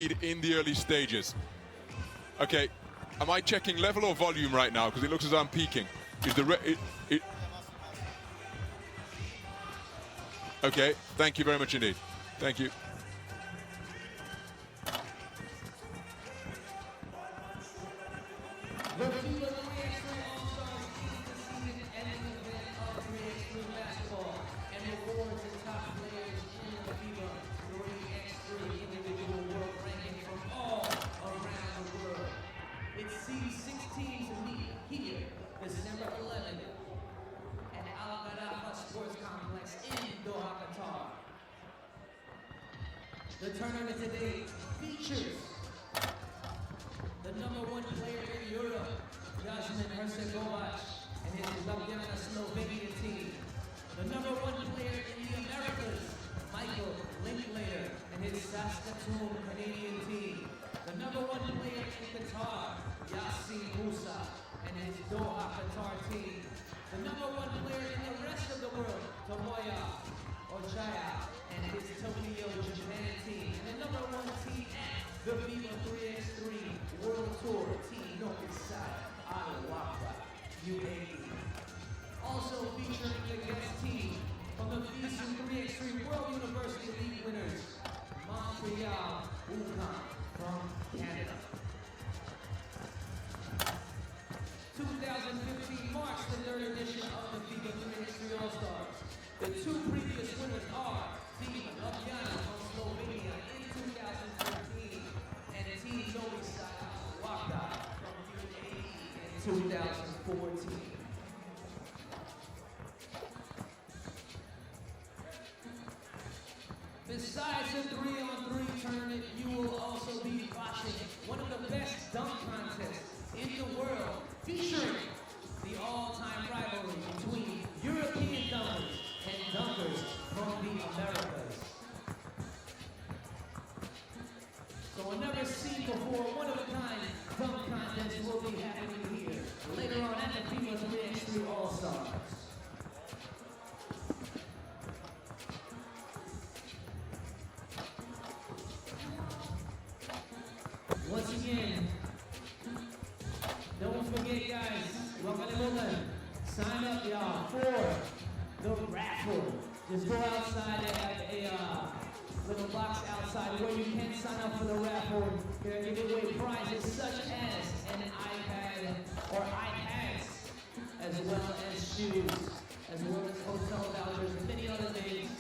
in the early stages. Okay, am I checking level or volume right now? Because it looks as though I'm peaking. Is the Okay, thank you very much indeed. Thank you. The FIBA 3x3 All-Stars is the season ending event of 3x3 basketball and rewards the top players in the FIBA 3x3 individual world ranking from all around the world. It sees 6 teams meet here December 11th at AlWahda Sports Complex in Doha, Qatar. The tournament today features the #1 player in Europe, Jus Fly and his Ljubljana Slovenian team. The #1 player in the Americas, Michael Linklater and his Saskatoon Canadian team. The #1 player in Qatar, Yassin Musa and his Doha Qatar team. The #1 player in the rest of the world, Tomoya Ochaya and his Tokyo Japan team. And the #1 team at the FIBA 3x3 World Tour, Team NoviSad, AlWahda, UAE. Also featuring the guest team from the FIBA 3x3 World University League winners, Montreal, UQAM from Canada. 2015 marks the 3rd edition of the FIBA 3x3 All-Stars. The 2 previous winners are Team Ljubljana from Slovenia in 2013 and Team NoviSad AlWahda from UAE in 2014. Besides the 3-on-3 tournament, you will also be watching one of the best dunk contests in the world, featuring the all-time rivalry between European dunkers and dunkers from the Americas. So a never seen before, one-of-a-kind dunk contest will be happening here later on at the FIBA 3x3 All-Stars. Once again, don't forget, guys, sign up, y'all, for the raffle. Just go outside, they have a little box outside where you can sign up for the raffle. They're giving away prizes such as an iPad or iPads, as well as shoes, as well as hotel vouchers and many other things.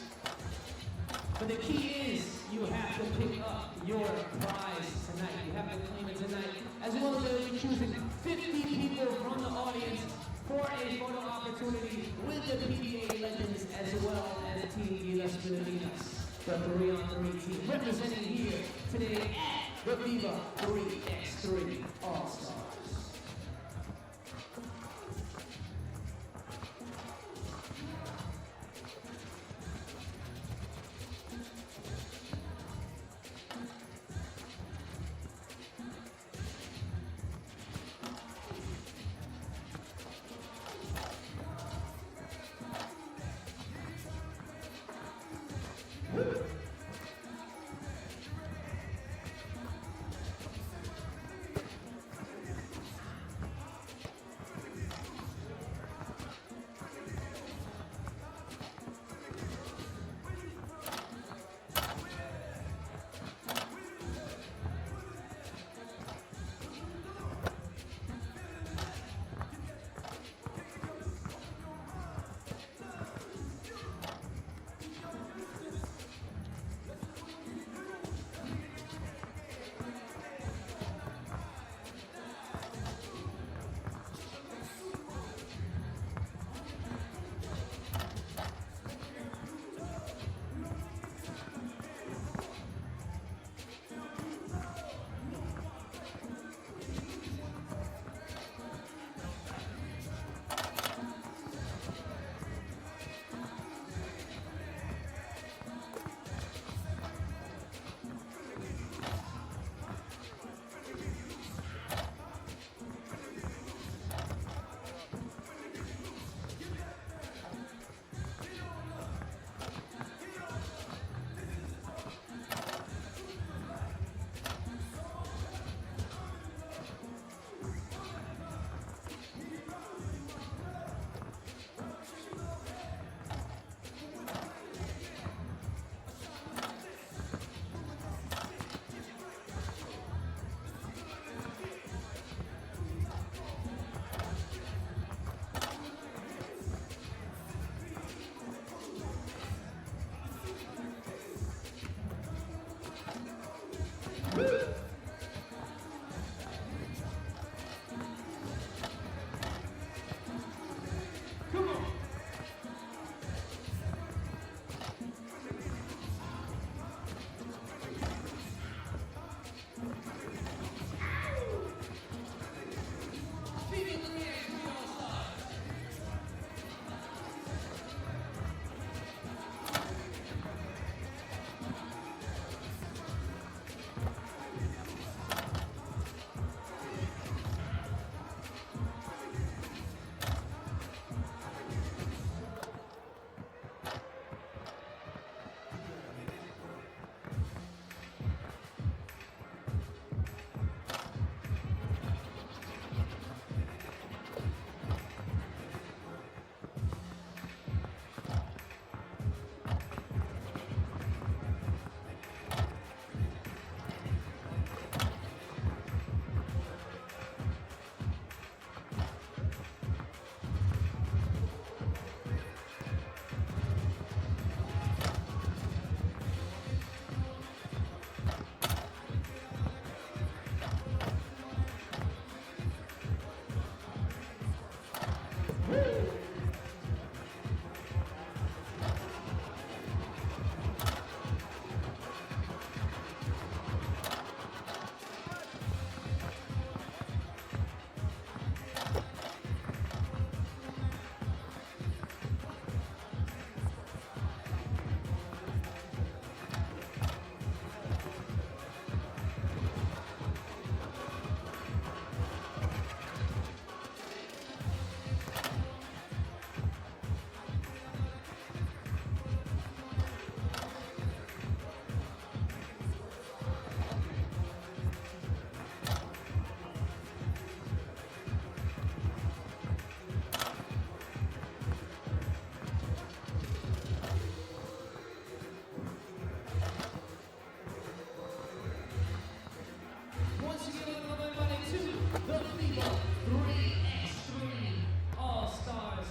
But the key is you have to pick up your prize tonight. You have to claim it tonight. As well as you're choosing 50 people from the audience for a photo opportunity with the PBA Legends as well as Team Las Filipinas, the 3-on-3 team representing here today at the FIBA 3x3 All-Stars. the FIBA 3x3 All-Stars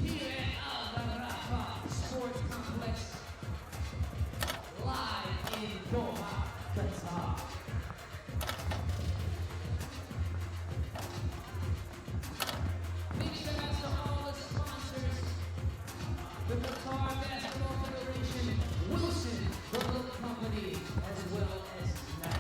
here at AlWahda Sports Complex, live in Doha, Qatar. Big shout outs to all the sponsors, the Qatar Basketball Federation, Wilson, the Look Company, as well as Nike.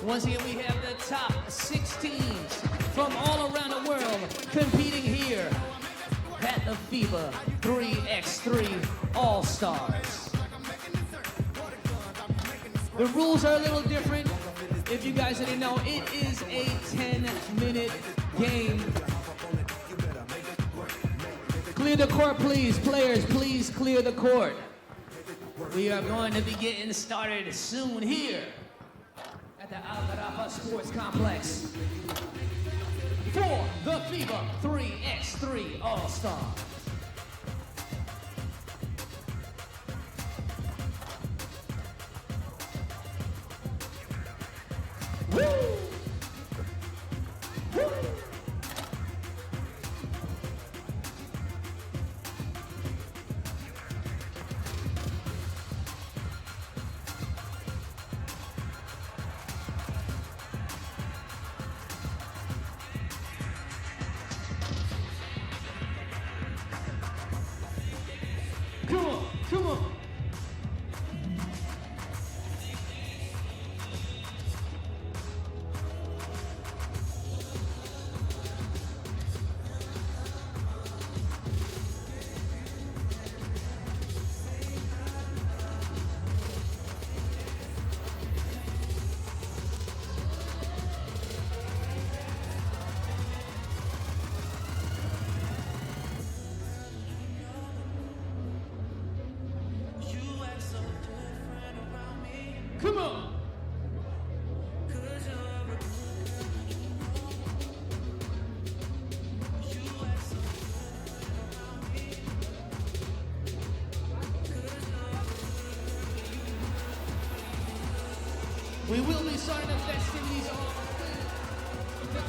Once again, we have the top 6 teams from all around the world competing here at the FIBA 3x3 All-Stars. The rules are a little different. If you guys didn't know, it is a 10-minute game. Clear the court, please. Players, please clear the court. We are going to be getting started soon here at the AlWahda Sports Complex for the FIBA 3x3 All-Star. Woo! Woo! Come on, come on. Come on. We will be starting the festivities on the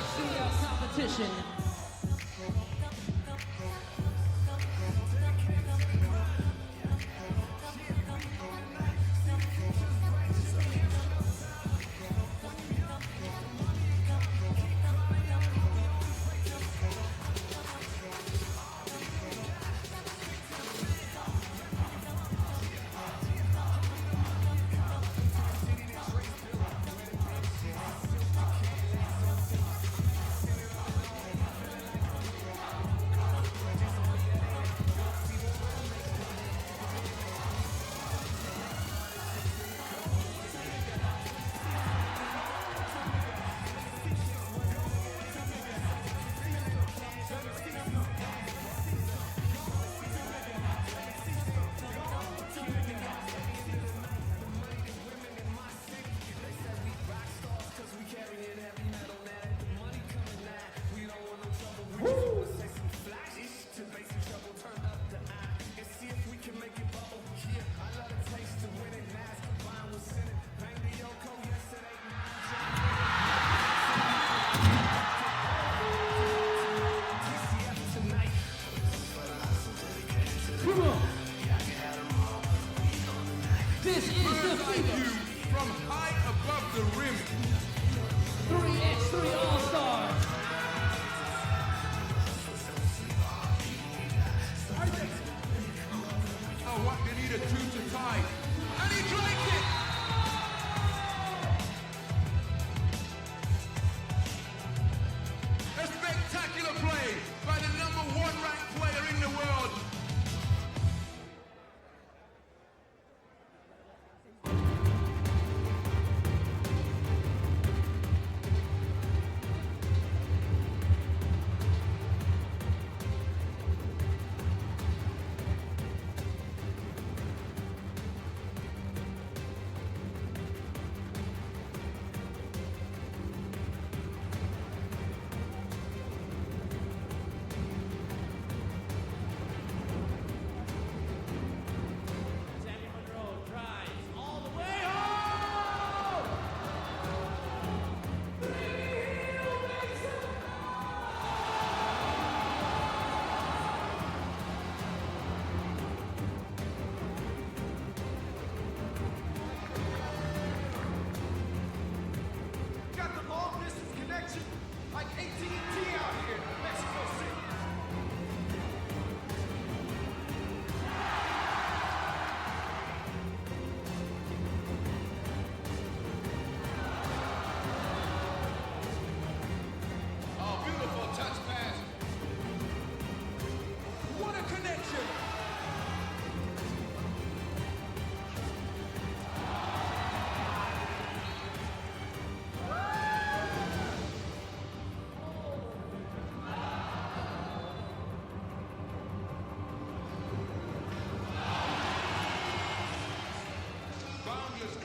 shootout competition.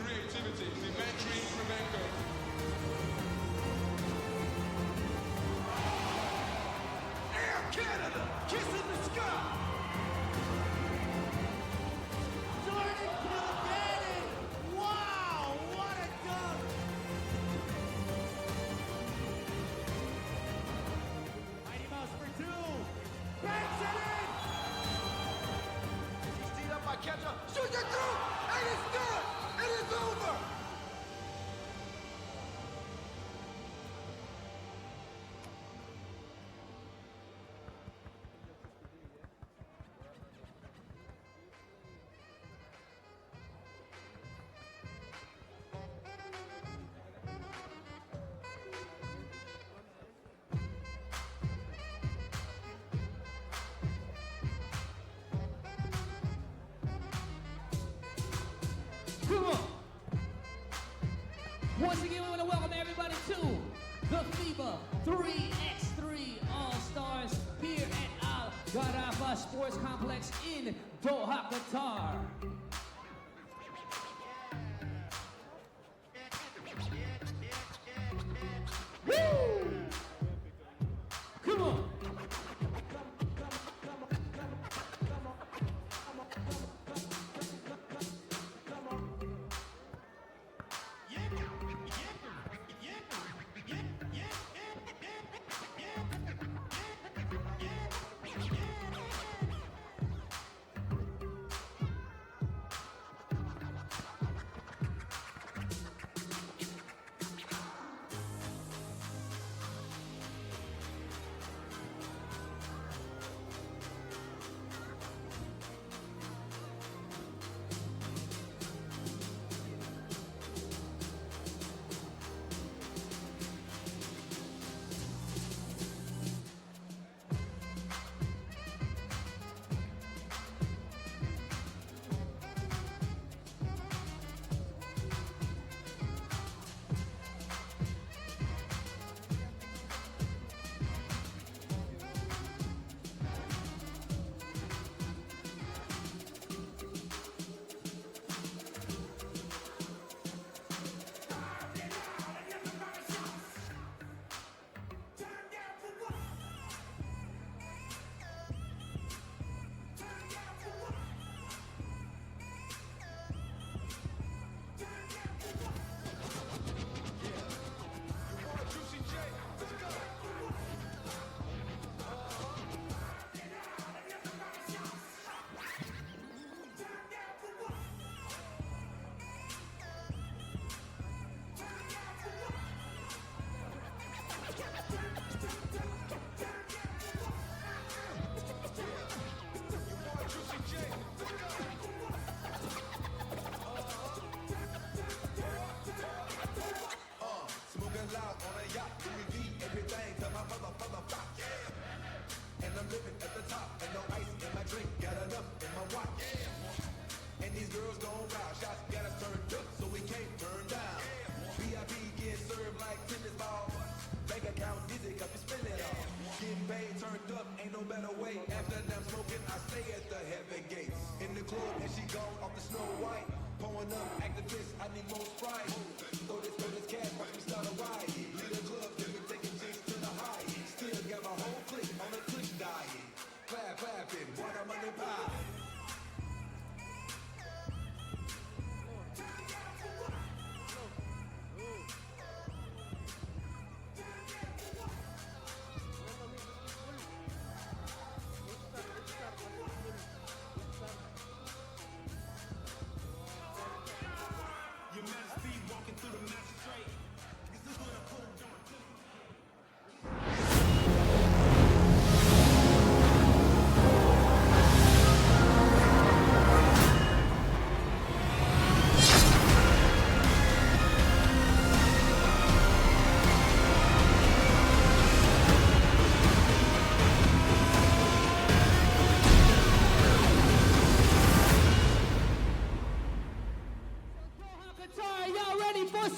creativity. Dimitri Kremenko. Air Canada, kissing the sky. Jordan Kilgannon. Wow, what a dunk. Mighty Mouse for two. Banks it in. He's teed up by Ketchup. Shoots it through. And it's good. It is over. Come on. Once again, we want to welcome everybody to the FIBA 3x3 All-Stars here at AlWahda Sports Complex in Doha, Qatar. Woo! Come on.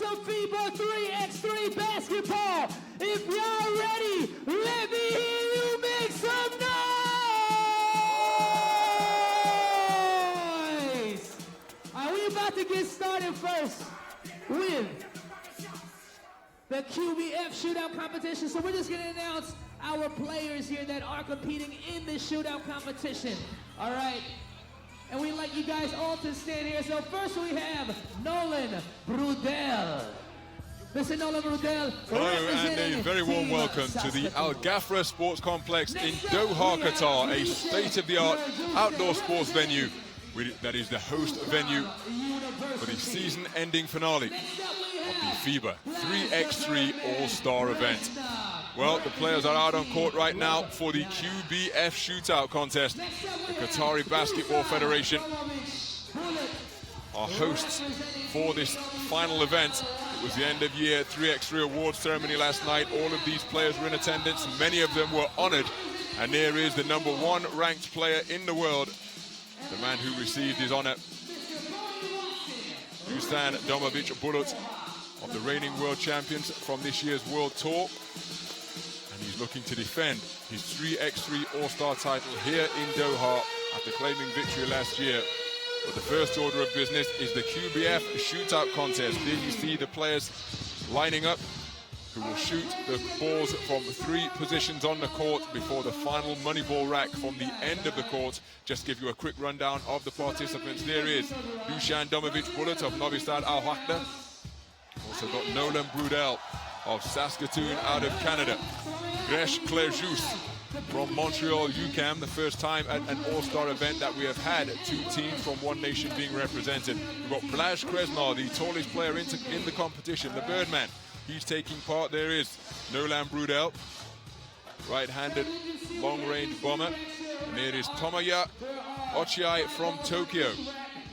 some FIBA 3x3 basketball. If y'all ready, let me hear you make some noise. All right, we about to get started first with the QBF Shootout competition. So we're just going to announce our players here that are competing in the shootout competition. All right. And we'd like you guys all to stand here. So first we have Nolan Brudel. Mr. Nolan Brudel. Hello and a very warm welcome to the AlGafra Sports Complex in Doha, Qatar, a state-of-the-art outdoor sports venue that is the host venue for the season-ending finale of the FIBA 3x3 All-Star event. Well, the players are out on court right now for the QBF Shootout Contest. The Qatari Basketball Federation are hosts for this final event. It was the end of year 3x3 awards ceremony last night. All of these players were in attendance. Many of them were honored. And there is the #1 ranked player in the world, the man who received his honor, Dusan Domovic Bulut, of the reigning world champions from this year's World Tour. And he's looking to defend his 3x3 All-Star title here in Doha after claiming victory last year. But the first order of business is the QBF Shootout Contest. Here you see the players lining up who will shoot the balls from 3 positions on the court before the final money ball rack from the end of the court. Just give you a quick rundown of the participants. There is Dusan Domovic Bulut of NoviSad AlWahda. Also got Nolan Brudel of Saskatoon out of Canada. Gresh Clerjus from Montreal, UQAM, the first time at an all-star event that we have had 2 teams from one nation being represented. We've got Blaž Kresnar, the tallest player in the competition, the Birdman. He's taking part. There is Nolan Brudel, right-handed long-range bomber. And there is Tomoya Ochiai from Tokyo,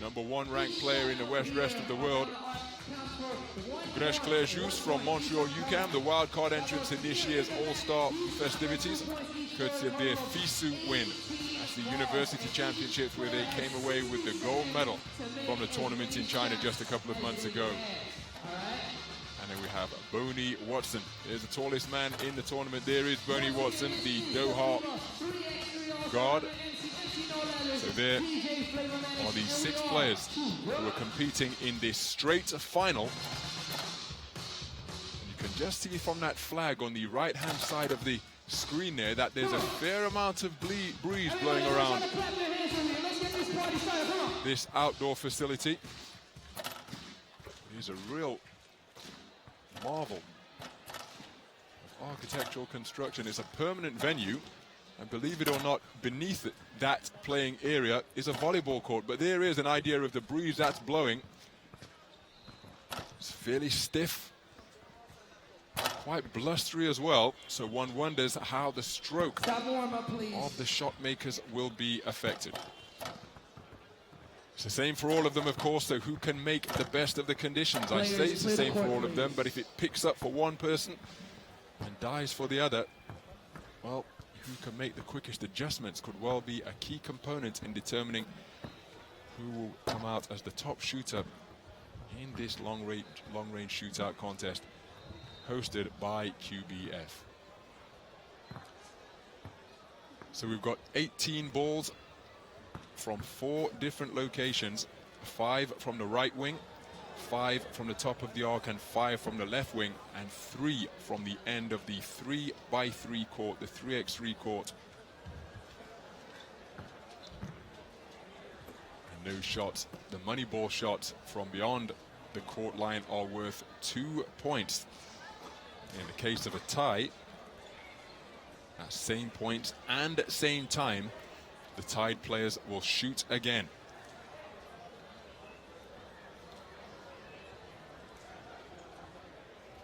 #1 ranked player in the rest of the world. Gresh Clerjus from Montreal, UQAM, the wildcard entrance in this year's All-Star festivities, courtesy of their FISU win. That's the University Championships, where they came away with the gold medal from the tournament in China just a couple of months ago. And then we have Boney Watson. There's the tallest man in the tournament. There is Boney Watson, the Doha guard. So there are the 6 players who are competing in this straight final. And you can just see from that flag on the right-hand side of the screen there that there's a fair amount of breeze blowing around this outdoor facility. It is a real marvel of architectural construction. It's a permanent venue, and believe it or not, beneath that playing area is a volleyball court. But there is an idea of the breeze that's blowing. It's fairly stiff, quite blustery as well, so one wonders how the stroke of the shot makers will be affected. It's the same for all of them, of course, so who can make the best of the conditions? I say it's the same for all of them, but if it picks up for one person and dies for the other, well, who can make the quickest adjustments could well be a key component in determining who will come out as the top shooter in this long-range shootout contest hosted by QBF. So we've got 18 balls from 4 different locations, 5 from the right wing, 5 from the top of the arc, and 5 from the left wing, and 3 from the end of the 3x3 court, the 3x3 court. And those shots, the money ball shots from beyond the court line, are worth 2 points. In the case of a tie, at same points and same time, the tied players will shoot again.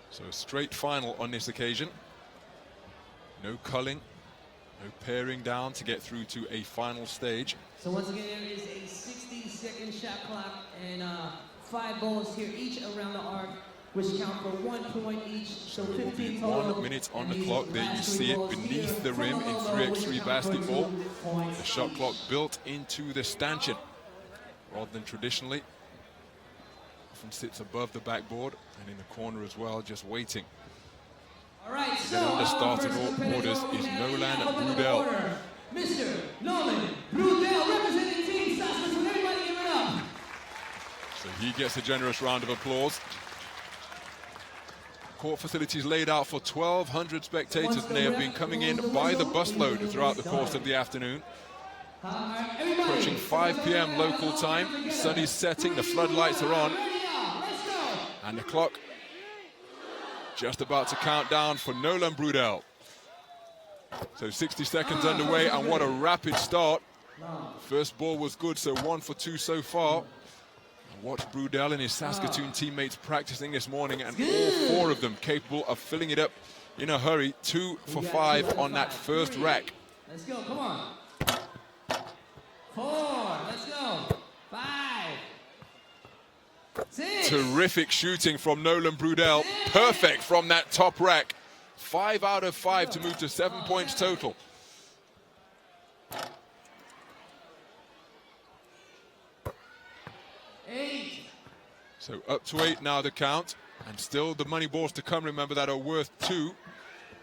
So a straight final on this occasion. No culling, no paring down to get through to a final stage. So once again, there is a 60-second shot clock and 5 balls here each around the arc, which count for 1 point each, so 15 total. 1 minute on the clock. There you see it beneath the rim in 3x3 basketball. The shot clock built into the stanchion, rather than traditionally. Often sits above the backboard and in the corner as well, just waiting. All right, so then on the starting orders is Nolan Brudel. Mr. Nolan Brudel, representing Team Saskatoon. Everybody give it up. So he gets a generous round of applause. Court facilities laid out for 1,200 spectators, and they have been coming in by the busload throughout the course of the afternoon. Approaching 5 p.m. local time, sun is setting, the floodlights are on, and the clock just about to count down for Nolan Brudel. So 60 seconds underway, and what a rapid start. First ball was good, so 1 for 2 so far. Watch Brudel and his Saskatoon teammates practicing this morning, and all 4 of them capable of filling it up in a hurry. 2 for 5 on that first rack. Let's go, come on. 4, let's go. 5, 6. Terrific shooting from Nolan Brudel. Perfect from that top rack. 5 out of 5 to move to 7 points total. So up to 8 now the count, and still the money balls to come, remember, that are worth 2.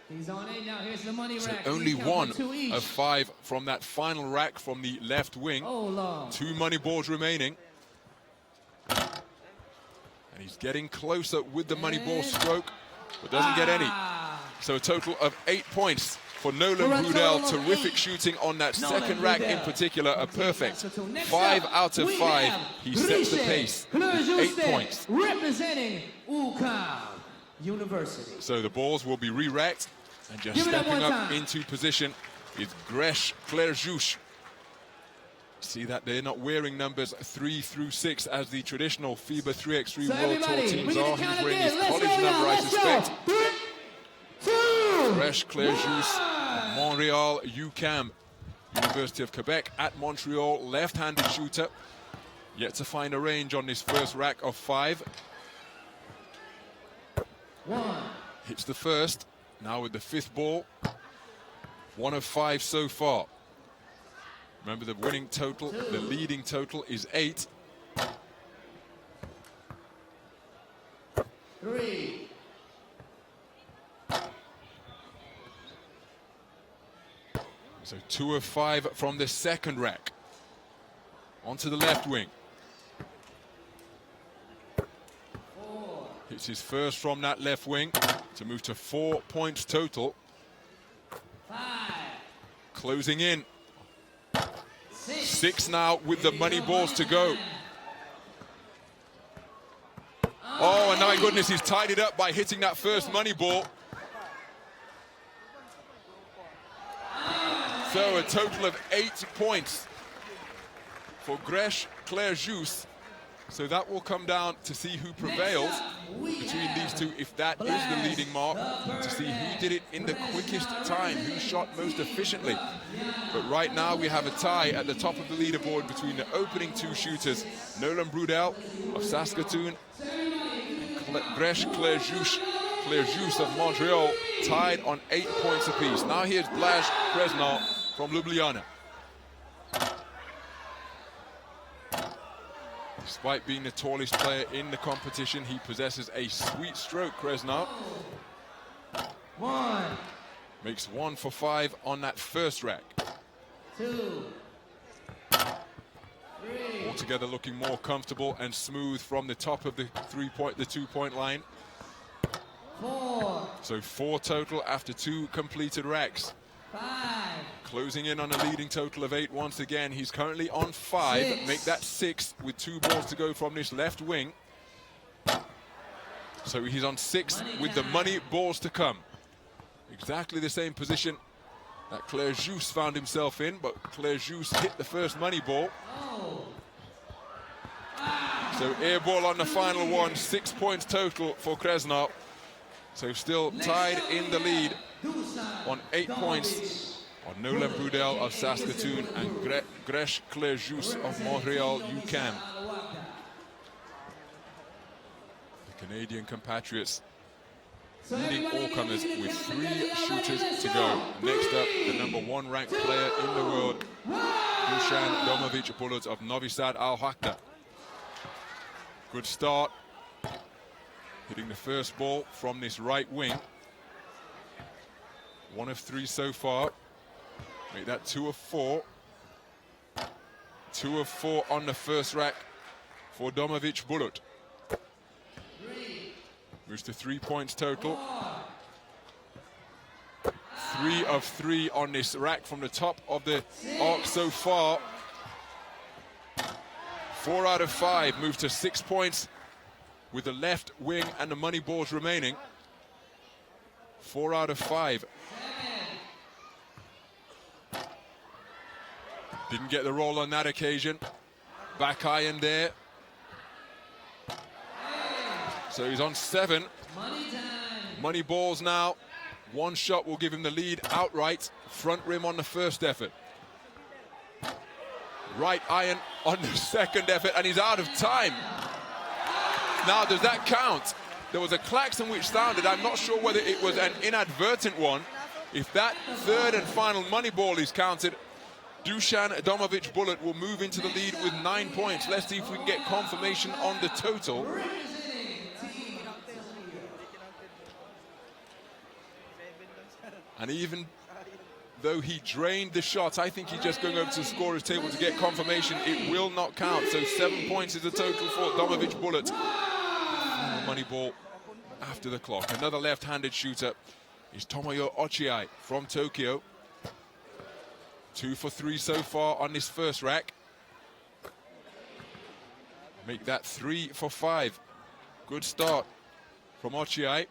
He's on 8 now, here's the money So rack. only 1 of 5 from that final rack from the left wing. 2 money balls remaining. And he's getting closer with the money ball stroke, but doesn't get any. So a total of 8 points for Nolan Brudel. Terrific shooting on that second rack in particular, a perfect 5 out of 5. He sets the pace with 8 points. Representing UQAM University. So the balls will be re-racked, and just stepping up into position is Gresh Jus. See that they're not wearing numbers 3 through 6 as the traditional FIBA 3x3 World Tour teams are. He's wearing his college number, I suspect. Gresh Jus, Montreal, UQAM, University of Quebec at Montreal, left-handed shooter. Yet to find a range on this first rack of 5. Hits the first, now with the 5th ball. 1 of 5 so far. Remember, the winning total, the leading total is 8. 3. So 2 of 5 from the second rack. Onto the left wing. Hits his first from that left wing to move to 4 points total. 5. Closing in. 6 now with the money balls to go. Oh, and my goodness, he's tied it up by hitting that first money ball. So a total of 8 points for Gresh Jus. So that will come down to see who prevails between these two, if that is the leading mark, to see who did it in the quickest time, who shot most efficiently. But right now we have a tie at the top of the leaderboard between the opening 2 shooters, Nolan Brudel of Saskatoon and Gresh Jus of Montreal, tied on 8 points apiece. Now here's Blaž Kresnar from Ljubljana. Despite being the tallest player in the competition, he possesses a sweet stroke, Kresnar. 1. Makes 1 for 5 on that first rack. 2. 3. Altogether looking more comfortable and smooth from the top of the 2-point line. 4. So 4 total after 2 completed racks. 5. Closing in on a leading total of 8 once again. He's currently on 5. 6. Make that 6 with 2 balls to go from this left wing. So he's on 6 with the money balls to come. Exactly the same position that Jus found himself in, but Jus hit the first money ball. So air ball on the final one, 6 points total for Kresnar. So still tied in the lead on 8 points on Nolan Brudel of Saskatoon and Gresh Jus of Montreal, UQAM. The Canadian compatriots leading all comers with 3 shooters to go. Next up, the #1 ranked player in the world, Dusan Domovic of NoviSad AlWahda. Good start. Hitting the first ball from this right wing. 1 of 3 so far. Make that 2 of 4. 2 of 4 on the first rack for Domovic Bulut. Moves to 3 points total. 3 of 3 on this rack from the top of the arc so far. 4 out of 5, move to 6 points with the left wing and the money balls remaining. 4 out of 5. Didn't get the roll on that occasion. Back iron there. So he's on 7. Money balls now. One shot will give him the lead outright. Front rim on the first effort. Right iron on the second effort, and he's out of time. Now, does that count? There was a klaxon which sounded. I'm not sure whether it was an inadvertent one. If that third and final money ball is counted, Dusan Domovic Bulut will move into the lead with 9 points. Let's see if we can get confirmation on the total. And even though he drained the shot, I think he's just going over to the scorer's table to get confirmation. It will not count. So 7 points is the total for Domovic Bulut. Money ball after the clock. Another left-handed shooter is Tomoyo Ochiai from Tokyo. 2 for 3 so far on this first rack. Make that 3 for 5. Good start from Ochiai.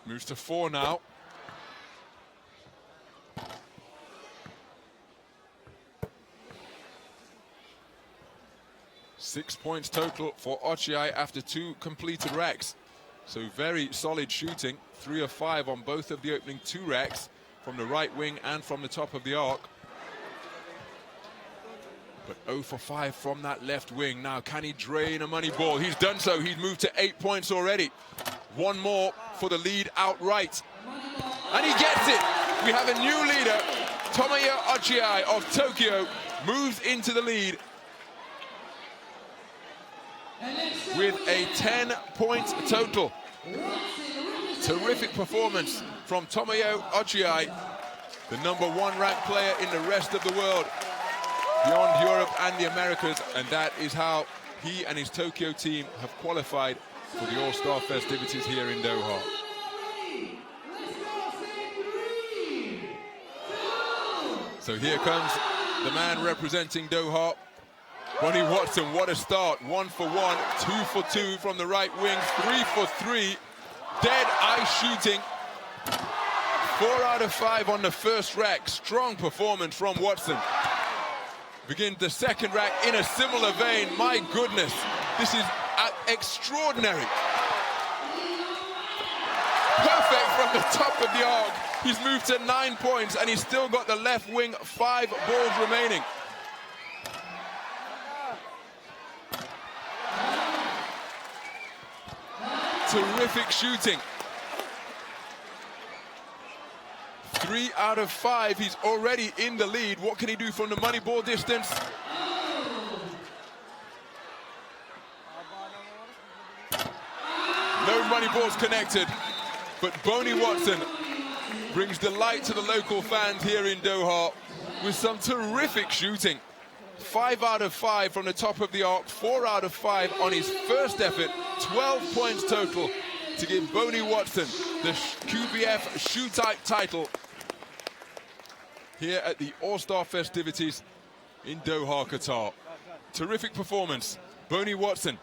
Moves to 4 now. Six points total for Ochiai after 2 completed racks. So very solid shooting. 3 of 5 on both of the opening 2 racks, from the right wing and from the top of the arc. But 0 for 5 from that left wing. Now, can he drain a money ball? He's done so. He's moved to 8 points already. One more for the lead outright. And he gets it. We have a new leader. Tomoyo Ochiai of Tokyo moves into the lead with a 10-point total. Terrific performance from Tomoyo Ochiai, the #1 ranked player in the rest of the world, beyond Europe and the Americas, and that is how he and his Tokyo team have qualified for the All-Star festivities here in Doha. So here comes the man representing Doha, Bonnie Watson. What a start. 1 for 1, 2 for 2 from the right wing, 3 for 3. Dead eye shooting. 4 out of 5 on the first rack. Strong performance from Watson. Begin the second rack in a similar vein. My goodness, this is extraordinary. Perfect from the top of the arc. He's moved to 9 points, and he's still got the left wing 5 balls remaining. Terrific shooting. 3 out of 5. He's already in the lead. What can he do from the money ball distance? No money balls connected, but Bonnie Watson brings delight to the local fans here in Doha with some terrific shooting. 5 out of 5 from the top of the arc, 4 out of 5 on his first effort. 12 points total to give Bonnie Watson the QBF Shootout title here at the All-Star festivities in Doha, Qatar. Terrific performance. Bonnie Watson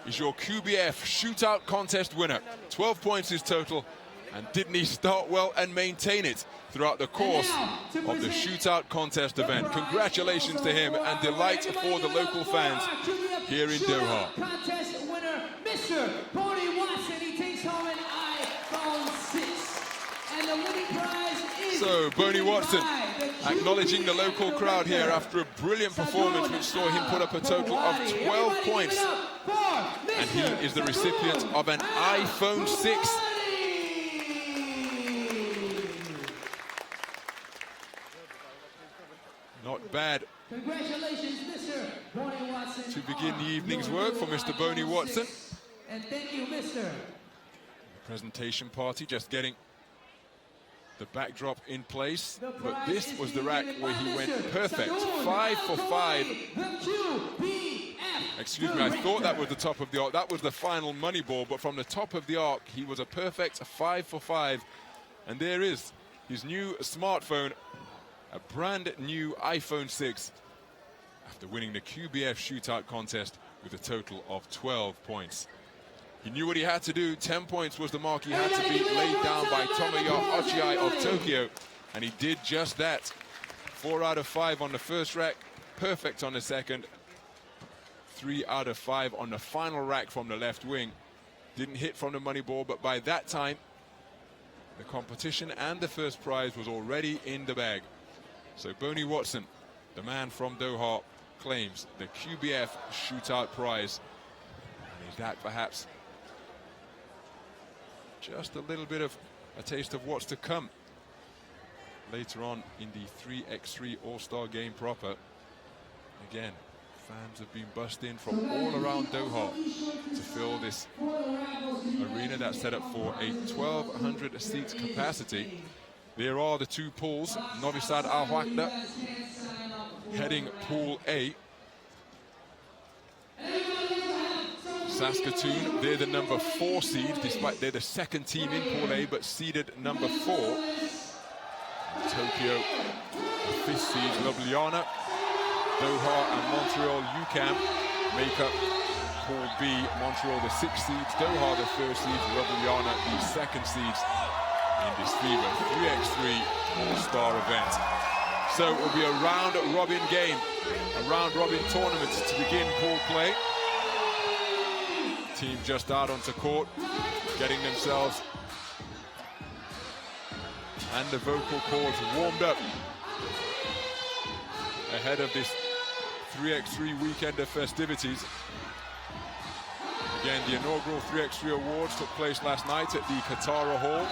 is your QBF Shootout Contest winner. 12 points his total, and didn't he start well and maintain it throughout the course of the Shootout Contest event. Congratulations to him, and delight for the local fans here in Doha. Contest winner, Mr. Bonnie Watson. He takes home an iPhone 6. And the winning prize is... So, Bonnie Watson acknowledging the local crowd here after a brilliant performance which saw him put up a total of 12 points. And he is the recipient of an iPhone 6. Not bad. Congratulations, Mr. Bonnie Watson. To begin the evening's work for Mr. Bonnie Watson. And thank you, Mr. Presentation party just getting the backdrop in place. But this was the rack where he went perfect. 5 for 5. The QBF Excuse me, I thought that was the top of the arc. That was the final money ball, but from the top of the arc, he was a perfect 5 for 5. And there is his new smartphone, a brand new iPhone 6, after winning the QBF Shootout Contest with a total of 12 points. He knew what he had to do. 10 points was the mark he had to beat, laid down by Tomoya Ochiai of Tokyo, and he did just that. 4 out of 5 on the first rack, perfect on the second. 3 out of 5 on the final rack from the left wing. Didn't hit from the money ball, but by that time, the competition and the first prize was already in the bag. So Boney Watson, the man from Doha, claims the QBF Shootout prize. And is that perhaps just a little bit of a taste of what's to come later on in the 3x3 All-Star game proper? Again, fans have been bussed in from all around Doha to fill this arena that's set up for a 1,200 seat capacity. There are the two pools. NoviSad AlWahda heading Pool A. Saskatoon, they're the number 4 seed, despite they're the second team in Pool A, but seeded number 4. Tokyo, the 5th seed. Ljubljana, Doha and Montreal UQAM make up Pool B. Montreal the 6th seeds, Doha the 1st seeds, Ljubljana the 2nd seeds in this FIBA 3x3 All-Star event. So it will be a round-robin game, a round-robin tournament to begin pool play. Team just out onto court, getting themselves and the vocal cords warmed up ahead of this 3x3 weekend of festivities. Again, the inaugural 3x3 awards took place last night at the Qatar Hall.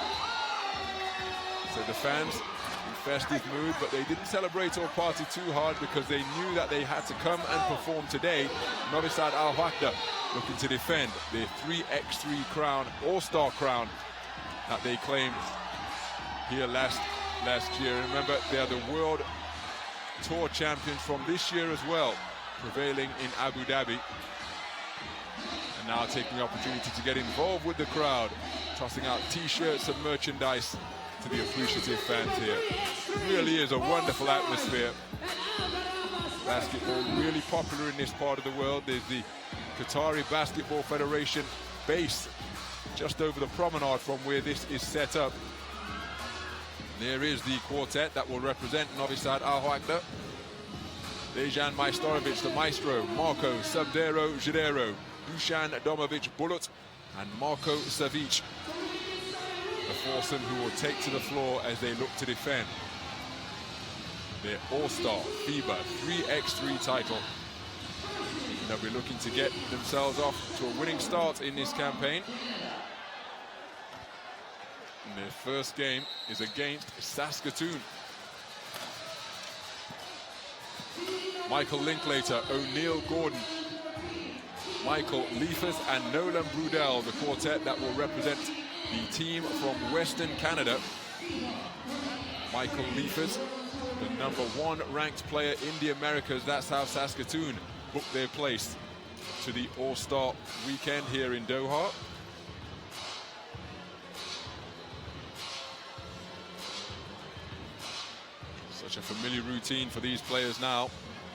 So the fans in festive mood, but they didn't celebrate or party too hard because they knew that they had to come and perform today. NoviSad AlWahda looking to defend their 3x3 crown, All-Star crown, that they claimed here last year. Remember, they are the World Tour champions from this year as well, prevailing in Abu Dhabi. And now taking the opportunity to get involved with the crowd, tossing out t-shirts and merchandise to the appreciative fans here. It really is a wonderful atmosphere. Basketball really popular in this part of the world. There's the Qatari Basketball Federation base just over the promenade from where this is set up. There is the quartet that will represent NoviSad AlWahda. Dejan Majstorovic, the maestro, Marko Subdero Jidero, Dusan Domovic Bulut, and Marko Savic, the foursome who will take to the floor as they look to defend their All-Star FIBA 3x3 title. They'll be looking to get themselves off to a winning start in this campaign. And their first game is against Saskatoon. Michael Linklater, O'Neill Gordon, Michael Liefers and Nolan Brudel, the quartet that will represent the team from Western Canada. Michael Liefers, the #1 ranked player in the Americas. That's how Saskatoon booked their place to the All-Star weekend here in Doha. Such a familiar routine for these players now.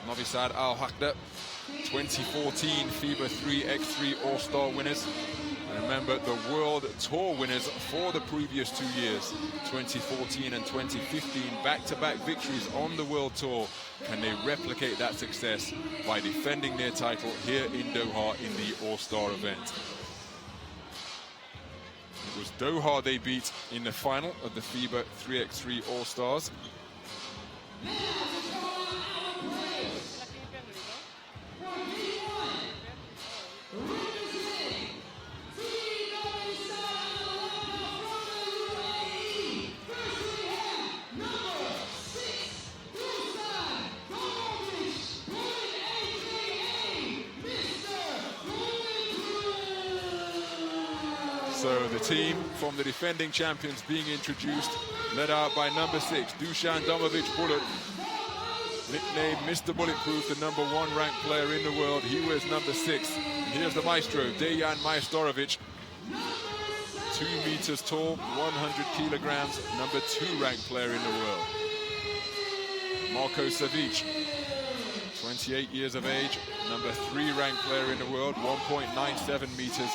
NoviSad AlWahda, 2014 FIBA 3x3 All-Star winners. And remember, the World Tour winners for the previous 2 years, 2014 and 2015, back-to-back victories on the World Tour. Can they replicate that success by defending their title here in Doha in the All-Star event? It was Doha they beat in the final of the FIBA 3x3 All-Stars. So the team from the defending champions being introduced, led out by #6, Dusan Domovic Bulut. nicknamed Mr. Bulletproof, the #1 ranked player in the world. He wears number 6. And here's the maestro, Dejan Majstorovic. 2 meters tall, 100 kilograms, #2 ranked player in the world. Marko Savic, 28 years of age, #3 ranked player in the world, 1.97 meters.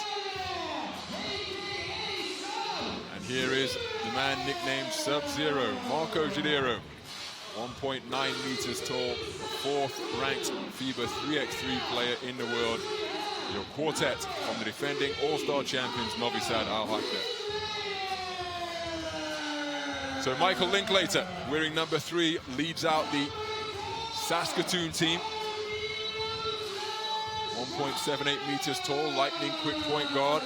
And here is the man nicknamed Sub-Zero, Marco Giuliero, 1.9 meters tall, 4th ranked FIBA 3x3 player in the world. Your quartet from the defending All-Star champions, NoviSad AlWahda. So Michael Linklater, wearing #3, leads out the Saskatoon team. 1.78 meters tall, lightning quick point guard.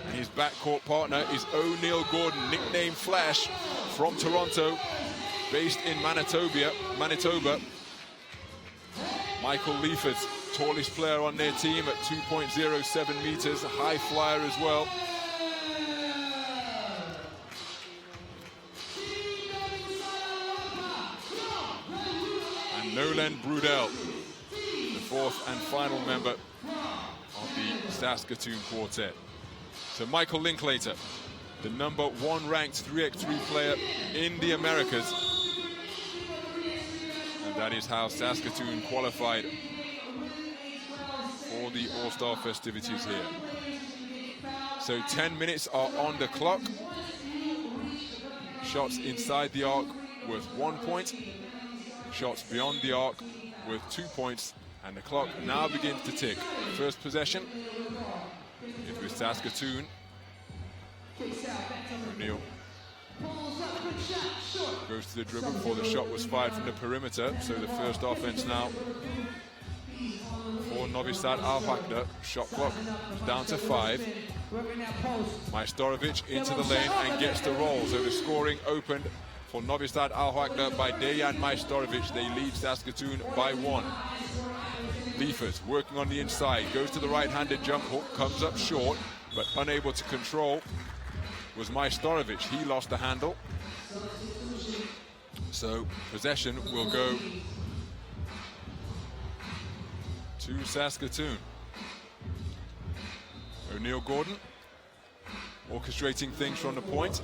And his backcourt partner is O'Neal Gordon, nicknamed Flash, from Toronto, based in Manitoba. Michael Leifers, tallest player on their team at 2.07 meters, a high flyer as well. And Nolan Brudel, the 4th and final member of the Saskatoon quartet. So Michael Linklater, the #1 ranked 3x3 player in the Americas. And that is how Saskatoon qualified for the All-Star festivities here. So 10 minutes are on the clock. Shots inside the arc worth 1 point. Shots beyond the arc worth 2 points. And the clock now begins to tick. First possession is with Saskatoon. O'Neal goes to the dribble before the shot was fired from the perimeter. So the first offense now for NoviSad AlWahda. Shot clock down to 5. Majstorovic into the lane and gets the roll. So the scoring opened for NoviSad AlWahda by Dejan Majstorovic. They lead Saskatoon by 1. Leifers working on the inside, goes to the right-handed jump hook, comes up short, but unable to control was Majstorovic. He lost the handle. So possession will go to Saskatoon. O'Neal Gordon orchestrating things from the point.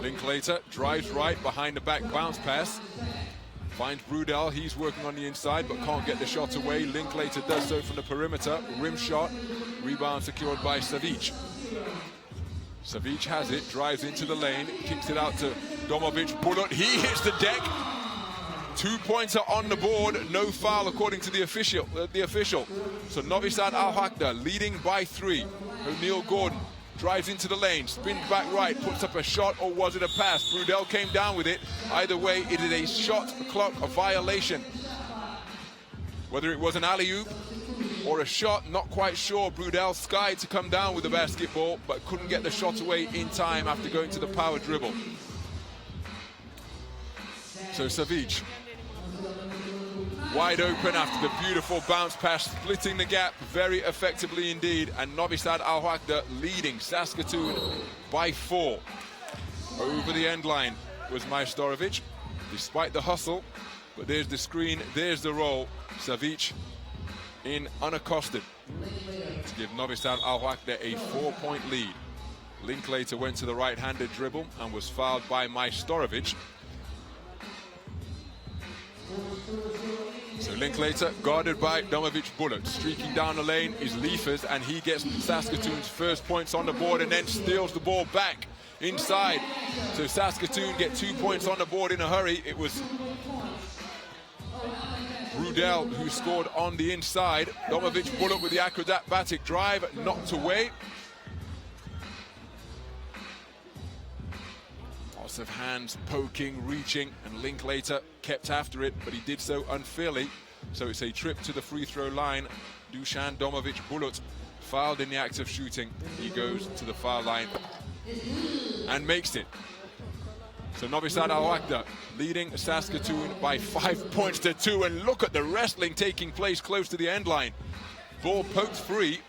Linklater drives right behind the back bounce pass. Finds Brudel, he's working on the inside but can't get the shot away. Linklater does so from the perimeter. Rim shot, rebound secured by Savic. Savic has it, drives into the lane, kicks it out to Domovic Bulut. He hits the deck. 2-pointer on the board, no foul according to the official. So NoviSad AlWahda leading by 3. O'Neal Gordon drives into the lane, spins back right, puts up a shot, or was it a pass? Brudel came down with it. Either way, it is a shot clock, a violation. Whether it was an alley-oop or a shot, not quite sure. Brudel skied to come down with the basketball, but couldn't get the shot away in time after going to the power dribble. So Savic, wide open after the beautiful bounce pass, splitting the gap very effectively indeed. And NoviSad AlWahda leading Saskatoon by 4. Over the end line was Majstorovic, despite the hustle. But there's the screen, there's the roll. Savic in unaccosted to give NoviSad AlWahda a 4-point lead. Linklater went to the right-handed dribble and was fouled by Majstorovic. So Linklater guarded by Domovic Bulut. Streaking down the lane is Leifers, and he gets Saskatoon's first points on the board and then steals the ball back inside. So Saskatoon get 2 points on the board in a hurry. It was Brudel who scored on the inside. Domovic Bulut with the acrobatic drive, knocked away. Lots of hands poking, reaching, and Linklater kept after it, but he did so unfairly. So it's a trip to the free throw line. Dusan Domovic Bulut fouled in the act of shooting. He goes to the foul line and makes it. So NoviSad AlWahda leading Saskatoon by 5 points to 2. And look at the wrestling taking place close to the end line. Ball poked free.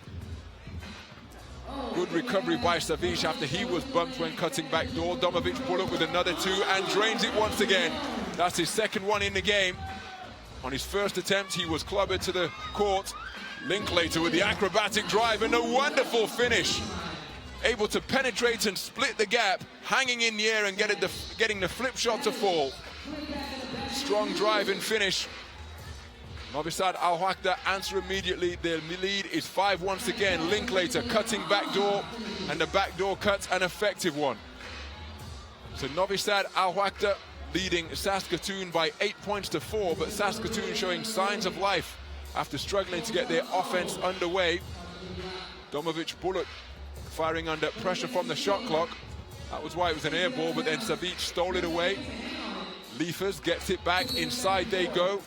Good Good recovery by Savic after he was bumped when cutting back door. Domovic bullet with another two and drains it once again. That's his second one in the game. On his first attempt, he was clobbered to the court. Linklater with the acrobatic drive and a wonderful finish. Able to penetrate and split the gap, hanging in the air and getting the flip shot to fall. Strong drive and finish. NoviSad AlWahda answer immediately. Their lead is 5 once again. Linklater cutting back door, and the back door cuts an effective one. So NoviSad AlWahda leading Saskatoon by 8 points to 4, but Saskatoon showing signs of life after struggling to get their offense underway. Domovic bullet firing under pressure from the shot clock. That was why it was an air ball, but then Savic stole it away. Liefers gets it back, inside they go.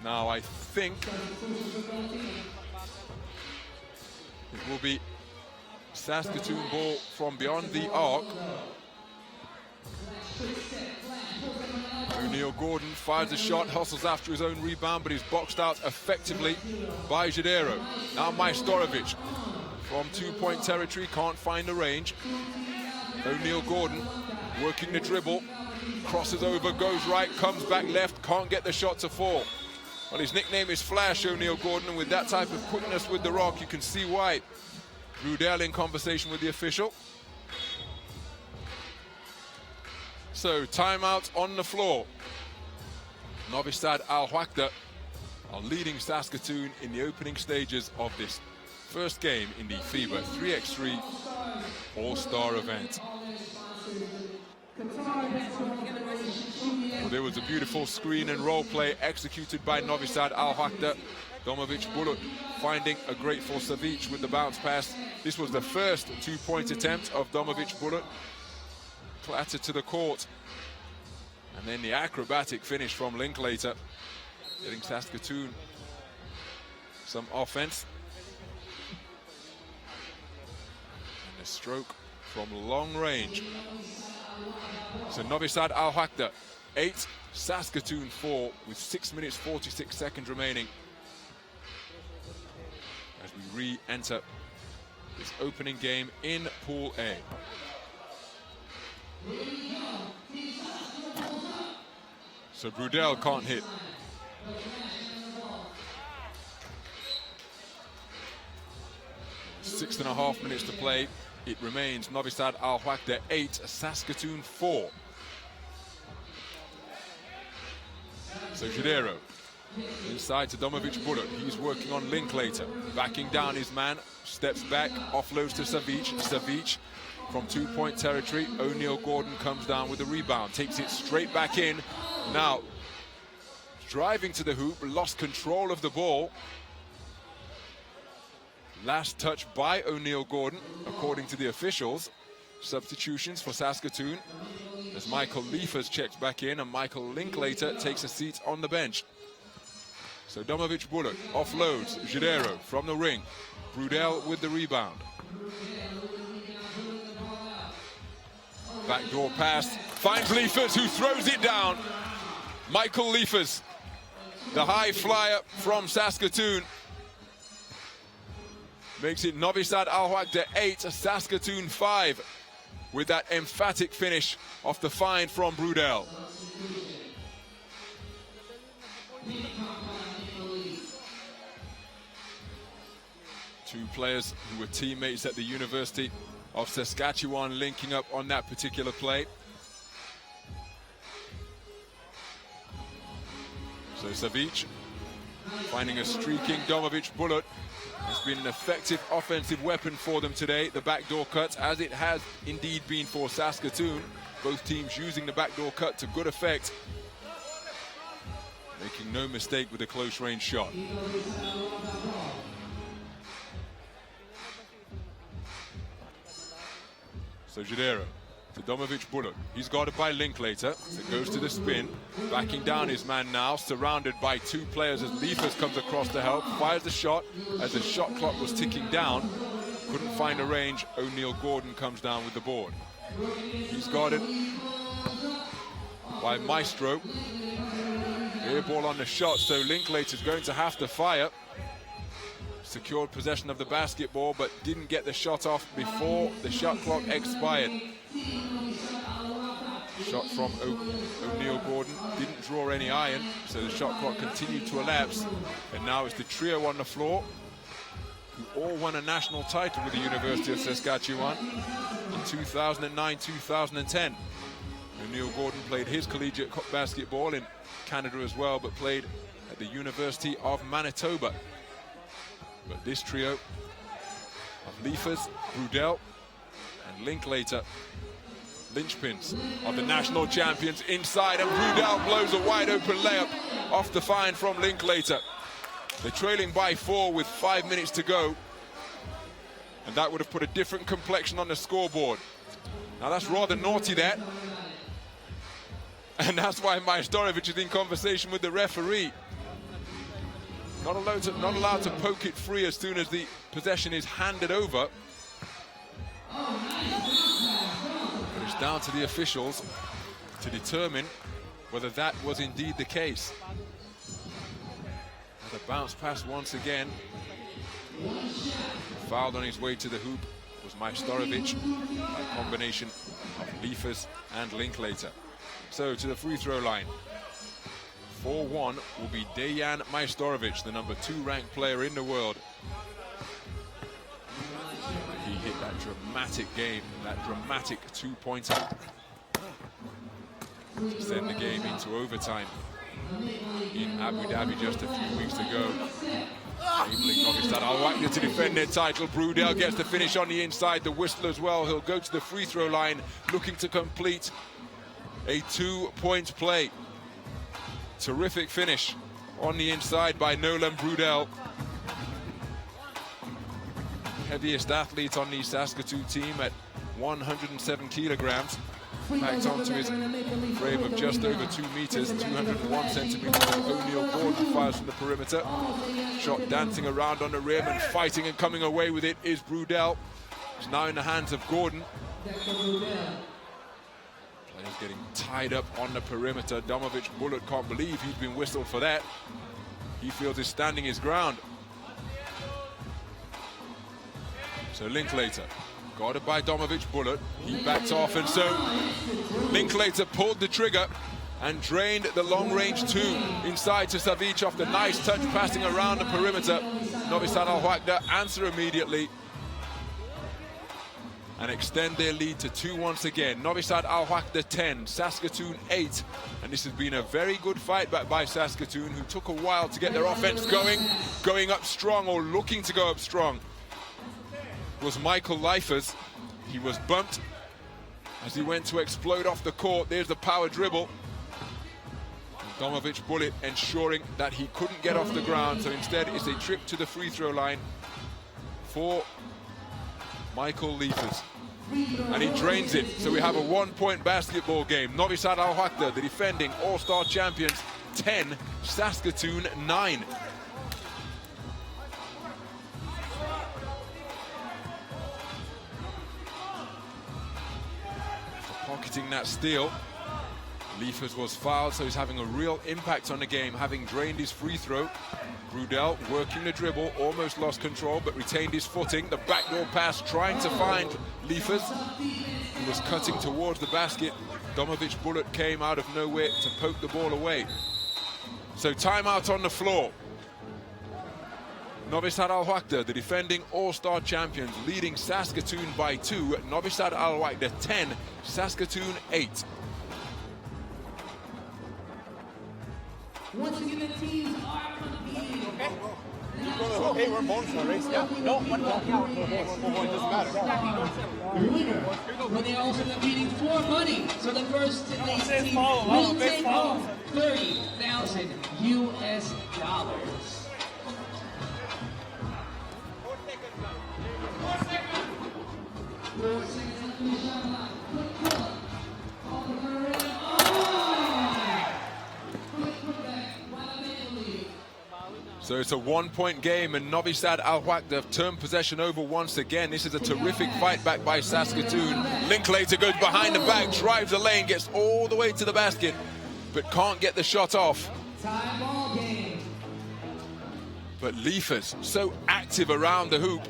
Now I think it will be Saskatoon ball from beyond the arc. O'Neal Gordon fires a shot, hustles after his own rebound, but is boxed out effectively by Jadero. Now Majstorovic from 2-point territory, can't find the range. O'Neal Gordon working the dribble, crosses over, goes right, comes back left, can't get the shot to fall. Well, his nickname is Flash, O'Neal Gordon, and with that type of quickness with the rock, you can see why. Brudel in conversation with the official. So, timeout on the floor. NoviSad AlWahda are leading Saskatoon in the opening stages of this first game in the FIBA 3x3 All-Star event. Well, there was a beautiful screen and role play executed by NoviSad AlWahda. Domovic bullet finding a grateful Savic with the bounce pass. This was the first 2-point attempt of Domovic bullet. Clattered to the court. And then the acrobatic finish from Linklater, getting Saskatoon some offense. And a stroke from long range. So NoviSad AlWahda 8, Saskatoon 4, with 6 minutes 46 seconds remaining as we re-enter this opening game in Pool A. So Brudel can't hit. Six and a half minutes to play. It remains NoviSad AlWahda 8, Saskatoon 4. So Jadero inside to Domovic bullet. He's working on Linklater, backing down his man, steps back, offloads to Savic. Savic from 2-point territory. O'Neal Gordon comes down with the rebound, takes it straight back in. Now driving to the hoop, lost control of the ball. Last touch by O'Neal Gordon, according to the officials. Substitutions for Saskatoon as Michael Liefers checks back in and Michael Linklater takes a seat on the bench. So Domovic bullet offloads Jadero from the ring. Brudel with the rebound. Backdoor pass, finds Liefers, who throws it down. Michael Liefers, the high flyer from Saskatoon, makes it NoviSad AlWahda 8, Saskatoon 5, with that emphatic finish off the find from Brudel. Two players who were teammates at the University of Saskatchewan linking up on that particular play. So Savic finding a streaking Domovic bullet. Has been an effective offensive weapon for them today, the backdoor cut, as it has indeed been for Saskatoon. Both teams using the backdoor cut to good effect, making no mistake with a close range shot. So Jadero to Domovic bullet. He's guarded by Linklater, so goes to the spin. Backing down his man now, surrounded by two players as Liefers comes across to help. Fires the shot as the shot clock was ticking down. Couldn't find a range. O'Neal Gordon comes down with the board. He's guarded by Maestro. Air ball on the shot, so Linklater's going to have to fire. secured possession of the basketball, but didn't get the shot off before the shot clock expired. Shot from O'Neal Gordon didn't draw any iron, so the shot clock continued to elapse. And now it's the trio on the floor, who all won a national title with the University of Saskatchewan in 2009, 2010. O'Neal Gordon played his collegiate basketball in Canada as well, but played at the University of Manitoba. But this trio of Liefers, Brudel, and Linklater, linchpins of the national champions, inside, and Brudel blows a wide open layup off the fine from Linklater. They're trailing by 4 with 5 minutes to go, and that would have put a different complexion on the scoreboard. Now that's rather naughty, that. And that's why Majstorovic is in conversation with the referee. Not allowed to poke it free as soon as the possession is handed over. But it's down to the officials to determine whether that was indeed the case. The bounce pass once again. Fouled on his way to the hoop was Majstorovic, a combination of Liefers and Linklater. So to the free throw line. 4-1 will be Dejan Majstorovic, the number 2 ranked player in the world. He hit that dramatic game, that dramatic 2-pointer to send the game into overtime in Abu Dhabi just a few weeks ago. Enabling NoviSad AlWahda to defend their title. Brudel gets the finish on the inside, the whistle as well. He'll go to the free throw line looking to complete a 2-point play. Terrific finish on the inside by Nolan Brudel. Heaviest athlete on the Saskatoon team at 107 kilograms. Packed onto his frame of just over 2 meters, 201 centimeters. And O'Neal Gordon fires from the perimeter. Shot dancing around on the rim and fighting and coming away with it is Brudel. It's now in the hands of Gordon. Players getting tied up on the perimeter. Domovic Bullet can't believe he's been whistled for that. He feels he's standing his ground. So Linklater, guarded by Domovic Bullet. He backed off, and so Linklater pulled the trigger and drained the long-range 2 inside to Savic off the nice touch passing around the perimeter. NoviSad AlWahda answer immediately and extend their lead to 2 once again. NoviSad AlWahda 10, Saskatoon 8. And this has been a very good fight back by Saskatoon, who took a while to get their offense going up strong, or looking to go up strong. Was Michael Liefers. He was bumped as he went to explode off the court. There's the power dribble. Domovic Bullet ensuring that he couldn't get off the ground, so instead it's a trip to the free throw line for Michael Liefers. And he drains it, so we have a 1-point basketball game. NoviSad AlWahda, the defending all-star champions, 10, Saskatoon 9. Pocketing that steal, Liefers was fouled, so he's having a real impact on the game, having drained his free throw. Brudel working the dribble, almost lost control, but retained his footing. The backdoor pass, trying to find Liefers, who was cutting towards the basket. Domovic Bullet came out of nowhere to poke the ball away. So timeout on the floor. NoviSad AlWahda, the defending all-star champions, leading Saskatoon by 2. NoviSad AlWahda 10, Saskatoon 8. Once again, the teams are competing. Hey, we're bonus in the race. Yeah. No, one ball. It doesn't matter. Winner, but they are also competing for money. So the first team will take home $30,000 US. So it's a 1-point game, and NoviSad AlWahda have turned possession over once again. This is a terrific fight back by Saskatoon. Linklater goes behind the back, drives the lane, gets all the way to the basket, but can't get the shot off. But Liefers, so active around the hoop.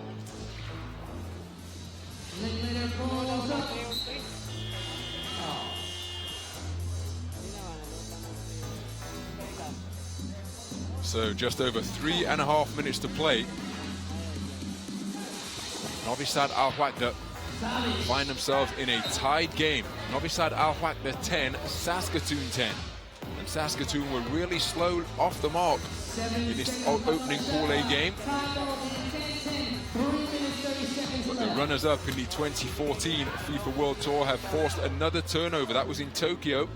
So just over 3.5 minutes to play. NoviSad AlWahda find themselves in a tied game. NoviSad AlWahda 10, Saskatoon 10. And Saskatoon were really slow off the mark in this opening Pool A game. But the runners-up in the 2014 FIFA World Tour have forced another turnover. That was in Tokyo.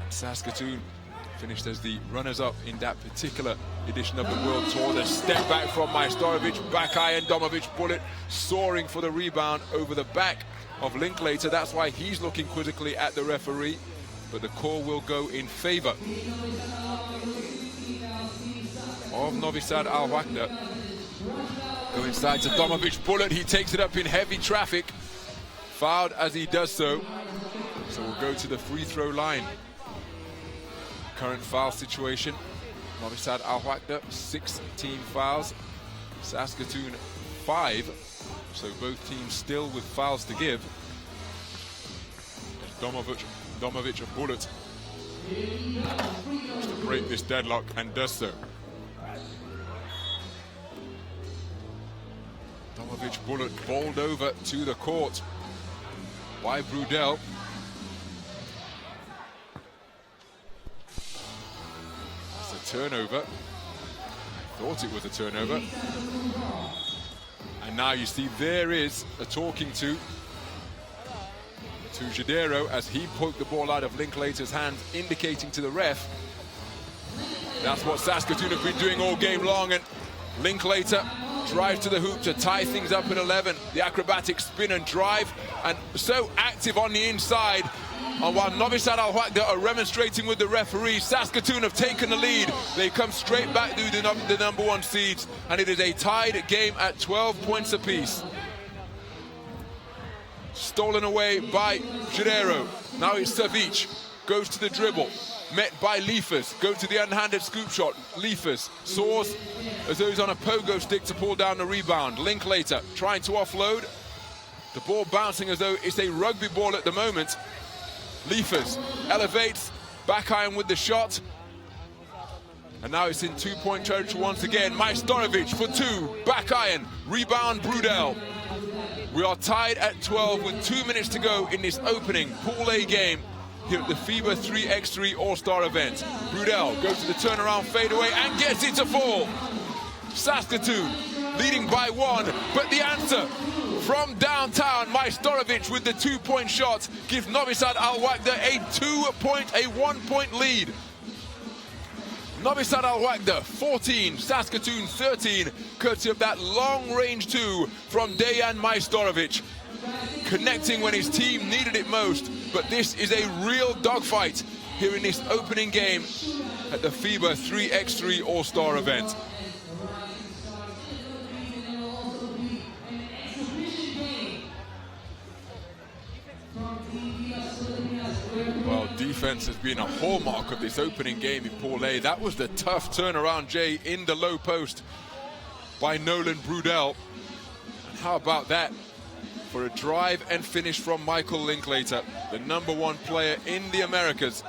Saskatoon finished as the runners-up in that particular edition of the World Tour. The step back from Majstorovic, back iron, Domovic bullet, soaring for the rebound over the back of Linklater. That's why he's looking quizzically at the referee, but the call will go in favor of NoviSad AlWahda. Go inside to Domovic, bullet, he takes it up in heavy traffic, fouled as he does so. So we'll go to the free throw line. Current foul situation, NoviSad AlWahda 16 fouls, Saskatoon 5, so both teams still with fouls to give. Domovic a bullet to break this deadlock, and does so. Domovic bullet bowled over to the court by Brudel. Turnover. I thought it was a turnover. And now you see there is a talking to Jadero as he poked the ball out of Linklater's hands, indicating to the ref. That's what Saskatoon have been doing all game long, and Linklater drives to the hoop to tie things up at 11. The acrobatic spin and drive, and so active on the inside. And while NoviSad AlWahda are remonstrating with the referee, Saskatoon have taken the lead. They come straight back to the #1 seeds, and it is a tied game at 12 points apiece. Stolen away by Jadero. Now it's Savic, goes to the dribble, met by Liefers, go to the unhanded scoop shot. Liefers soars as though he's on a pogo stick to pull down the rebound. Linklater trying to offload. The ball bouncing as though it's a rugby ball at the moment. Liefers elevates, back iron with the shot. And now it's in two-point territory once again. Majstorovic for two, back iron, rebound Brudel. We are tied at 12 with 2 minutes to go in this opening Pool A game here at the FIBA 3x3 All-Star event. Brudel goes to the turnaround fadeaway and gets it to fall. Saskatoon leading by 1, but the answer from downtown, Majstorovic with the 2-point shot gives NoviSad AlWahda a 1-point lead. NoviSad AlWahda 14, Saskatoon 13, courtesy of that long-range 2 from Dejan Majstorovic, connecting when his team needed it most. But this is a real dogfight here in this opening game at the FIBA 3x3 All-Star event. Well, defense has been a hallmark of this opening game in Pool A. That was the tough turnaround, Jay, in the low post by Nolan Brudel. And how about that for a drive and finish from Michael Linklater, the #1 player in the Americas.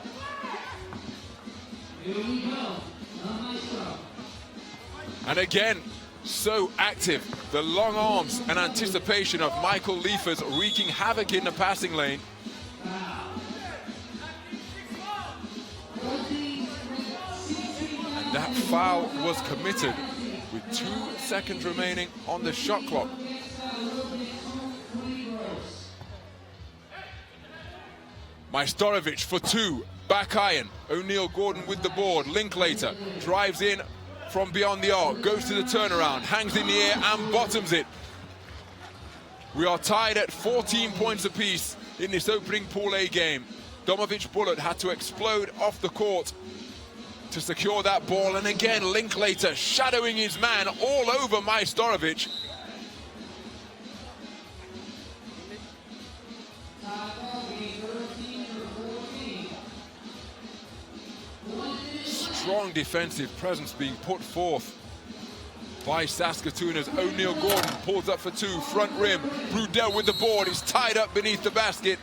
And again, so active. The long arms and anticipation of Michael Liefers wreaking havoc in the passing lane. And that foul was committed with 2 seconds remaining on the shot clock. Majstorovic for 2, back iron. O'Neal Gordon with the board. Linklater drives in from beyond the arc, goes to the turnaround, hangs in the air and bottoms it. We are tied at 14 points apiece in this opening Pool A game. Domovic bullet had to explode off the court to secure that ball, and again Linklater shadowing his man all over Majstorovic. strong defensive presence being put forth by Saskatoon as O'Neal Gordon pulls up for two, front rim. Brudel with the board, he's tied up beneath the basket.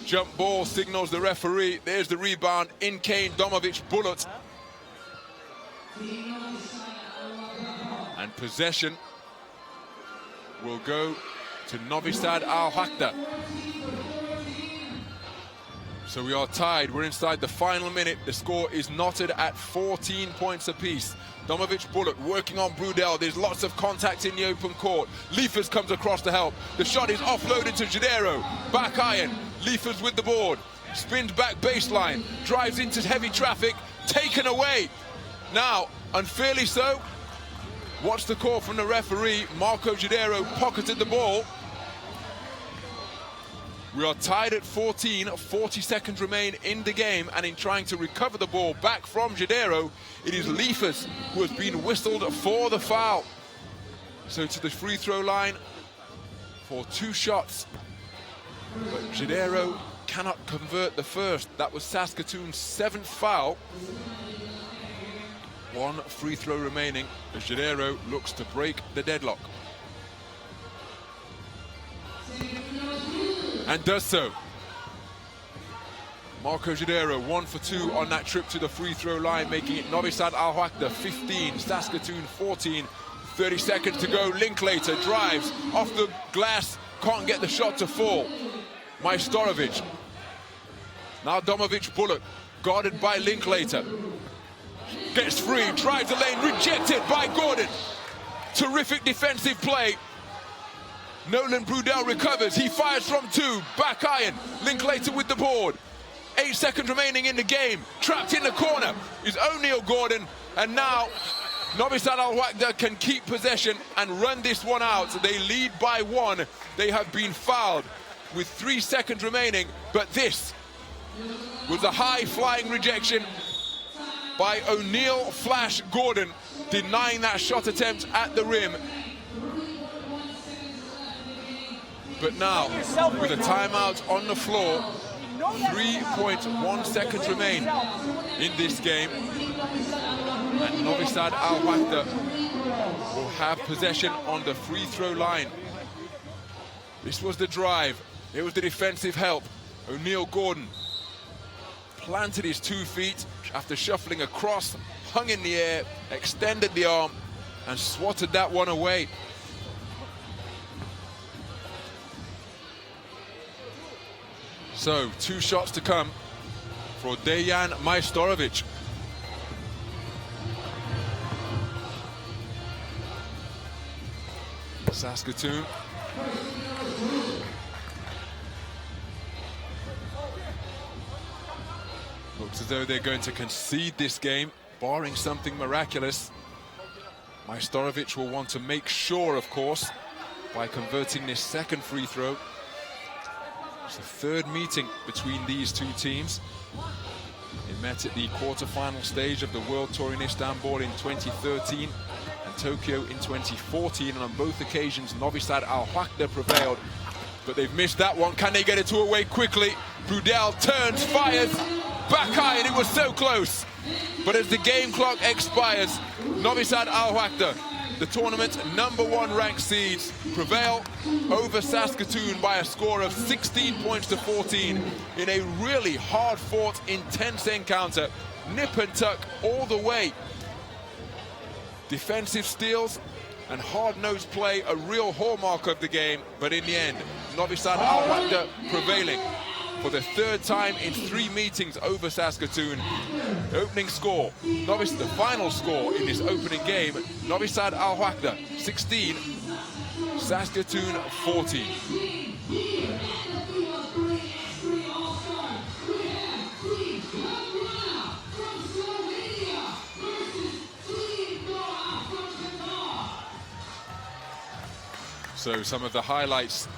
Jump ball signals the referee. There's the rebound. In came Domovic Bullet. And possession will go to NoviSad AlWahda. So we are tied. We're inside the final minute. The score is knotted at 14 points apiece. Domovic Bullet working on Brudel. There's lots of contact in the open court. Liefers comes across to help. The shot is offloaded to Jadero. Back iron. Liefers with the board. Spins back baseline. Drives into heavy traffic. Taken away. Now, unfairly so. What's the call from the referee? Marco Jadero pocketed the ball. We are tied at 14, 40 seconds remain in the game, and in trying to recover the ball back from Jadero, it is Liefers who has been whistled for the foul. So to the free throw line for two shots, but Jadero cannot convert the first. That was Saskatoon's 7th foul. One free throw remaining as Jadero looks to break the deadlock. And does so. Marco Jadero 1 for 2 on that trip to the free throw line, making it NoviSad AlWahda 15, Saskatoon 14. 30 seconds to go. Linklater drives off the glass, can't get the shot to fall. Majstorovic. Now Domovic Bullet, guarded by Linklater. Gets free, drives the lane, rejected by Gordon. Terrific defensive play. Nolan Brudel recovers, he fires from two, back iron, Linklater with the board. 8 seconds remaining in the game, trapped in the corner is O'Neal Gordon, and now NoviSad AlWahda can keep possession and run this one out. They lead by 1, they have been fouled with 3 seconds remaining, but this was a high-flying rejection by O'Neal Flash Gordon, denying that shot attempt at the rim. But now, with a timeout on the floor, 3.1 seconds remain in this game. And NoviSad AlWahda will have possession on the free throw line. This was the drive. It was the defensive help. O'Neal Gordon planted his 2 feet after shuffling across, hung in the air, extended the arm, and swatted that one away. So, 2 shots to come for Dejan Majstorovic. Saskatoon. Looks as though they're going to concede this game, barring something miraculous. Majstorovic will want to make sure, of course, by converting this second free throw. It's the 3rd meeting between these two teams. They met at the quarter-final stage of the World Tour in Istanbul in 2013 and Tokyo in 2014, and on both occasions NoviSad AlWahda prevailed, but they've missed that one. Can they get it to away quickly? Brudel turns, fires, back iron, it was so close. But as the game clock expires, NoviSad AlWahda, the tournament #1 ranked seeds, prevail over Saskatoon by a score of 16 points to 14 in a really hard-fought, intense encounter. Nip and tuck all the way. Defensive steals and hard-nosed play, a real hallmark of the game, but in the end, NoviSad AlWahda prevailing for the 3rd time in 3 meetings over Saskatoon. The opening score, the final score in this opening game, NoviSad AlWahda 16, Saskatoon 14. So some of the highlights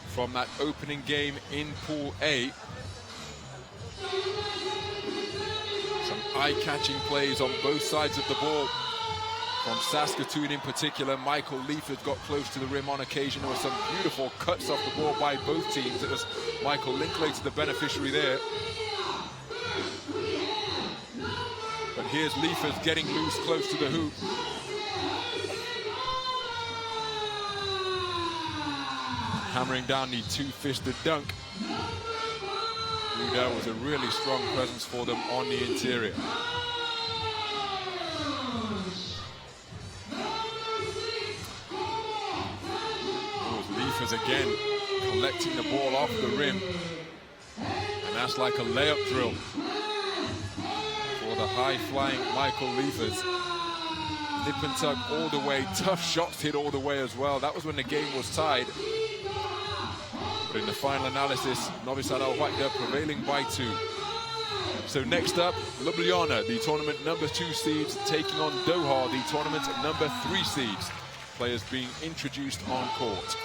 from that opening game in Pool A. Some eye-catching plays on both sides of the ball. From Saskatoon in particular, Michael Liefers got close to the rim on occasion. There were some beautiful cuts off the ball by both teams. It was Michael Linklater the beneficiary there. But here's Liefers getting loose close to the hoop. Hammering down the two-fisted dunk. That was a really strong presence for them on the interior. Liefers again collecting the ball off the rim. And that's like a layup drill for the high-flying Michael Liefers. Nip and tug all the way, tough shots hit all the way as well. That was when the game was tied. But in the final analysis, NoviSad AlWahda prevailing by 2. So next up, Ljubljana, the tournament number 2 seeds, taking on Doha, the tournament number 3 seeds. Players being introduced on court.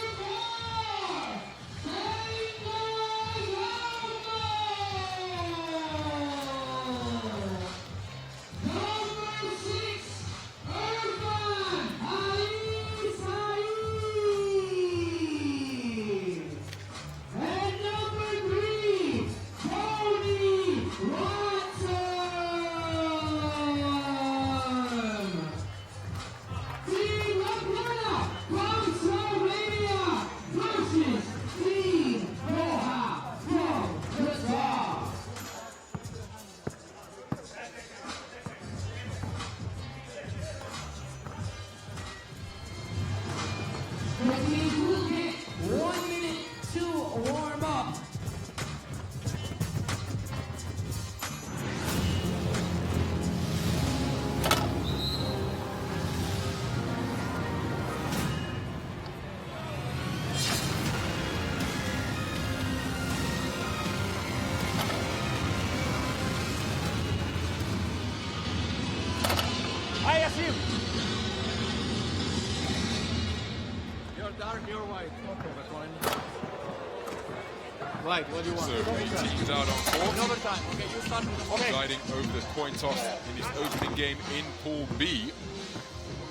Right, what do you want? So the teams out on court. Another time. Okay, you start with the Presiding over the coin toss in this opening game in Pool B.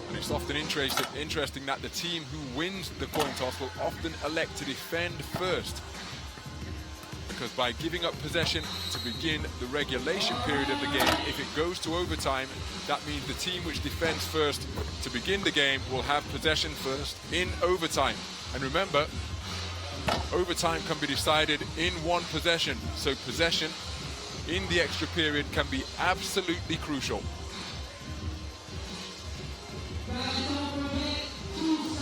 And it's often interesting that the team who wins the coin toss will often elect to defend first. Because by giving up possession to begin the regulation period of the game, if it goes to overtime, that means the team which defends first to begin the game will have possession first in overtime. And remember, overtime can be decided in one possession, so possession in the extra period can be absolutely crucial.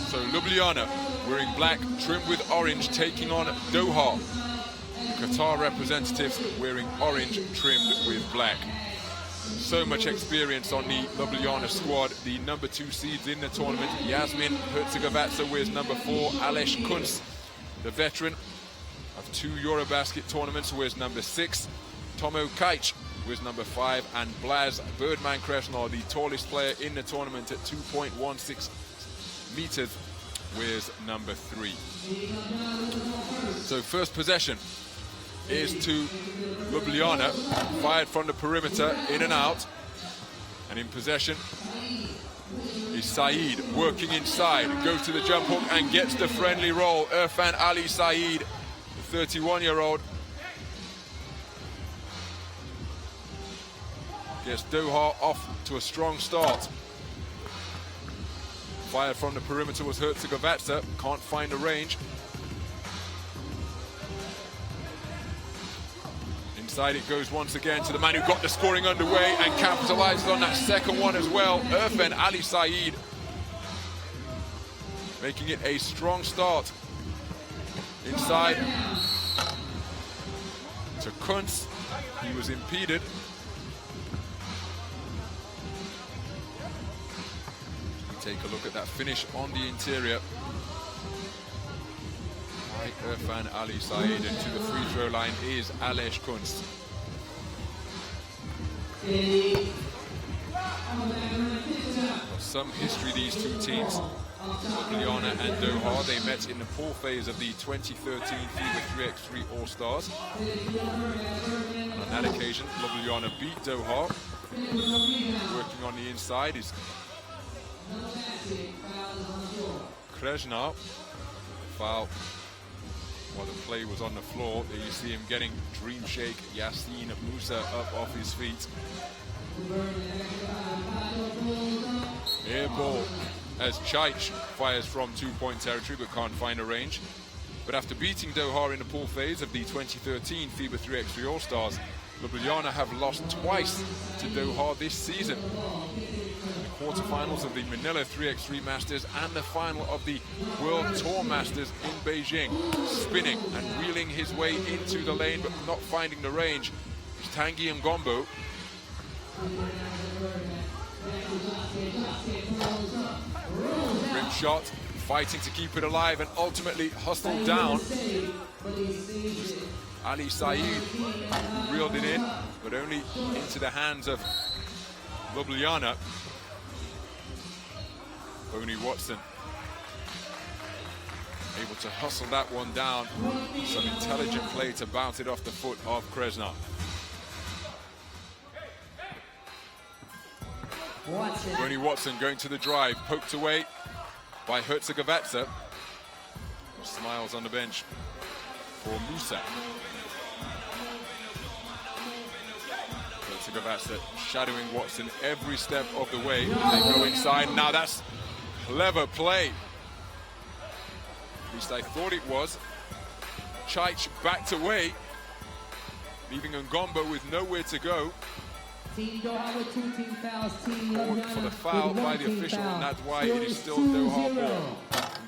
So Ljubljana wearing black trimmed with orange, taking on Doha. Qatar representatives wearing orange trimmed with black. So much experience on the Ljubljana squad. The number 2 seeds in the tournament, Yasmin Herzegovats wears number 4, Aleš Kunc, the veteran of 2 Eurobasket tournaments, wears number 6. Tomo Kajc wears number 5, and Blaz Birdman Kresnor, the tallest player in the tournament at 2.16 meters, wears number 3. So first possession is to Ljubljana, fired from the perimeter, in and out. And in possession is Saeed, working inside, goes to the jump hook and gets the friendly roll. Irfan Ali Saeed, the 31-year-old, gets Doha off to a strong start. Fired from the perimeter was Herzegovats, can't find the range. Inside it goes once again to the man who got the scoring underway and capitalizes on that second one as well, Irfan Ali Saeed, making it a strong start. Inside to Kunc, he was impeded. Take a look at that finish on the interior. Irfan Ali Saeed, and to the free throw line is Aleš Kunc. Some history, these two teams, Ljubljana and Doha. They met in the pool phase of the 2013 FIBA 3x3 All-Stars. On that occasion, Ljubljana beat Doha. Working on the inside is Kresnor. Foul while the play was on the floor. There you see him getting dream shake Yassine Musa up off his feet. Air ball as Chaich fires from 2-point territory but can't find a range. But after beating Doha in the pool phase of the 2013 FIBA 3x3 All-Stars, Ljubljana have lost twice to Doha this season. The quarterfinals of the Manila 3x3 Masters and the final of the World Tour Masters in Beijing. Spinning and wheeling his way into the lane but not finding the range is Tanguy Ngombo. Rim shot, fighting to keep it alive and ultimately hustled down. Ali Saeed reeled it in, but only into the hands of Ljubljana. Boney Watson able to hustle that one down. Some intelligent play to bounce it off the foot of Kresnar. Boney Watson going to the drive, poked away by Herzegovina. Smiles on the bench for Musa. Herzegovina shadowing Watson every step of the way. They go inside. Now that's clever play. At least I thought it was. Chaich backed away, leaving Ngombo with nowhere to go. Called for the foul by the official, and that's why it is still Doha ball.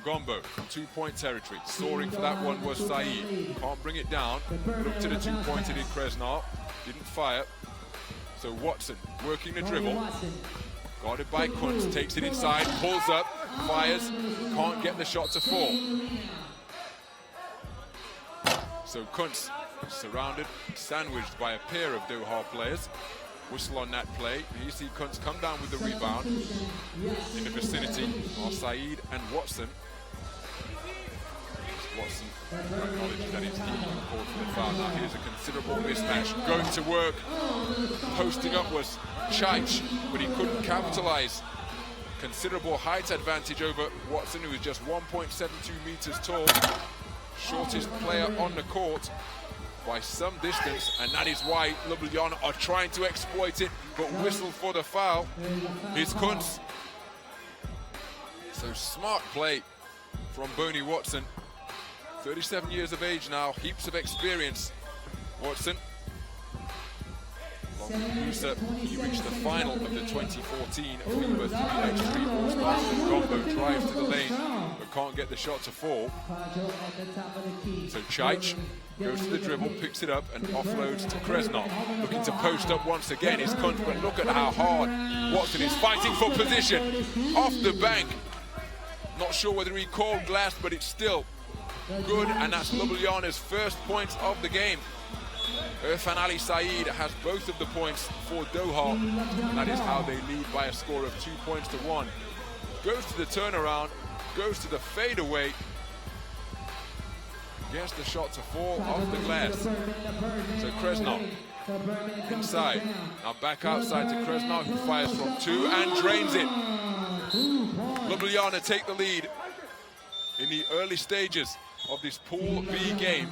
Ngombo from 2-point territory. Soaring for that one was Saeed. Can't bring it down. Looked to the 2-pointer in Kresnar. Didn't fire. So Watson working the dribble. Guarded by Kuntz. Takes it inside. Pulls up. Fires. Can't get the shot to fall. So Kuntz surrounded, sandwiched by a pair of Doha players. Whistle on that play. Here you see Kuntz come down with the rebound. In the vicinity are Saeed and Watson. Watson acknowledges that he's called for the foul. Now here's a considerable mismatch. Going to work. Posting up was Chaich, but he couldn't capitalize. Considerable height advantage over Watson, who is just 1.72 meters tall. Shortest player on the court by some distance, and that is why Ljubljana are trying to exploit it, but whistle for the foul. Here's Kuntz. So smart play from Boney Watson. 37 years of age now, heaps of experience. Watson, along with Musa, he reached the final of the 2014 FIBA 3x3 All-Stars. Ngombo drives to the lane, but can't get the shot to fall. So Chaich goes to the dribble, picks it up and offloads to Kresnar. Looking to post up once again is Kuntz, but look at how hard Watson is fighting for position. Off the bank. Not sure whether he called glass, but it's still good, and that's Ljubljana's first points of the game. Irfan Ali Saeed has both of the points for Doha, and that is how they lead by a score of 2-1. Goes to the turnaround, goes to the fadeaway, gets the shot to fall off the glass. So Kresnar inside, now back outside to Kresnar, who fires from 2 and drains it. Ljubljana take the lead in the early stages of this Pool B game.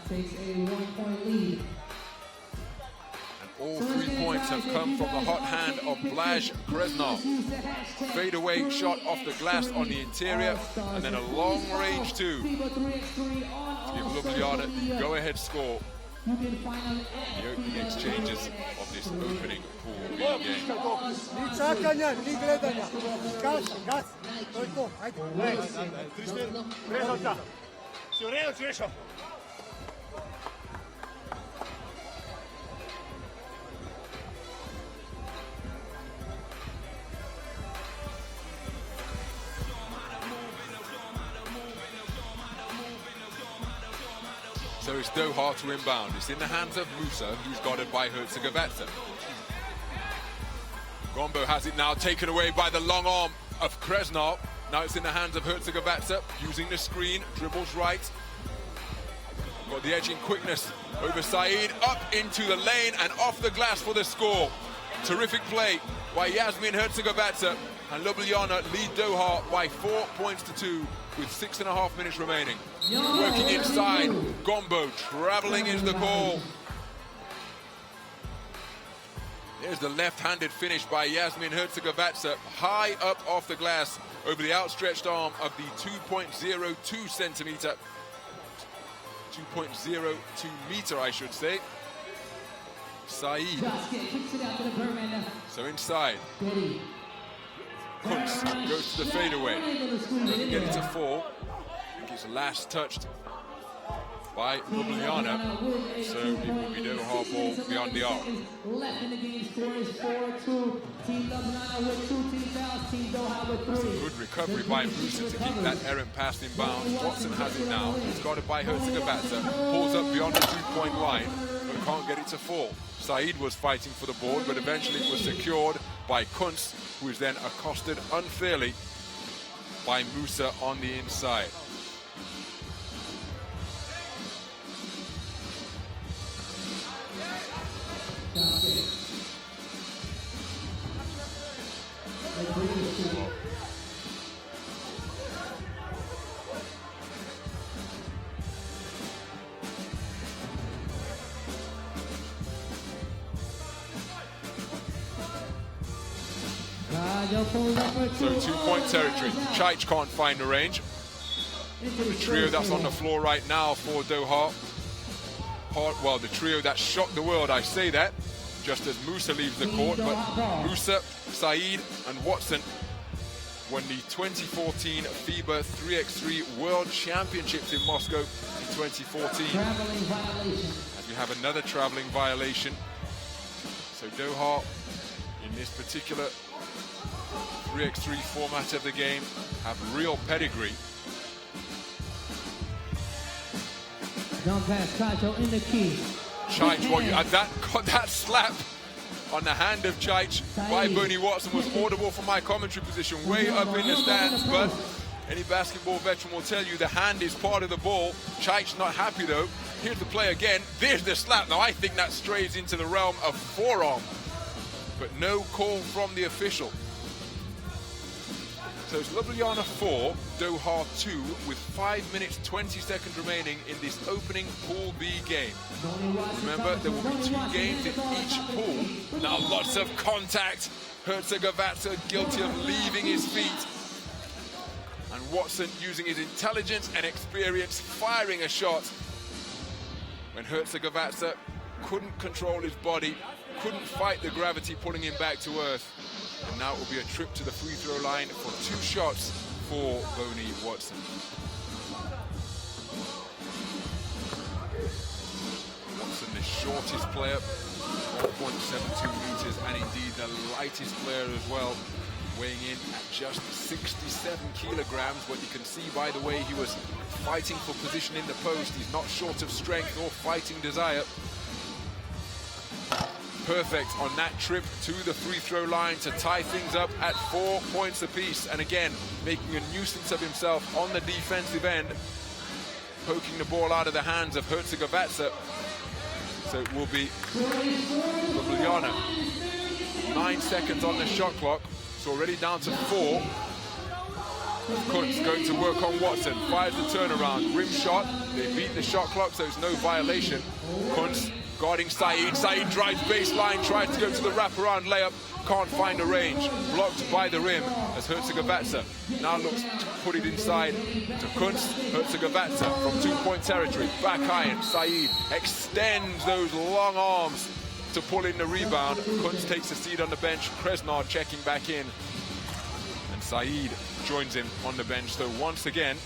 And all 3 points have come from the hot hand of Blaj Kresnar. Fadeaway shot off the glass on the interior, and then a long range 2 to give Ljubljana the go-ahead score. The opening exchanges of this opening Pool B game. So it's Doha to inbound. It's in the hands of Musa, who's guarded by Herzegovina. Ngombo has it now, taken away by the long arm of Kresnar. Now it's in the hands of Herzegovina, using the screen, dribbles right. Got the edge in quickness over Saeed, up into the lane and off the glass for the score. Terrific play by Yasmin Herzegovina, and Ljubljana lead Doha by 4-2 with 6.5 minutes remaining. Working inside, Ngombo traveling is the call. There's the left-handed finish by Yasmin Herzegovats, high up off the glass over the outstretched arm of the 2.02 centimeter, 2.02 meter, I should say, Said. So inside, Kunz goes to the fadeaway, doesn't get it to fall. I think it's last touched by Ljubljana, so it will be Doha ball beyond the arc. Left in the game score is 4-2. Team Ljubljana with 2 team fouls, Team Doha with 3. Good recovery by Musa to keep that errant pass in bounds. Watson has it now. He's got it by Herzegovats. Pulls up beyond the 3-point line, but can't get it to fall. Said was fighting for the board, but eventually it was secured by Kunz, who is then accosted unfairly by Musa on the inside. So 2-point territory. Chaich can't find the range. The trio that's on the floor right now for Doha. Well, the trio that shocked the world, I say that, just as Musa leaves the court, but Musa, Said and Watson won the 2014 FIBA 3x3 World Championships in Moscow in 2014. As we have another traveling violation. So Doha, in this particular 3x3 format of the game, have real pedigree. Don't pass, Chacho in the key. Chaich, that slap on the hand of Chaich by Bernie Watson was audible from my commentary position, way up in the stands, but any basketball veteran will tell you the hand is part of the ball. Chaich not happy though. Here's the play again. There's the slap. Now I think that strays into the realm of forearm, but no call from the official. So it's Ljubljana 4, Doha 2, with 5 minutes 20 seconds remaining in this opening Pool B game. Remember, there will be 2 games in each pool. Now lots of contact. Herzegovats guilty of leaving his feet. And Watson using his intelligence and experience, firing a shot when Herzegovats couldn't control his body, couldn't fight the gravity pulling him back to earth. And now it will be a trip to the free throw line for 2 shots for Boney Watson. Watson, the shortest player, 4.72 meters, and indeed the lightest player as well, weighing in at just 67 kilograms. What you can see by the way he was fighting for position in the post, he's not short of strength or fighting desire. Perfect on that trip to the free throw line to tie things up at 4 points apiece. And again, making a nuisance of himself on the defensive end, poking the ball out of the hands of Herzegovats. So it will be Ljubljana. 9 seconds on the shot clock. It's already down to 4. Kunz going to work on Watson. Fires the turnaround. Rim shot. They beat the shot clock, so it's no violation. Kunz guarding Said. Said drives baseline, tries to go to the wraparound layup, can't find a range. Blocked by the rim as Herzegovats now looks to put it inside to Kunz. Herzegovats from 2-point territory. Back iron. Said extends those long arms to pull in the rebound. Kunz takes a seat on the bench. Kresnar checking back in. And Said joins him on the bench. So once again,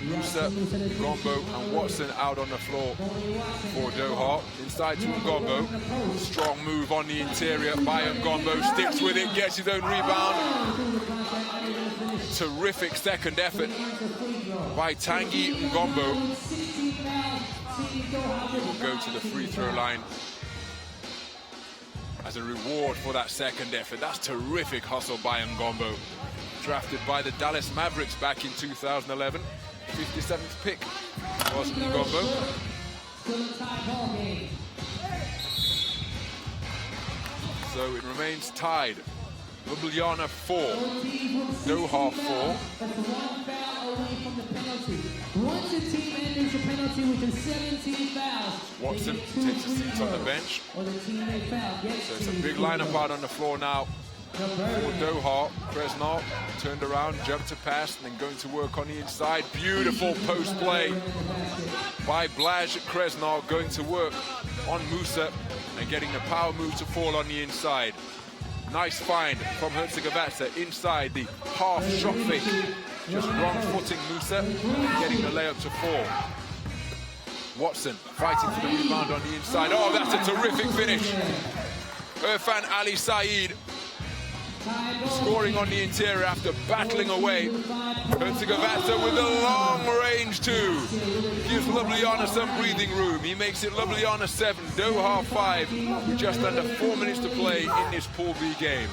Musa, Ngombo and Watson out on the floor for Doha. Inside to Ngombo. Strong move on the interior by Ngombo. Sticks with it, gets his own rebound. Terrific second effort by Tanguy Ngombo. He will go to the free throw line as a reward for that second effort. That's terrific hustle by Ngombo. Drafted by the Dallas Mavericks back in 2011. 57th pick was Ngombo. So it remains tied. Ljubljana 4, Doha 4. away from the penalty. Once a team enters a penalty with a 17 fouls, Watson takes a seat on the bench. or the team they foul gets So it's a big lineup out on the floor now for Doha. Kresnal turned around, jumped to pass, and then going to work on the inside. Beautiful post play by Blaj Kresnal, going to work on Musa and getting the power move to fall on the inside. Nice find from Herzegovina inside the half shot fake. Just wrong footing Musa and getting the layup to fall. Watson fighting for the rebound on the inside. Oh, that's a terrific finish. Irfan Ali Saeed scoring on the interior after battling away. Herzegovina with a long range two. Gives Ljubljana some breathing room. He makes it Ljubljana 7, Doha 5, with just under 4 minutes to play in this Pool B game.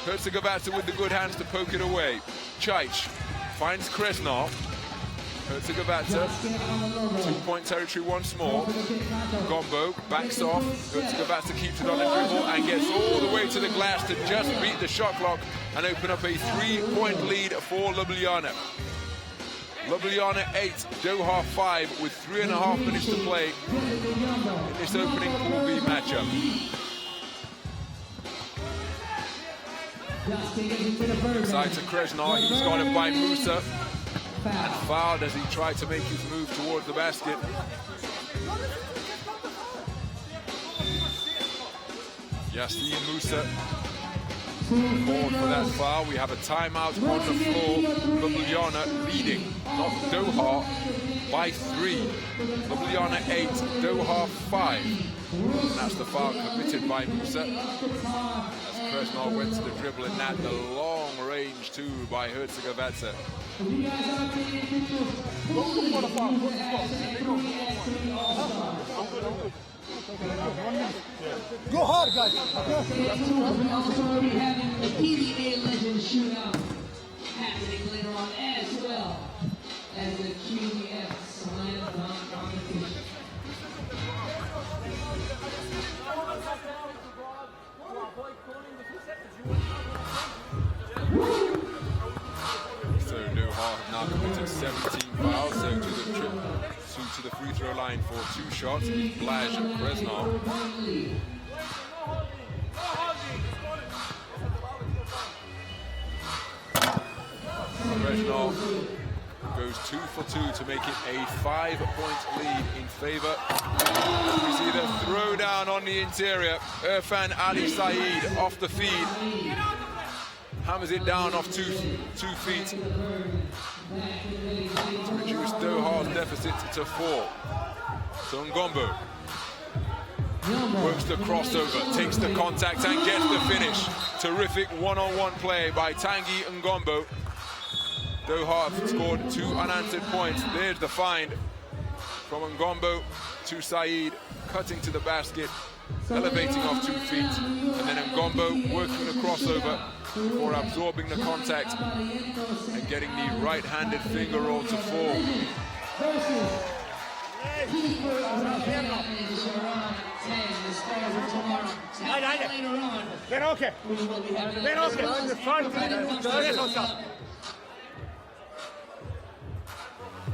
Herzegovina with the good hands to poke it away. Čajč finds Kresnal. Herzegovina, 2-point territory once more. Gombo backs off. Herzegovina keeps it on the dribble and gets all the way to the glass to just beat the shot clock and open up a 3-point lead for Ljubljana. Ljubljana 8, Doha 5 with 3.5 minutes to play in this opening Pool B matchup. Side to Kresnal, he's got it by Musa. And fouled as he tried to make his move towards the basket. Yassine Musa called for that foul. We have a timeout on the floor. Ljubljana leading, not Doha, by 3. Ljubljana 8, Doha 5. And that's the foul committed by Musa. As Kresnal went to the dribble and that the long range two by Herzegovina. Go hard, guys. Also, we having the PBA Legends Shootout happening later on as well as the QBF Slam Dunk competition. So Doha have now committed 17 fouls, so to the free throw line for 2 shots. Blaj Kresnal. Kresnal goes 2 for 2 to make it a 5-point lead in favor. We see the throwdown on the interior. Irfan Ali Saeed off the feed. Hammers it down off two feet to reduce Doha's deficit to 4. So Ngombo works the crossover, takes the contact and gets the finish. Terrific one-on-one play by Tanguy Ngombo. Doha have scored 2 unanswered points. There's the find from Ngombo to Saeed, cutting to the basket, elevating off 2 feet, and then Ngombo working the crossover for absorbing the contact and getting the right-handed finger roll to fall.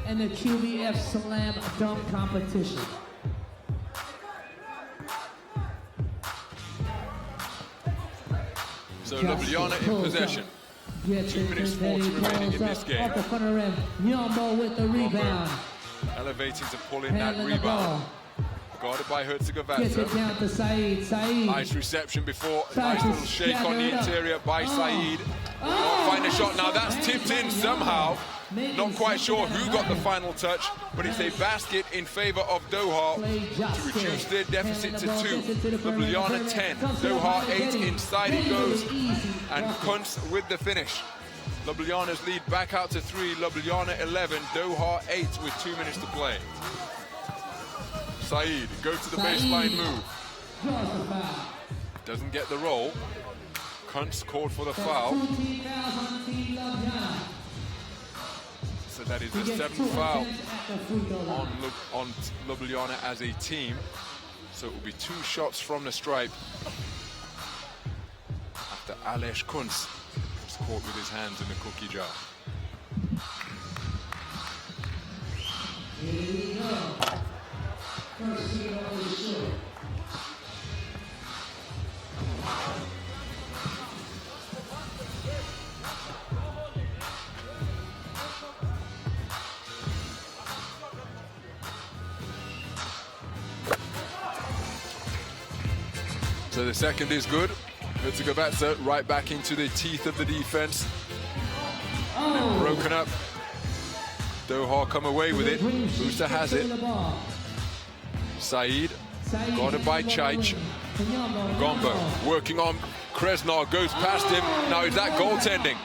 And the QBF Slam Dunk competition. So Ljubljana in possession. 2 minutes 40 remaining in this game. Off the front of the rim, Nyombo with the rebound. Elevating to pull in that Handling the rebound. ball. Guarded by Gets it Herzegovina. down to Saeed. Saeed. Nice reception before. Nice little shake on the interior by Saeed. Find a shot now. That's tipped in somehow. Not quite sure who got the final touch, but it's a basket in favor of Doha to reduce their deficit to 2. Ljubljana 10, Doha 8, inside it goes, and Kunz with the finish. Ljubljana's lead back out to 3, Ljubljana 11, Doha 8 with 2 minutes to play. Saeed goes to the baseline move. Doesn't get the roll. Kunz called for the foul. So that is the 7th foul on Ljubljana as a team. So it will be 2 shots from the stripe after Aleš Kunz was caught with his hands in the cookie jar. So the second is good. Herzegovina right back into the teeth of the defense. And then broken up. Doha come away with it. Musa has it. Saeed, guarded by Chaich. Gombo working on Kresnar, goes past him. Now is that goaltending?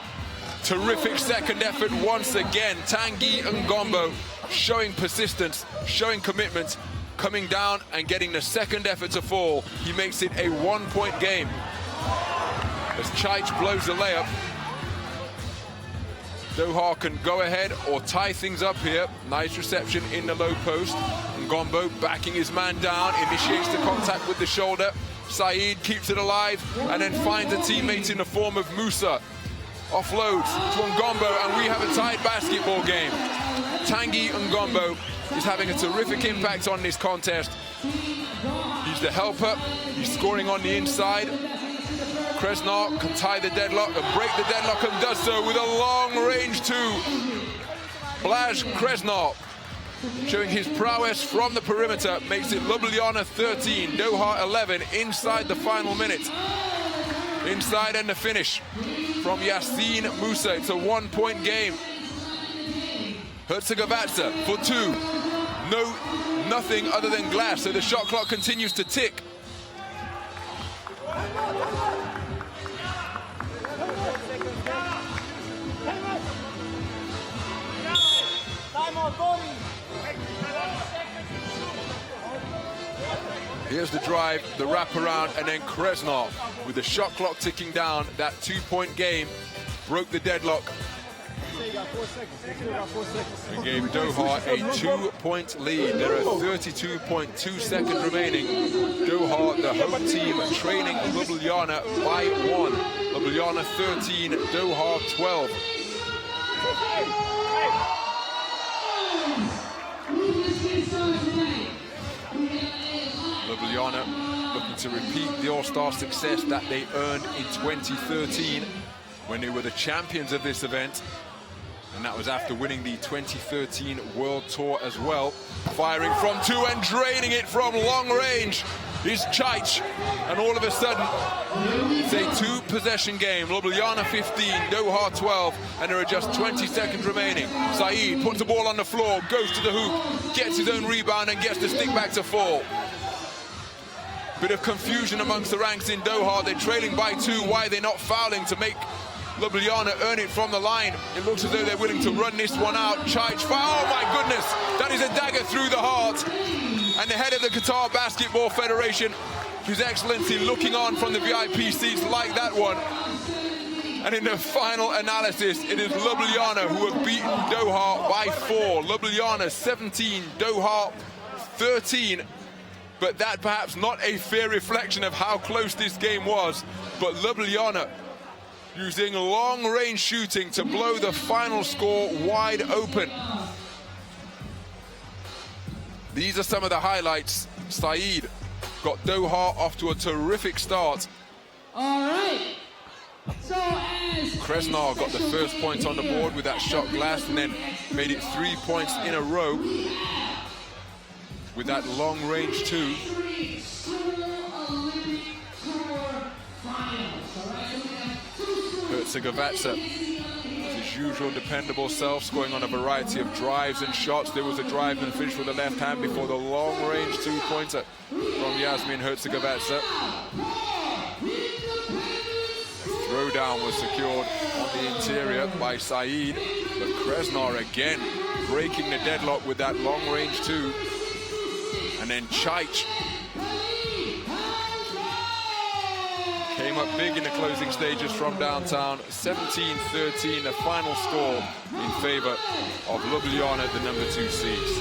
Terrific second effort once again. Tanguy Ngombo showing persistence, showing commitment, coming down and getting the second effort to fall. He makes it a 1-point game. As Chaich blows the layup, Doha can go ahead or tie things up here. Nice reception in the low post. Ngombo backing his man down, initiates the contact with the shoulder. Saeed keeps it alive and then finds a teammate in the form of Musa. Offloads to Ngombo, and we have a tied basketball game. Tanguy Ngombo is having a terrific impact on this contest. He's the helper, he's scoring on the inside. Kresnar can tie the deadlock and break the deadlock, and does so with a long-range two. Blaz Kresnar showing his prowess from the perimeter, makes it Ljubljana 13, Doha 11 inside the final minute. Inside and the finish from Yassine Musa. It's a 1-point game. Herzegovina for two. Nothing other than glass, so the shot clock continues to tick. Here's the drive, the wraparound, and then Kresnar with the shot clock ticking down. That 2-point game broke the deadlock and gave Doha a 2-point lead. There are 32.2 seconds remaining. Doha, the home team, trailing Ljubljana by 1. Ljubljana 13, Doha 12. Ljubljana looking to repeat the All-Star success that they earned in 2013 when they were the champions of this event. And that was after winning the 2013 World Tour as well. Firing from two and draining it from long range is Chaich. And all of a sudden, it's a 2-possession game. Ljubljana 15, Doha 12, and there are just 20 seconds remaining. Saeed puts the ball on the floor, goes to the hoop, gets his own rebound and gets the stick back to fall. Bit of confusion amongst the ranks in Doha. They're trailing by 2. Why are they not fouling to make Ljubljana earn it from the line? It looks as though they're willing to run this one out. Chaich, oh my goodness, that is a dagger through the heart. And the head of the Qatar Basketball Federation, His Excellency, looking on from the VIP seats like that one. And in the final analysis, it is Ljubljana who have beaten Doha by 4. Ljubljana 17, Doha 13. But that perhaps not a fair reflection of how close this game was. But Ljubljana using long-range shooting to blow the final score wide open. These are some of the highlights. Saeed got Doha off to a terrific start. All right. So as Kresnar got the first point on the board with that shot glass, and then made it 3 points in a row with that long-range two. Herzegovina, his usual dependable self, scoring on a variety of drives and shots. There was a drive and finish with the left hand before the long-range two-pointer from Yasmin Herzegovina. Throwdown was secured on the interior by Saeed, but Kresnar again breaking the deadlock with that long-range two. And then Chaich came up big in the closing stages from downtown. 17-13, the final score in favor of Ljubljana, the number 2 seeds.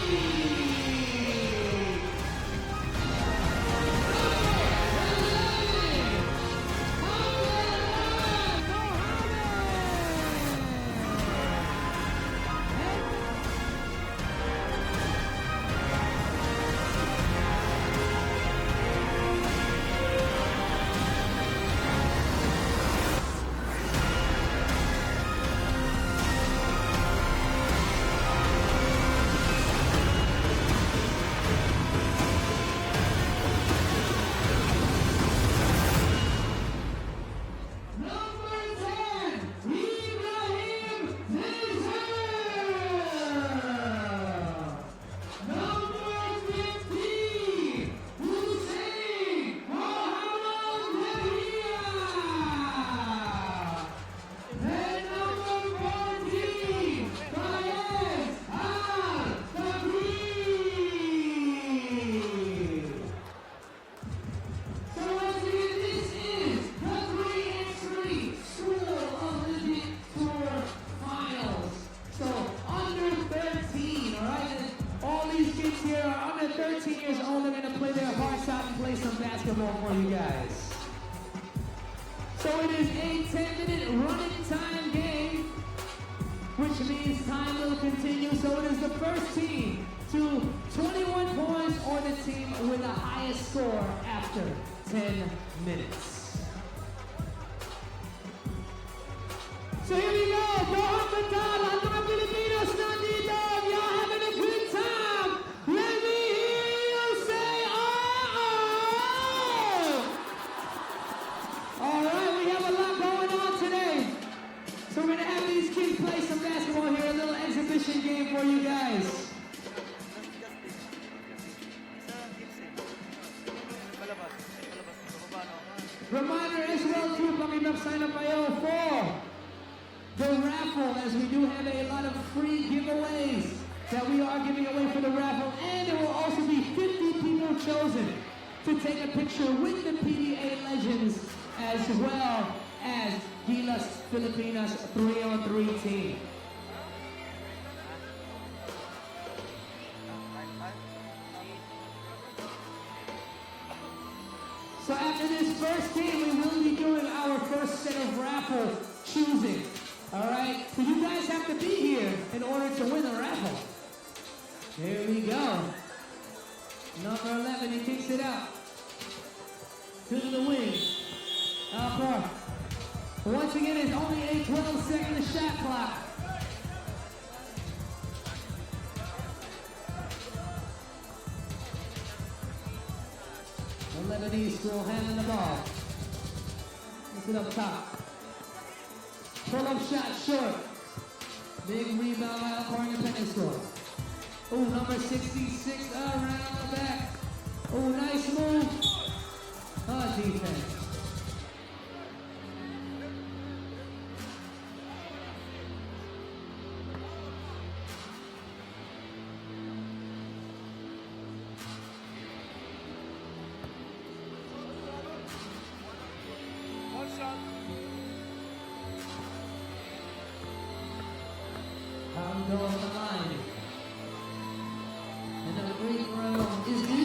basketball for you guys. So it is a 10-minute running time game, which means time will continue. So it is the first team to 21 points or the team with the highest score after 10 minutes. So here we go. Doha, Qatar. Lahat ng mga Pilipinos nandito. Y'all having a good time. Let me hear you say, oh! All right, we have a lot going on today. So we're going to have these kids play some basketball here, a little exhibition game for you guys. Reminder as well too, pakipag-sign up kayo for the raffle, as we do have a lot of free giveaways that we are giving away for the raffle, and there will also be 50 people chosen to take a picture with the PBA Legends as well as Gilas Filipinas 3-on-3 team. So after this first game, we will be doing our first set of raffle choosing. All right, so you guys have to be here in order to win the raffle. Here we go. Number 11, he kicks it out to the wing. Out front. Once again, it's only a 12-second shot clock. The Lebanese still handling the ball. Gets it up top. Pull-up shot short. Big rebound by Alcorn Independent score. Oh, number 66 around the back. Oh, nice move. Defense. Pound on the line. And the free throw is good.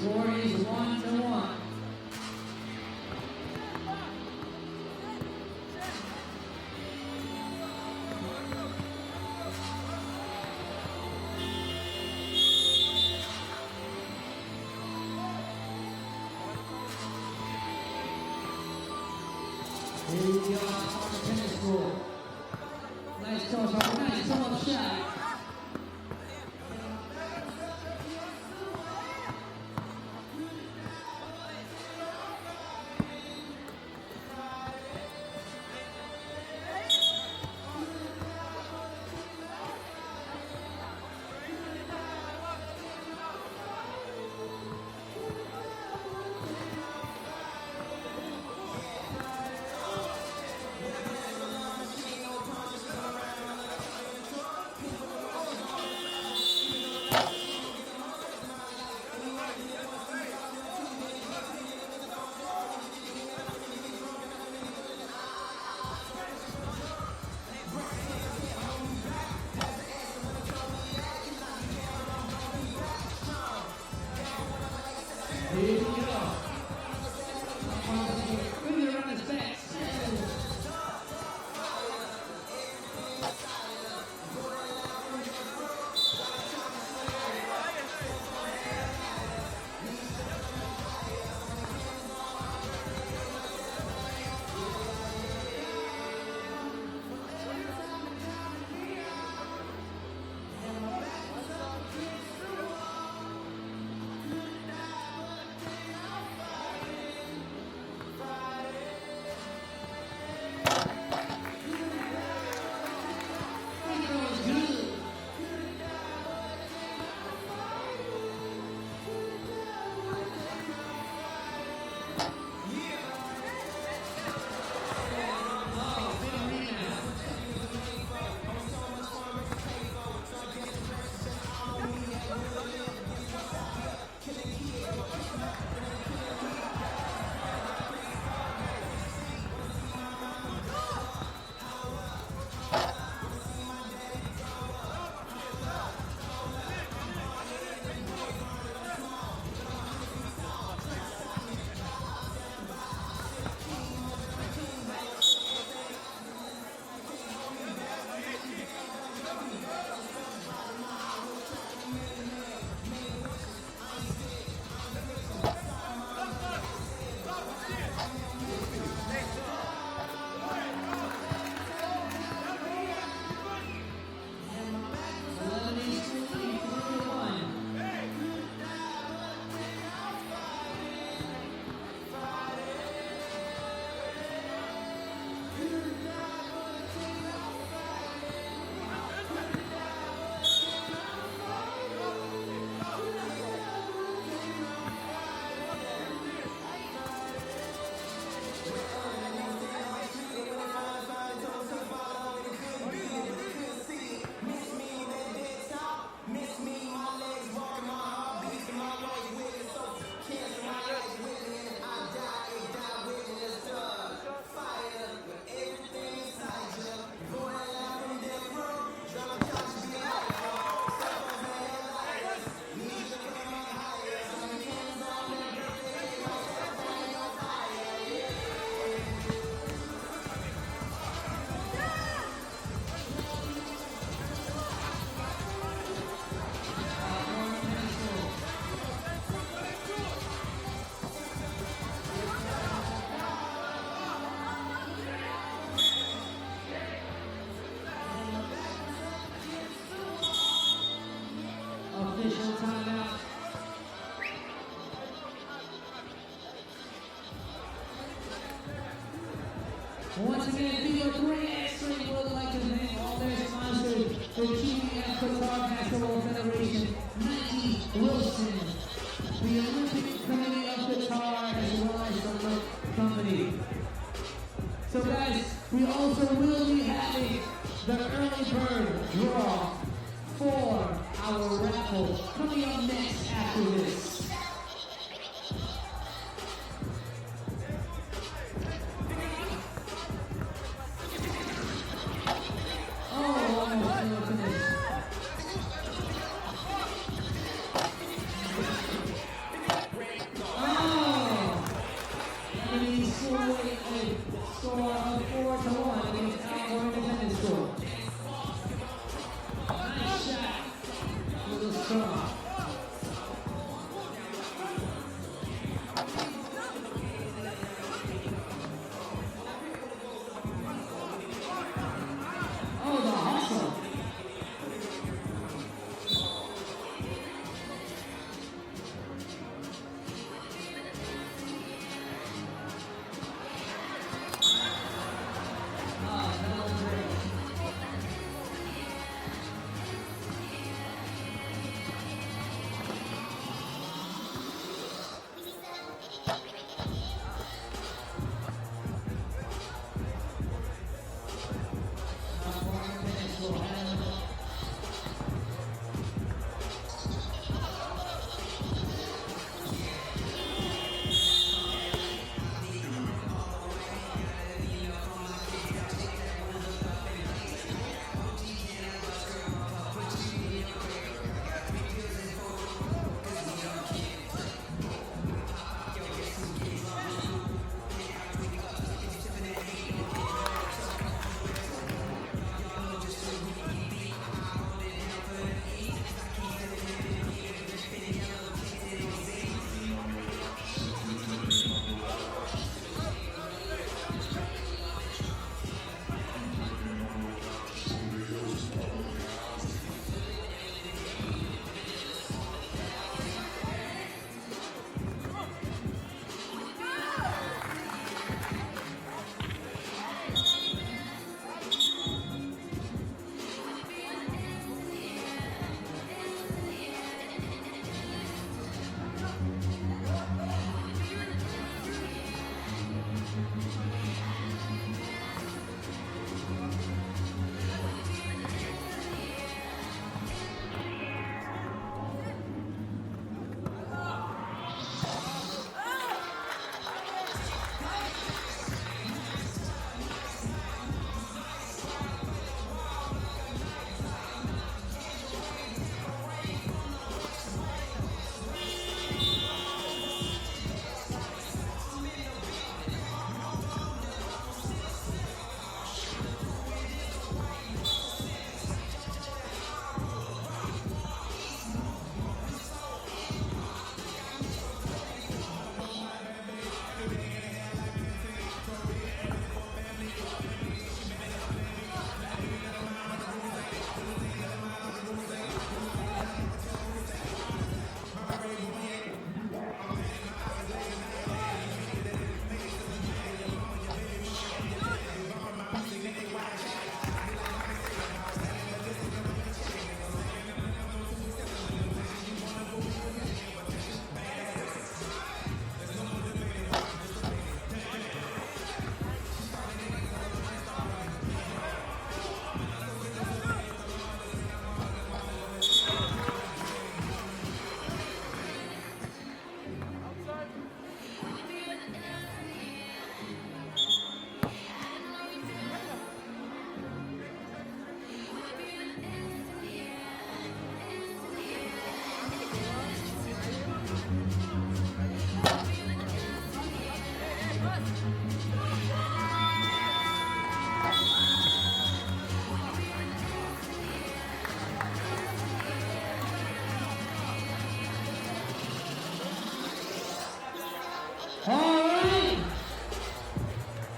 Score is 1-1. Here we go on the tennis court. Nice toss off, nice pull-up shot. Wilson, the Olympic Committee of Qatar, as well as the Merck Company. So guys, we also will be having the early bird draw for our raffle coming up next after this.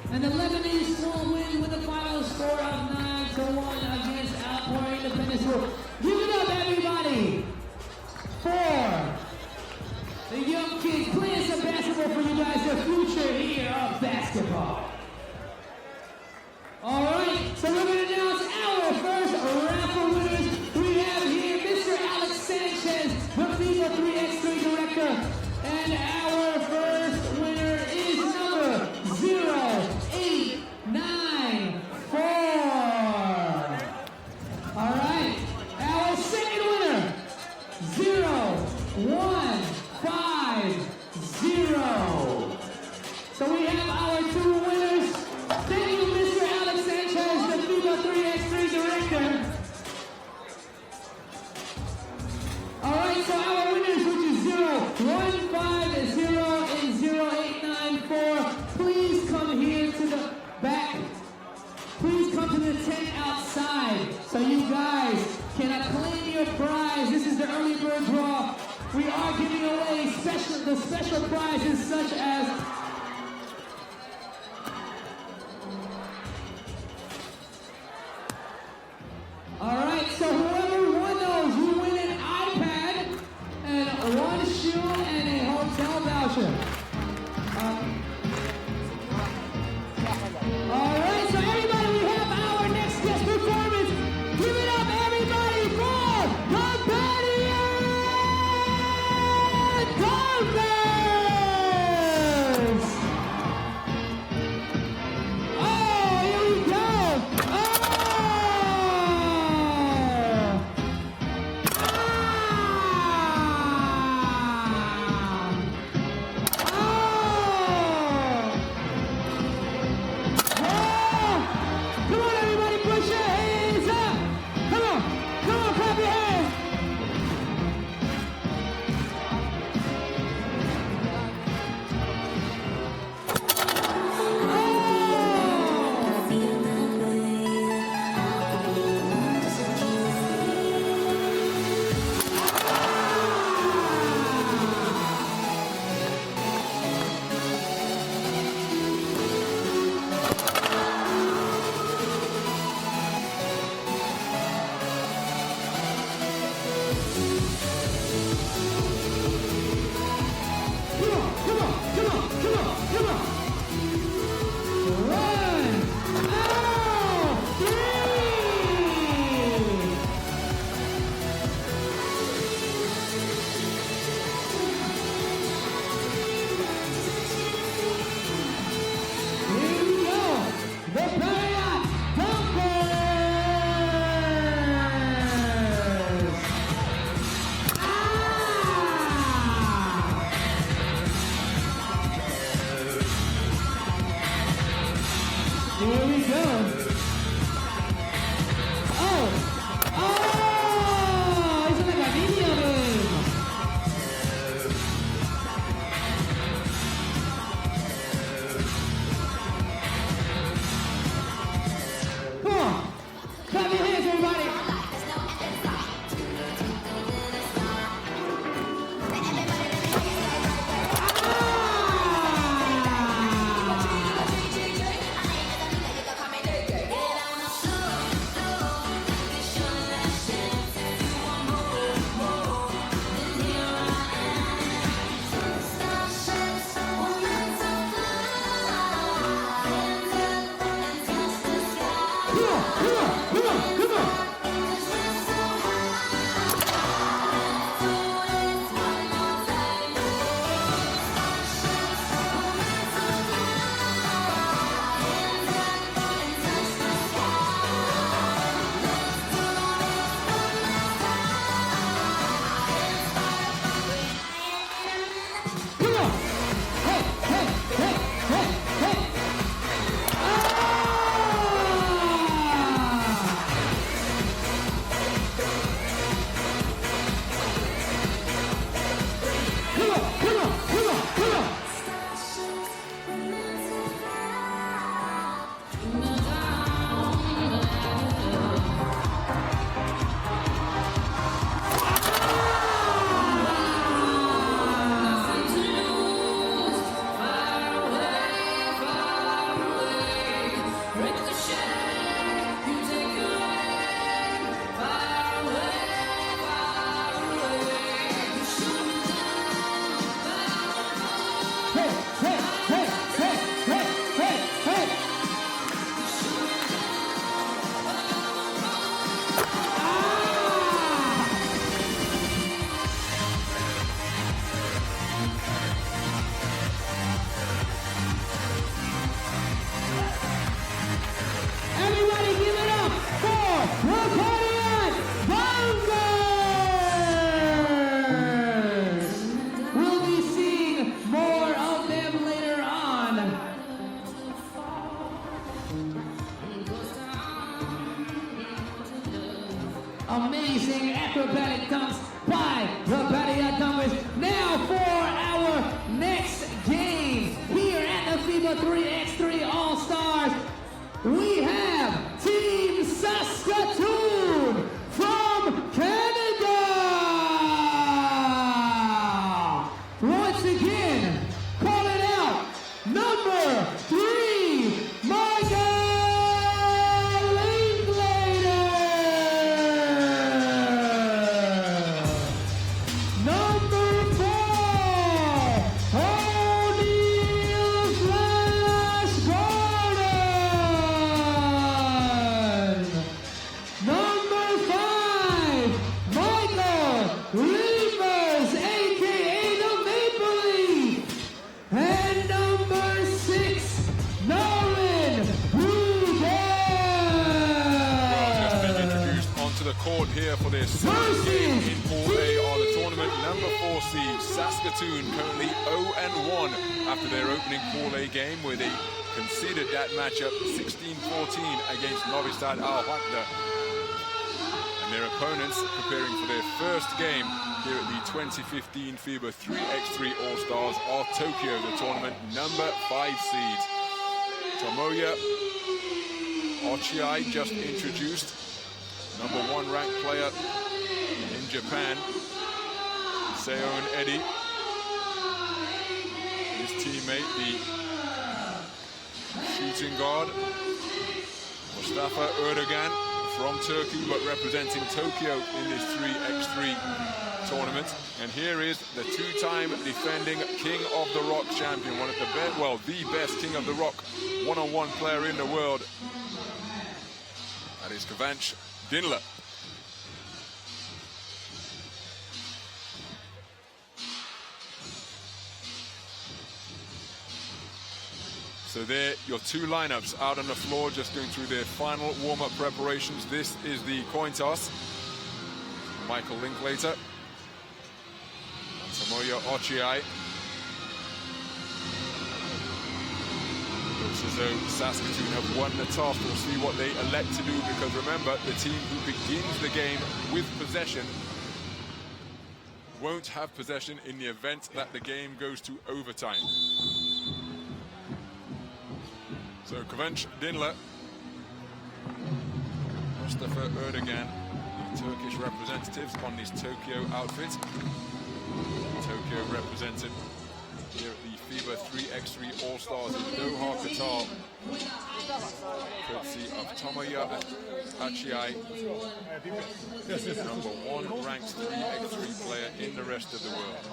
And the Lebanese will win with a final score of 9-1 against Alport Independence School. Give it up, everybody, for the young kids playing some basketball for you guys, the future here of basketball. All right, so we're going to announce our first raffle winners. We have here Mr. Alex Sanchez, the FIBA an early bird draw. We are giving away special prizes such as alright, so whoever won those, you win an iPad and one shoe and a hotel voucher. Alright, so everybody, we have our next guest performance. Give it up, everybody, for PBA Dunkers! Oh, here we go! Come on, everybody, push your hands up! Come on, clap your hands! Come on! 1, 2, 3! Here we go! The PBA Dunkers! Here we go. Oh, it's like a video game. Come on, clap your hands, everybody. Come on. Amazing acrobatic dunks by the PBA Dunkers. Now for our next game here at the FIBA 3x3 All-Stars. We have Team Saskatoon from Canada. number 4 seed, Saskatoon, currently 0-1 after their opening Pool A game, where they conceded that matchup 16-14 against NoviSad AlWahda. And their opponents preparing for their first game here at the 2015 FIBA 3x3 All-Stars are Tokyo, the tournament number 5 seeds. Tomoya Ochiai, just introduced, number 1 ranked player in Japan. Seon Eddie, his teammate, the shooting guard, Mustafa Erdogan from Turkey, but representing Tokyo in this 3x3 tournament. And here is the 2-time defending King of the Rock champion, one of the best, well, the best King of the Rock one-on-one player in the world. That is Kristaps Dargais. So there, your 2 lineups out on the floor, just going through their final warm-up preparations. This is the coin toss. Michael Linklater and Tomoya Ochiai. Looks as though Saskatoon have won the toss. We'll see what they elect to do, because remember, the team who begins the game with possession won't have possession in the event that the game goes to overtime. So Kristaps Dargais, Mustafa Erdogan, the Turkish representatives on this Tokyo outfit. Tokyo represented here at the FIBA 3x3 All-Stars in Doha, Qatar. Courtesy of Tomoya Ochiai, number 1 ranked 3x3 player in the rest of the world.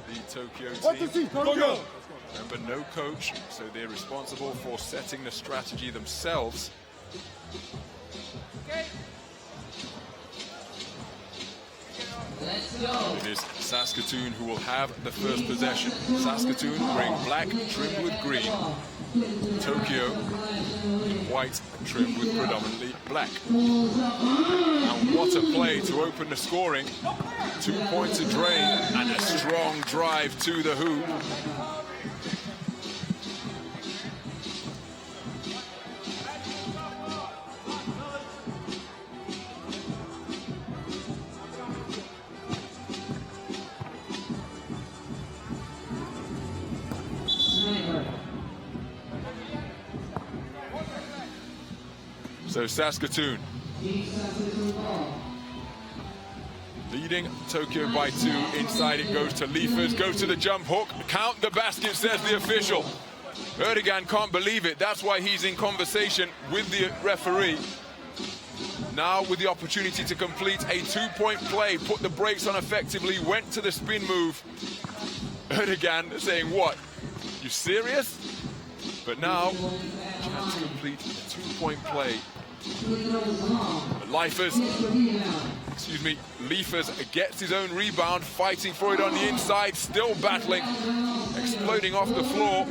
The Tokyo team. Remember, no coach, so they're responsible for setting the strategy themselves. It is Saskatoon who will have the first possession. Saskatoon wearing black trimmed with green. Tokyo in white trimmed with predominantly black. And what a play to open the scoring. 2 points a drain and a strong drive to the hoop. So Saskatoon leading Tokyo by 2. Inside it goes to Liefers, goes to the jump hook. Count the basket, says the official. Erdogan can't believe it. That's why he's in conversation with the referee. Now with the opportunity to complete a 2-point play, put the brakes on effectively, went to the spin move. Erdogan saying, what? You serious? But now, chance to complete a 2-point play. Liefers gets his own rebound, fighting for it on the inside, still battling, exploding off the floor.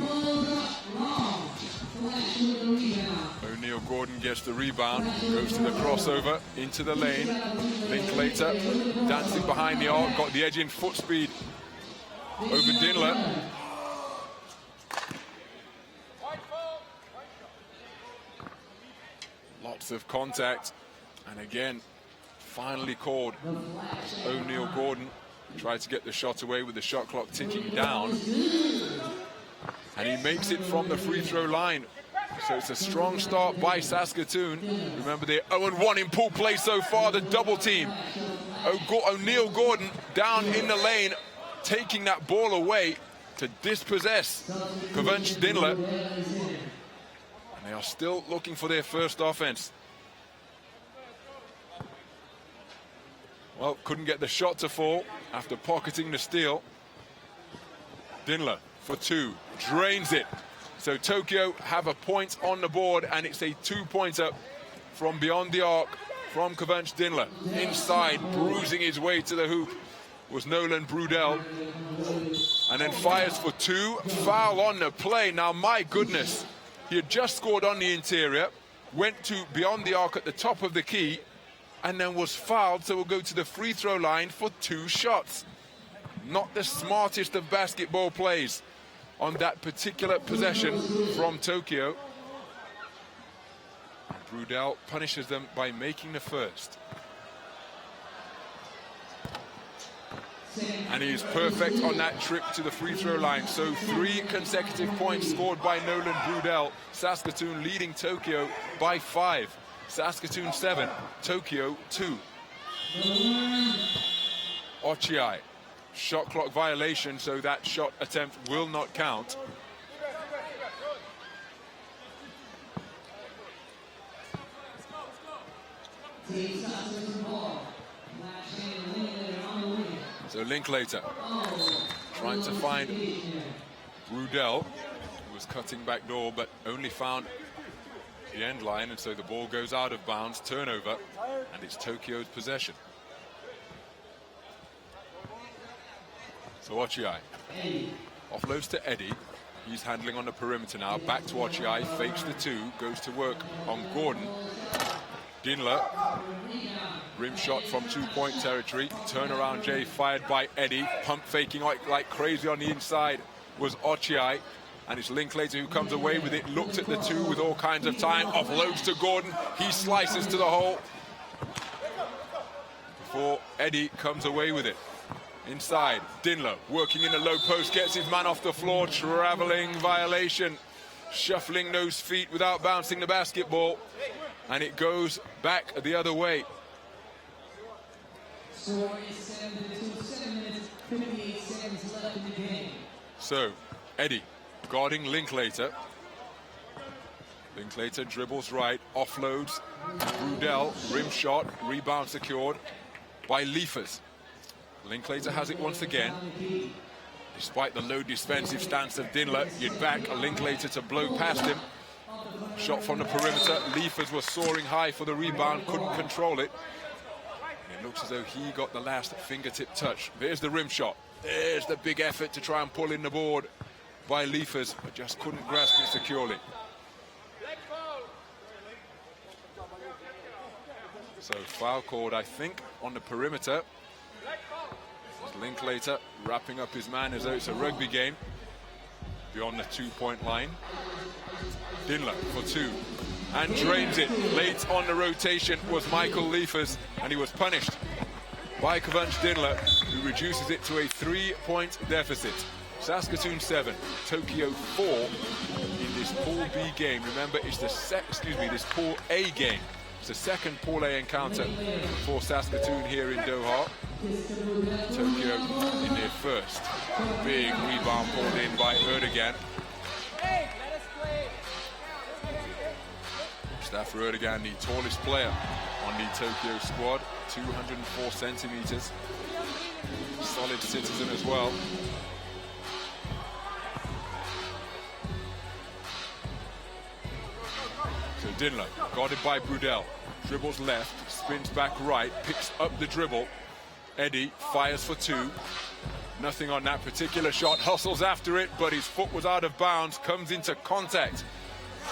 O'Neal Gordon gets the rebound, goes to the crossover, into the lane. Linklater dancing behind the arc, got the edge in foot speed over Dargais. Lots of contact, and again, finally called. O'Neal Gordon tried to get the shot away with the shot clock ticking down, and he makes it from the free throw line. So it's a strong start by Saskatoon. Remember, they're 0-1 in pool play so far, the double team. O'Neal Gordon down in the lane, taking that ball away to dispossess Kristaps Dargais. They are still looking for their first offense. Well, couldn't get the shot to fall after pocketing the steal. Dargais for 2, drains it. So Tokyo have a point on the board, and it's a 2-pointer from beyond the arc from Kristaps Dargais. Inside, bruising his way to the hoop. was Nolan Brudel. And then fires for two, foul on the play. Now, my goodness, he had just scored on the interior, went to beyond the arc at the top of the key, and then was fouled, so we'll go to the free throw line for two shots. Not the smartest of basketball plays on that particular possession from Tokyo. Brudel punishes them by making the first. And he is perfect on that trip to the free throw line. So 3 consecutive points scored by Nolan Brudel. Saskatoon leading Tokyo by 5. Saskatoon 7, Tokyo 2. Ochiai, shot clock violation, so that shot attempt will not count. So Linklater trying to find Brudel, who was cutting back door, but only found the end line, and so the ball goes out of bounds, turnover, and it's Tokyo's possession. So Ochiai offloads to Eddie. He's handling on the perimeter now. Back to Ochiai, fakes the two, goes to work on Gordon. Dinler, rim shot from 2-point territory. Turnaround J fired by Eddie. Pump faking like crazy on the inside was Ochiai. And it's Linklater who comes away with it. Looked at the two with all kinds of time. Offloads to Gordon. He slices to the hole before Eddie comes away with it. Inside, Dinler working in the low post. Gets his man off the floor. Traveling violation. Shuffling those feet without bouncing the basketball. And it goes back the other way. So, Eddie guarding Linklater. Linklater dribbles right, offloads. Brudel, rim shot, rebound secured by Liefers. Linklater has it once again. Despite the low defensive stance of Dinler, you'd back Linklater to blow past him. Shot from the perimeter. Liefers was soaring high for the rebound, couldn't control it. It looks as though he got the last fingertip touch. There's the rim shot. There's the big effort to try and pull in the board by Liefers, but just couldn't grasp it securely. So foul called, I think, on the perimeter. Linklater wrapping up his man as though it's a rugby game beyond the 2-point line. Dinler for two and drains it. Late on the rotation was Michael Liefers, and he was punished by Kavunch Dinler, who reduces it to a 3-point deficit. Saskatoon 7, Tokyo 4 in this Pool B game. Remember, it's this Pool A game. It's the second Pool A encounter for Saskatoon here in Doha. Tokyo in their first. Big rebound pulled in by Erdogan. Mustafa Erdogan, the tallest player on the Tokyo squad, 204 centimeters. Solid citizen as well. So Dinler, guarded by Brudel, dribbles left, spins back right, picks up the dribble. Eddie fires for two. Nothing on that particular shot, hustles after it, but his foot was out of bounds, comes into contact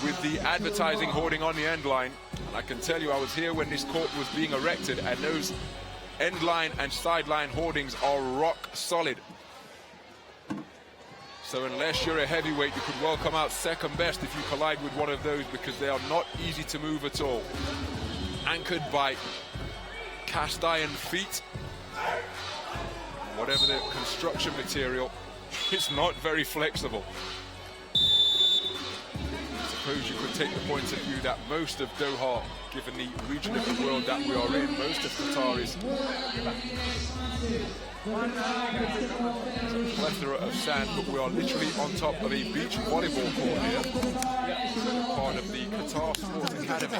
with the advertising hoarding on the end line. And I can tell you, I was here when this court was being erected, and those end line and sideline hoardings are rock solid. So unless you're a heavyweight, you could well come out second best if you collide with one of those, because they are not easy to move at all. Anchored by cast iron feet. Whatever the construction material, it's not very flexible. I suppose you could take the point of view that most of Doha, given the region of the world that we are in, most of Qatar is a plethora of sand, but we are literally on top of a beach volleyball court here, part of the Qatar Sports Academy.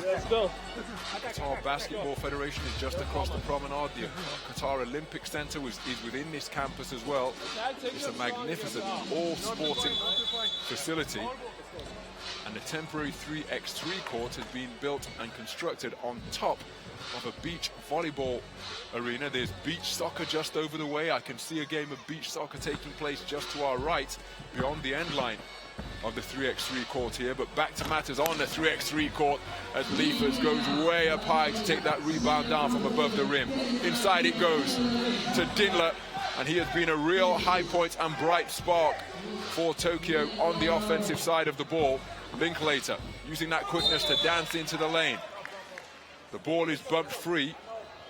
Qatar Basketball Federation is just across the promenade. The Qatar Olympic Center is within this campus as well. It's a magnificent all-sporting facility. and the temporary 3x3 court has been built and constructed on top of a beach volleyball arena. There's beach soccer just over the way. I can see a game of beach soccer taking place just to our right, beyond the end line of the 3x3 court here. But back to matters on the 3x3 court as Lipek goes way up high to take that rebound down from above the rim. Inside it goes to Dindler, and he has been a real high point and bright spark for Tokyo on the offensive side of the ball. Linklater using that quickness to dance into the lane. The ball is bumped free,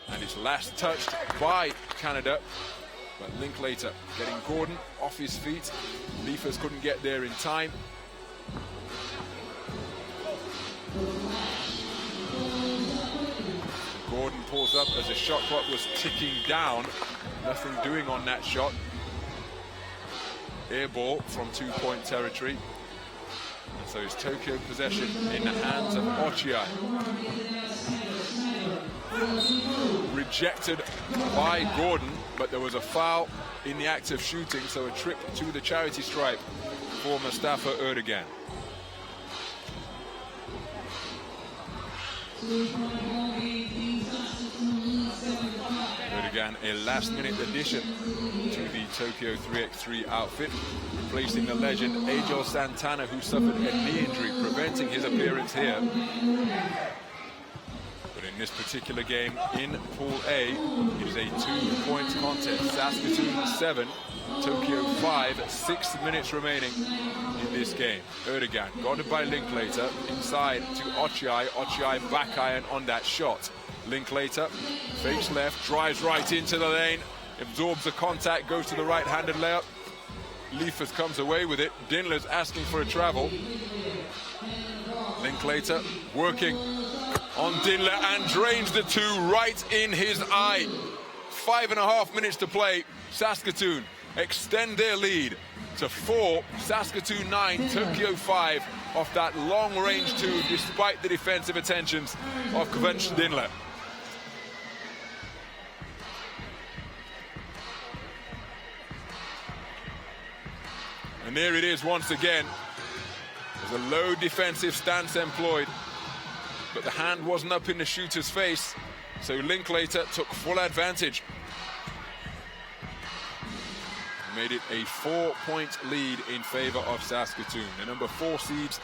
and it's last touched by Canada. But Linklater getting Gordon off his feet. Lipek couldn't get there in time. Gordon pulls up as the shot clock was ticking down. Nothing doing on that shot. Air ball from two-point territory. And so it's Tokyo possession in the hands of Ochiai. Rejected by Gordon, but there was a foul in the act of shooting, so a trip to the charity stripe for Mustafa Erdogan. Erdogan, a last-minute addition to the Tokyo 3x3 outfit, replacing the legend Angel Santana, who suffered a knee injury, preventing his appearance here. But in this particular game in Pool A, it is a 2-point contest. Saskatoon 7, Tokyo 5, 6 minutes remaining in this game. Erdogan guarded by Linklater, inside to Ochiai. Ochiai back iron on that shot. Linklater fakes left, drives right into the lane, absorbs the contact, goes to the right-handed layup. Lipek comes away with it. Dindler's asking for a travel. Linklater working on Dindler and drains the two right in his eye. 5.5 minutes to play. Saskatoon extend their lead to 4. Saskatoon 9, Tokyo 5 off that long-range two, despite the defensive attentions of Kvench Dindler. And there it is once again. There's a low defensive stance employed, but the hand wasn't up in the shooter's face, so Linklater took full advantage. Made it a 4-point lead in favor of Saskatoon. The number 4 seeds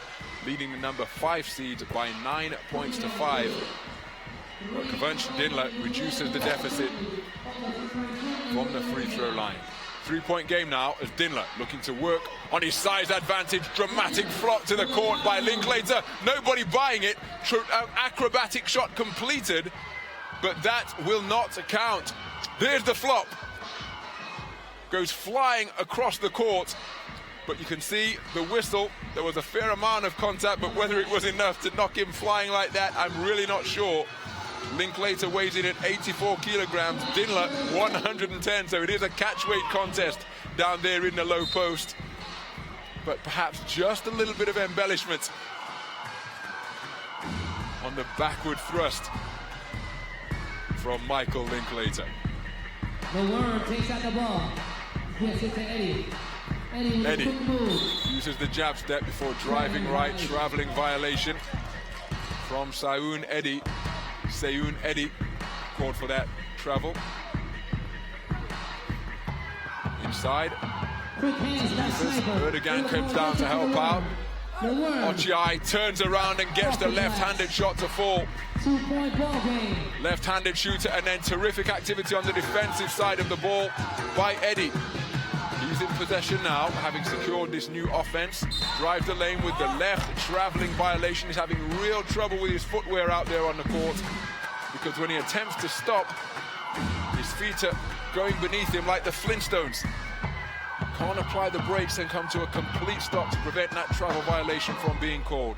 leading the number 5 seeds by 9 points to 5. But Kvench Dindler reduces the deficit from the free throw line. 3-point game now as Dindler looking to work on his size advantage. Dramatic flop to the court by Linklater. Nobody buying it. Acrobatic shot completed, but that will not count. There's the flop. Goes flying across the court, but you can see the whistle. There was a fair amount of contact, but whether it was enough to knock him flying like that, I'm really not sure. Linklater weighs in at 84 kilograms, Dindler 110, so it is a catch-weight contest down there in the low post. But perhaps just a little bit of embellishment on the backward thrust from Michael Linklater. The Worm takes out the ball. Gets it to Eddie. Eddie uses the jab step before driving right, traveling violation from Seyoun Eddie. Seyoun Eddie called for that travel. Inside. Erdogan comes down to help out. Ochiai turns around and gets the left-handed shot to fall. 2-point ball game. Left-handed shooter, and then terrific activity on the defensive side of the ball by Eddie. He's in possession now, having secured this new offense. Drives the lane with the left, traveling violation. He's having real trouble with his footwear out there on the court, because when he attempts to stop, his feet are going beneath him like the Flintstones. Can't apply the brakes and come to a complete stop to prevent that travel violation from being called.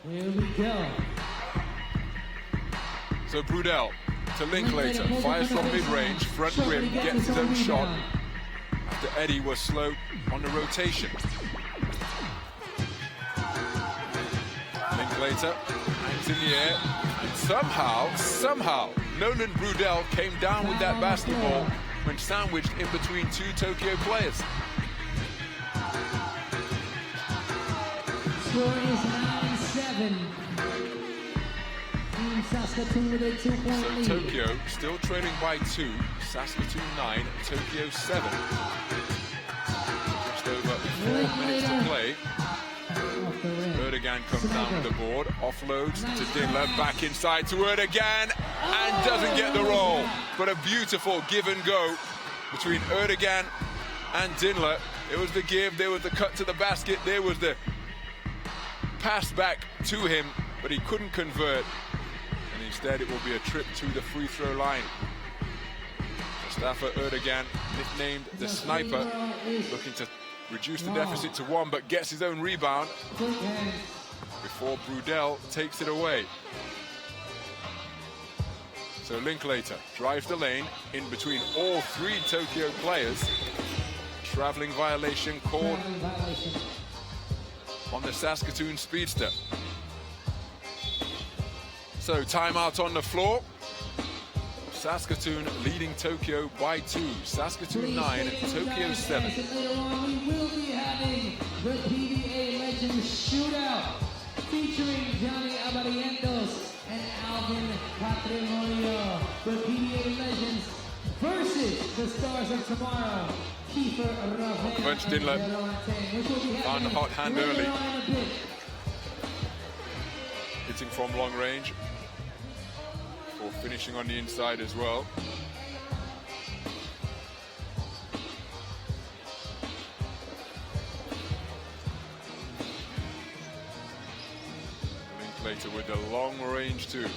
Here we go. So Brudel to Linklater, fires from mid-range, front rim, gets his own shot after Eddie was slow on the rotation. Linklater hangs in the air, and somehow, Nolan Brudel came down with that basketball when sandwiched in between two Tokyo players. Score is 9. 7. Team Saskatoon with a 2-point lead. So Tokyo still trailing by 2. Saskatoon 9, Tokyo 7. Just over 4 minutes to play. Erdogan comes down with the board, offloads to Dinler, back inside to Erdogan, and doesn't get the roll. But a beautiful give and go between Erdogan and Dinler. It was the give, there was the cut to the basket, there was the pass back to him, but he couldn't convert. And instead it will be a trip to the free throw line. Mustafa Erdogan, nicknamed the Sniper, looking to reduce the deficit to 1, but gets his own rebound before Brudel takes it away. So Linklater drives the lane in between all 3 Tokyo players. Traveling violation called on the Saskatoon speedster. So timeout on the floor. Saskatoon leading Tokyo by 2. Saskatoon 9, Tokyo 7. Later on, we will be having the PBA Legends Shootout featuring Johnny Abarientos and Alvin Patrimonio. The PBA Legends versus the Stars of Tomorrow. Bench Dinler found a hot hand early. Hitting from long range. Or finishing on the inside as well. Linklater with the long range too.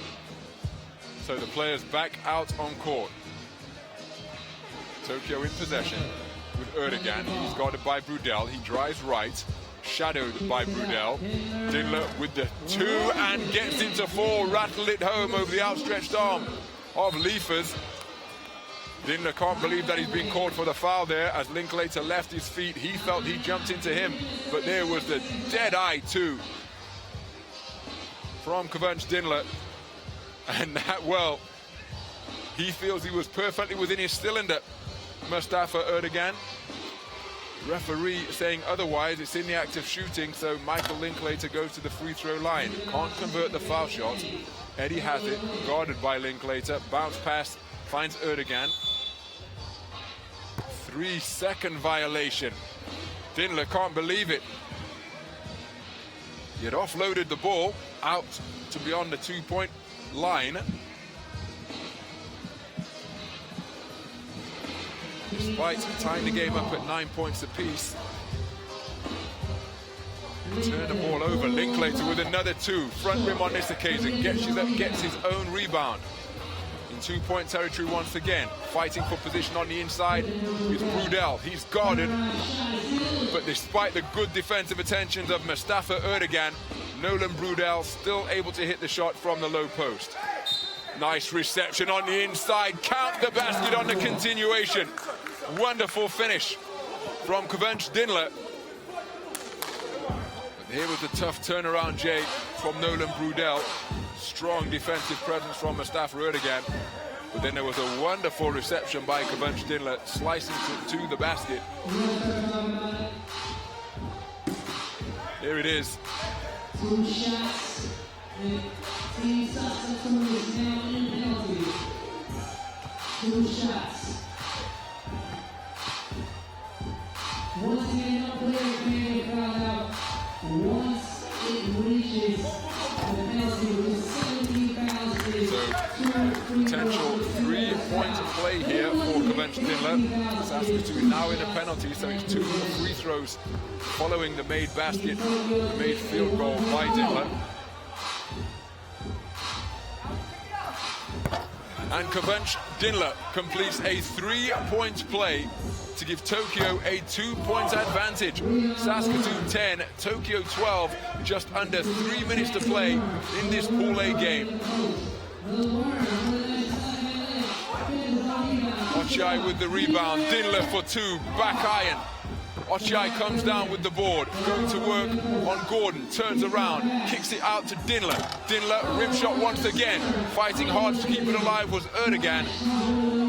So the players back out on court. Tokyo in possession with Erdogan. He's guarded by Brudel. He drives right, shadowed by Brudel. Dinler with the 2 and gets into 4, rattle it home over the outstretched arm of Liefers. Dinler can't believe that he's been called for the foul there as Linklater left his feet. He felt he jumped into him, but there was the dead-eye 2 from Kavunch Dinler. And that, well, he feels he was perfectly within his cylinder. Mustafa Erdogan. Referee saying otherwise, it's in the act of shooting, so Michael Linklater goes to the free throw line. Can't convert the foul shot. Eddie has it, guarded by Linklater. Bounce pass, finds Erdogan. 3-second violation. Dinler can't believe it. He had offloaded the ball out to beyond the 2-point line. Despite tying the game up at 9 points apiece. Turn the ball over. Linklater with another 2. Front rim on this occasion. Gets his own rebound. In 2-point territory once again. Fighting for position on the inside is Brudel. He's guarded. But despite the good defensive attentions of Mustafa Erdogan, Nolan Brudel still able to hit the shot from the low post. Nice reception on the inside. Count the basket on the continuation. Wonderful finish from Kavunch Dinler. But here was the tough turnaround, Jay, from Nolan Brudel. Strong defensive presence from Mustafa Erdogan. But then there was a wonderful reception by Kavunch Dinler, slicing to the basket. Here it is. 2 shots. Team Saskatoon is now in penalty. 2 shots. Once again, no player can foul out. Once it reaches the penalty with 17 fouls. So potential 3-point play here for Kavunch Dinler. Saskatoon now in a penalty, so it's 2 free throws following the made basket, the made field goal by Dinler. And Kavunch Dinler completes a 3-point play to give Tokyo a 2-point advantage. Saskatoon 10, Tokyo 12, just under 3 minutes to play in this Pool A game. Ochai with the rebound, Dinler for 2, back iron. Ochai comes down with the board, going to work on Gordon, turns around, kicks it out to Dinler. Dinler, rim shot once again. Fighting hard to keep it alive was Erdogan.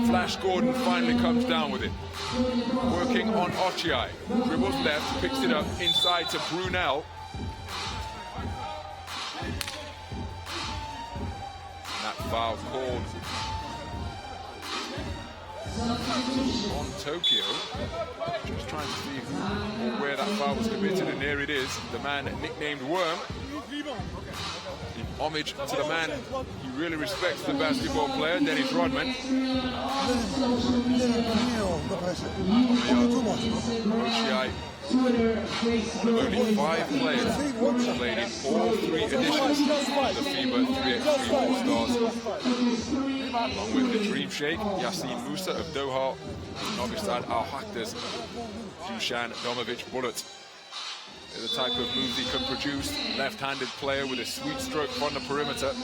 Flash Gordon finally comes down with it. Working on Ochai. Dribbles left, picks it up inside to Brunel. foul called on Tokyo. Just trying to see where that foul was committed, and there it is. The man nicknamed Worm. In homage to the man he really respects, the basketball player, Dennis Rodman. OCI, one of only 5 players played in all 3 editions of the FIBA 3x3 All-Stars, along with the Dream Shake, Yassine Musa of Doha, NoviSad AlWahda's Dusan Domovic Bullet. They're the type of moves he can produce. Left-handed player with a sweet stroke from the perimeter.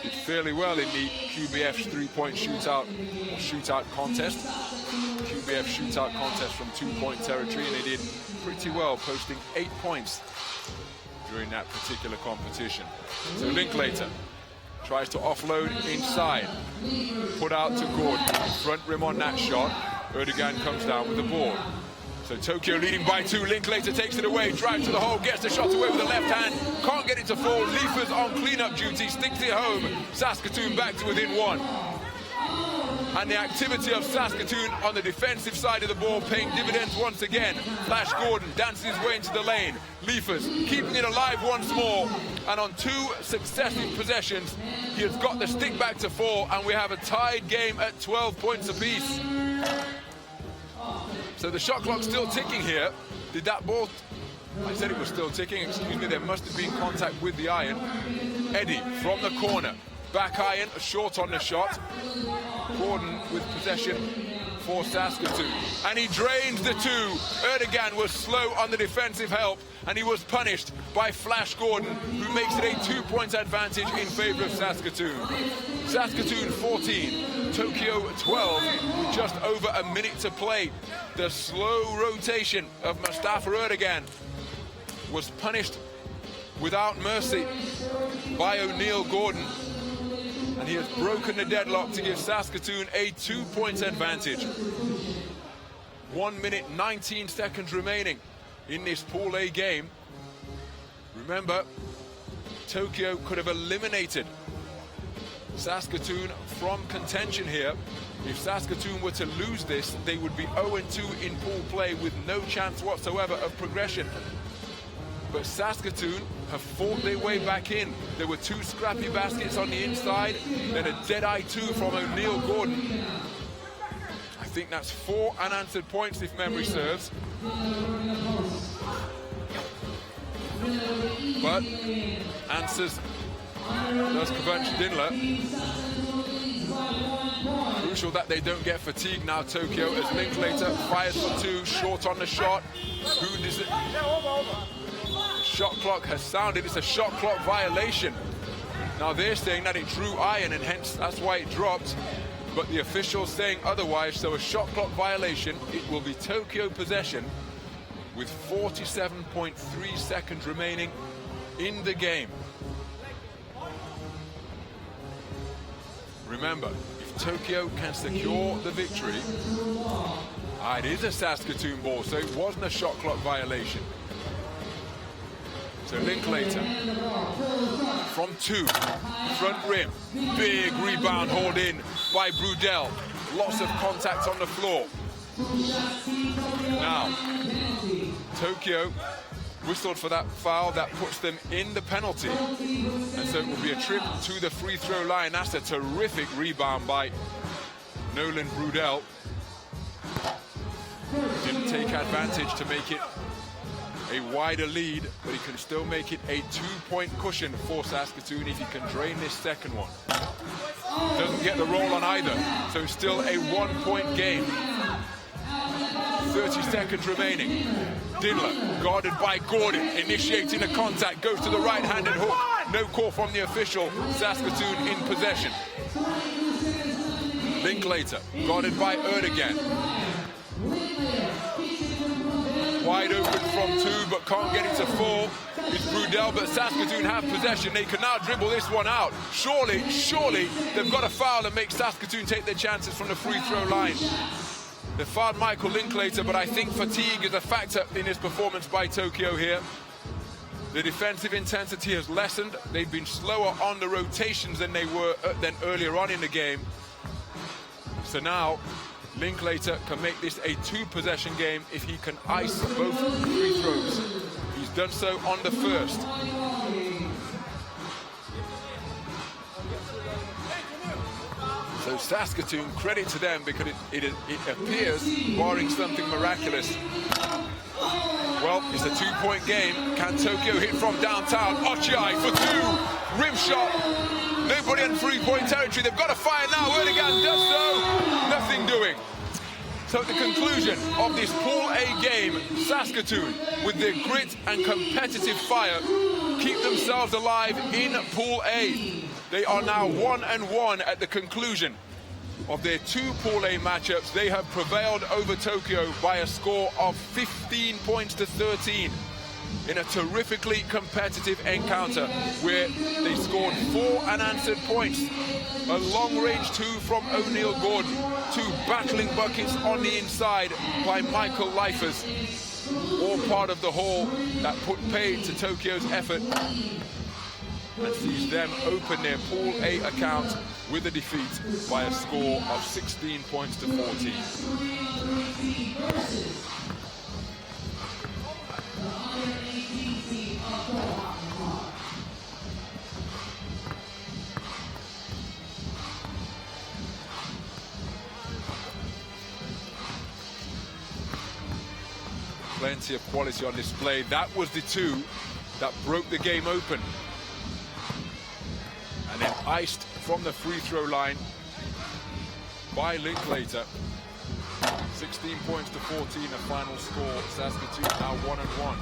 Did fairly well in the QBF 3-point shootout or shootout contest. QBF Shootout Contest from 2-point territory, and they did pretty well, posting 8 points during that particular competition. So Linklater tries to offload inside, put out to Gordon, front rim on that shot. Erdogan comes down with the board. So Tokyo leading by 2, Linklater takes it away, drives to the hole, gets the shot away with the left hand, can't get it to fall. Liefers on cleanup duty, sticks it home. Saskatoon back to within 1. And the activity of Saskatoon on the defensive side of the ball paying dividends once again. Flash Gordon dances his way into the lane. Liefers keeping it alive once more. And on 2 successive possessions, he has got the stick back to fall, and we have a tied game at 12 points apiece. So the shot clock's still ticking here. Did that ball... I said it was still ticking, excuse me, there must have been contact with the iron. Eddie from the corner. Back iron, short on the shot. Gordon with possession for Saskatoon. And he drains the 2. Erdogan was slow on the defensive help, and he was punished by Flash Gordon, who makes it a 2-point advantage in favor of Saskatoon. Saskatoon 14, Tokyo 12, with just over a minute to play. The slow rotation of Mustafa Erdogan was punished without mercy by O'Neal Gordon. And he has broken the deadlock to give Saskatoon a 2-point advantage. 1 minute, 19 seconds remaining in this Pool A game. Remember, Tokyo could have eliminated Saskatoon from contention here. If Saskatoon were to lose this, they would be 0-2 in pool play with no chance whatsoever of progression. But Saskatoon have fought their way back in. There were 2 scrappy baskets on the inside, then a dead-eye 2 from O'Neal Gordon. I think that's 4 unanswered points if memory serves. But answers does Kavanch Dinler. Crucial that they don't get fatigued now, Tokyo, as Linklater fires for 2, short on the shot. Who does it? Shot clock has sounded. It's a shot clock violation. Now they're saying that it drew iron and hence that's why it dropped, but the officials saying otherwise. So a shot clock violation. It will be Tokyo possession with 47.3 seconds remaining in the game. Remember, if Tokyo can secure the victory, it is a Saskatoon ball, so it wasn't a shot clock violation. So Linklater from 2, front rim, big rebound hauled in by Brudel. Lots of contact on the floor. Now, Tokyo whistled for that foul that puts them in the penalty. And so it will be a trip to the free throw line. That's a terrific rebound by Nolan Brudel. Didn't take advantage to make it a wider lead, but he can still make it a 2-point cushion for Saskatoon if he can drain this second one. Doesn't get the roll on either, so it's still a 1-point game. 30 seconds remaining. Dinler, guarded by Gordon, initiating the contact, goes to the right-handed hook. No call from the official. Saskatoon in possession. Linklater, guarded by Erdogan. Wide open from 2, but can't get it to fall. It's Brudel, but Saskatoon have possession. They can now dribble this one out. Surely, they've got a foul and make Saskatoon take their chances from the free throw line. They fouled Michael Linklater, but I think fatigue is a factor in his performance by Tokyo here. The defensive intensity has lessened. They've been slower on the rotations than they were earlier on in the game. So now, Linklater can make this a 2-possession game if he can ice both free throws. He's done so on the first. So Saskatoon, credit to them, because it appears, barring something miraculous, well, it's a 2-point game. Can Tokyo hit from downtown? Ochiai for 2. Rim shot. Nobody in 3-point territory. They've got to fire now. Erdogan does so. Nothing doing. So at the conclusion of this Pool A game, Saskatoon, with their grit and competitive fire, keep themselves alive in Pool A. They are now 1-1 at the conclusion of their 2 Pool A matchups. They have prevailed over Tokyo by a score of 15 points to 13 in a terrifically competitive encounter where they scored 4 unanswered points. A long-range 2 from O'Neal Gordon, 2 battling buckets on the inside by Michael Leifers, all part of the haul that put paid to Tokyo's effort and sees them open their Pool A account with a defeat by a score of 16 points to 14. Plenty of quality on display. That was the 2 that broke the game open. And then iced from the free throw line by Linklater. 16 points to 14, a final score. Saskatoon now 1-1.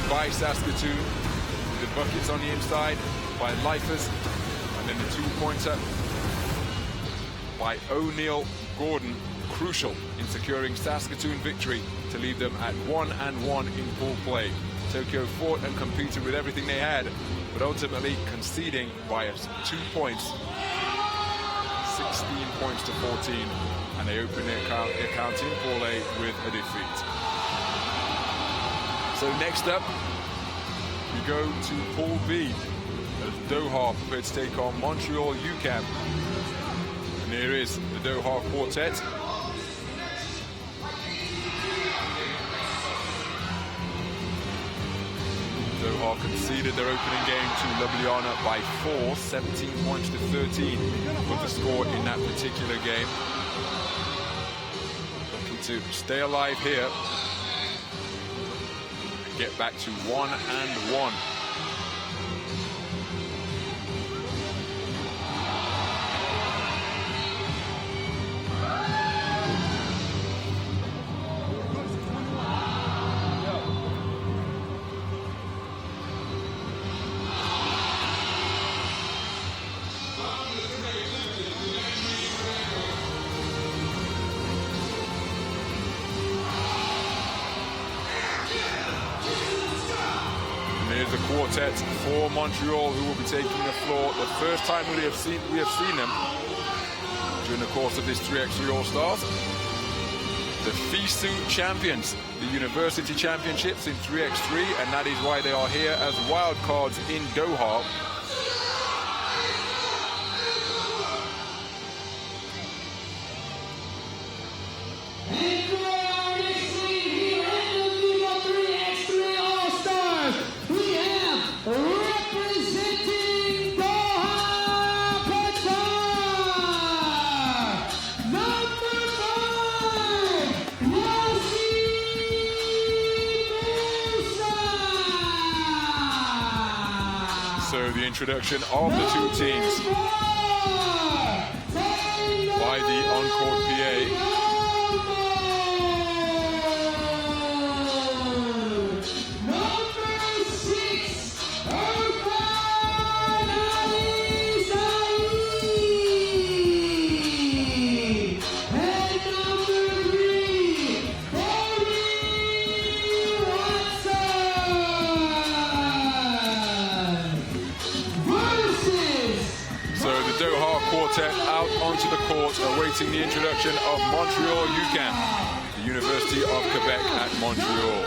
By Saskatoon, the buckets on the inside by Leifers, and then the 2-pointer by O'Neal Gordon, crucial in securing Saskatoon victory to leave them at 1-1 in pool play. Tokyo fought and competed with everything they had, but ultimately conceding by 2 points, 16 points to 14, and they open their account in pool A with a defeat. So next up, we go to Pool B as Doha prepared to take on Montreal UQAM. And here is the Doha quartet. Doha conceded their opening game to Ljubljana by 4, 17 points to 13 was the score in that particular game. Looking to stay alive here. Get back to 1-1. The quartet for Montreal, who will be taking the floor. The first time we have seen them during the course of this 3x3 All-Stars. The FISU champions, the University Championships in 3x3, and that is why they are here as wildcards in Doha. So the introduction of the 2 teams by the on-court PA. announcing the introduction of Montreal UQAM, the University of Quebec at Montreal.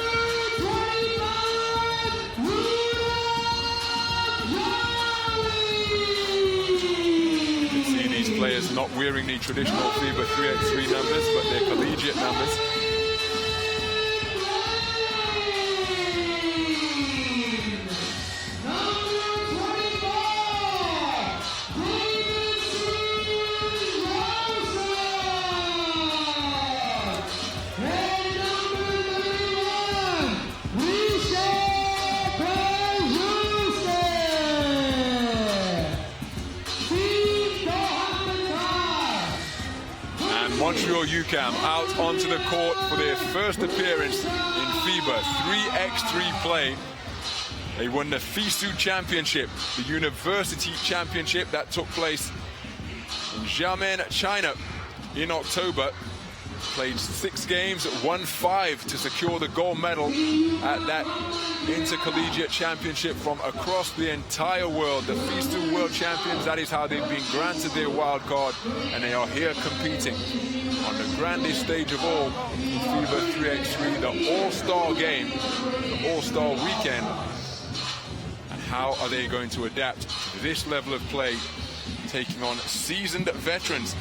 You can see these players not wearing the traditional FIBA 3x3 numbers, but their collegiate numbers. Montreal UQAM out onto the court for their first appearance in FIBA 3x3 play. They won the FISU Championship, the university championship that took place in Xiamen, China in October. Played 6 games, won 5 to secure the gold medal at that intercollegiate championship from across the entire world. The FISU World Champions, that is how they've been granted their wild card, and they are here competing on the grandest stage of all in FIBA 3x3, the All-Star game, the All-Star weekend. And how are they going to adapt to this level of play, taking on seasoned veterans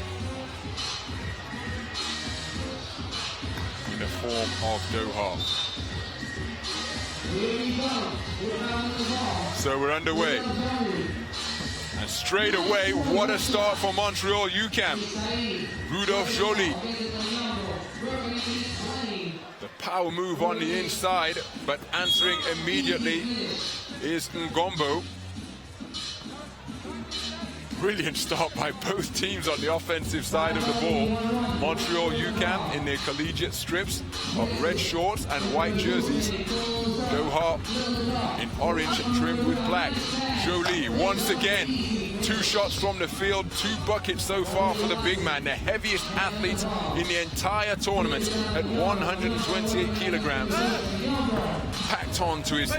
in the form of Doha? So we're underway. And straight away, what a start for Montreal UQAM. Rudolph Joly. The power move on the inside, but answering immediately is Ngombo. Brilliant start by both teams on the offensive side of the ball. Montreal UQAM in their collegiate strips of red shorts and white jerseys. Doha in orange trimmed with black. Joly once again, 2 shots from the field, 2 buckets so far for the big man, the heaviest athlete in the entire tournament at 128 kilograms. Packed on to his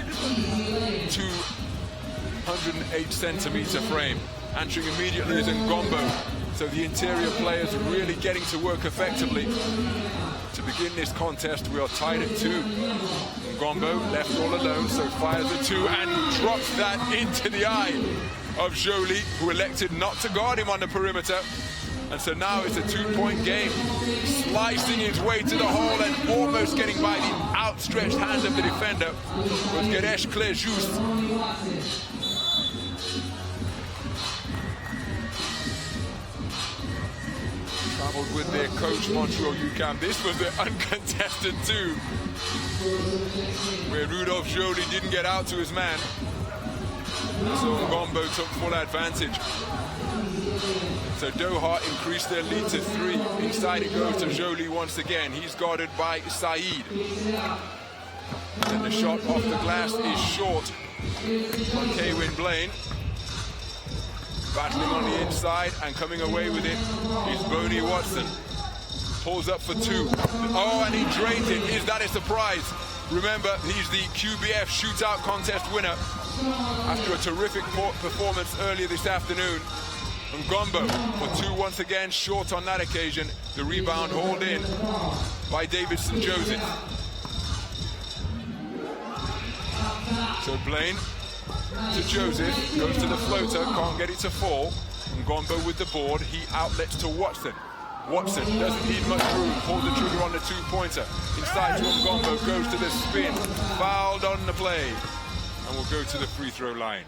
208 centimeter frame. Answering immediately is Ngombo. So the interior players are really getting to work effectively. To begin this contest, we are tied at 2. Ngombo left all alone, so fires a 2 and drops that into the eye of Joly, who elected not to guard him on the perimeter. And so now it's a 2-point game. Slicing his way to the hole and almost getting by the outstretched hand of the defender was Ganesh Klejus. Traveled with their coach, Montreal UQAM. This was the uncontested 2, where Rudolph Joly didn't get out to his man. So Ngombo took full advantage. So Doha increased their lead to 3. Inside it goes to Joly once again. He's guarded by Saeed. And the shot off the glass is short on Kaywin Blaine. Battling on the inside and coming away with it is Boney Watson. Pulls up for 2. Oh, and he drains it. Is that a surprise? Remember, he's the QBF Shootout Contest winner after a terrific performance earlier this afternoon. Ngombo for 2 once again, short on that occasion. The rebound hauled in by David St. Joseph. So Blaine to Joseph, goes to the floater, can't get it to fall. Ngombo with the board, he outlets to Watson. Watson doesn't need much room, pulls the trigger on the 2-pointer. Inside to Ngombo, goes to the spin, fouled on the play, and will go to the free throw line.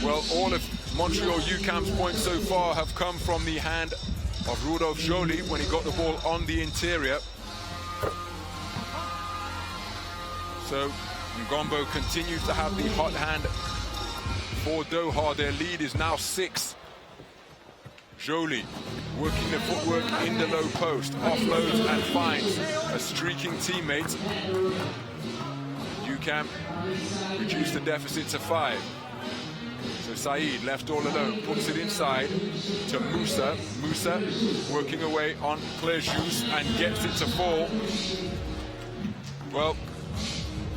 Well, all of Montreal UQAM's points so far have come from the hand of Rudolph Joly when he got the ball on the interior. So Ngombo continues to have the hot hand for Doha. Their lead is now 6. Joly working the footwork in the low post, offloads and finds a streaking teammate. UQAM reduced the deficit to 5. So Saeed left all alone, puts it inside to Musa. Musa working away on Klejus and gets it to fall. Well,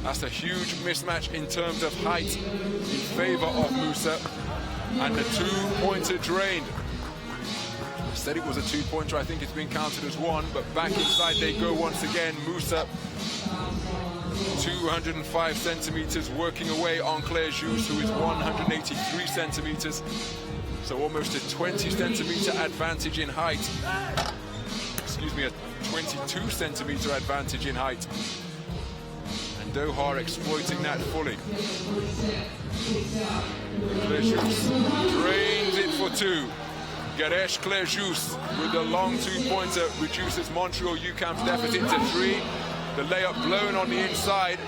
that's a huge mismatch in terms of height in favor of Musa. And the 2-pointer drained. Said it was a two-pointer. I think it's been counted as one, but back inside they go once again. Musa, 205 centimeters, working away on Claire Jus, who is 183 centimeters. So almost a 20 centimeter advantage in height. Excuse me, a 22 centimeter advantage in height. And Doha exploiting that fully. Claire Jus drains it for two. Garesh Claire Jus with the long two-pointer reduces Montreal UQAM's deficit to 3. The layup blown on the inside.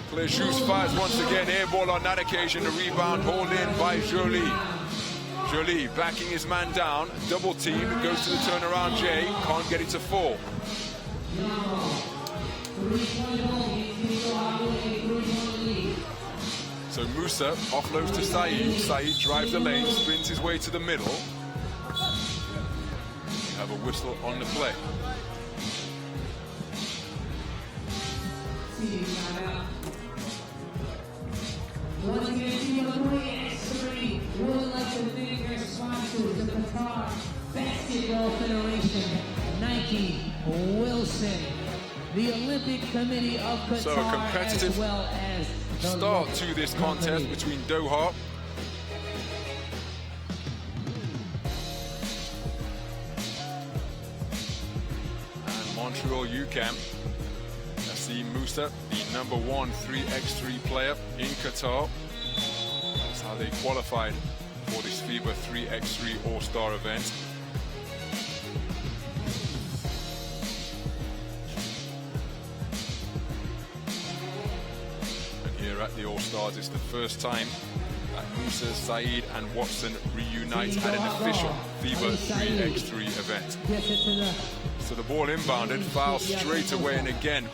Claire Jus fires once again, air ball on that occasion. The rebound hauled in by Jolie. Jolie backing his man down, double team, it goes to the turnaround Jay, can't get it to fall. So Musa offloads to Saeed. Saeed drives the lane, sprints his way to the middle. Have a whistle on the play. Once again, FIBA 3x3 would like to thank our sponsors, the Qatar Basketball Federation, Nike, Wilson, the Olympic Committee of Qatar, so a competitive as well as start to this contest between Doha and Montreal UQAM. Nassim Musa, the #1 3x3 player in Qatar. That's how they qualified for this FIBA 3x3 All-Star event. Here at the All-Stars, it's the first time that Musa, Saeed and Watson reunite at an official FIBA 3x3 event. So the ball inbounded, foul straight away, and again,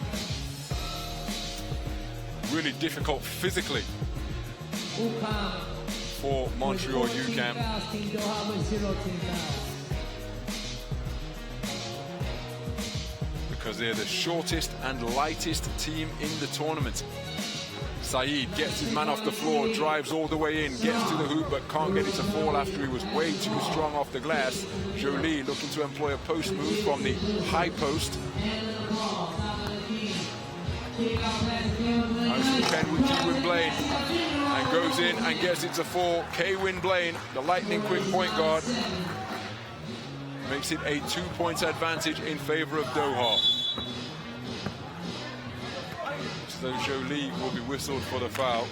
really difficult physically for Montreal UQAM. Because they're the shortest and lightest team in the tournament. Saeed gets his man off the floor, drives all the way in, gets to the hoop, but can't get it to fall after he was way too strong off the glass. Jolie looking to employ a post move from the high post. Nice pen with Kwyn Blaine, and goes in and gets it to fall. Kwyn Blaine, the lightning quick point guard, makes it a 2-point advantage in favor of Doha. So Jolie will be whistled for the foul.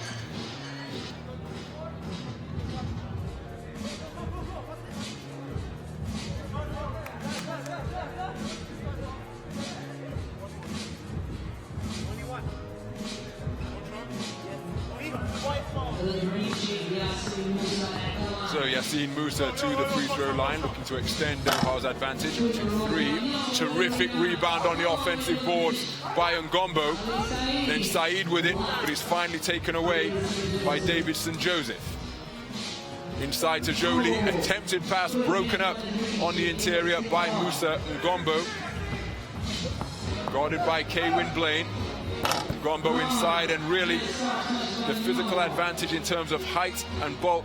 So Yassine Musa to the free throw line, looking to extend Doha's advantage to 3. Terrific rebound on the offensive boards by Ngombo. Then Saeed with it, but he's finally taken away by Davidson Joseph. Inside to Jolie, attempted pass broken up on the interior by Musa Ngombo. Guarded by Kwyn Blaine. Ngombo inside, and really the physical advantage in terms of height and bulk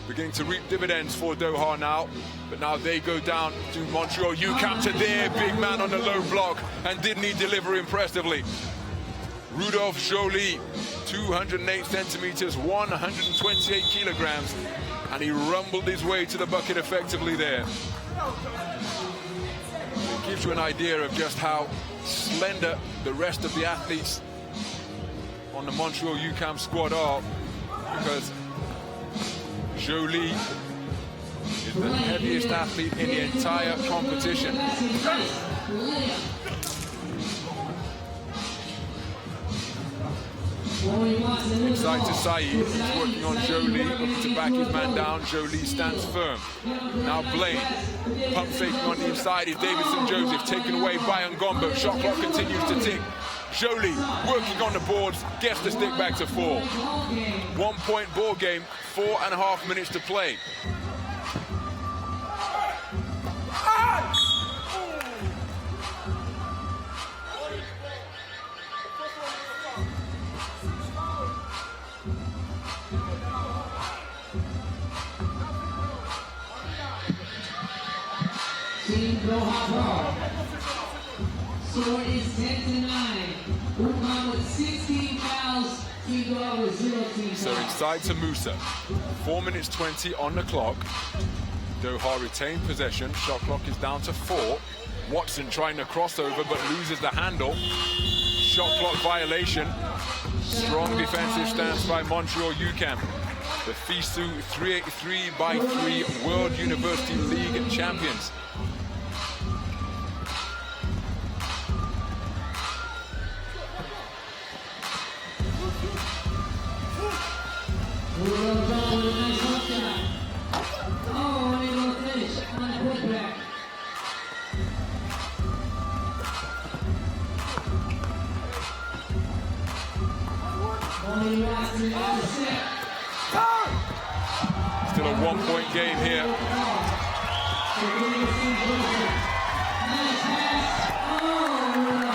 beginning to reap dividends for Doha now. But now they go down to Montreal UQAM, to their big man on the low block, and didn't he deliver impressively? Rudolph Jolie, 208 centimeters, 128 kilograms, and he rumbled his way to the bucket effectively there. It gives you an idea of just how slender the rest of the athletes on the Montreal UQAM squad are, because Jolie is the heaviest athlete in the entire competition. Inside to Saeed, he's working on Jolie, looking to back his man down. Jolie stands firm. Now Blaine, pump faking on the inside is Davidson Joseph, taken away by Ngombo. Shot clock continues to tick. Jolie working on the boards, gets the stick back to 4. 1-point ball game, 4.5 minutes to play. Team Doha Pro. Score is 10-9. UQAM with 16 fouls. Doha with 0 teams. So inside to Musa. 4 minutes 20 on the clock. Doha retained possession. Shot clock is down to 4. Watson trying to cross over but loses the handle. Shot clock violation. Strong defensive stance by Montreal UQAM. The FIBA 3x3 World University League champions. Still a 1-point game here.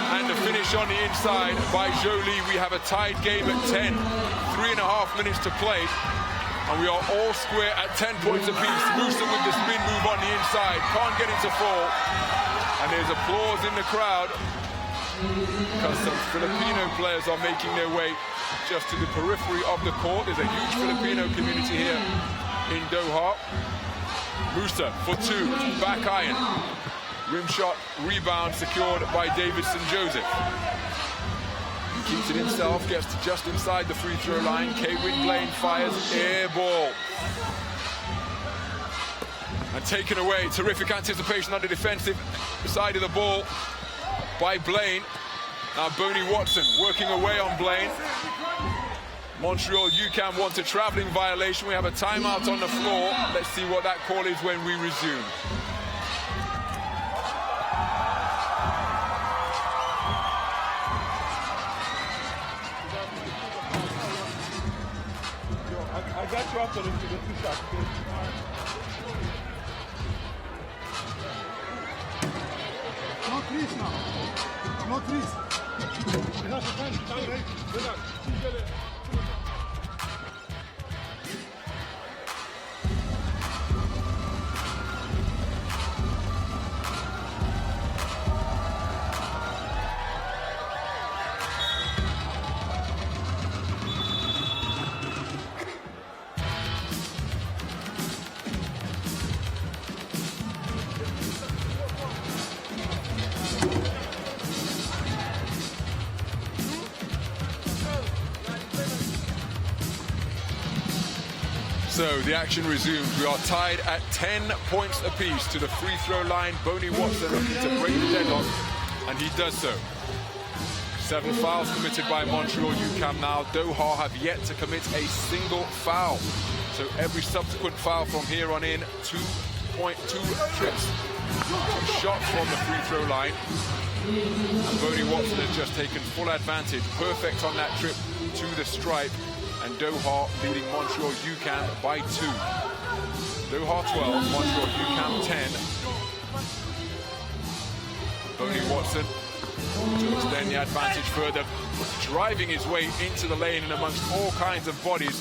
And the finish on the inside by Jolie. We have a tied game at 10. 3.5 minutes to play. And we are all square at 10 points apiece. Musa with the spin move on the inside. Can't get into fall. And there's applause in the crowd because some Filipino players are making their way just to the periphery of the court. There's a huge Filipino community here in Doha. Musa for 2, back iron. Rim shot, rebound secured by Davidson Joseph. He keeps it himself, gets to just inside the free throw line. K-Win Blaine fires, air ball. And taken away, terrific anticipation on the defensive side of the ball by Blaine. Now Boney Watson working away on Blaine. Montreal UQAM wants a traveling violation. We have a timeout on the floor. Let's see what that call is when we resume. I got you after the 2 shots. No trees now. No trees. So the action resumes. We are tied at 10 points apiece to the free throw line. Boney Watson looking to break the deadlock, and he does so. 7 fouls committed by Montreal UQAM now. Doha have yet to commit a single foul. So every subsequent foul from here on in, 2.2 trips. Shots from the free throw line. And Boney Watson has just taken full advantage. Perfect on that trip to the stripe. And Doha leading Montreal UQAM by 2. Doha 12, Montreal UQAM 10. Boney Watson to extend the advantage further, driving his way into the lane and amongst all kinds of bodies.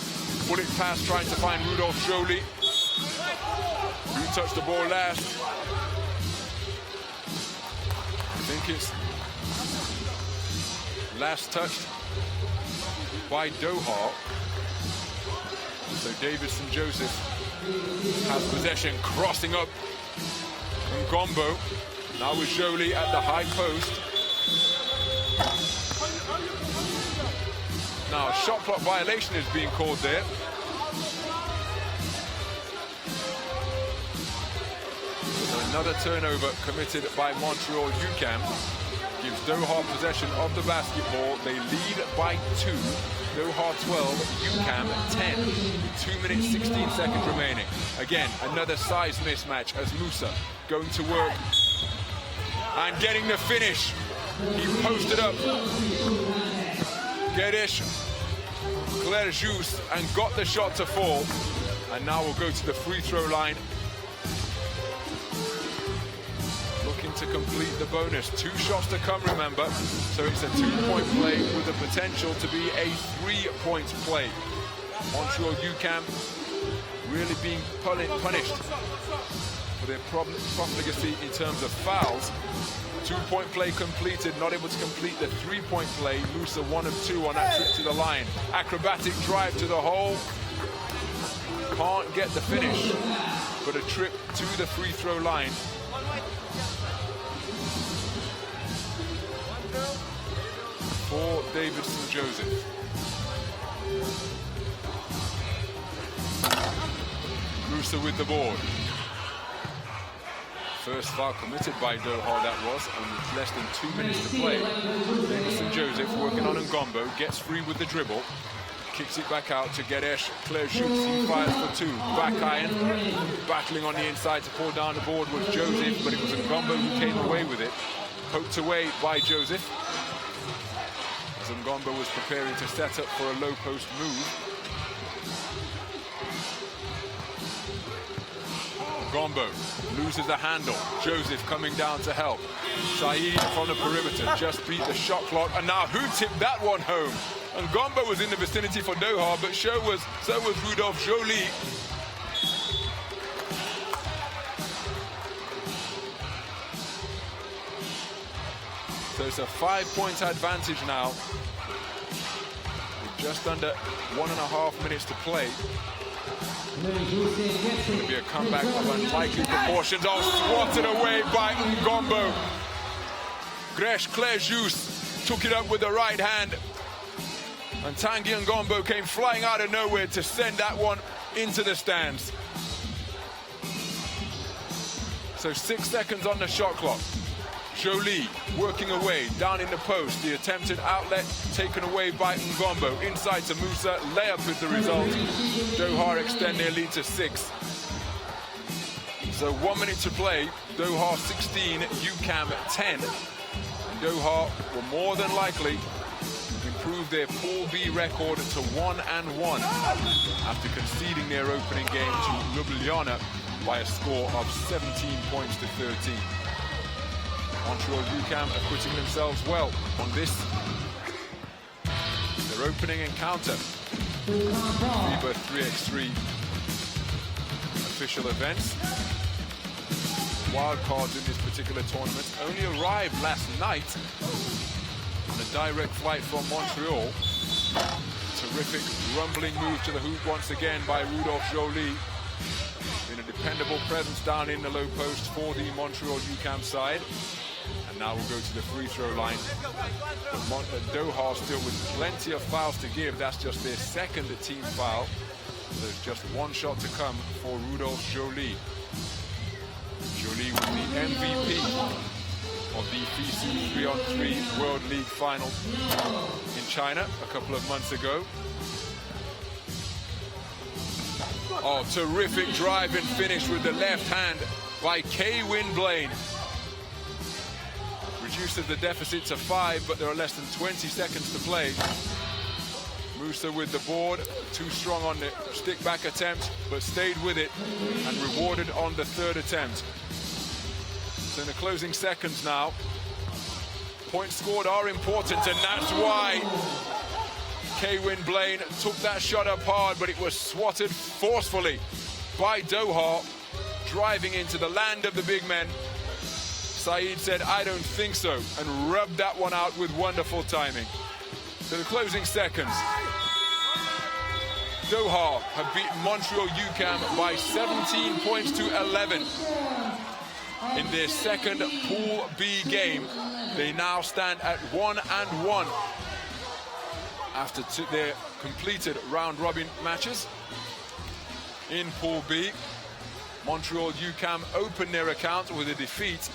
Bullet pass trying to find Rudolph Jolie. Who touched the ball last? I think it's last touched by Doha. So Davidson Joseph has possession, crossing up Ngombo. Now with Jolie at the high post. Now shot clock violation is being called there. So another turnover committed by Montreal UQAM. Gives Doha possession of the basketball. They lead by 2. Doha 12, UQAM 10. 2 minutes, 16 seconds remaining. Again, another size mismatch as Musa going to work and getting the finish. He posted up Gerish Clerjus and got the shot to fall. And now we'll go to the free throw line. Looking to complete the bonus. 2 shots to come, remember. So it's a 2-point play with the potential to be a 3-point play. Montreal UQAM really being punished for their profligacy in terms of fouls. 2-point play completed, not able to complete the 3-point play. Musa 1 of 2 on that trip to the line. Acrobatic drive to the hole. Can't get the finish, but a trip to the free throw line. For Davidson Joseph. Musa with the board. First foul committed by Doha, that was, and with less than 2 minutes to play. Davidson Joseph working on Ngombo, gets free with the dribble, kicks it back out to Gedesh. Claire shoots, he fires for 2. Back iron, battling on the inside to pull down the board was Joseph, but it was Ngombo who came away with it. Poked away by Joseph. As Ngombo was preparing to set up for a low post move. Ngombo loses the handle. Joseph coming down to help. Saeed from the perimeter just beat the shot clock, and now who tipped that one home? And Ngombo was in the vicinity for Doha, but so was Rudolph Joly. So it's a 5-point advantage now, with just under 1.5 minutes to play. It's going to be a comeback of unlikely proportions. Oh, swatted away by Ngombo. Claire Jus took it up with the right hand. And Tanguy Ngombo came flying out of nowhere to send that one into the stands. So 6 seconds on the shot clock. Joly working away, down in the post. The attempted outlet taken away by Ngombo. Inside to Musa, layup with the result. Doha extend their lead to 6. So 1 minute to play. Doha 16, UQAM 10. And Doha will more than likely improve their Pool B record to 1-1 after conceding their opening game to Ljubljana by a score of 17 points to 13. Montreal UQAM acquitting themselves well on this, their opening encounter. FIBA 3x3 official events. Wildcards in this particular tournament only arrived last night on a direct flight from Montreal. Terrific rumbling move to the hoop once again by Rudolph Joly. In a dependable presence down in the low post for the Montreal UQAM side. And now we'll go to the free throw line. Doha still with plenty of fouls to give. That's just their second team foul. There's just one shot to come for Rudolph Joly. Joly was the MVP of the FIBA 3x3 World League final in China a couple of months ago. Oh, terrific drive and finish with the left hand by Kaywin Blaine. Reduces the deficit to 5, but there are less than 20 seconds to play. Musa with the board, too strong on the stick back attempt, but stayed with it and rewarded on the third attempt. So in the closing seconds now, points scored are important, and that's why Kaywin Blaine took that shot up hard, but it was swatted forcefully by Doha, driving into the land of the big men. Saeed said, "I don't think so," and rubbed that one out with wonderful timing. So the closing seconds. Doha have beaten Montreal UQAM by 17 points to 11. In their second Pool B game, they now stand at 1-1 after their completed round-robin matches. In Pool B, Montreal UQAM opened their account with a defeat,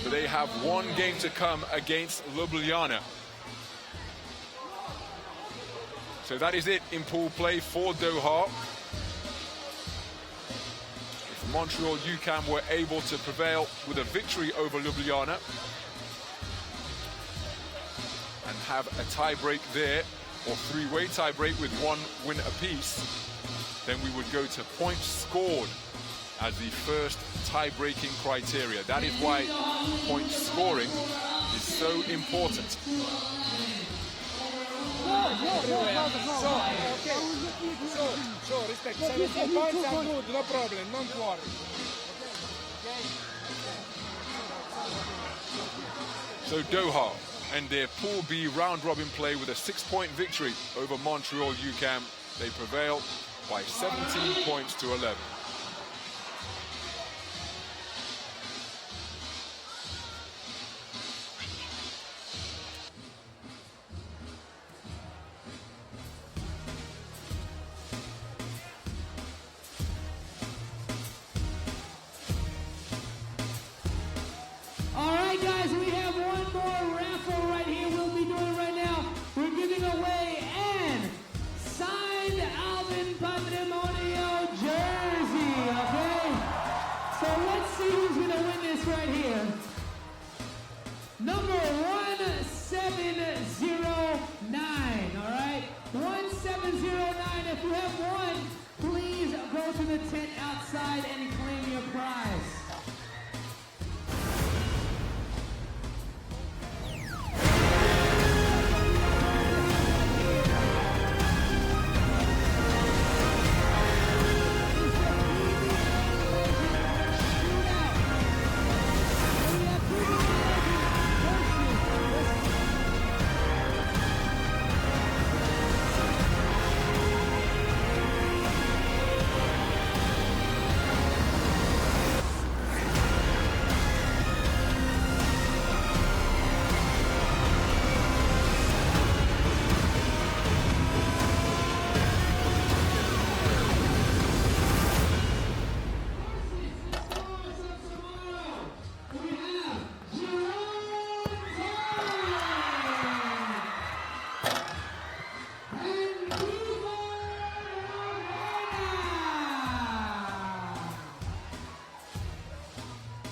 but they have one game to come against Ljubljana. So that is it in pool play for Doha. If Montreal UQAM were able to prevail with a victory over Ljubljana and have a tie-break there, or three-way tie-break with one win apiece, then we would go to points scored as the first tie-breaking criteria. That is why point scoring is so important. So, respect. 17 points are good, no problem, don't worry. So Doha and their Pool B round-robin play with a 6-point victory over Montreal UQAM. They prevail by 17 points to 11. All right, guys, we have one more raffle right here we'll be doing right now. We're giving away an signed Alvin Patrimonio jersey, okay? So let's see who's going to win this right here. Number 1709, all right? 1709, if you have one, please go to the tent outside and claim your prize.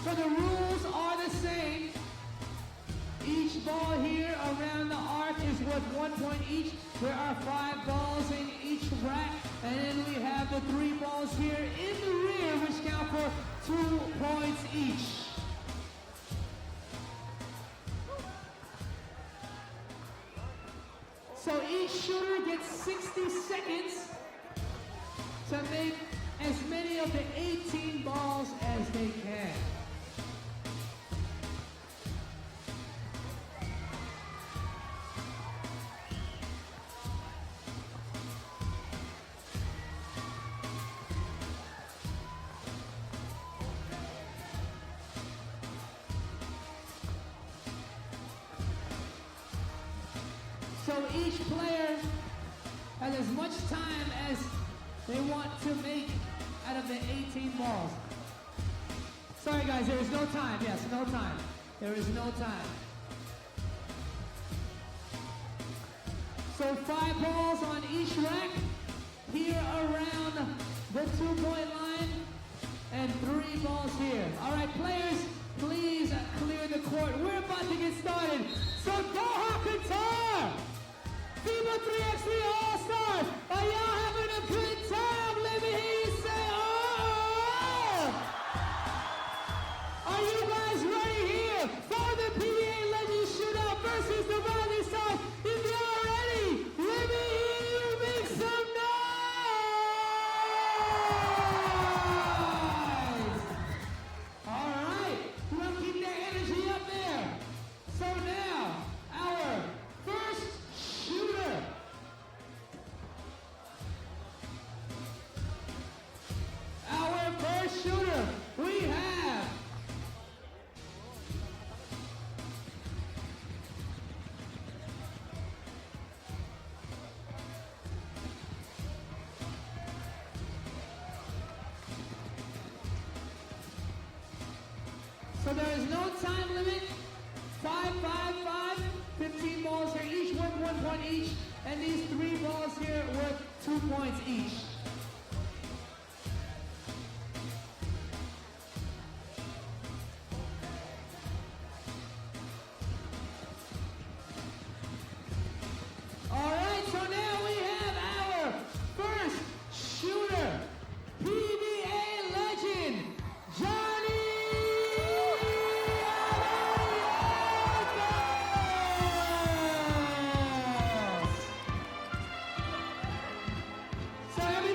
So the rules are the same. Each ball here around the arc is worth 1 point each. There are 5 balls in each rack. And then we have the 3 balls here in the rear, which count for 2 points each. So each shooter gets 60 seconds to make as many of the 18 balls as they can. So each player has as much time as they want to make out of the 18 balls. Sorry guys, there is no time. Yes, no time. There is no time. So 5 balls on each rack here around the 2-point line and 3 balls here. All right, players, please clear the court. We're about to get started. So Doha, Qatar! FIBA 3x3 All-Stars! Are y'all having a good time? Let me hear you say, oh! Are you guys ready here for the PBA Legends Shootout versus the Valley Stars? If y'all ready, let me hear you make some noise! All right, we'll keep that energy up there. So now, our first shooter. Our first shooter, we have so there is no time limit. 5, 5, 5, 15 balls here, each worth 1 point each, and these 3 balls here worth 2 points each. All right, so now we have our first shooter, PBA legend, Johnny. So everybody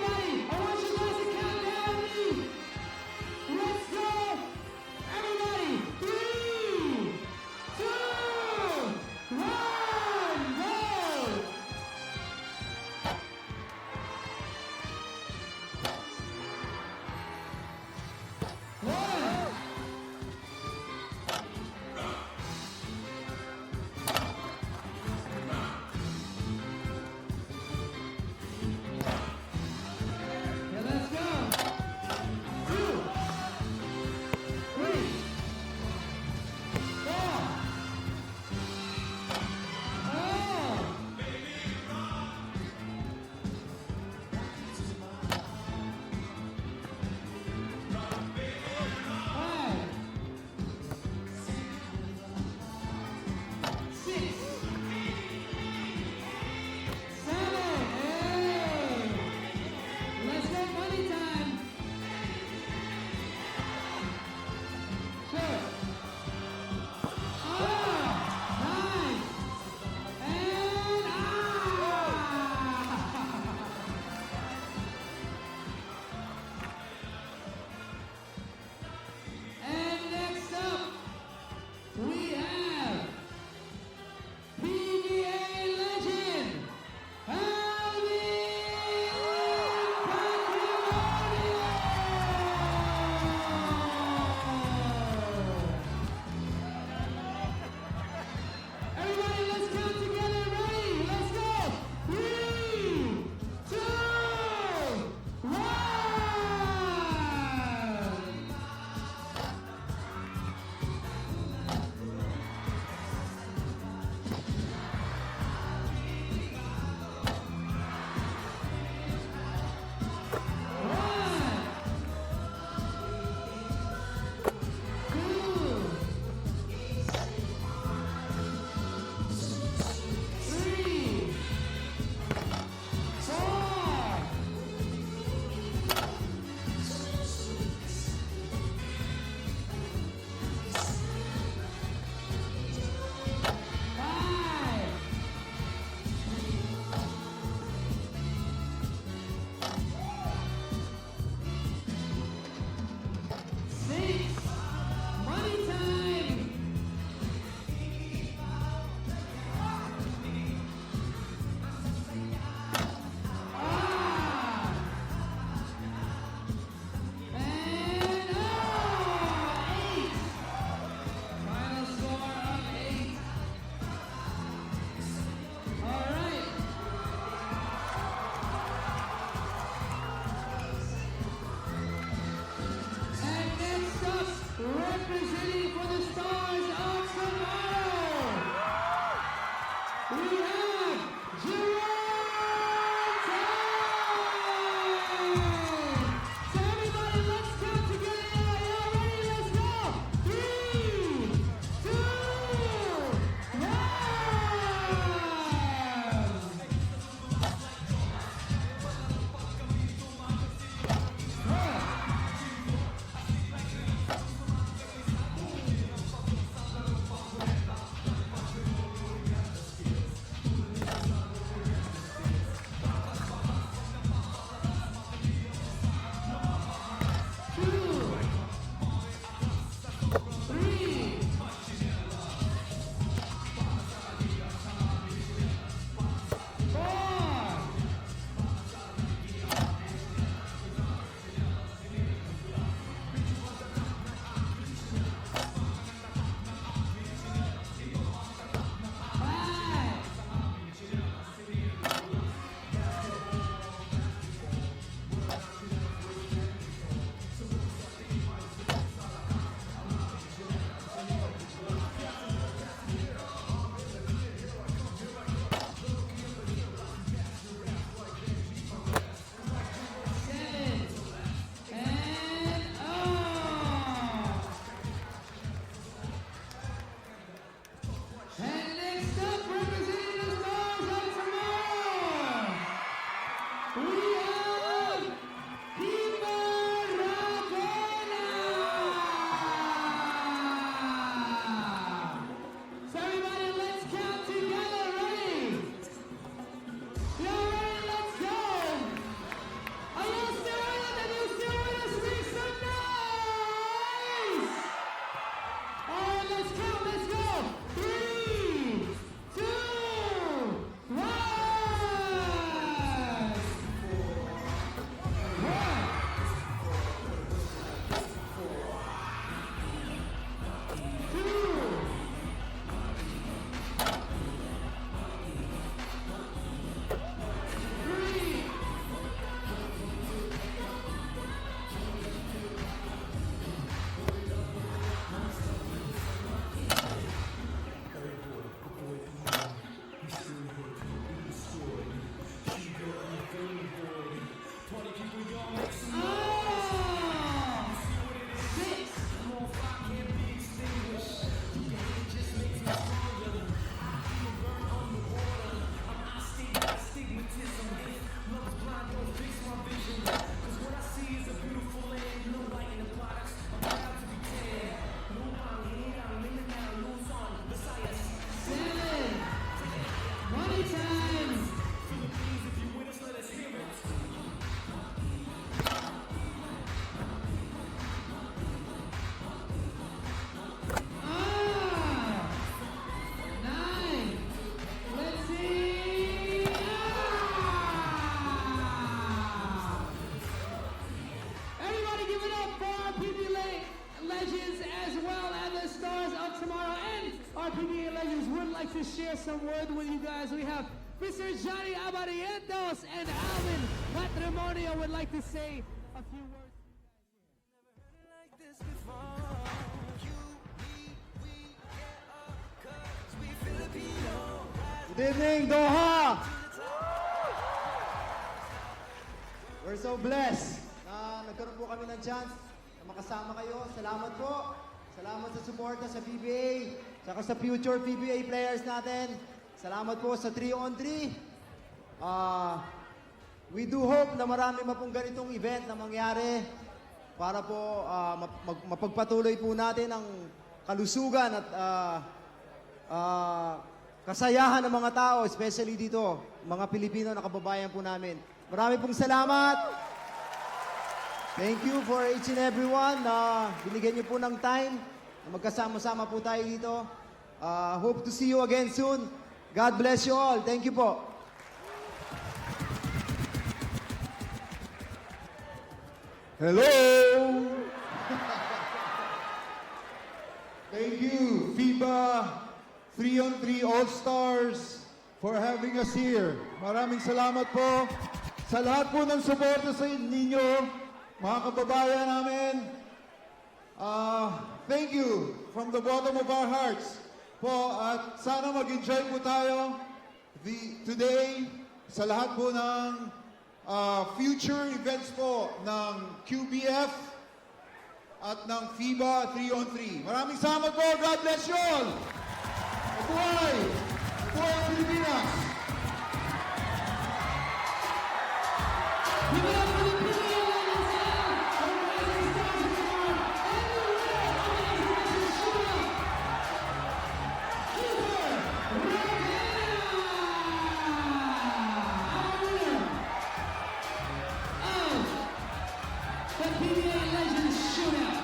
let's count, let's go. 3, 2, 1. PBA Legends would like to share some word with you guys. We have Mr. Johnny Abarientos and Alvin Patrimonio would like to say a few words. Good evening, Doha! We're so blessed na nagkaroon po kami ng chance na makasama kayo. Salamat po. Salamat sa suporta sa PBA, saka sa future PBA players natin. Salamat po sa 3-on-3. We do hope na marami pa pong ganitong event na mangyari para po mapagpatuloy po natin ang kalusugan at kasayahan ng mga tao, especially dito, mga Pilipino na kababayan po namin. Marami pong salamat. Thank you for each and everyone na binigyan niyo po ng time na magkasama-sama po tayo dito. Hope to see you again soon. God bless you all. Thank you po. Hello! Thank you, FIBA 3-on-3 All-Stars, for having us here. Maraming salamat po sa lahat po ng suporta sa ninyo, mga kababayan namin. Thank you from the bottom of our hearts po, at sana mag-enjoy po tayo today sa lahat po ng future events po ng QBF at ng FIBA 3-on-3. Maraming salamat po. God bless you all. Mabuhay! Mabuhay ang Pilipinas! The PBA Legends Shootout.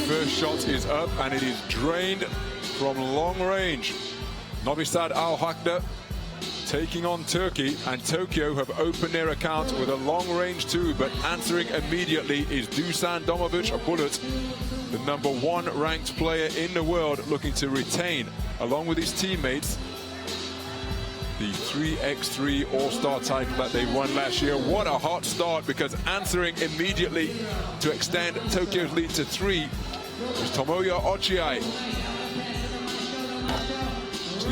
first shot is up and it is drained from long range. NoviSad AlWahda taking on Turkey, and Tokyo have opened their account with a long-range 2, but answering immediately is Dusan Domovic Bulut, the #1 ranked player in the world, looking to retain, along with his teammates, the 3x3 All-Star title that they won last year. What a hot start, because answering immediately to extend Tokyo's lead to 3 is Tomoya Ochiai.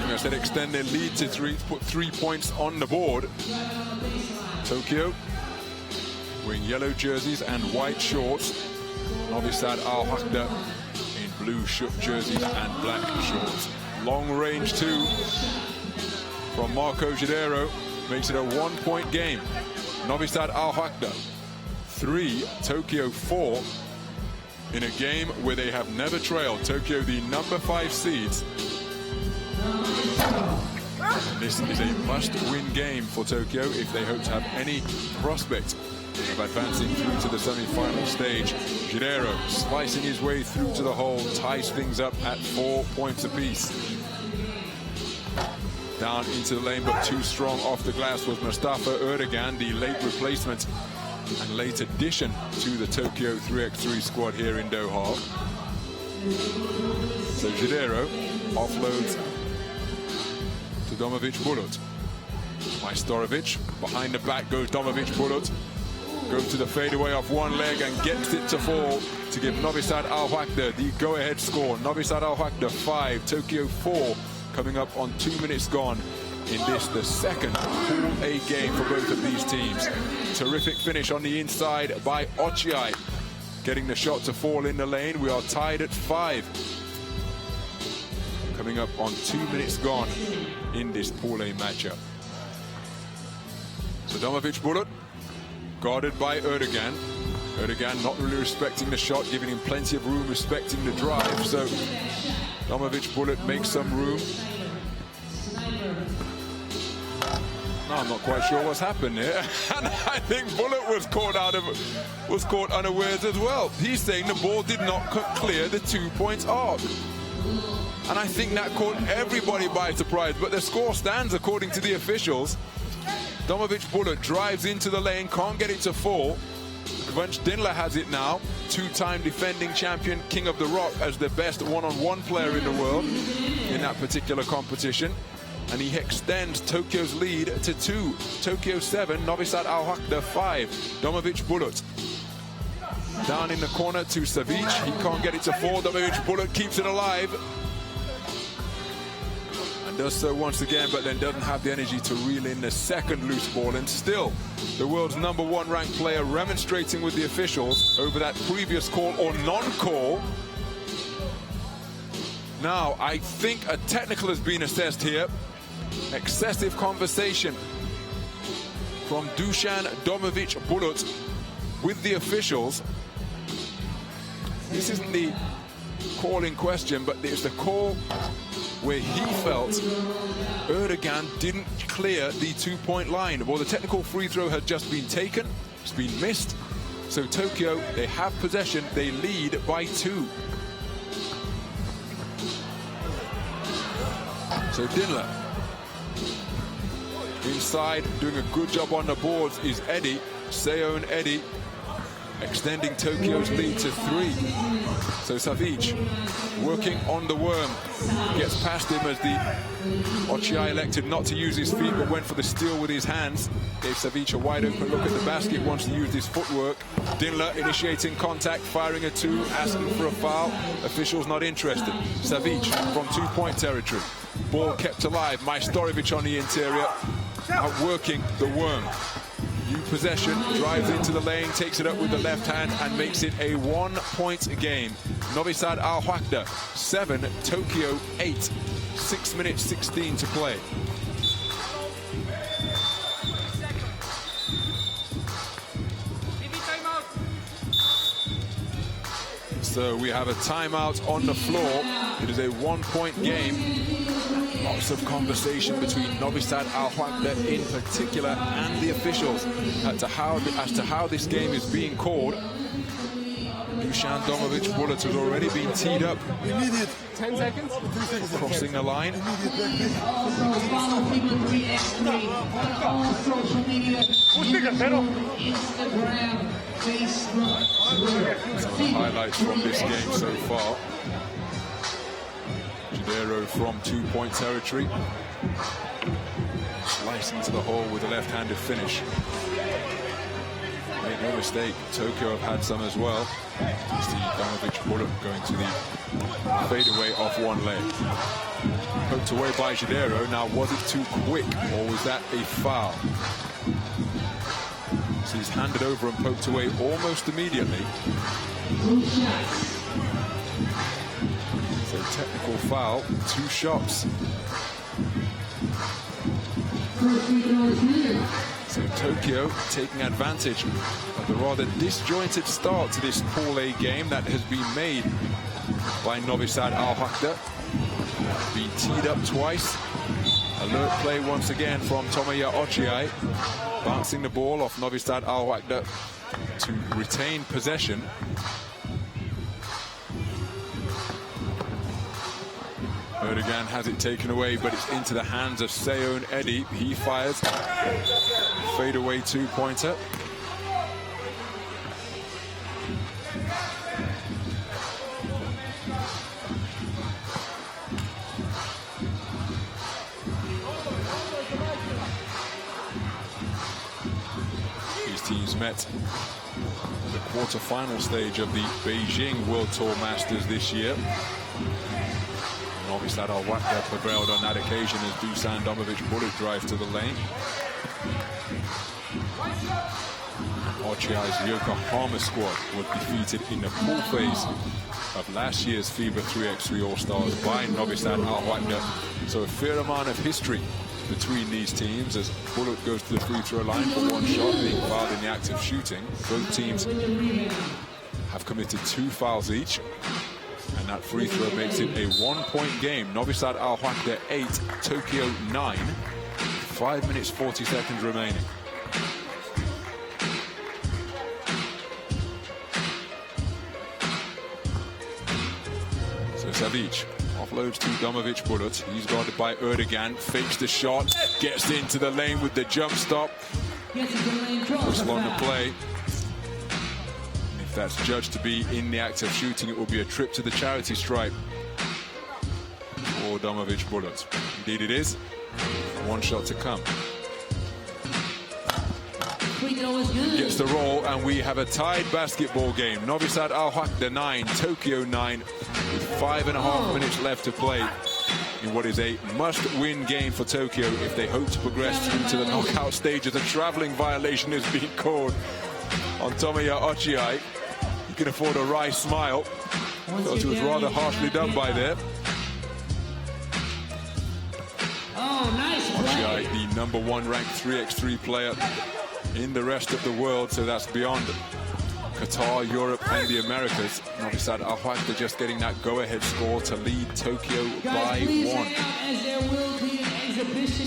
I said extend their lead to 3, put 3 points on the board. Tokyo wearing yellow jerseys and white shorts. NoviSad AlWahda in blue jerseys and black shorts. Long range 2 from Marco Gidero makes it a 1-point game. NoviSad AlWahda 3, Tokyo 4 in a game where they have never trailed. Tokyo, the #5 seeds. This is a must-win game for Tokyo if they hope to have any prospect of advancing through to the semi-final stage. Gidero slicing his way through to the hole, ties things up at 4 points apiece. Down into the lane, but too strong off the glass was Mustafa Erdogan, the late replacement and late addition to the Tokyo 3x3 squad here in Doha. So Gidero offloads to Domovic Bulut. Majstorovic, behind the back goes Domovic Bulut. Goes to the fadeaway off one leg and gets it to fall to give NoviSad AlWahda the go-ahead score. NoviSad AlWahda 5, Tokyo 4, coming up on 2 minutes gone in this, the second Pool A game for both of these teams. Terrific finish on the inside by Ochiai, getting the shot to fall in the lane. We are tied at 5. Coming up on 2 minutes gone in this Pool A matchup. So Domovic Bulut, guarded by Erdogan. Erdogan not really respecting the shot, giving him plenty of room, respecting the drive. So Domovic Bulut makes some room. No, I'm not quite sure what's happened here. And I think Bulut was caught unawares as well. He's saying the ball did not clear the 2-point arc. And I think that caught everybody by surprise. But the score stands according to the officials. Domovic Bulut drives into the lane, can't get it to fall. Vanch Dinla has it now. 2-time defending champion, King of the Rock, as the best one-on-one player in the world in that particular competition. And he extends Tokyo's lead to 2. Tokyo 7, NoviSad AlWahda 5. Domovic Bulut down in the corner to Savic. He can't get it to fall. Domovic Bulut keeps it alive. And does so once again, but then doesn't have the energy to reel in the second loose ball. And still, the world's #1 ranked player remonstrating with the officials over that previous call or non-call. Now, I think a technical has been assessed here. Excessive conversation from Dusan Domovic Bulut with the officials. This isn't the call in question, but it's the call where he felt Erdogan didn't clear the 2-point line. Well, the technical free throw had just been taken. It's been missed. So Tokyo, they have possession. They lead by 2. So Dinla inside, doing a good job on the boards is Eddie, Seon Eddie, extending Tokyo's lead to 3. So Savic working on the worm, gets past him as the Ochiai elected not to use his feet but went for the steal with his hands. Gave Savic a wide open look at the basket, wants to use his footwork. Dinla initiating contact, firing a 2, asking for a foul. Officials not interested. Savic from 2-point territory. Ball kept alive. Majstorovic on the interior, outworking the worm. New possession, drives into the lane, takes it up with the left hand and makes it a 1-point game. NoviSad AlWahda 7, Tokyo 8. 6 minutes 16 to play. So we have a timeout on the floor. It is a 1-point game. Lots of conversation between NoviSad AlWahda in particular and the officials as to how this game is being called. Dusan Domovic Bullets has already been teed up. Immediate. 10 seconds? Crossing the line. Also follow FIBA 3x3 on all social media, Instagram, Facebook, Twitter. Some of the highlights from this game so far. Jadero from 2-point territory. Slicing into the hole with a left-handed finish. Make no mistake, Tokyo have had some as well. You see Domovic Bullet going to the fadeaway off one leg. Poked away by Jadero. Now, was it too quick or was that a foul? So he's handed over and poked away almost immediately. So technical foul, 2 shots. So Tokyo taking advantage of the rather disjointed start to this Pool A game that has been made by NoviSad AlWahda. Been teed up twice. Alert play once again from Tomoya Ochiai. Bouncing the ball off NoviSad AlWahda to retain possession. Erdogan has it taken away, but it's into the hands of Seon Eddy. He fires. Fadeaway 2-pointer. These teams met at the quarter-final stage of the Beijing World Tour Masters this year. NoviSad AlWahda prevailed on that occasion as Dusan Domovic bullet drive to the lane. Ochiai's Yokohama squad was defeated in the pool phase of last year's FIBA 3x3 All-Stars by NoviSad AlWahda. So a fair amount of history between these teams as Bullet goes to the free throw line for 1 shot, being fouled in the act of shooting. Both teams have committed 2 fouls each. And that free throw makes it a 1-point game. NoviSad AlWahda 8, Tokyo 9. 5 minutes 40 seconds remaining. So Savic offloads to Domovic Bullet. He's guarded by Erdogan. Fakes the shot. Gets into the lane with the jump stop. Whistle on the play. If that's judged to be in the act of shooting, it will be a trip to the charity stripe for Domovic Bullet. Indeed it is. 1 shot to come. Gets the roll, and we have a tied basketball game. NoviSad AlWahda 9, Tokyo 9, with 5.5 minutes left to play in what is a must-win game for Tokyo if they hope to progress through to the knockout stages. A traveling violation is being called on Tomoya Ochiai. You can afford a wry smile. Thought it was rather harshly done by there. Ochiai, the #1 ranked 3x3 player in the rest of the world, so that's beyond Qatar, Europe, and the Americas. NoviSad AlWahda just getting that go-ahead score to lead Tokyo by 1.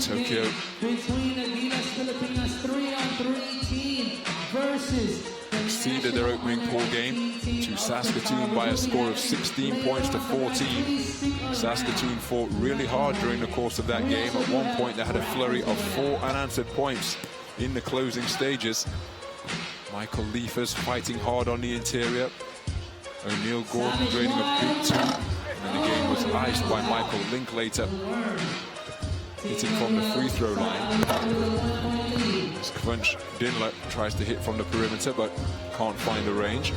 Tokyo between Adidas Filipinas 3-on-3 team versus exceeded their opening pool game to Saskatoon by a score of 16 points to 14. Saskatoon fought really hard during the course of that game. At one point, they had a flurry of 4 unanswered points in the closing stages. Michael Liefers fighting hard on the interior. O'Neal Gordon draining a big 2. And then the game was iced by Michael Linklater, hitting from the free throw line. Skvunch Dinler tries to hit from the perimeter, but can't find the range.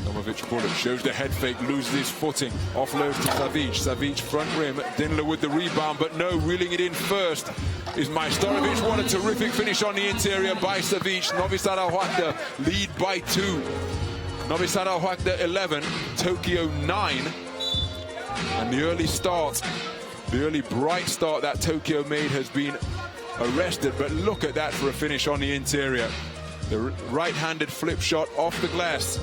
Domovic Bullet shows the head fake, loses his footing, offloads to Savic. Savic front rim, Dinler with the rebound, but no, reeling it in first is Majstorovic. What a terrific finish on the interior by Savic. NoviSad AlWahda lead by 2. NoviSad AlWahda 11, Tokyo 9. And the early start, the early bright start that Tokyo made has been arrested, but look at that for a finish on the interior. The right-handed flip shot off the glass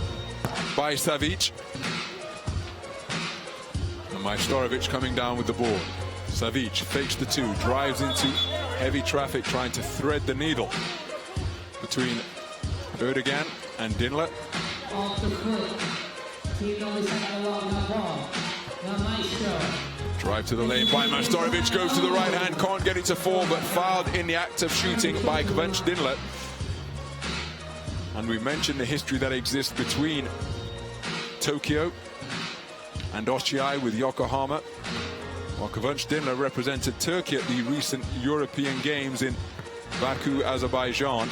by Savic. And Majstorovic coming down with the ball. Savic fakes the 2, drives into heavy traffic, trying to thread the needle between Erdogan and Dinler. off the foot. Team NoviSad ball. The Maestro. Drive to the lane by Majstorovic, goes to the right hand, can't get it to fall, but fouled in the act of shooting by Kvench Dinle. And we mentioned the history that exists between Tokyo and Ochiai with Yokohama. While Kvench Dinle represented Turkey at the recent European Games in Baku, Azerbaijan.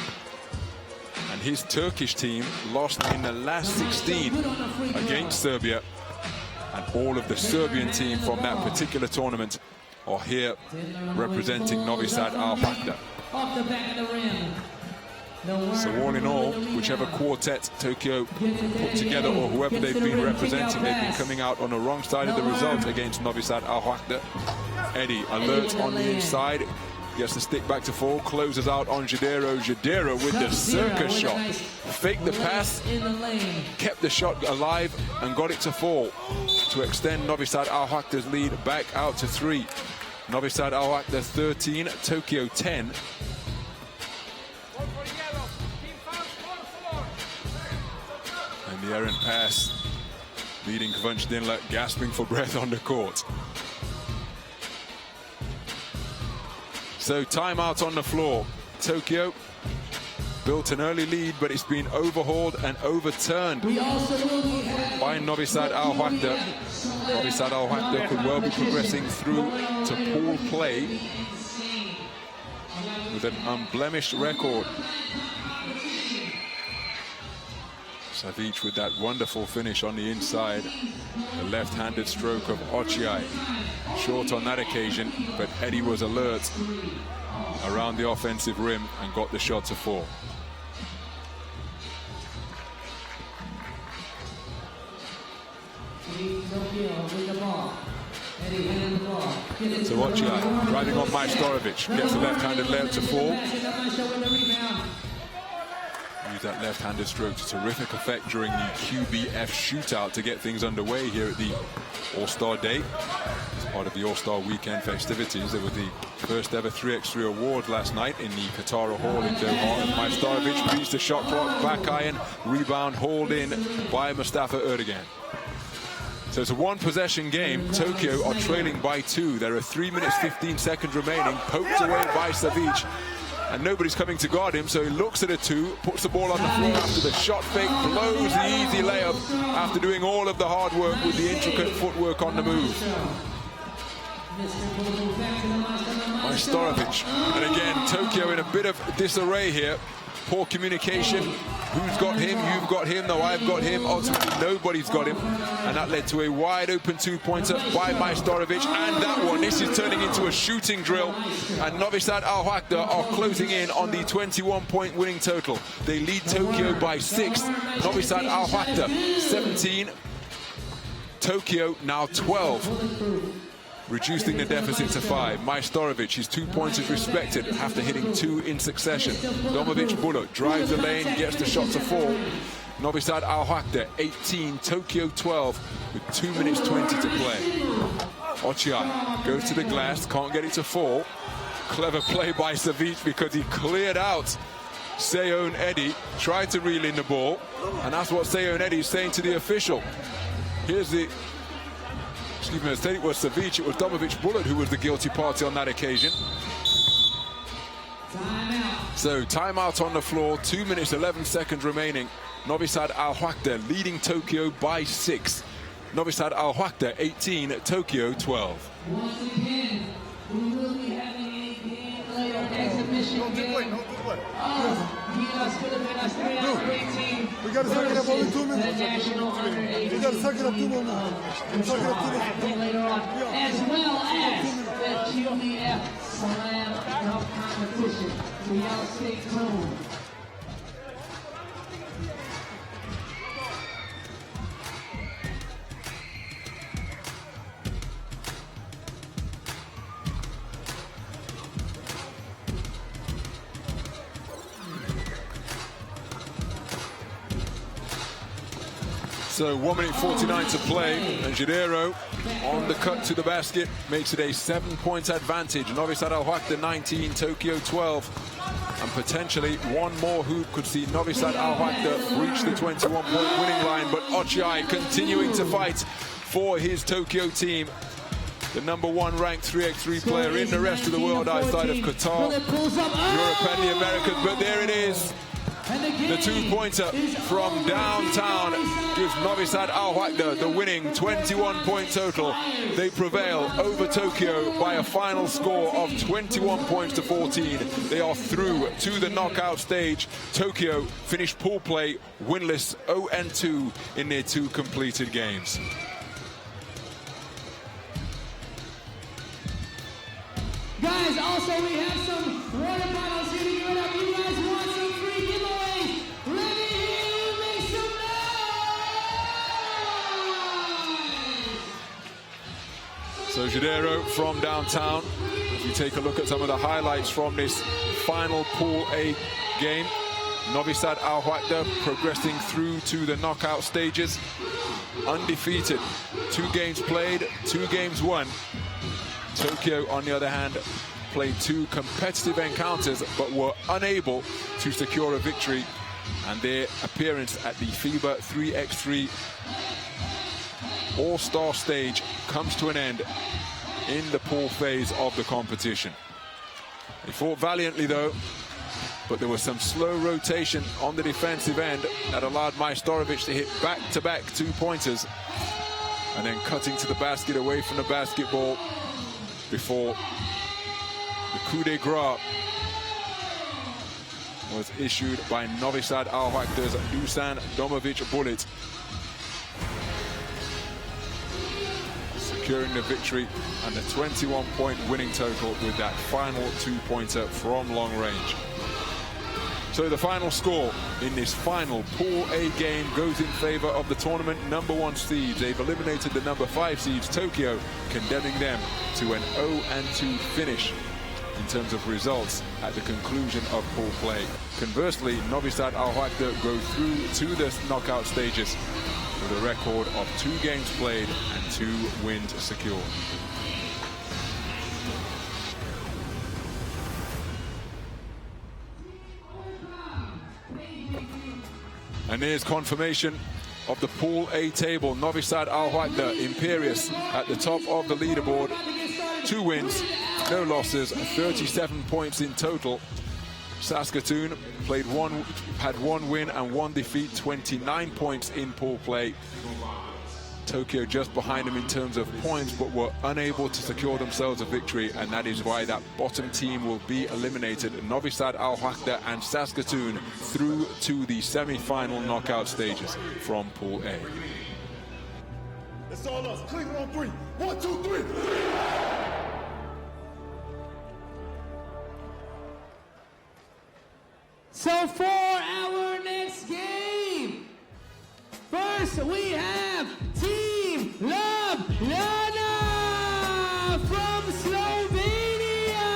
And his Turkish team lost in the last 16 against Serbia. And all of the Serbian team from that particular tournament are here representing NoviSad AlWahda. Off the back of the rim. So all in all, whichever quartet Tokyo put together or whoever they've been representing, they've been coming out on the wrong side of the result against NoviSad AlWahda. Eddie alert on the inside, gets the stick back to fall, closes out on Jadero. Jadero with the circus shot. Faked the pass, kept the shot alive and got it to fall to extend NoviSad AlWahda's lead back out to 3. NoviSad AlWahda 13, Tokyo 10. And the errant pass, leading Kvench Dinle gasping for breath on the court. So timeout on the floor. Tokyo built an early lead, but it's been overhauled and overturned by NoviSad AlWahda. NoviSad AlWahda could well be progressing through to pool play with an unblemished record. Savic with that wonderful finish on the inside. The left-handed stroke of Ochiai. Short on that occasion, but Eddie was alert around the offensive rim and got the shot to fall. So Ochiai driving on Majstorovic, gets the left-handed layup to fall. Use that left-handed stroke to terrific effect during the QBF Shootout to get things underway here at the All-Star Day. As part of the All-Star Weekend festivities, there were the first ever 3x3 award last night in the Qatar Hall in Doha. And Majstorovic beats the shot clock, back iron, rebound hauled in by Mustafa Erdogan. So it's a one-possession game. Tokyo are trailing by 2. There are 3 minutes 15 seconds remaining, poked away by Savic. And nobody's coming to guard him, so he looks at a 2, puts the ball on the floor after the shot fake, blows the easy layup after doing all of the hard work with the intricate footwork on the move. Majstorovic, and again, Tokyo in a bit of disarray here. Poor communication. Who's got him? You've got him. No, I've got him. Ultimately, nobody's got him. And that led to a wide open 2-pointer by Majstorovic. And that one, this is turning into a shooting drill. And NoviSad AlWahda are closing in on the 21-point winning total. They lead Tokyo by 6. NoviSad AlWahda 17. Tokyo now 12. Reducing the deficit to 5. Majstorovic, his 2 pointers respected after hitting 2 in succession. Domovic Bullet drives the lane, gets the shot to fall. NoviSad AlWahda 18, Tokyo 12, with 2 minutes 20 to play. Ochiai goes to the glass, can't get it to fall. Clever play by Savic because he cleared out Seyon Eddie, tried to reel in the ball, and that's what Seyon Eddie is saying to the official. Here's the excuse me, I said it was Savic, it was Domovic Bullet who was the guilty party on that occasion. So timeout on the floor, 2 minutes 11 seconds remaining. NoviSad AlWahda leading Tokyo by 6. NoviSad AlWahda 18, Tokyo 12. Once again, we will be having a exhibition game of Jus Fly Darlington team versus the national under-18 later on, as well as the QBF Slam Dunk competition. So y'all stay tuned. So 1 minute 49 to play, and Jadero on the cut to the basket makes it a 7-point advantage. NoviSad AlWahda 19, Tokyo 12, and potentially one more hoop could see NoviSad AlWahda reach the 21-point winning line, but Ochai continuing to fight for his Tokyo team. The #1 ranked 3x3 player in the rest of the world outside of Qatar, Europe and the Americas, but there it is. The 2-pointer from downtown gives NoviSad AlWahda the winning 21-point total. They prevail over Tokyo by a final score of 21 points to 14. They are through to the knockout stage. Tokyo finished pool play winless 0-2 in their 2 completed games. Guys, also we have some water bottles here to give it up. You guys want some free giveaways? Let me hear you make some noise! So Jadero from downtown. If you take a look at some of the highlights from this final Pool A game, NoviSad AlWahda progressing through to the knockout stages. Undefeated, 2 games played, 2 games won. Tokyo, on the other hand, played 2 competitive encounters but were unable to secure a victory, and their appearance at the FIBA 3x3 All-Star stage comes to an end in the pool phase of the competition. They fought valiantly though, but there was some slow rotation on the defensive end that allowed Majstorovic to hit back-to-back 2-pointers, and then cutting to the basket away from the basketball before the coup de grace was issued by NoviSad AlWahda's Dusan Domovic bullet, securing the victory and the 21-point winning total with that final 2-pointer from long range. So the final score in this final Pool A game goes in favor of the tournament #1 seeds. They've eliminated the #5 seeds, Tokyo, condemning them to an 0-2 finish in terms of results at the conclusion of pool play. Conversely, NoviSad AlWahda go through to the knockout stages with a record of 2 games played and 2 wins secured. And here's confirmation of the Pool A table. NoviSad AlWahda, imperious at the top of the leaderboard. 2 wins, no losses, 37 points in total. Saskatoon had 1 win and 1 defeat, 29 points in pool play. Tokyo just behind them in terms of points, but were unable to secure themselves a victory, and that is why that bottom team will be eliminated. NoviSad AlWahda and Saskatoon through to the semi-final knockout stages from Pool A. It's all us. Cleveland on 3. 1, 2, 3. So for our next game, first we have Team Ljubljana from Slovenia.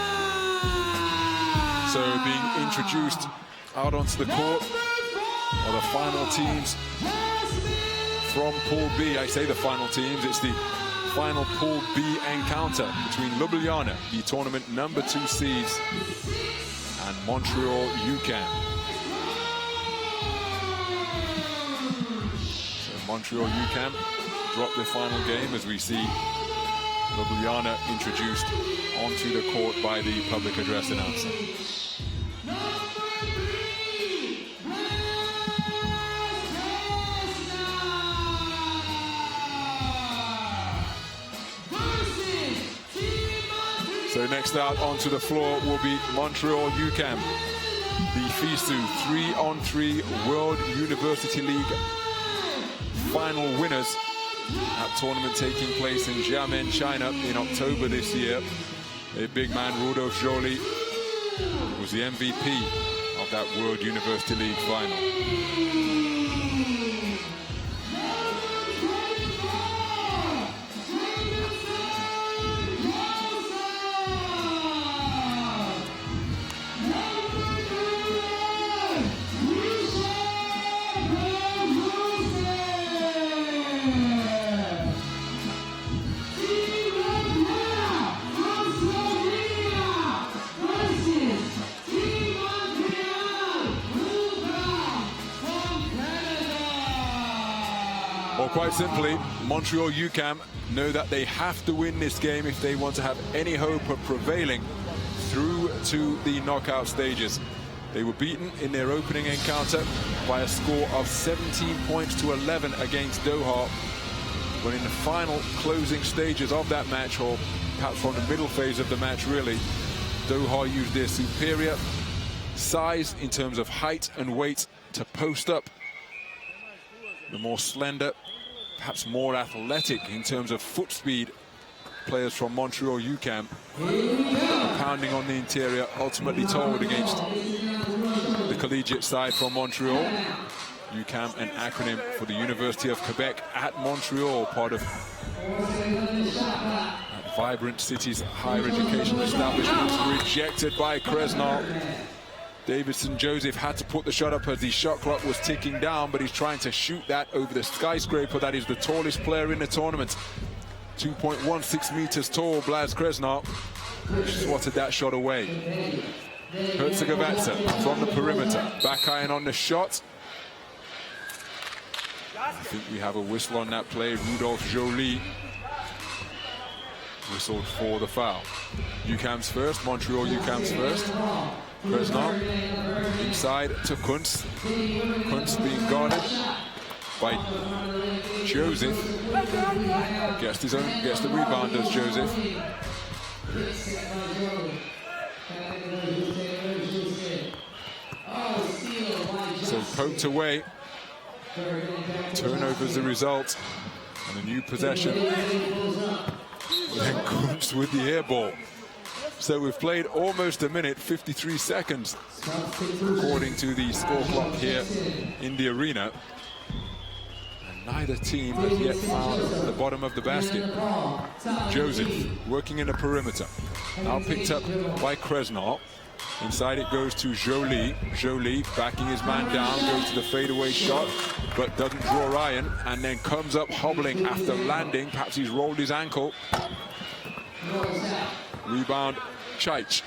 So being introduced out onto the court are the final teams from Pool B. I say the final teams, it's the final Pool B encounter between Ljubljana, the tournament #2 seeds, and Montreal UQAM. So Montreal UQAM dropped their final game as we see Ljubljana introduced onto the court by the public address announcer. So next out onto the floor will be Montreal UQAM, the FISU 3-on-3 World University League final winners. That tournament taking place in Xiamen, China in October this year. A big man, Rudolf Joly, was the MVP of that World University League final. quite simply, Montreal UQAM know that they have to win this game if they want to have any hope of prevailing through to the knockout stages. They were beaten in their opening encounter by a score of 17 points to 11 against Doha. But in the final closing stages of that match, or perhaps from the middle phase of the match really, Doha used their superior size in terms of height and weight to post up the more slender, perhaps more athletic in terms of foot speed players from Montreal UQAM, pounding on the interior, ultimately told against the collegiate side from Montreal. UQAM, an acronym for the University of Quebec at Montreal, part of that vibrant city's higher education establishments. Rejected by Kresnal. Davidson Joseph had to put the shot up as the shot clock was ticking down, but he's trying to shoot that over the skyscraper that is the tallest player in the tournament. 2.16 meters tall, Blaz Kresnal swatted that shot away. Herzegovitsa from the perimeter, back iron on the shot. I think we have a whistle on that play. Rudolph Joly whistled for the foul. UQAM's first, Montreal UQAM's first. Kresnal inside to Kunz. Kunz being guarded by Joseph. Gets the rebound, does Joseph. So poked away. Turnover's the result. And a new possession. Then Kunz with the air ball. So we've played almost a minute, 53 seconds, according to the score clock here in the arena. And neither team has yet found the bottom of the basket. Joseph working in the perimeter. Now picked up by Kresnal. Inside it goes to Joly. Joly backing his man down, goes to the fadeaway shot, but doesn't draw iron, and then comes up hobbling after landing. Perhaps he's rolled his ankle. Rebound, Chaich.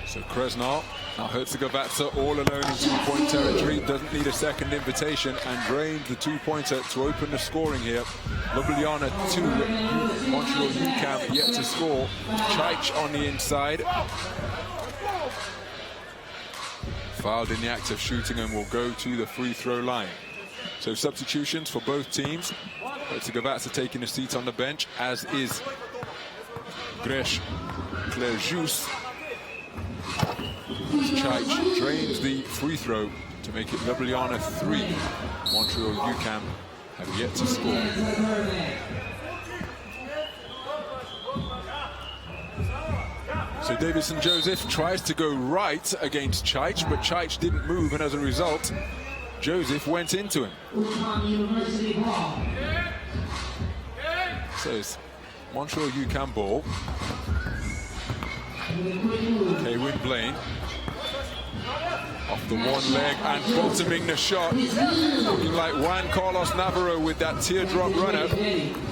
So Kresnal, now Herzegovitsa all alone in two-point territory, doesn't need a second invitation, and drains the two-pointer to open the scoring here. Ljubljana 2, Montreal UQAM yet to score. Chaich on the inside. Fouled in the act of shooting and will go to the free throw line. So substitutions for both teams. Herzegovitsa taking a seat on the bench, as is Gresh Clerjus. Chaich drains the free throw to make it Ljubljana 3. Montreal UQAM have yet to score. So Davidson Joseph tries to go right against Chaich, but Chaich didn't move, and as a result, Joseph went into him. So it's Montreal UQAM ball. Kaywin Blaine off the one leg and bottoming the shot. Looking like Juan Carlos Navarro with that teardrop runner.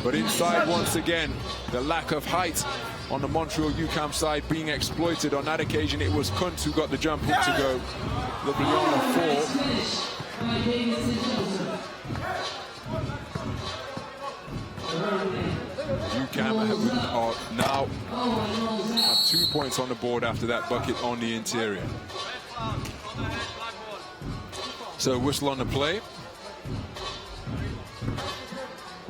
But inside once again, the lack of height on the Montreal UQAM side being exploited. On that occasion, it was Kunz who got the jump hook to go. Ljubljana 4. UQAM are now have 2 points on the board after that bucket on the interior. So whistle on the play.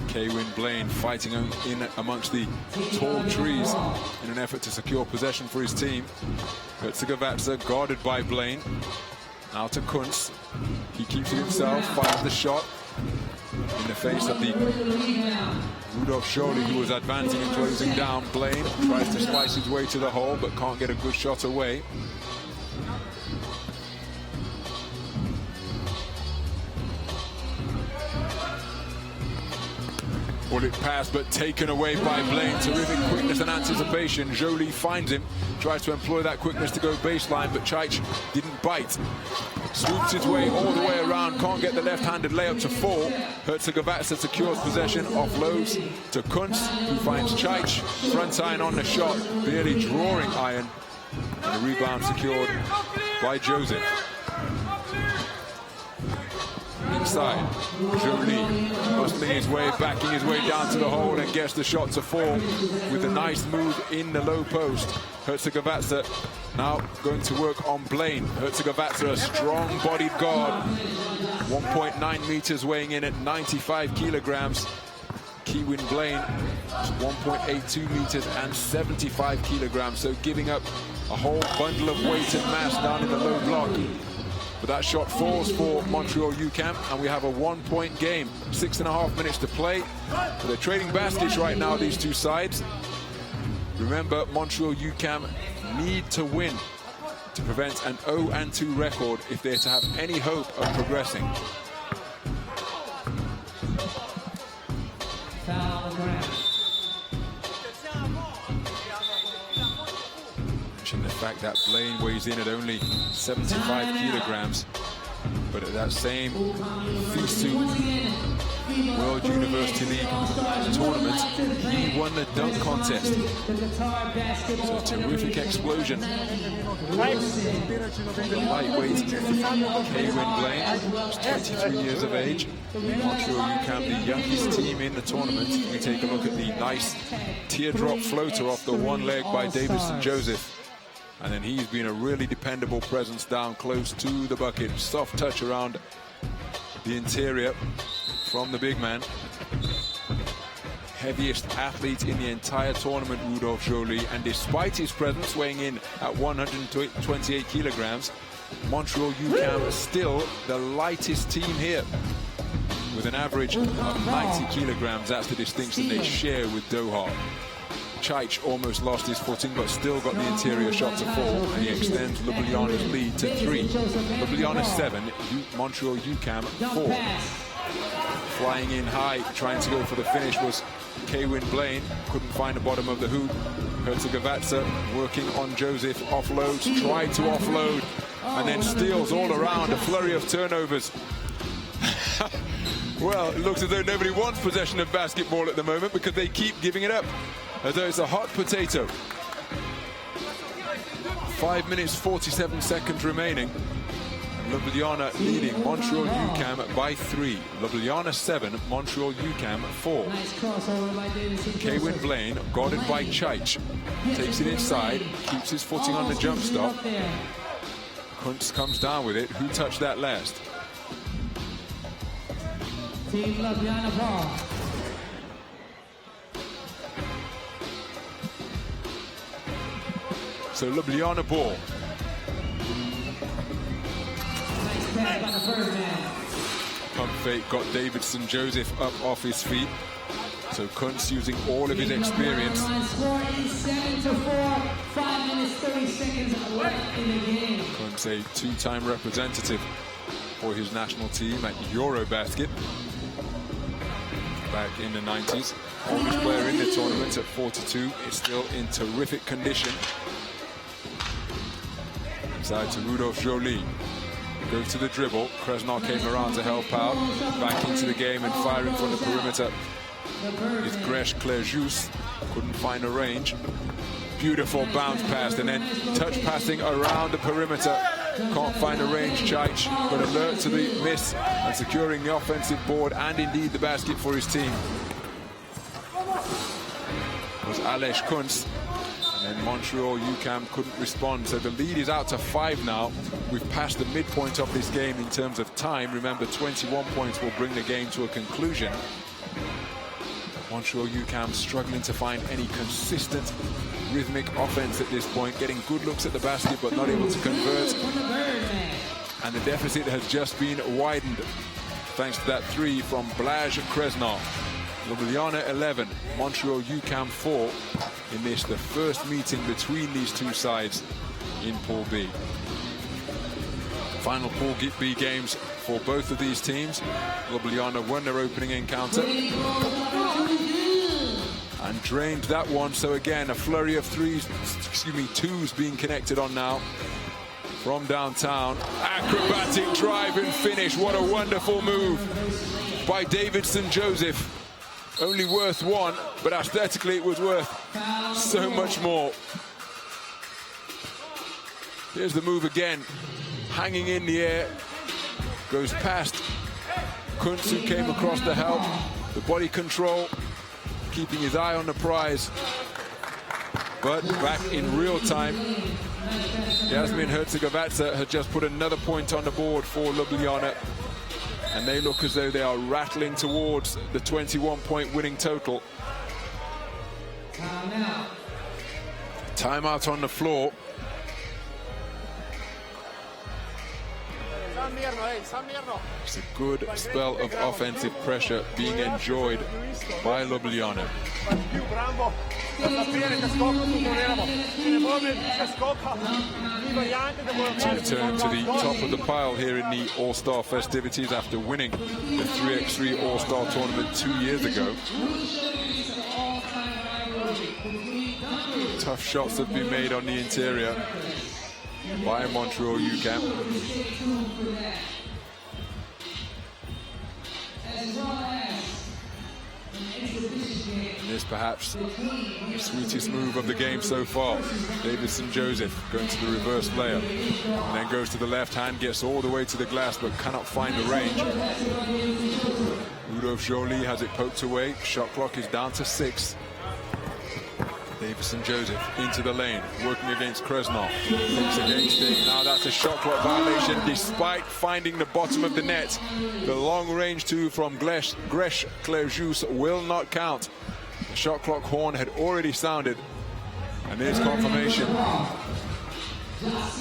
Kaywin Blaine fighting in amongst the tall trees in an effort to secure possession for his team. Herzegovitsa guarded by Blaine. Now to Kunz. He keeps it himself, fires the shot in the face of the Rudolph Joly, who was advancing and closing down. Blaine tries to slice his way to the hole, but can't get a good shot away. Bullet pass, but taken away by Blaine. Terrific quickness and anticipation. Joly finds him, tries to employ that quickness to go baseline, but Chaich didn't bite. Swoops his way all the way around, can't get the left-handed layup to fall. Herzegovitsa secures possession, offloads to Kunz, who finds Chaich. Front iron on the shot, barely drawing iron. And the rebound secured by Joseph. inside. Jolie hustling his way, backing his way down to the hole and gets the shot to fall with a nice move in the low post. Herzegovitsa now going to work on Blaine. Herzegovitsa, a strong-bodied guard. 1.9 meters, weighing in at 95 kilograms. Kiwin Blaine, 1.82 meters and 75 kilograms, so giving up a whole bundle of weight and mass down in the low block. But that shot falls for Montreal UQAM, and we have a 1-point game. 6.5 minutes to play. So they're trading baskets right now, these two sides. Remember, Montreal UQAM need to win to prevent an 0-2 record if they're to have any hope of progressing. Mention the fact that Blaine weighs in at only 75 kilograms, but at that same FIBA World University League tournament, he won the dunk contest. So a terrific explosion. Lightweight Kaywin Blaine, 23 years of age. Montreal UQAM, the youngest team in the tournament. We take a look at the nice teardrop floater off the one leg by Davidson Joseph. And then he's been a really dependable presence down close to the bucket. Soft touch around the interior from the big man. Heaviest athlete in the entire tournament, Rudolph Jolie, and despite his presence weighing in at 128 kilograms, Montreal UQAM is still the lightest team here with an average of 90 kilograms. That's the distinction they share with Doha. Chaich almost lost his footing, but still got the interior shot to fall, and he extends Ljubljana's lead to 3. Ljubljana 7, Montreal UQAM 4. Flying in high, trying to go for the finish was Kaywin Blaine. Couldn't find the bottom of the hoop. Herzegovitsa working on Joseph, offloads, tried to offload, and then steals all around. A flurry of turnovers. Well, it looks as though nobody wants possession of basketball at the moment because they keep giving it up, as though it's a hot potato. 5 minutes, 47 seconds remaining. Ljubljana leading Montreal UQAM by 3. Ljubljana 7, Montreal UQAM 4. Kaywin Blaine, guarded by Chaich, takes it inside, keeps his footing on the jump stop. Kuntz comes down with it. Who touched that last? Team Ljubljana ball. So Ljubljana ball. Pump fake got Davidson Joseph up off his feet. So Kuntz using all of his experience. Kuntz, a two-time representative for his national team at Eurobasket back in the 90s. Oldest player in the tournament at 42 is still in terrific condition. Inside to Rudolph Jolie. Goes to the dribble. Kresnal came around to help out. Back into the game and firing from the perimeter is Gresh Clerjus. Couldn't find a range. Beautiful bounce pass and then touch passing around the perimeter. Can't find a range, Chaich, but alert to the miss and securing the offensive board and indeed the basket for his team was Aleš Kuntz. And Montreal UQAM couldn't respond, so the lead is out to 5 now. We've passed the midpoint of this game in terms of time. Remember, 21 points will bring the game to a conclusion. Montreal UQAM struggling to find any consistent rhythmic offense at this point, getting good looks at the basket but not able to convert. And the deficit has just been widened thanks to that 3 from Blaž Kresnal. Ljubljana 11, Montreal UQAM 4 in this, the first meeting between these two sides in Pool B. Final Pool B games for both of these teams. Ljubljana won their opening encounter and drained that one. So again, a flurry of twos being connected on now from downtown. Acrobatic drive and finish. What a wonderful move by Davidson Joseph. Only worth 1, but aesthetically it was worth so much more. Here's the move again. Hanging in the air. Goes past Kuntz, who came across to help. The body control, keeping his eye on the prize. But back in real time, Jasmine Herzegovazza had just put another point on the board for Ljubljana. And they look as though they are rattling towards the 21-point winning total. Timeout on the floor. It's a good spell of offensive pressure being enjoyed by Ljubljana. To return to the top of the pile here in the All-Star festivities after winning the 3x3 All-Star tournament 2 years ago. Tough shots have been made on the interior by Montreal UQAM. And this perhaps the sweetest move of the game so far. Davison Joseph going to the reverse layer and then goes to the left hand, gets all the way to the glass but cannot find the range. Rudolph Joly has it poked away. Shot clock is down to 6. Davison Joseph into the lane, working against Krasnov. Looks against it. Now that's a shot clock violation despite finding the bottom of the net. The long range two from Gresh Clerjus will not count. The shot clock horn had already sounded. And there's confirmation.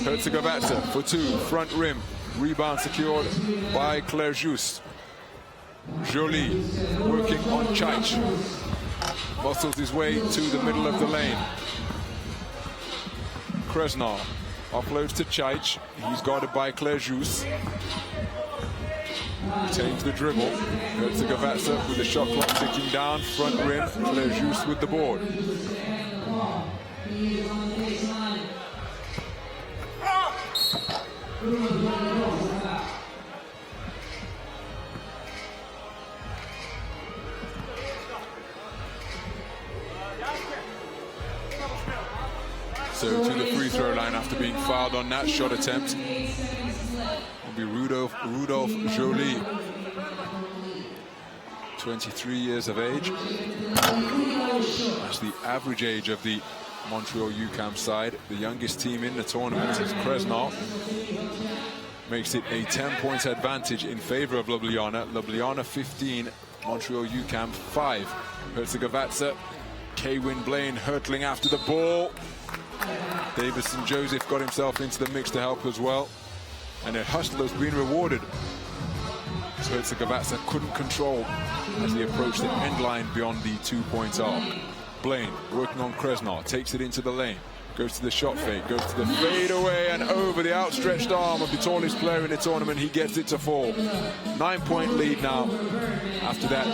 Herzegovazza for 2, front rim. Rebound secured by Clerjus. Joly working on Chaich. Muscles his way to the middle of the lane. Krasnov offloads to Chaich. He's guarded by Clerjus. Retains the dribble. Herzegovazza with the shot clock ticking down. Front rim. Clerjus with the board. So to the free throw line after being fouled on that shot attempt will be Rudolph Joly, 23 years of age. That's the average age of the Montreal UQAM side. The youngest team in the tournament is Krasnov. Makes it a 10-point advantage in favor of Ljubljana. Ljubljana 15, Montreal UQAM 5. Herzegovazza, K-Win Blaine hurtling after the ball. Davison Joseph got himself into the mix to help as well. And a hustler's been rewarded. So Herzegovazza couldn't control as he approached the end line beyond the 2-point arc. Blaine working on Krasnov, takes it into the lane. Goes to the shot fake, goes to the fade away and over the outstretched arm of the tallest player in the tournament. He gets it to fall. 9-point lead now after that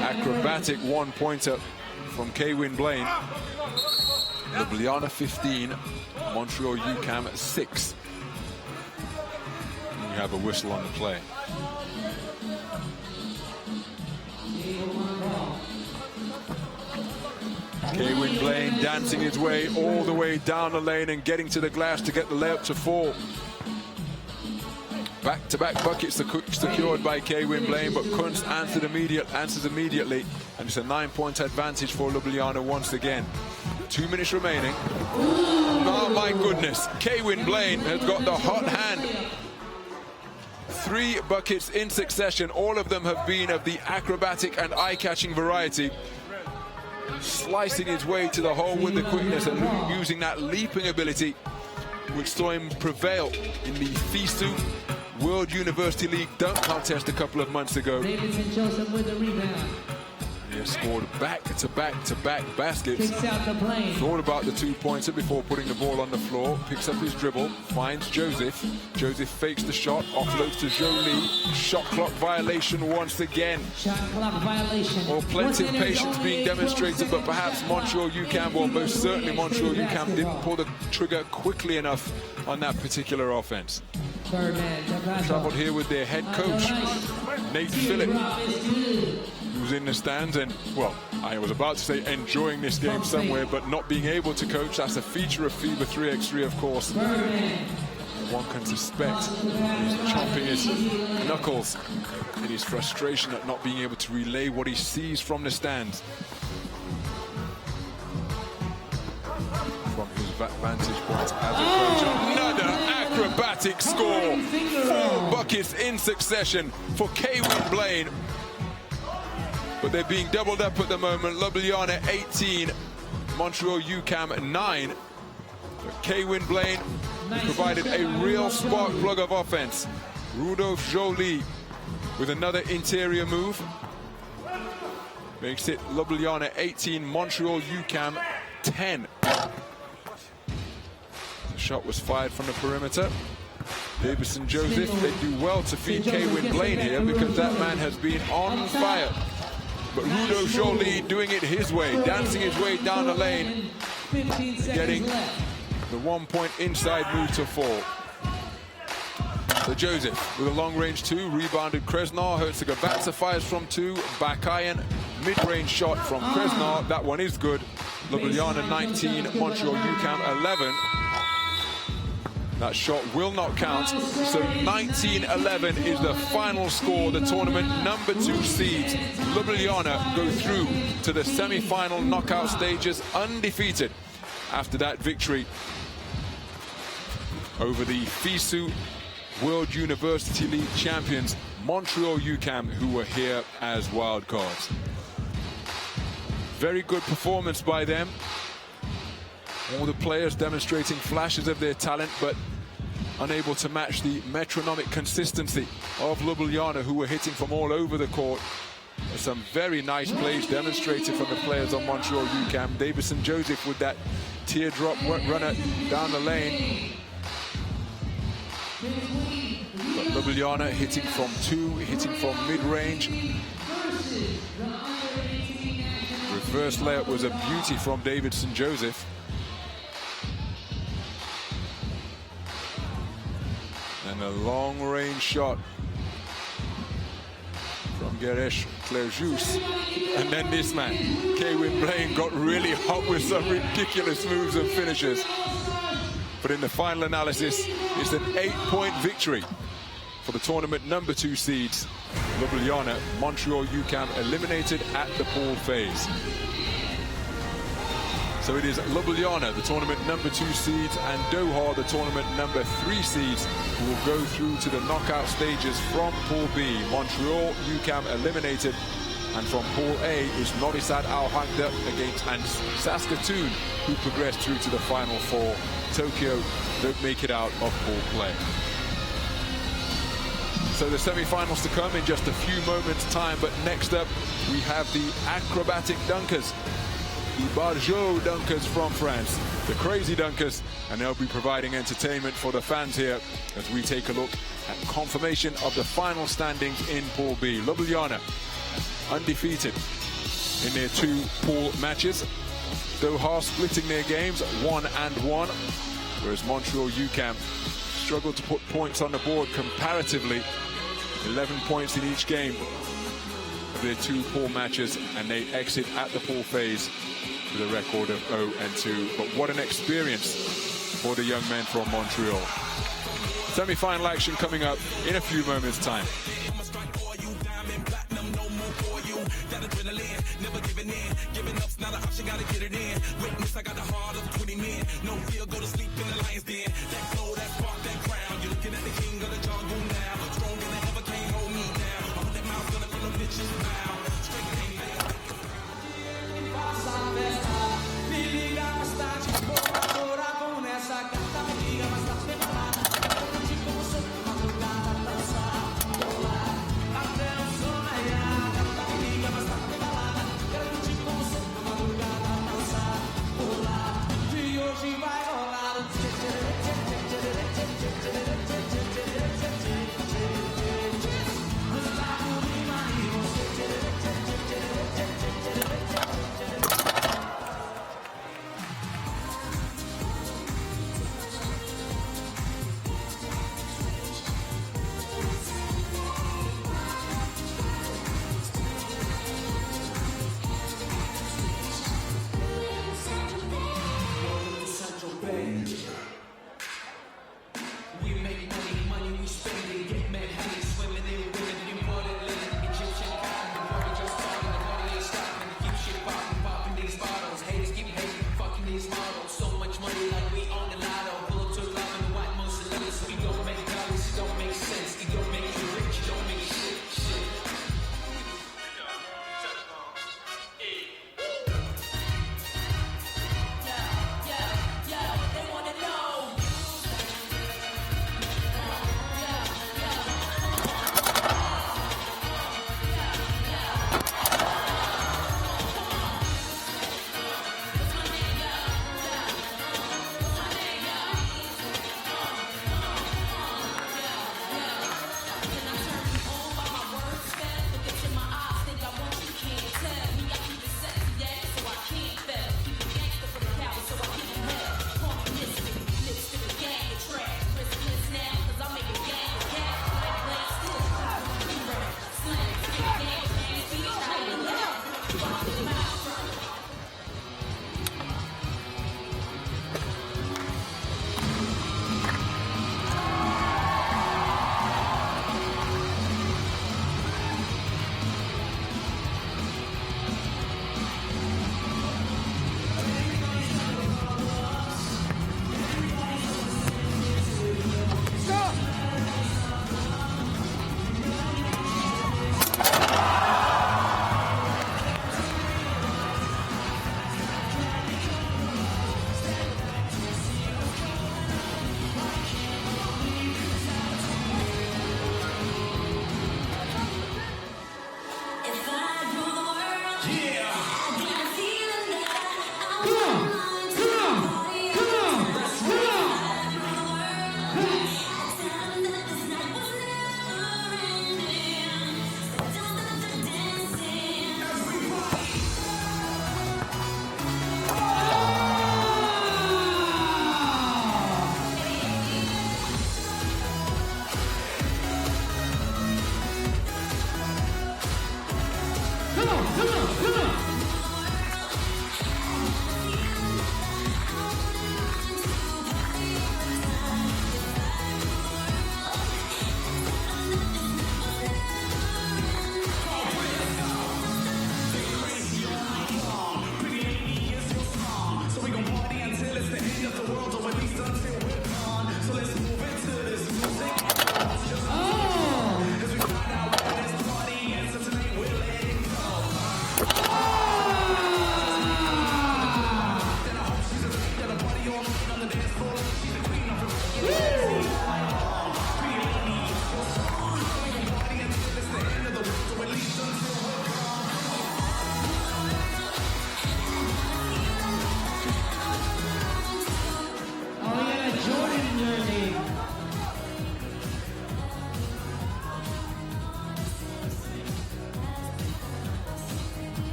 acrobatic one-pointer from K-Win Blaine. Ljubljana 15, Montreal UQAM 6. And you have a whistle on the play. K-Win Blaine dancing his way all the way down the lane and getting to the glass to get the layup to fall. Back-to-back buckets secured by K-Win Blaine, but Kuntz answers immediately, and it's a 9-point advantage for Ljubljana once again. 2 minutes remaining. Oh my goodness, K-Win Blaine has got the hot hand. 3 buckets in succession, all of them have been of the acrobatic and eye-catching variety. Slicing his way to the hole with the quickness and using that leaping ability which saw him prevail in the FISU World University League dunk contest a couple of months ago. Davison Joseph with the rebound. He has scored back-to-back baskets. Kicks out the Blaine. Thought about the 2-pointer before putting the ball on the floor. Picks up his dribble, finds Joseph. Joseph fakes the shot, offloads to Joly. Shot clock violation once again. Shot clock violation. Well, plenty of patience being demonstrated, but perhaps Montreal UQAM, well, most certainly Montreal UQAM didn't pull the trigger quickly enough on that particular offense. Traveled here with their head coach, Nate Phillip, who's in the stands and, well, I was about to say enjoying this game somewhere, but not being able to coach. That's a feature of FIBA 3x3, of course. one can suspect. He's chomping his knuckles in his frustration at not being able to relay what he sees from the stands. From his vantage point as a coach, another acrobatic score. 4 buckets in succession for K-Win Blaine. But they're being doubled up at the moment. Ljubljana 18, Montreal UQAM 9. But K-Win Blaine provided a real spark plug of offense. Rudolph Joly with another interior move. Makes it Ljubljana 18, Montreal UQAM 10. The shot was fired from the perimeter. Davis and Joseph, they do well to feed K-Win Blaine here because that man has been on fire. But Rudolph Joly doing it his way, dancing his way down the lane, getting the 1-point inside move to fall. So Joseph with a long-range 2, rebounded Kresnar. Herzegovina fires from 2, back iron, mid-range shot from Kresnar. That one is good. Ljubljana 19, Montreal UQAM 11. That shot will not count. So 19-11 is the final score. The tournament number 2 seeds, Ljubljana, go through to the semi-final knockout stages undefeated after that victory over the FISU World University League champions, Montreal UQAM, who were here as wild cards. Very good performance by them. All the players demonstrating flashes of their talent, but unable to match the metronomic consistency of Ljubljana, who were hitting from all over the court. There's some very nice plays demonstrated from the players on Montreal UQAM. Davis and Joseph with that teardrop runner down the lane. But Ljubljana hitting from 2, hitting from mid-range. Reverse layup was a beauty from Davidson Joseph. And a long-range shot from Geresh Clerjus. And then this man, K-Win Blaine, got really hot with some ridiculous moves and finishes. But in the final analysis, it's an 8-point victory for the tournament number 2 seeds. Ljubljana, Montreal UQAM eliminated at the pool phase. So it is Ljubljana, the tournament number 2 seeds, and Doha, the tournament number 3 seeds, who will go through to the knockout stages from Pool B. Montreal UQAM eliminated, and from Pool A is NoviSad AlWahda against Saskatoon, who progressed through to the Final 4. Tokyo don't make it out of pool play. So the semi-finals to come in just a few moments' time, but next up we have the Acrobatic Dunkers. The Barjot Dunkers from France, the Crazy Dunkers, and they'll be providing entertainment for the fans here as we take a look at confirmation of the final standings in Pool B. Ljubljana undefeated in their 2 pool matches. Doha splitting their games 1-1, whereas Montreal UQAM struggled to put points on the board comparatively. 11 points in each game of their 2 pool matches, and they exit at the pool phase with a record of 0-2. But what an experience for the young men from Montreal. Semi-final action coming up in a few moments' time.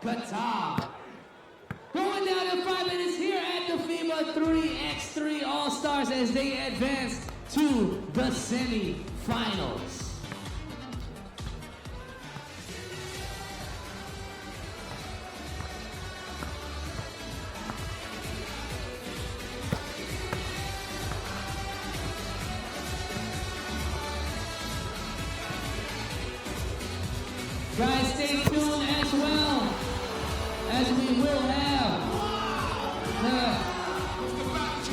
Qatar. Going down in 5 minutes here at the FIBA 3x3 All-Stars as they advance to the semi-finals. Guys, stay tuned as well, as we will have the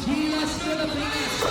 Gilas Philippines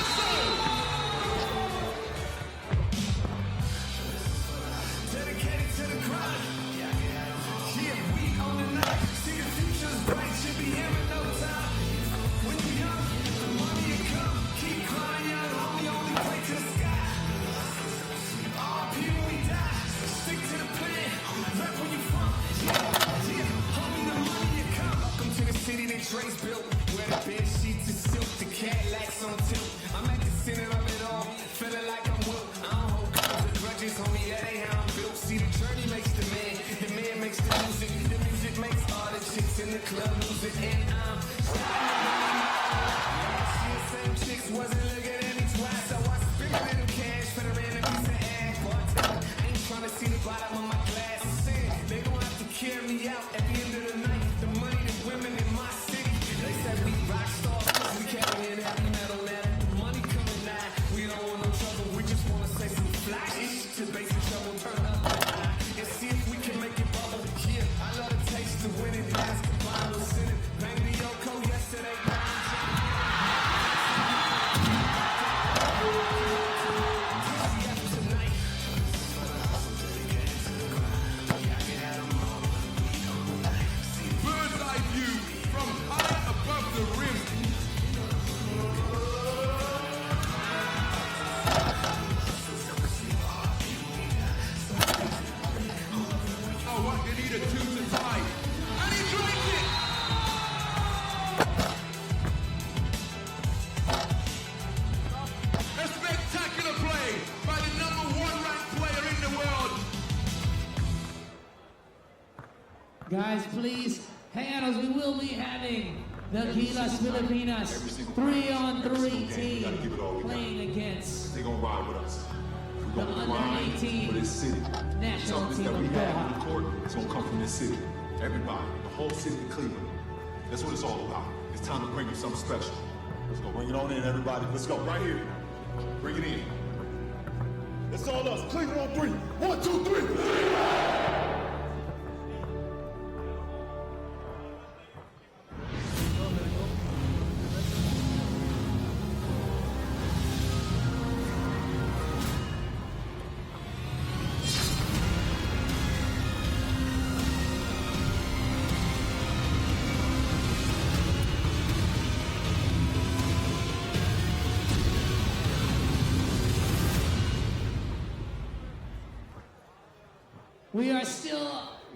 Guys, please hang on as we will be having the Gilas Filipinas 3-on-3 team playing against They're gonna ride with us. We're the gonna grind under-18 for this city. national Something team that of we have on Doha. the court, it's gonna come from this city. Everybody, the whole city of Cleveland. That's what it's all about. It's time to bring them something special. Let's go, bring it on in, everybody. Let's go, right here. Bring it in. It's all us. Cleveland on 3. 1, 2, 3.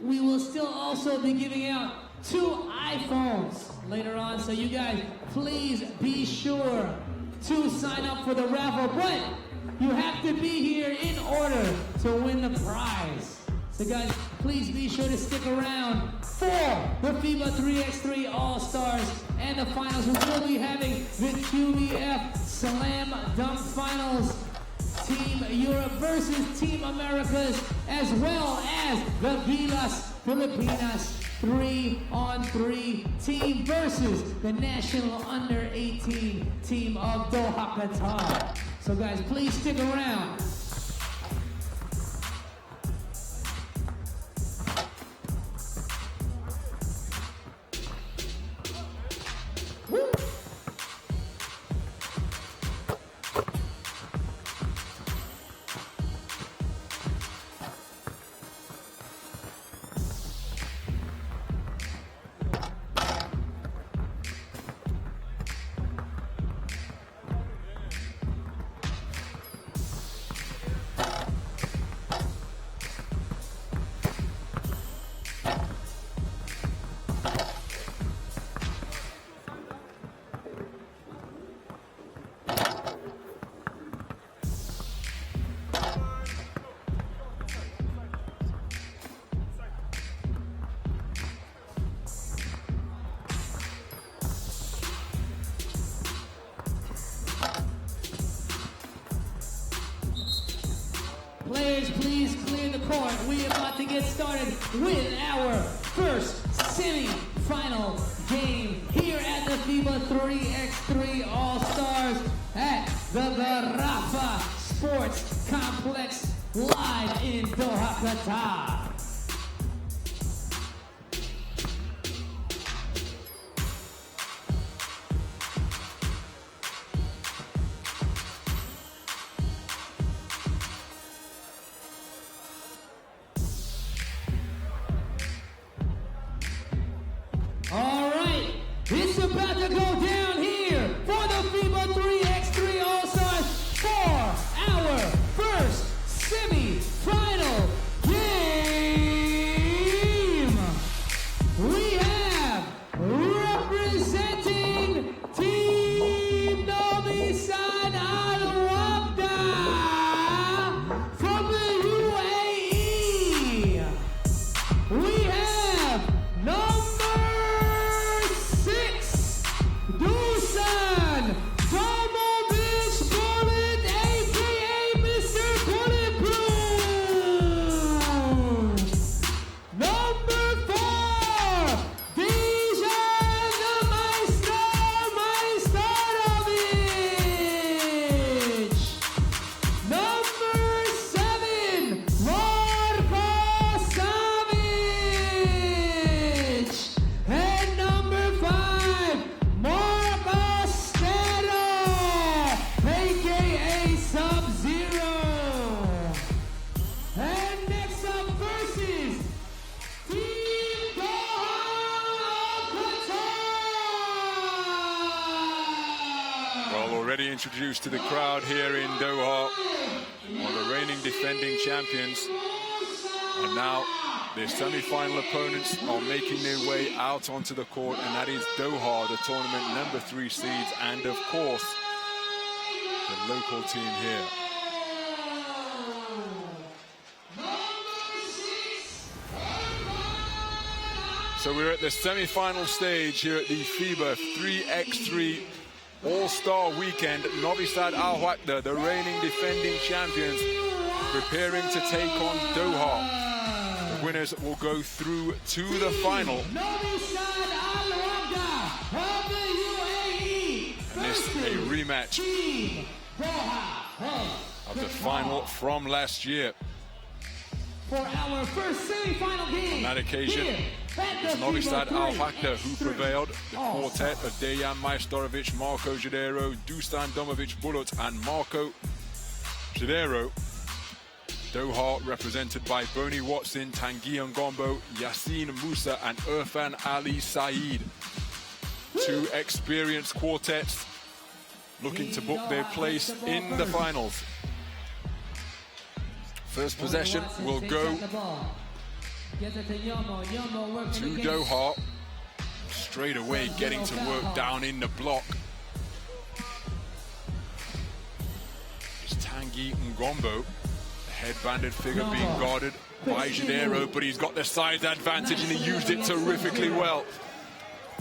We will still also be giving out 2 iPhones later on, so you guys please be sure to sign up for the raffle, but you have to be here in order to win the prize. So guys, please be sure to stick around for the FIBA 3x3 All-Stars and the finals. We will be having the QBF Slam Dunk Finals. Team Europe versus Team Americas, as well as the Gilas Filipinas 3-on-3 team versus the national under-18 team of Doha, Qatar. So guys, please stick around. Players, please clear the court. We are about to get started with our first semi-final game here at the FIBA 3x3 All-Stars at the Rafal Sports Complex live in Doha, Qatar. All right, it's about to go down here for the FIBA 3x3 All-Stars for our first semi-final game. We have representing Team NoviSad AlWahda from the UAE. We have number 6, Dusan Domovich Bullet, aka Mr. Bulletproof. Number 4, Dijan the Majstorovic. Number 7, Marko Savic. And number 5, Marco Stero, aka Sub-Zero. And next up versus Team Doha Qatar. Well, already introduced to the crowd here in Doha are the reigning defending champions. And now their semi-final opponents are making their way out onto the court, and that is Doha, the tournament number 3 seeds, and of course, the local team here. So we're at the semi-final stage here at the FIBA 3x3 All-Star Weekend. NoviSad AlWahda, the reigning defending champions, preparing to take on Doha. The winners will go through to the final. NoviSad AlWahda of the UAE. And this is a rematch of the final from last year. For our first semi-final game. On that occasion, it's NoviSad AlWahda who prevailed. The quartet of Dejan Majstorovic, Marko Jadero, Dusan Domovic Bulut, and Marko Jadero. Doha represented by Boni Watson, Tanguy Ngombo, Yassine Musa, and Irfan Ali Saeed. Two experienced quartets looking to book their place in the finals. First possession will go to Doha. Straight away getting to work down in the block. It's Tanguy Ngombo, the head-banded figure being guarded by Jadero, but he's got the size advantage and he used it terrifically well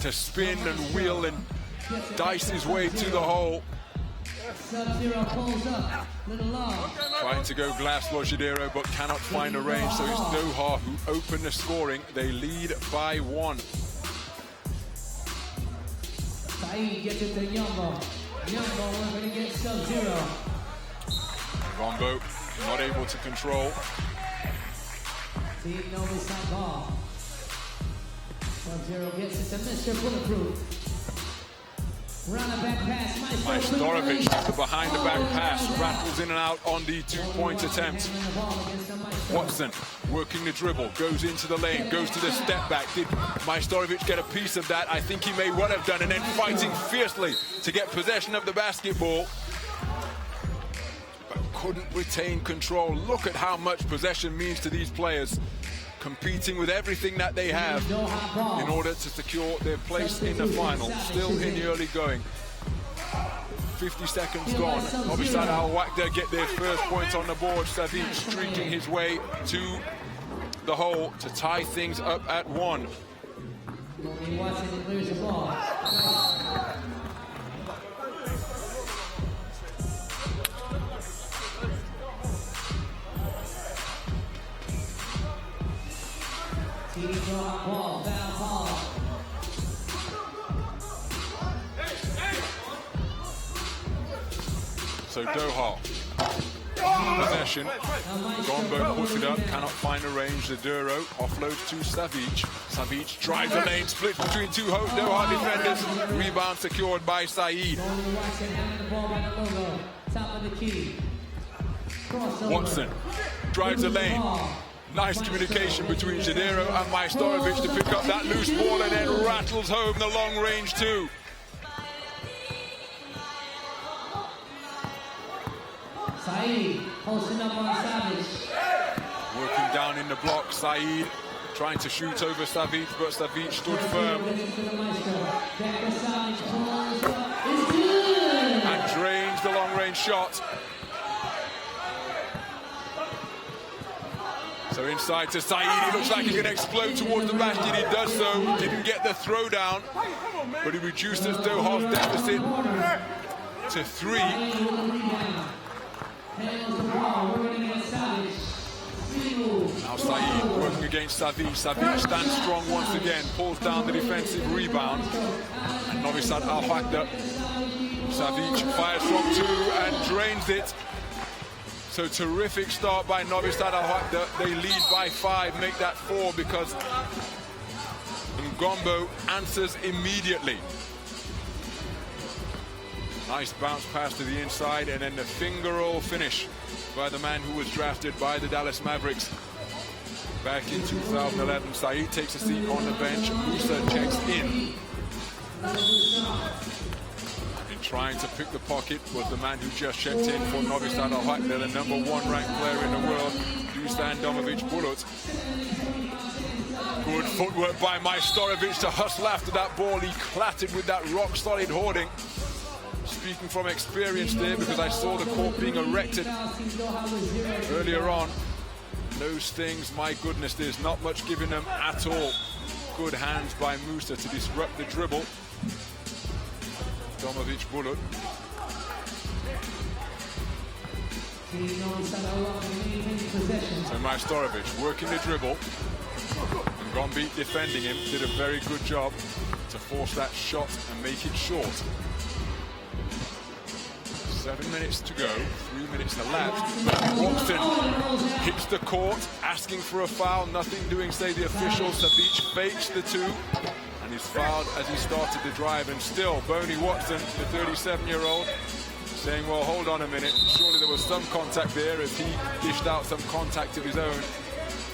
to spin and wheel and dice his way to the hole. Trying to go glass for Jadero, but cannot find a range, so it's Doha who open the scoring. They lead by 1. Saeed gets it to Yumbo. Yumbo going to get Sub-Zero. Ngombo not able to control. Team NoviSad ball. Sub-Zero gets it to Mr. Bulletproof. Run a back pass. Majstorovic, the behind the back pass, rattles in and out on the 2-point attempt. Watson working the dribble, goes into the lane, goes to the step back. Did Majstorovic get a piece of that? I think he may well have done, and then fighting fiercely to get possession of the basketball. But couldn't retain control. Look at how much possession means to these players. Competing with everything that they have in order to secure their place in the final. Still in the early going. 50 seconds gone. NoviSad AlWahda get their first point on the board. Savic streaking his way to the hole to tie things up at 1. Ball, foul, ball. So Doha, possession. Ngombo puts it up, cannot find a range. Jadero offloads to Savic. Savic drives the lane, splits between two Doha defenders. Rebound secured by Saeed. Watson drives the lane. Nice communication between Jadero and Majstorovic to pick up that loose ball and then rattles home the long range too. Saeed posting up on Savic. Working down in the block, Saeed trying to shoot over Savic, but Savic stood firm. And drains the long range shot. So inside to Saeed, he looks like he can explode towards the basket. He does so, didn't get the throw down, but he reduces Doha's deficit to 3. Now Saeed working against Savic. Savic stands strong once again, pulls down the defensive rebound. And NoviSad AlWahda. Savic fires from 2 and drains it. So terrific start by NoviSad AlWahda. They lead by 5, make that 4 because Ngombo answers immediately. Nice bounce pass to the inside and then the finger roll finish by the man who was drafted by the Dallas Mavericks back in 2011. Saeed takes a seat on the bench. Musa checks in. Trying to pick the pocket was the man who just checked in for NoviSad AlWahda, the #1 ranked player in the world, Dusan Domovic Bulut. Good footwork by Majstorovic to hustle after that ball. He clattered with that rock-solid hoarding. Speaking from experience there, because I saw the court being erected earlier on. Those things, my goodness, there's not much giving them at all. good hands by Musa to disrupt the dribble. Domovic Bulut. So Majstorovic working the dribble. And Gombi defending him, did a very good job to force that shot and make it short. 7 minutes to go, 3 minutes elapsed. Watson hits the court, asking for a foul, nothing doing, say the officials. Savic fakes the two, and he's fouled as he started the drive. And still, Boney Watson, the 37-year-old, saying, well, hold on a minute, surely there was some contact there, as he dished out some contact of his own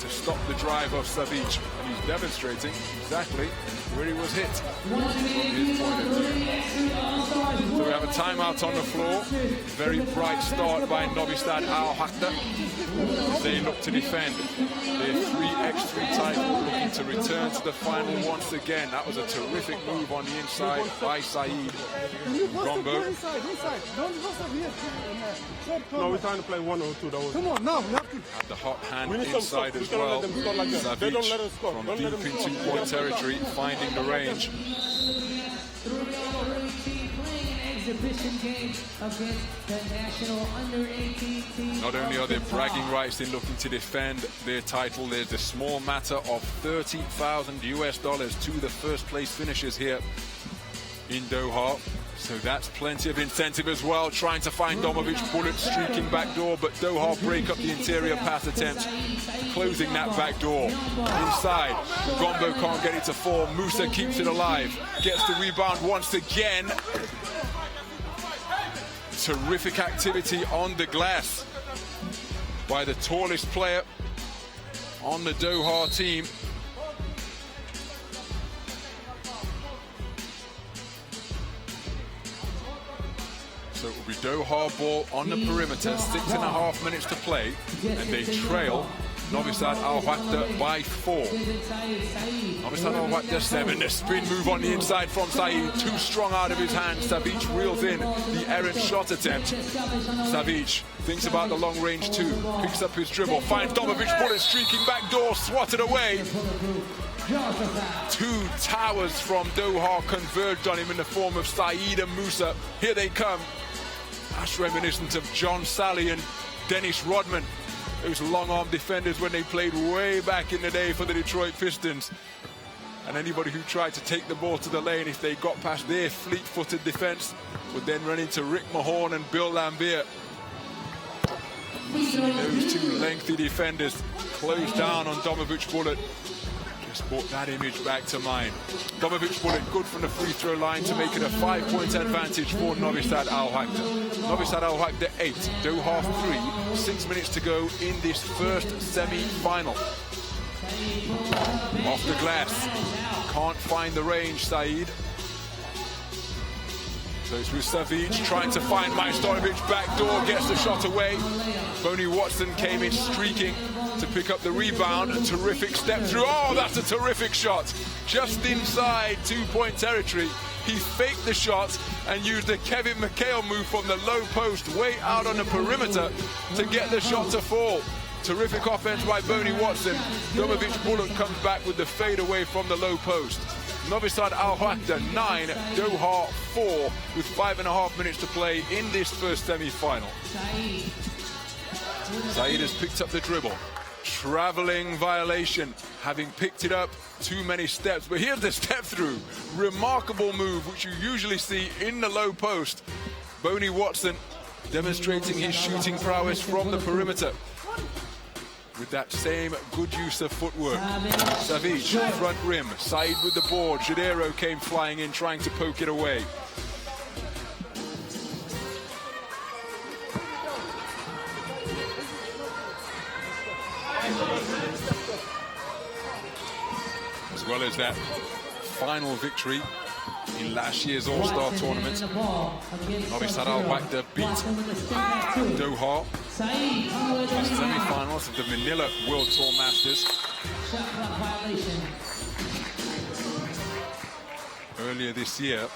to stop the drive of Savic. And he's demonstrating exactly where he was hit from his point of view. So we have a timeout on the floor. Very bright start by NoviSad AlWahda. They look to defend their 3x3 title, looking to return to the final once again. That was a terrific move on the inside by Saeed Gombo. No, we're trying to play 1 or 2. Come on, now we have to. Had the hot hand inside as well. Savic from deep in two-point territory, finding the range. Not only are there bragging rights in looking to defend their title, there's a small matter of $30,000 to the first place finishers here in Doha. So that's plenty of incentive as well, trying to find Domovic Bulut streaking back door, but Doha break up the interior pass attempt, closing that back door. Inside, Gombo can't get it to fall. Musa keeps it alive, gets the rebound once again. Terrific activity on the glass by the tallest player on the Doha team. So it will be Doha ball on the perimeter, 6.5 minutes to play, and they trail NoviSad AlWahda by 4. NoviSad AlWahda 7. The spin move on the inside from Saeed, too strong out of his hand. Savic reels in the errant shot attempt. Savic thinks about the long range too, picks up his dribble, finds Domovic Bulut streaking back door, swatted away. Two towers from Doha converged on him in the form of Saeed and Musa. Here they come. That's reminiscent of John Sally and Dennis Rodman, those long-arm defenders when they played way back in the day for the Detroit Pistons. And anybody who tried to take the ball to the lane, if they got past their fleet-footed defense, would then run into Rick Mahorn and Bill Laimbeer. Those two lengthy defenders closed down on Domovic Bulut. Just brought that image back to mind. Domovic Bulut good from the free throw line to make it a 5-point advantage for NoviSad AlWahda. NoviSad AlWahda 8, Doha 3, 6 minutes to go in this first semi-final. Off the glass, can't find the range, Saeed. So it's with Savic trying to find Majstorovic, back door, gets the shot away. Boney Watson came in streaking to pick up the rebound. A terrific step through. Oh, that's a terrific shot. Just inside two-point territory. He faked the shot and used a Kevin McHale move from the low post way out on the perimeter to get the shot to fall. Terrific offense by Boney Watson. Domovic Bulut comes back with the fade away from the low post. NoviSad AlWahda 9, Doha 4, with 5.5 minutes to play in this first semi-final. Saeed has picked up the dribble. Traveling violation, having picked it up too many steps. But here's the step through. Remarkable move, which you usually see in the low post. Boney Watson demonstrating his shooting prowess from the perimeter with that same good use of footwork. Savic, front rim, Saeed with the board. Jadero came flying in, trying to poke it away. As well as that final victory in last year's All-Star tournament, NoviSad AlWahda beat Doha in the semi-finals of the Manila World Tour Masters earlier this year.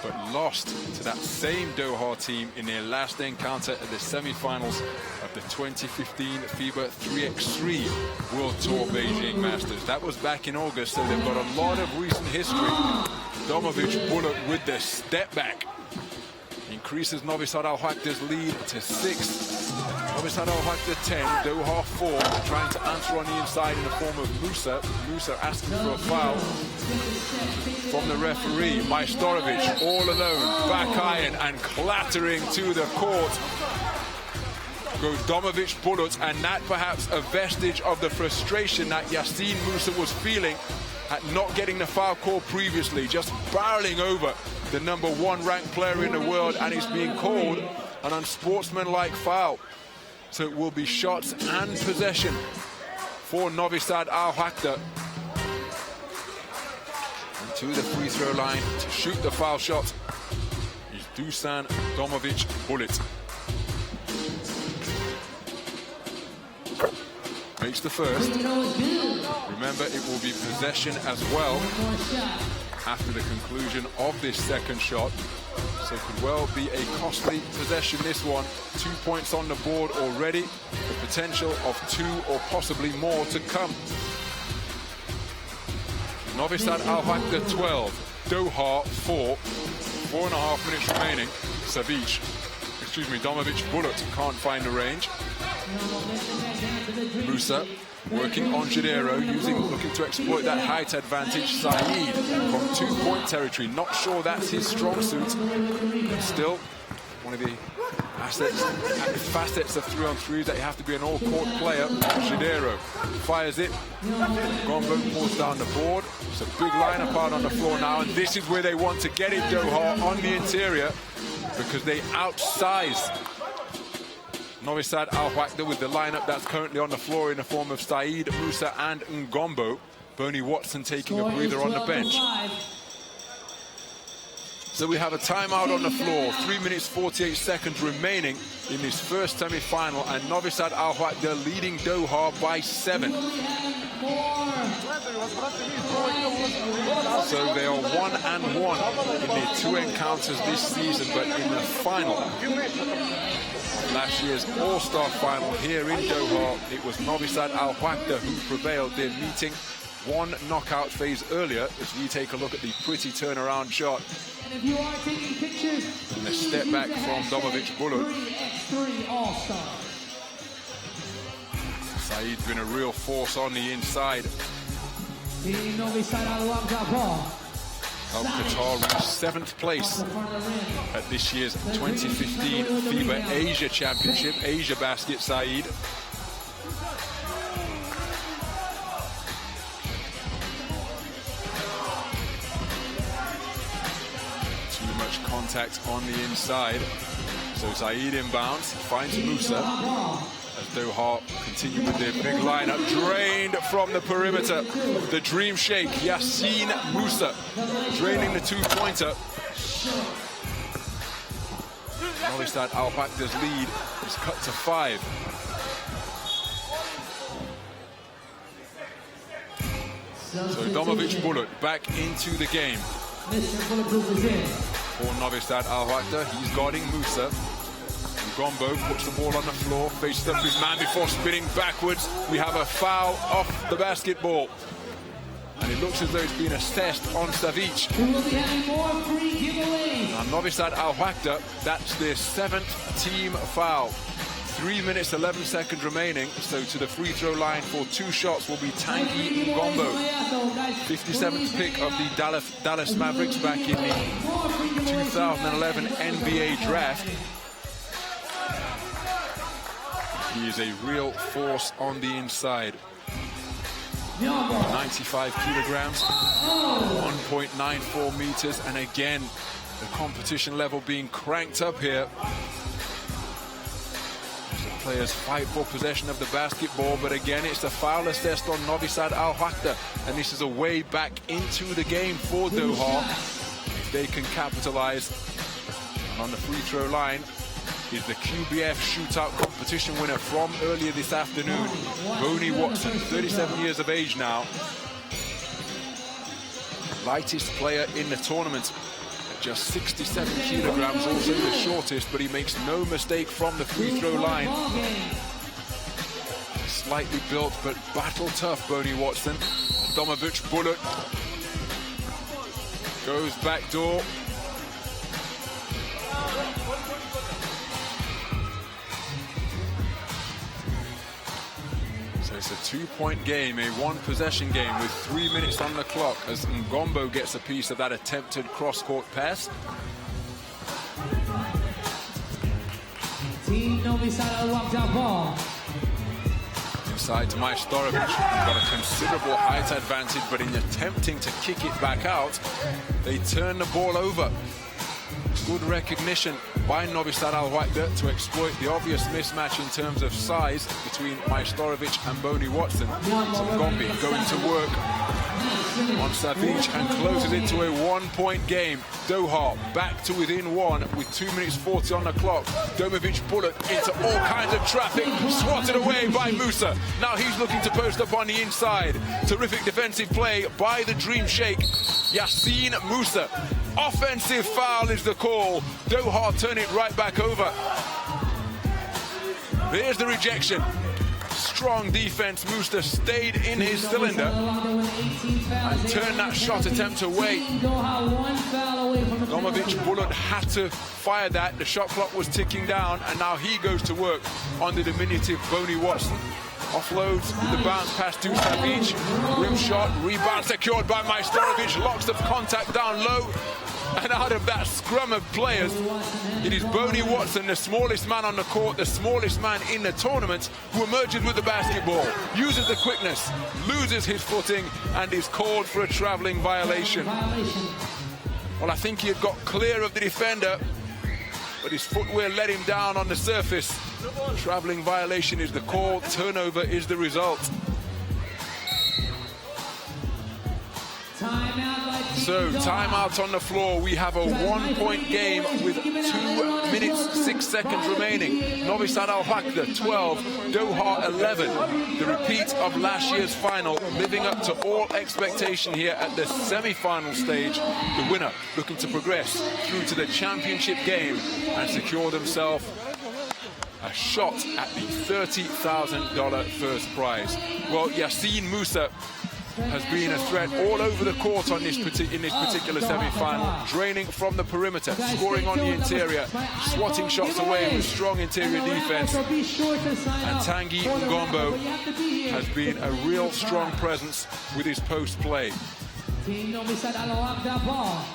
but lost to that same Doha team in their last encounter at the semi-finals of the 2015 FIBA 3x3 World Tour Beijing Masters. That was back in August, so they've got a lot of recent history. Domovic bullet with the step back. Increases NoviSad AlWahda's lead to 6. NoviSad AlWahda 10, Doha 4, trying to answer on the inside in the form of Musa. Musa asking for a foul from the referee. Majstorovic all alone, back iron and clattering to the court. Goes Domovic bullet, and that perhaps a vestige of the frustration that Yassine Musa was feeling at not getting the foul call previously, just barreling over the #1 ranked player in the world, and it's being called an unsportsmanlike foul. So it will be shots and possession for NoviSad AlWahda. And to the free throw line to shoot the foul shot is Dusan Domovic bullet. Makes the first. Remember, it will be possession as well after the conclusion of this second shot. So it could well be a costly possession, this one. 2 points on the board already. The potential of 2 or possibly more to come. NoviSad AlWahda 12, Doha 4. 4.5 minutes remaining. Domovic bullet can't find the range. Musa working on Jadero, looking to exploit that height advantage. Saeed from 2-point territory. Not sure that's his strong suit, but still one of the facets of 3-on-3s that you have to be an all-court player. Jadero fires it. Gombo pulls down the board. It's a big lineup out on the floor now, and this is where they want to get it, Doha, on the interior, because they outsize NoviSad AlWahda with the lineup that's currently on the floor in the form of Saeed, Musa and Ngombo. Bernie Watson taking a breather on the bench. So we have a timeout on the floor. 3 minutes 48 seconds remaining in this first semi-final, and NoviSad AlWahda leading Doha by 7. So they are 1-1 in their 2 encounters this season, but in the final, last year's All-Star final here in Doha, it was NoviSad AlWahda who prevailed. They're meeting 1 knockout phase earlier as we take a look at the pretty turnaround shot. And if you are taking pictures, and the step back from Domovic bullet. 3x3 All-Star. Saeed's been a real force on the inside. Team NoviSad AlWahda ball. Helped Qatar reach 7th place at this year's 2015 FIBA Asia Championship. Asia basket, Saeed. Too much contact on the inside. So Saeed inbounds, finds Musa. As Doha continue with their big lineup, drained from the perimeter. The dream shake, Yassine Musa, draining the 2-pointer. NoviSad AlWahda's lead is cut to 5. So Domovic bullet back into the game. For NoviSad AlWahda, he's guarding Musa. Gombo puts the ball on the floor, faces up his man before spinning backwards. We have a foul off the basketball. And it looks as though it's been assessed on Savic. We will be having more free giveaways. Now NoviSad AlWahda, that's their 7th team foul. 3 minutes 11 seconds remaining, so to the free throw line for 2 shots will be Tanguy Ngombo. 57th pick of the Dallas Mavericks back in the 2011 NBA draft. He is a real force on the inside. 95 kilograms, 1.94 meters, and again, the competition level being cranked up here. The players fight for possession of the basketball, but again, it's a foul assessed on NoviSad AlWahda, and this is a way back into the game for Doha if they can capitalize. And on the free throw line is the QBF Shootout competition winner from earlier this afternoon, Bernie Watson, 37 years of age now. Lightest player in the tournament just 67 kilograms, also the shortest, but he makes no mistake from the free throw line. Slightly built, but battle tough, Boney Watson. Domovic bullet. Goes back door. So it's a 2-point game, a 1-possession game with 3 minutes on the clock as Ngombo gets a piece of that attempted cross-court pass. Team NoviSad AlWahda ball. Inside to Majstorovic. Got a considerable height advantage, but in attempting to kick it back out, they turn the ball over. Good recognition by NoviSad AlWahda to exploit the obvious mismatch in terms of size between Majstorovic and Boney Watson. Ngombe going to work on Savic and closes into a 1-point game. Doha back to within 1 with 2 minutes 40 on the clock. Domovic bullet into all kinds of traffic, swatted away by Musa. Now he's looking to post up on the inside. Terrific defensive play by the Dream Shake, Yassine Musa. Offensive foul is the call. Doha turn it right back over. There's the rejection. Strong defense. Musa stayed in his cylinder and turned that shot attempt away. Domovic bullet had to fire that. The shot clock was ticking down, and now he goes to work on the diminutive Boney Watson. Offloads with the bounce pass to Savic. Rim shot, rebound secured by Majstorovic. Lots of contact down low. And out of that scrum of players, it is Boney Watson, the smallest man on the court, the smallest man in the tournament, who emerges with the basketball, uses the quickness, loses his footing, and is called for a traveling violation. Well, I think he had got clear of the defender, but his footwear let him down on the surface. Traveling violation is the call, turnover is the result. So, timeout on the floor. We have a 1-point game with 2 minutes 6 seconds remaining. NoviSad AlWahda 12, Doha 11. The repeat of last year's final, living up to all expectation here at the semi-final stage. The winner looking to progress through to the championship game and secure themselves a shot at the $30,000 first prize. Well, Yassine Musa has been a threat all over the court on in this particular semi-final, draining from the perimeter, scoring on the interior, swatting shots away with strong interior defense. And Tanguy Ngombo has been a real strong presence with his post play. Team NoviSad AlWahda ball.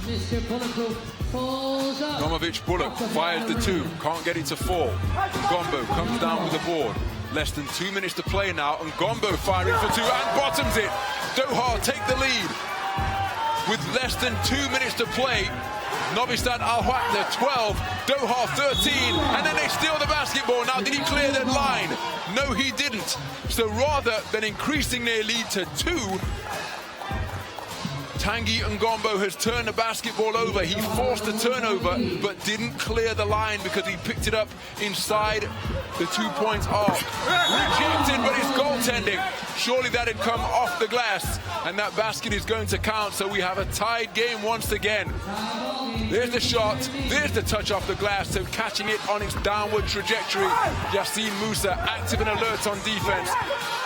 Mr. Bulletproof pulls up. Domovic bullet, fires the 2, can't get it to fall. Ngombo comes down with the board. Less than 2 minutes to play now, and Ngombo firing for 2 and bottoms it. Doha take the lead. With less than 2 minutes to play, NoviSad AlWahda 12, Doha 13, and then they steal the basketball. Now, did he clear that line? No, he didn't. So rather than increasing their lead to 2, Tanguy Ngombo has turned the basketball over. He forced the turnover, but didn't clear the line because he picked it up inside the 2-point arc. Rejected, but it's goaltending. Surely that had come off the glass, and that basket is going to count, so we have a tied game once again. There's the shot, there's the touch off the glass, so catching it on its downward trajectory. Yassine Musa active and alert on defense,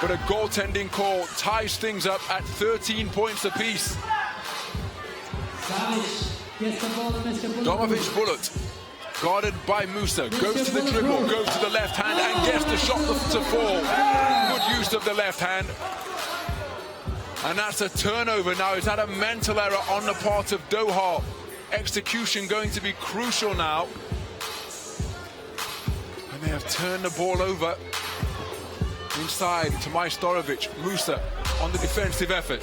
but a goaltending call ties things up at 13 points apiece. Domovic bullet, guarded by Musa, goes to the dribble, goes to the left hand and gets the shot to fall. Good use of the left hand. And that's a turnover now. Is that a mental error on the part of Doha? Execution going to be crucial now. And they have turned the ball over. Inside to Majstorovic. Musa on the defensive effort.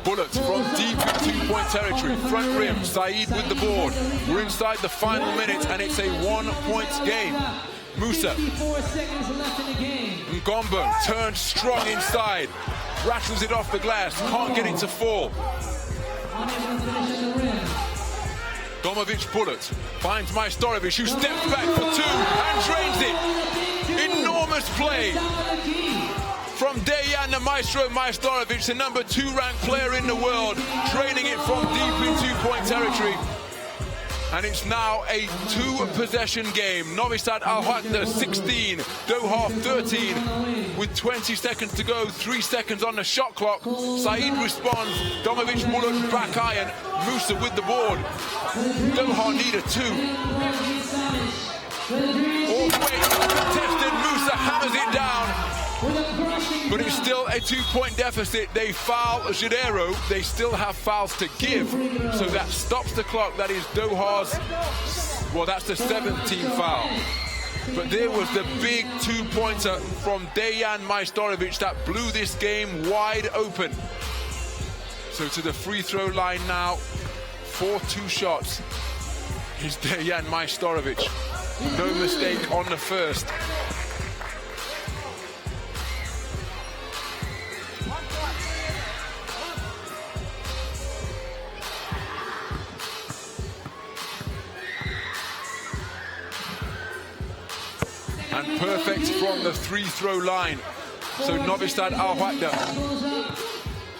Bullet from deep in 2-point territory. Front rim, Saeed with the board. We're inside the final minute and it's a 1-point game. Musa. Ngombo turns strong inside. Rattles it off the glass. Can't get it to fall. Domovic bullet. Finds Majstorovic, who steps back for 2 and drains it. Enormous play from Dejan the Maestro Majstorovic, the number 2 ranked player in the world, draining it from deep in 2-point territory. And it's now a 2-possession game. NoviSad AlWahda 16, Doha 13. With 20 seconds to go, 3 seconds on the shot clock. Saeed responds, Domovic Bulut back iron, Musa with the board. Doha need a 2. All the way contested, Musa hammers it down. But it's still a 2-point deficit. They foul Jadero. They still have fouls to give. So that stops the clock. That is Doha's, well, that's the 17th foul. But there was the big 2-pointer from Dejan Majstorovic that blew this game wide open. So to the free throw line now for 2 shots is Dejan Majstorovic. No mistake on the first. And perfect from the free throw line. So NoviSad AlWahda,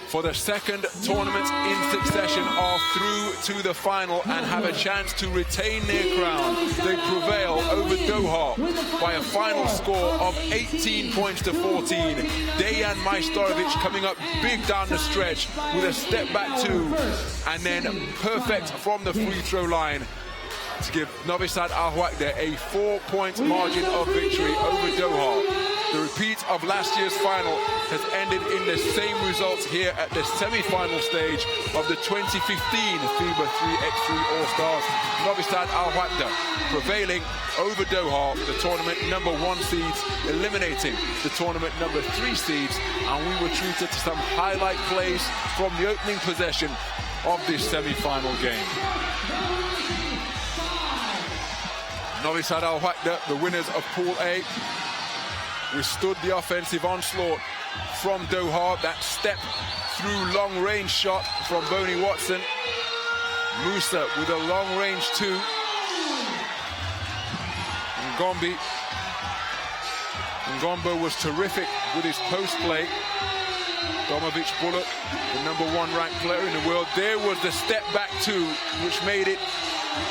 for the second tournament in succession, are through to the final and have a chance to retain their crown. They prevail over Doha by a final score of 18 points to 14. Dejan Majstorovic coming up big down the stretch with a step back 2, and then perfect from the free throw line to give NoviSad AlWahda a 4-point margin of victory over Doha. The repeat of last year's final has ended in the same results here at the semi-final stage of the 2015 FIBA 3x3 All-Stars. NoviSad AlWahda prevailing over Doha, the tournament number 1 seeds, eliminating the tournament number 3 seeds, and we were treated to some highlight plays from the opening possession of this semi-final game. NoviSad AlWahda, the winners of Pool A, withstood the offensive onslaught from Doha. That step through long-range shot from Boney Watson. Musa with a long-range 2. Ngombo was terrific with his post play. Domovic Bulut, the number 1 ranked player in the world. There was the step back 2, which made it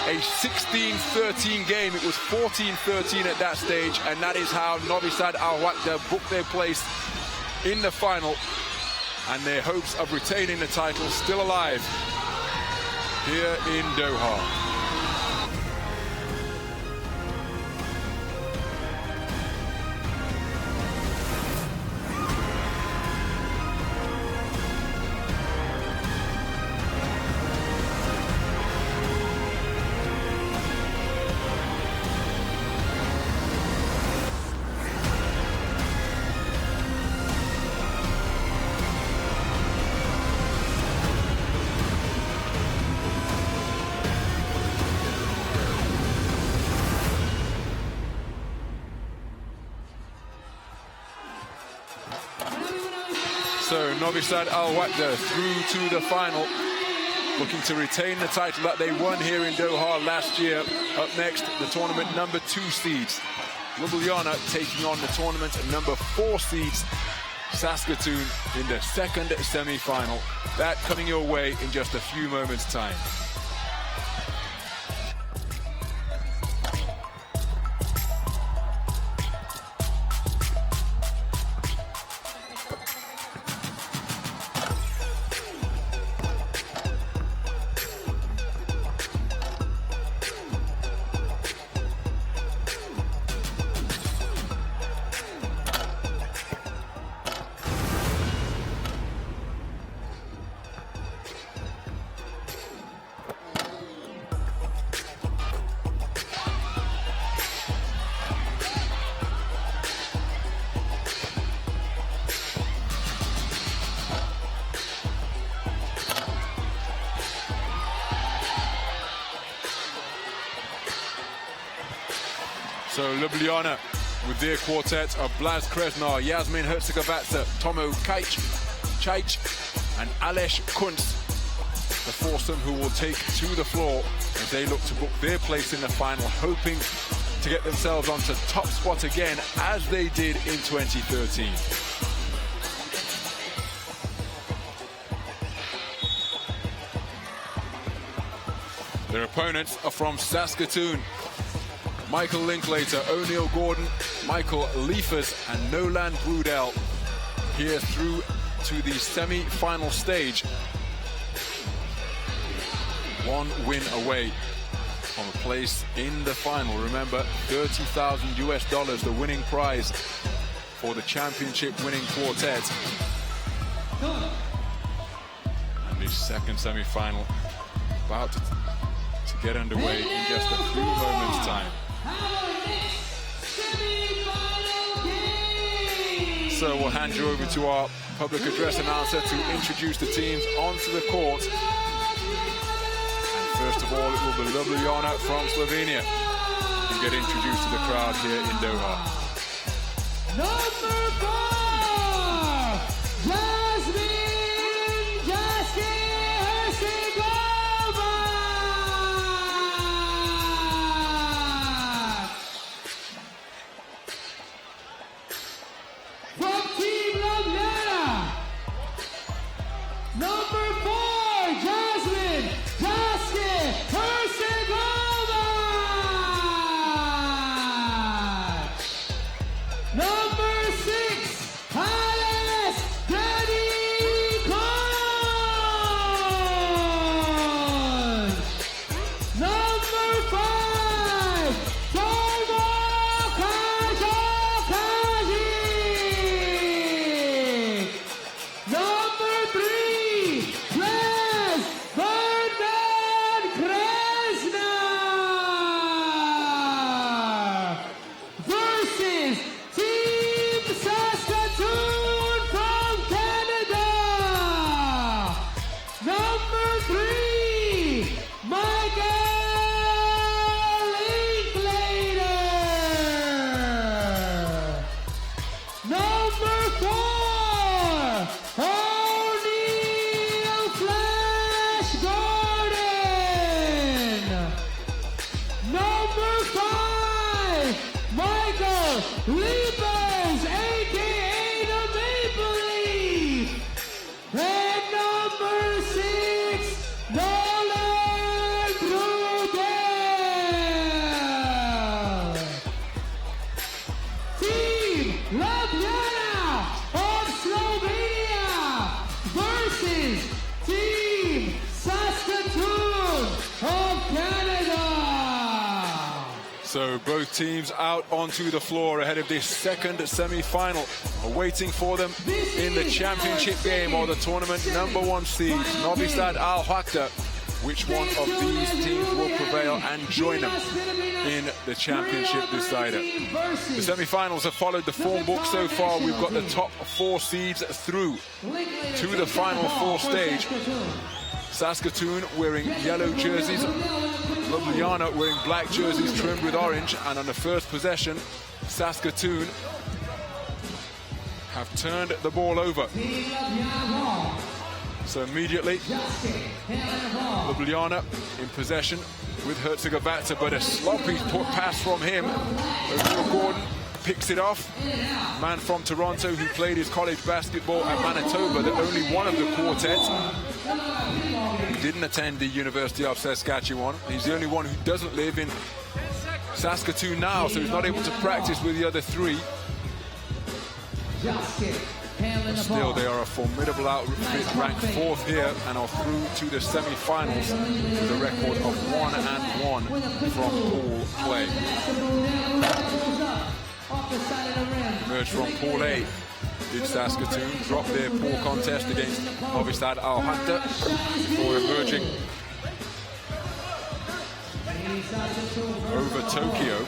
a 16-13 game. It was 14-13 at that stage, and that is how NoviSad AlWahda booked their place in the final, and their hopes of retaining the title still alive here in Doha. So NoviSad AlWahda through to the final, looking to retain the title that they won here in Doha last year. Up next, the tournament number 2 seeds, Ljubljana, taking on the tournament number 4 seeds, Saskatoon, in the second semi-final. That coming your way in just a few moments' time. So Ljubljana with their quartet of Blaz Kresnar, Yasmin Herzegovaca, Tomo Čajč and Aleš Kunc, the foursome who will take to the floor as they look to book their place in the final, hoping to get themselves onto top spot again as they did in 2013. Their opponents are from Saskatoon. Michael Linklater, O'Neal Gordon, Michael Liefers, and Nolan Brudel here through to the semi-final stage. One win away from a place in the final. Remember, $30,000 US, the winning prize for the championship winning quartet. And the second semi-final about to get underway in just a few moments' time. So we'll hand you over to our public address announcer to introduce the teams onto the court. And first of all, it will be Ljubljana from Slovenia who get introduced to the crowd here in Doha. Number 4, from Team Ljubljana. Number 4, Jasmine Herzegovina. Number 6, Hales Dadikon. Number 5, Tomo Kaji. Number 3, Kres Bernard Kresna versus Team Saskatoon from Canada. Number 3, Michael Linklater. Number 4, O'Neal Flash Gordon. Number 5, Michael Liepers, aka the Maple Leaf. And number 6, Nolan Brudel. Team Ljubljana of Slovenia versus Team Saskatoon of Canada. So both teams out onto the floor ahead of this second semi-final. Waiting for them in the championship game or the tournament number 1 seed, NoviSad AlWahda. Which one of these teams will prevail and join them in the championship decider? The semi-finals have followed the form book so far. We've got the top 4 seeds through to the final 4 stage. Saskatoon wearing yellow jerseys, Ljubljana wearing black jerseys trimmed with orange, and on the first possession, Saskatoon have turned the ball over. So immediately, Ljubljana in possession with Herzegovina, but a sloppy pass from him. O'Neal Gordon picks it off. Man from Toronto who played his college basketball at Manitoba, the only one of the quartet who didn't attend the University of Saskatchewan. He's the only one who doesn't live in Saskatoon now, so he's not able to practice with the other 3. But still, they are a formidable outfit, ranked 4th here and are through to the semi-finals with a record of 1-1 from pool play. Emerged from Pool A did Saskatoon, dropped their pool contest against NoviSad AlWahda before emerging over Tokyo.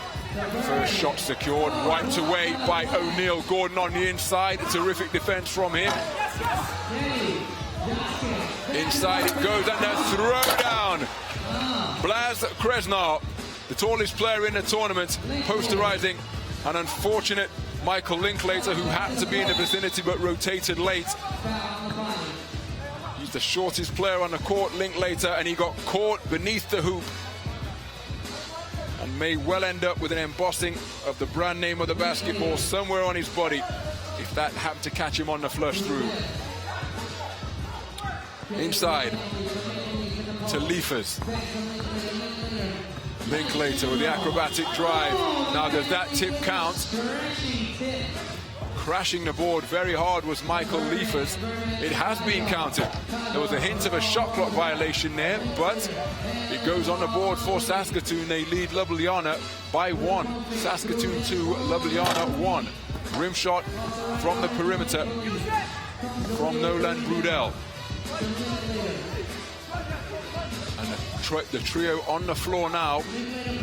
First shot secured, wiped away by O'Neal Gordon on the inside. A terrific defense from him. Inside it goes, and a throwdown. Blaz Kresnar, the tallest player in the tournament, posterizing an unfortunate Michael Linklater, who happened to be in the vicinity but rotated late. He's the shortest player on the court, Linklater, and he got caught beneath the hoop and may well end up with an embossing of the brand name of the basketball somewhere on his body if that happened to catch him on the flush through. Inside, to Liefers. Linklater with the acrobatic drive. Now does that tip count? Crashing the board very hard was Michael Liefers. It has been counted. There was a hint of a shot clock violation there, but it goes on the board for Saskatoon. They lead Ljubljana by 1. Saskatoon 2, Ljubljana 1. Rim shot from the perimeter from Nolan Brudel. And the trio on the floor now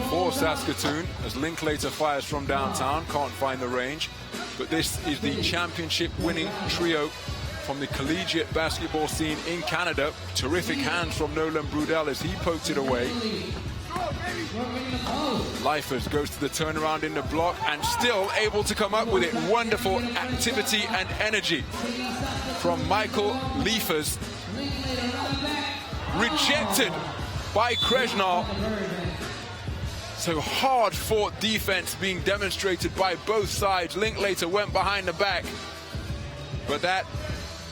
for Saskatoon as Linklater fires from downtown, can't find the range. But this is the championship-winning trio from the collegiate basketball scene in Canada. Terrific hands from Nolan Brudel as he poked it away. Liefers goes to the turnaround in the block and still able to come up with it. Wonderful activity and energy from Michael Liefers. Rejected by Krejnar. So hard-fought defense being demonstrated by both sides. Linklater went behind the back. But that,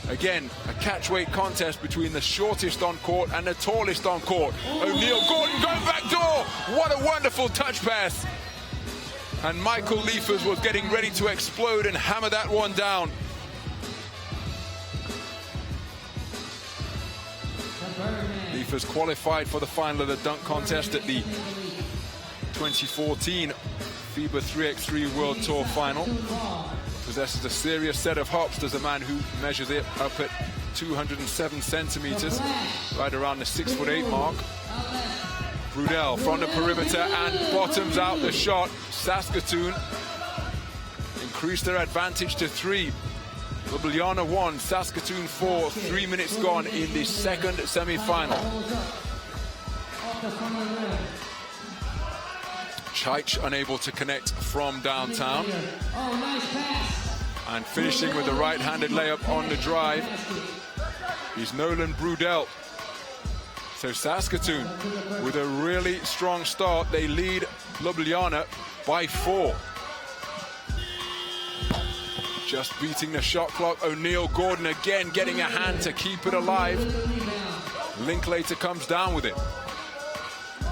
again, a catch-weight contest between the shortest on court and the tallest on court. O'Neal Gordon going back door. What a wonderful touch pass. And Michael Liefers was getting ready to explode and hammer that one down. Liefers qualified for the final of the dunk contest at the 2014 FIBA 3x3 World Tour Final. Possesses a serious set of hops. There's a man who measures it up at 207 centimeters, right around the 6'8" mark. Brudel from the perimeter and bottoms out the shot. Saskatoon increased their advantage to 3. Ljubljana 1, Saskatoon 4, 3 minutes gone in the second semi-final. Chaich unable to connect from downtown. And finishing with the right-handed layup on the drive is Nolan Brudel. So Saskatoon with a really strong start. They lead Ljubljana by 4. Just beating the shot clock. O'Neal Gordon again getting a hand to keep it alive. Linklater comes down with it.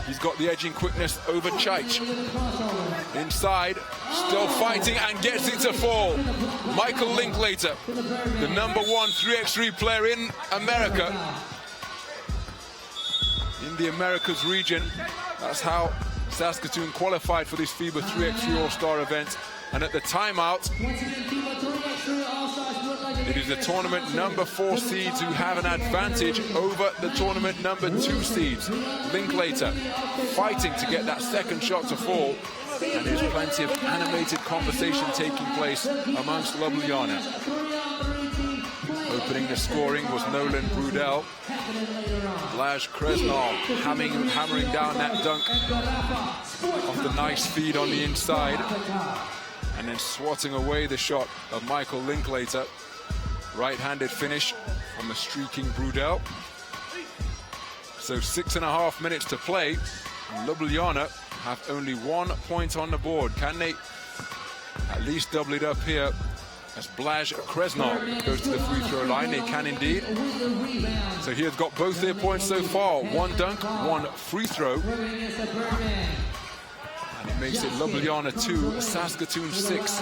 He's got the edging quickness over Chaich. Inside, still fighting and gets it to fall. Michael Linklater, the #1 3x3 player in America. In the Americas region. That's how Saskatoon qualified for this FIBA 3x3 All-Star event. And at the timeout, it is the tournament #4 seeds who have an advantage over the tournament #2 seeds. Linklater fighting to get that second shot to fall. And there's plenty of animated conversation taking place amongst Ljubljana. Opening the scoring was Nolan Brudel. Blaž Krejnar hammering down that dunk off the nice feed on the inside. And then swatting away the shot of Michael Linklater. Right-handed finish from the streaking Brudel. So 6.5 minutes to play. And Ljubljana have only 1 point on the board. Can they at least double it up here as Blaž Krejnar goes to the free throw line? They can indeed. So he has got both their points so far. 1 dunk, 1 free throw. And it makes it Ljubljana 2, Saskatoon 6,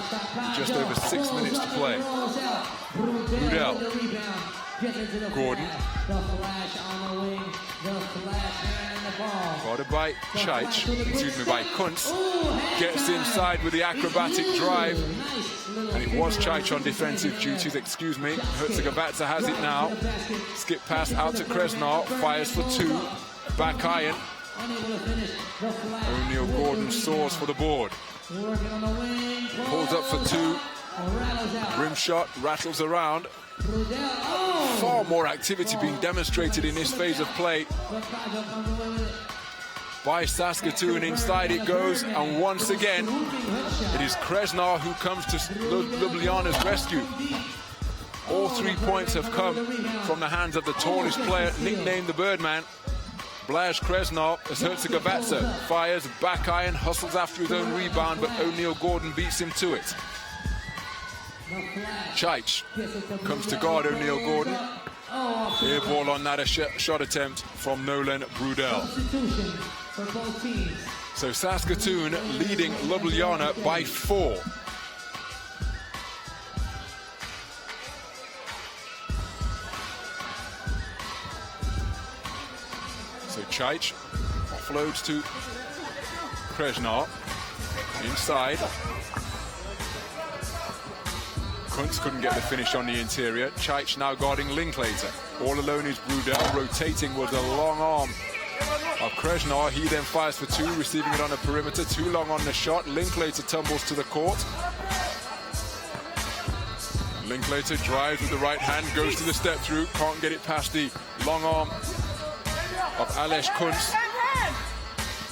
just over 6 minutes to play. Brudel. Gordon. Guarded by Chaich, excuse me, by Kuntz. Gets inside with the acrobatic drive. And it was Chaich on defensive duties, excuse me. Herzegovina has it now. Skip pass out to Krejnar, fires for 2. Back iron. O'Neal Gordon soars for the board. Pulls up for 2. Rim shot, rattles around. Far more activity being demonstrated in this phase of play by Saskatoon. Inside it goes, and once again, it is Krejnar who comes to Ljubljana's rescue. All 3 points have come from the hands of the tallest player, nicknamed the Birdman. Blaž Krejnar as Herzegovina fires, back iron, hustles after his own rebound, but O'Neal Gordon beats him to it. Chaich comes to guard O'Neal Gordon. Air ball on that, a shot attempt from Nolan Brudel. Substitution for both teams. So Saskatoon leading Ljubljana by 4. So Čajč offloads to Krejnar. Inside. Kuntz couldn't get the finish on the interior. Čajč now guarding Linklater. All alone is Brudel. Rotating was a long arm of Krejnar. He then fires for 2, receiving it on the perimeter. Too long on the shot. Linklater tumbles to the court. Linklater drives with the right hand, goes to the step through, can't get it past the long arm of Aleš Kuntz.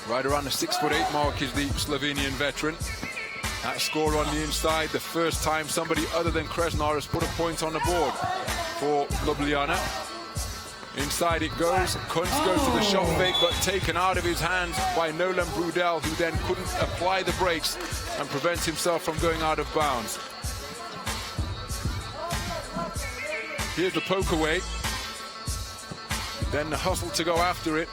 Right around the 6'8" mark is the Slovenian veteran. That score on the inside, the first time somebody other than Krejnar has put a point on the board for Ljubljana. Inside it goes. Kuntz goes to the shot fake, but taken out of his hands by Nolan Brudel, who then couldn't apply the brakes and prevent himself from going out of bounds. Here's the poke away. Then the hustle to go after it.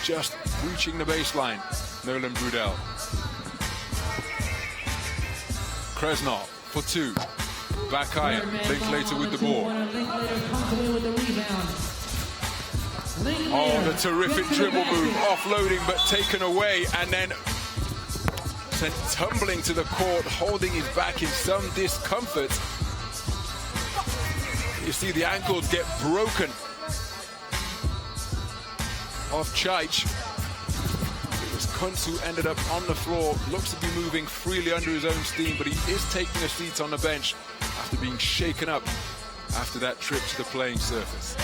Just reaching the baseline. Nolan Brudel. Krejnar for 2. Back iron. Linklater with the ball. Oh, the terrific dribble move. Offloading but taken away and then sent tumbling to the court, holding his back in some discomfort. You see the ankles get broken of Čajč. It was Kuntz who ended up on the floor. Looks to be moving freely under his own steam, but he is taking a seat on the bench after being shaken up after that trip to the playing surface.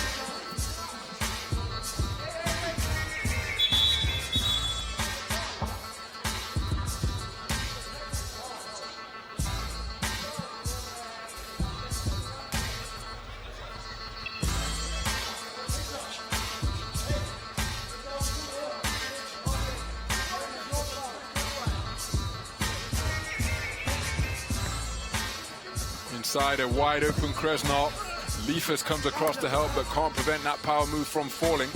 Inside a wide open Krejnar. Liefers comes across to help but can't prevent that power move from falling.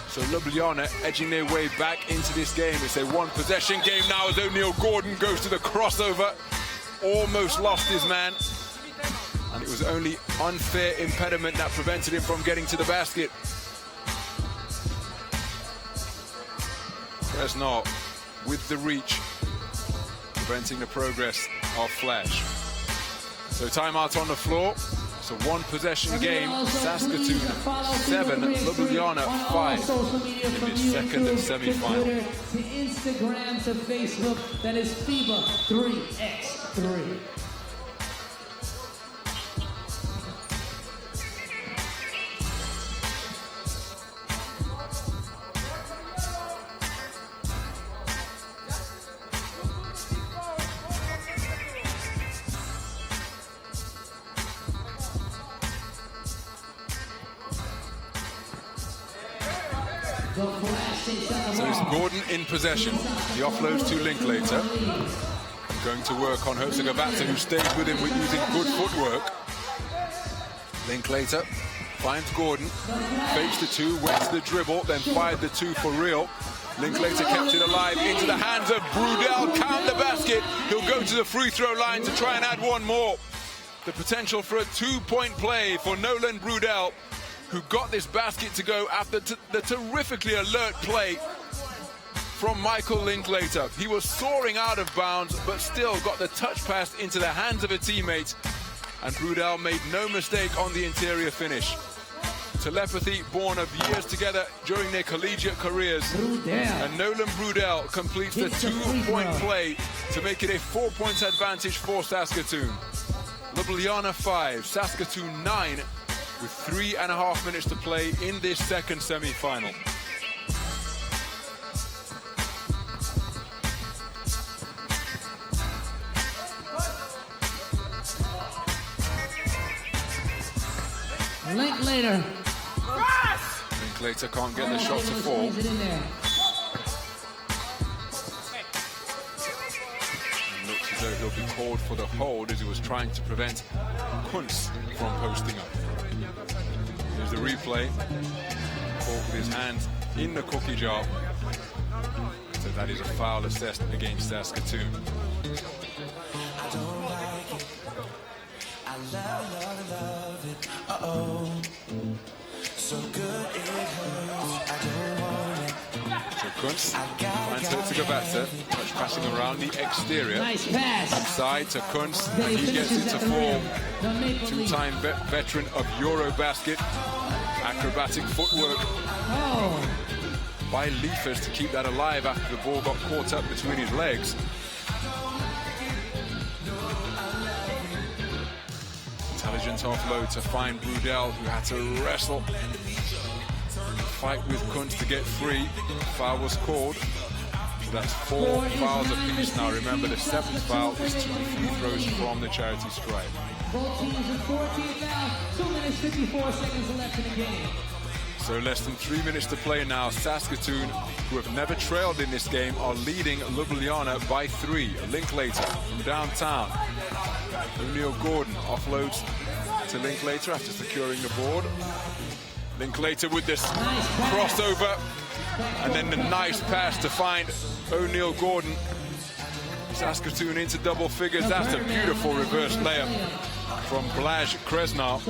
So Ljubljana edging their way back into this game. It's a 1 possession game now as O'Neal Gordon goes to the crossover. Almost lost his man. And it was only unfair impediment that prevented him from getting to the basket. Krejnar with the reach, preventing the progress of Flash. So timeout on the floor. It's a 1 possession game. Saskatoon 7, Ljubljana 5 in this second semi-final. To Instagram, to Facebook, that is FIBA 3x3. So it's Gordon in possession. The offloads to Linklater. Going to work on Herzegovata, who stays with him with using good footwork. Linklater finds Gordon, fakes the 2, went to the dribble, then fired the 2 for real. Linklater kept it alive into the hands of Brudel. Count the basket. He'll go to the free throw line to try and add 1 more. The potential for a 2-point play for Nolan Brudel, who got this basket to go after the terrifically alert play from Michael Linklater. He was soaring out of bounds, but still got the touch pass into the hands of a teammate. And Brudel made no mistake on the interior finish. Telepathy born of years together during their collegiate careers. And Nolan Brudel completes the 2-point play to make it a 4-point advantage for Saskatoon. Ljubljana 5, Saskatoon 9, with 3.5 minutes to play in this second semi-final. Linklater. Linklater can't get the shot to fall. Looks as though he'll be called for the hold as he was trying to prevent Kuntz from posting up. the replay. Caught with his hands in the cookie jar. So that is a foul assessed against Saskatoon. So Kunst finds Herzegovata, touch passing around the exterior. Nice pass. Inside to Kunst, and he gets into form. Two-time veteran of Eurobasket. Acrobatic footwork by Liefers to keep that alive after the ball got caught up between his legs. Intelligent offload to find Brudel, who had to wrestle, fight with Kunst to get free. Foul was called. So that's 4 fouls apiece now. Remember, the 7th foul is 2 free throws from the charity stripe. Both teams with 14 fouls, 2 minutes 54 seconds left in the game. So less than 3 minutes to play now. Saskatoon, who have never trailed in this game, are leading Ljubljana by 3. Linklater from downtown. O'Neal Gordon offloads to Linklater after securing the board. Linklater with this crossover, and then the nice pass to find O'Neal Gordon. Saskatoon into double figures. That's a beautiful reverse layup from Blaj Kresnar.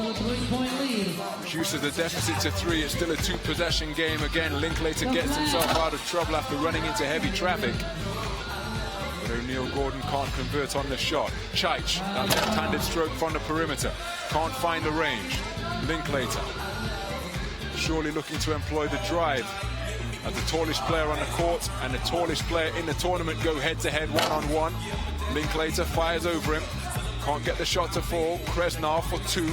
Reduces the deficit to 3. It's still a 2-possession game. Again, Linklater gets himself out of trouble after running into heavy traffic. But O'Neal Gordon can't convert on the shot. Chaich, that left-handed stroke from the perimeter. Can't find the range. Linklater surely looking to employ the drive. As the tallest player on the court and the tallest player in the tournament go head-to-head, one-on-one. Linklater fires over him. Can't get the shot to fall. Kresnar for 2.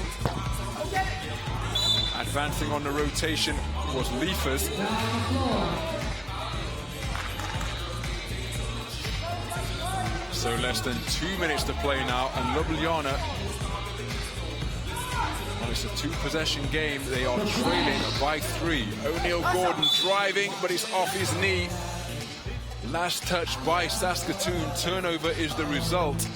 Advancing on the rotation was Liefers. So less than 2 minutes to play now, and Ljubljana, well, it's a 2-possession game. They are trailing by 3. O'Neal Gordon driving, but it's off his knee. Last touch by Saskatoon. Turnover is the result.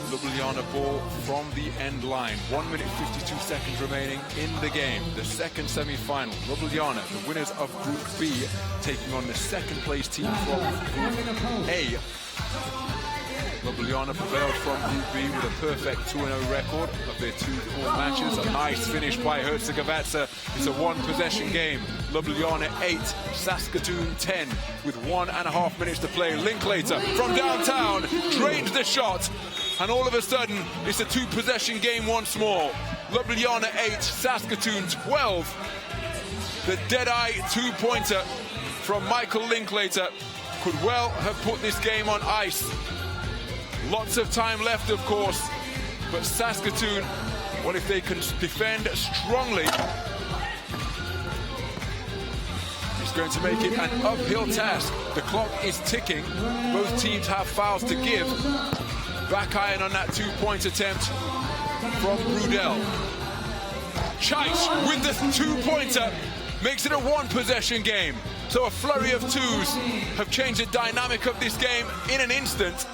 Ljubljana ball from the end line. 1 minute 52 seconds remaining in the game. The second semi-final. Ljubljana, the winners of Group B, taking on the second-place team from Group A. Ljubljana prevailed from Group B with a perfect 2-0 record of their 2 full matches. A nice finish by Herzegovata. It's a 1-possession game. Ljubljana 8, Saskatoon 10, with 1.5 minutes to play. Linklater from downtown drains the shot, and all of a sudden it's a 2-possession game once more. Ljubljana 8, Saskatoon 12. The dead-eye 2-pointer from Michael Linklater could well have put this game on ice. Lots of time left, of course, but Saskatoon, well, if they can defend strongly, it's going to make it an uphill task. The clock is ticking. Both teams have fouls to give. Back iron on that 2-point attempt from Brudel. Chaich with the 2-pointer makes it a 1-possession game. So a flurry of 2s have changed the dynamic of this game in an instant.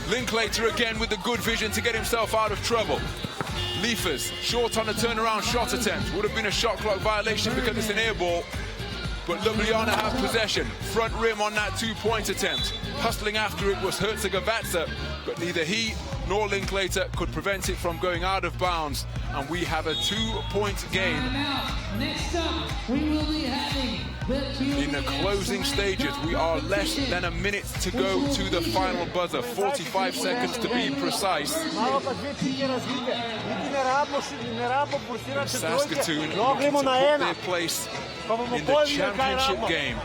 Linklater again with the good vision to get himself out of trouble. Liefers short on a turnaround shot attempt. Would have been a shot clock violation because it's an air ball. But Ljubljana have possession. Front rim on that 2-point attempt. Hustling after it was Herzegovata, but neither he nor Linklater could prevent it from going out of bounds. And we have a 2-point game. Next up, we will be having in the closing stages. We are less than a minute to go to the final buzzer. 45 seconds to be precise. Saskatoon looking to put their place in the championship game.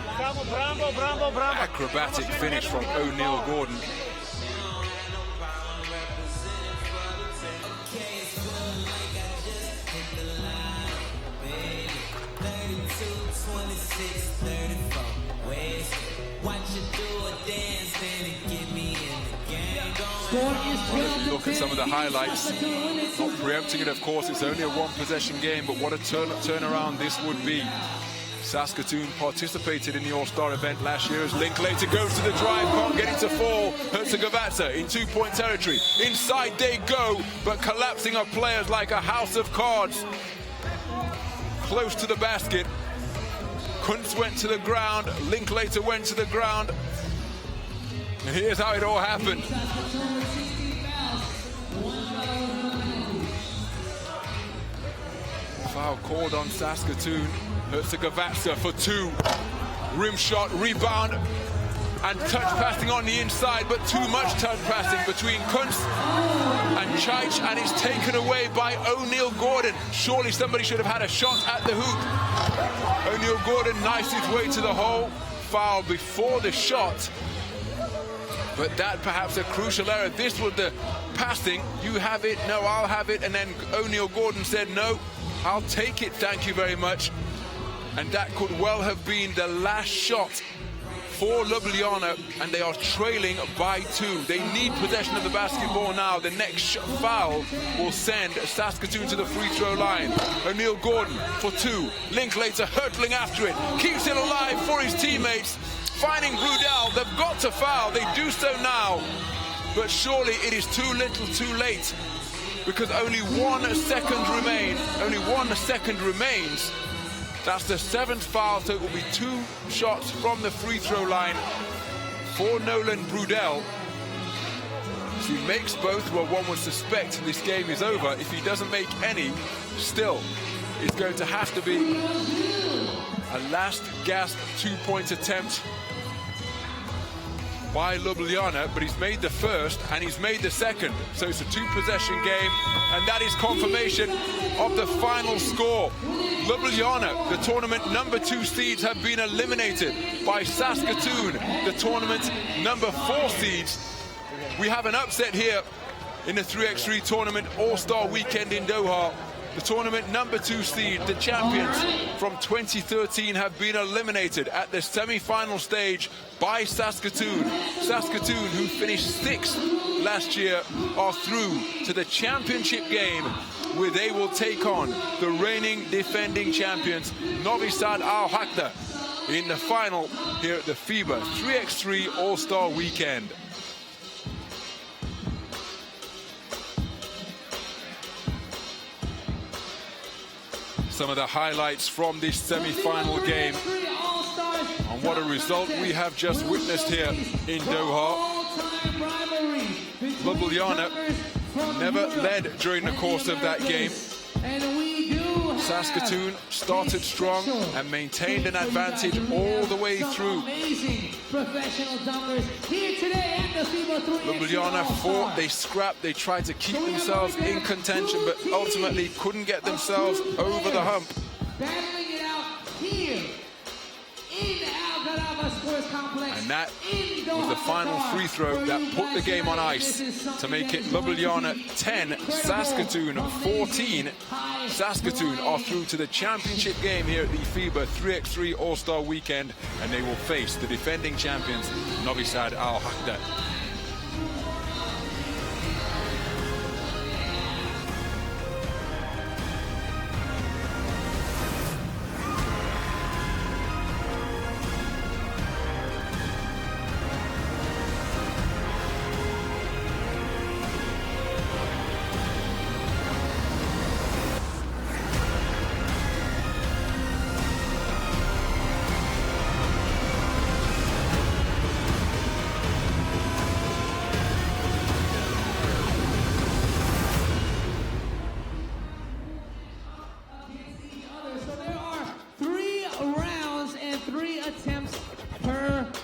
Acrobatic finish from O'Neal Gordon. If you look at some of the highlights, not preempting it, of course, it's only a 1-possession game, but what a turnaround this would be. Saskatoon participated in the All-Star event last year as Linklater goes to the drive, can't get it to fall. Herzegovina in two-point territory. Inside they go, but collapsing of players like a house of cards. Close to the basket. Kunz went to the ground, Linklater went to the ground. And here's how it all happened. Foul called on Saskatoon. Herzegovina for two. Rim shot, rebound, and touch passing on the inside, but too much touch passing between Kunz and Chaich, and it's taken away by O'Neal Gordon. Surely somebody should have had a shot at the hoop. O'Neal Gordon knifes his way to the hole. Foul before the shot. But that perhaps a crucial error. This was the passing. You have it, no, I'll have it. And then O'Neal Gordon said, no, I'll take it, thank you very much. And that could well have been the last shot for Ljubljana, and they are trailing by two. They need possession of the basketball now. The next foul will send Saskatoon to the free throw line. O'Neal Gordon for two. Linklater hurtling after it. Keeps it alive for his teammates. Finding Brudel. They've got to foul. They do so now. But surely it is too little too late, because only 1 second remains. Only 1 second remains. That's the 7th foul, so it will be 2 shots from the free throw line for Nolan Brudel. If he makes both, well, one would suspect this game is over. If he doesn't make any, still, it's going to have to be a last gasp 2-point attempt by Ljubljana, but he's made the first and he's made the second. So it's a 2-possession game, and that is confirmation of the final score. Ljubljana, the tournament #2 seeds, have been eliminated by Saskatoon, the tournament #4 seeds. We have an upset here in the 3x3 tournament All-Star weekend in Doha. The tournament #2 seed, the champions from 2013, have been eliminated at the semi-final stage by Saskatoon. Saskatoon, who finished 6th last year, are through to the championship game, where they will take on the reigning defending champions, NoviSad AlWahda, in the final here at the FIBA 3x3 All-Star weekend. Some of the highlights from this semi-final game, and what a result we have just witnessed here in Doha. Ljubljana never led during the course of that game. Saskatoon started strong and maintained an advantage all the way through. Ljubljana fought, they scrapped, they tried to keep themselves in contention, but ultimately couldn't get themselves over the hump. And that was the final free throw that put the game on ice to make it Ljubljana 10, Saskatoon 14. Saskatoon are through to the championship game here at the FIBA 3x3 All-Star weekend, and they will face the defending champions, NoviSad AlWahda.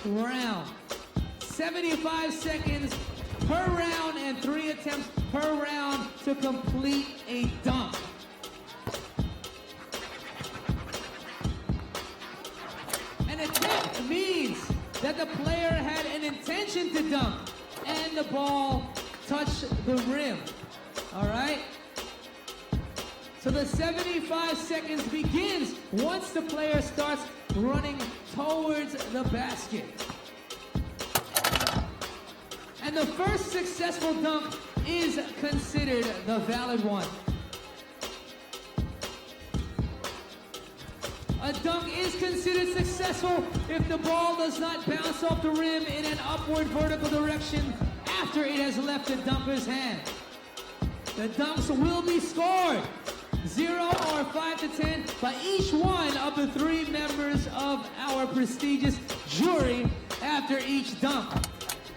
Round. 75 seconds per round and 3 attempts per round to complete a dunk. An attempt means that the player had an intention to dunk and the ball touched the rim. All right? So the 75 seconds begins once the player starts running towards the basket. And the first successful dunk is considered the valid one. A dunk is considered successful if the ball does not bounce off the rim in an upward vertical direction after it has left the dunker's hand. The dunks will be scored 0 or 5 to 10 by each one of the 3 members of our prestigious jury after each dunk.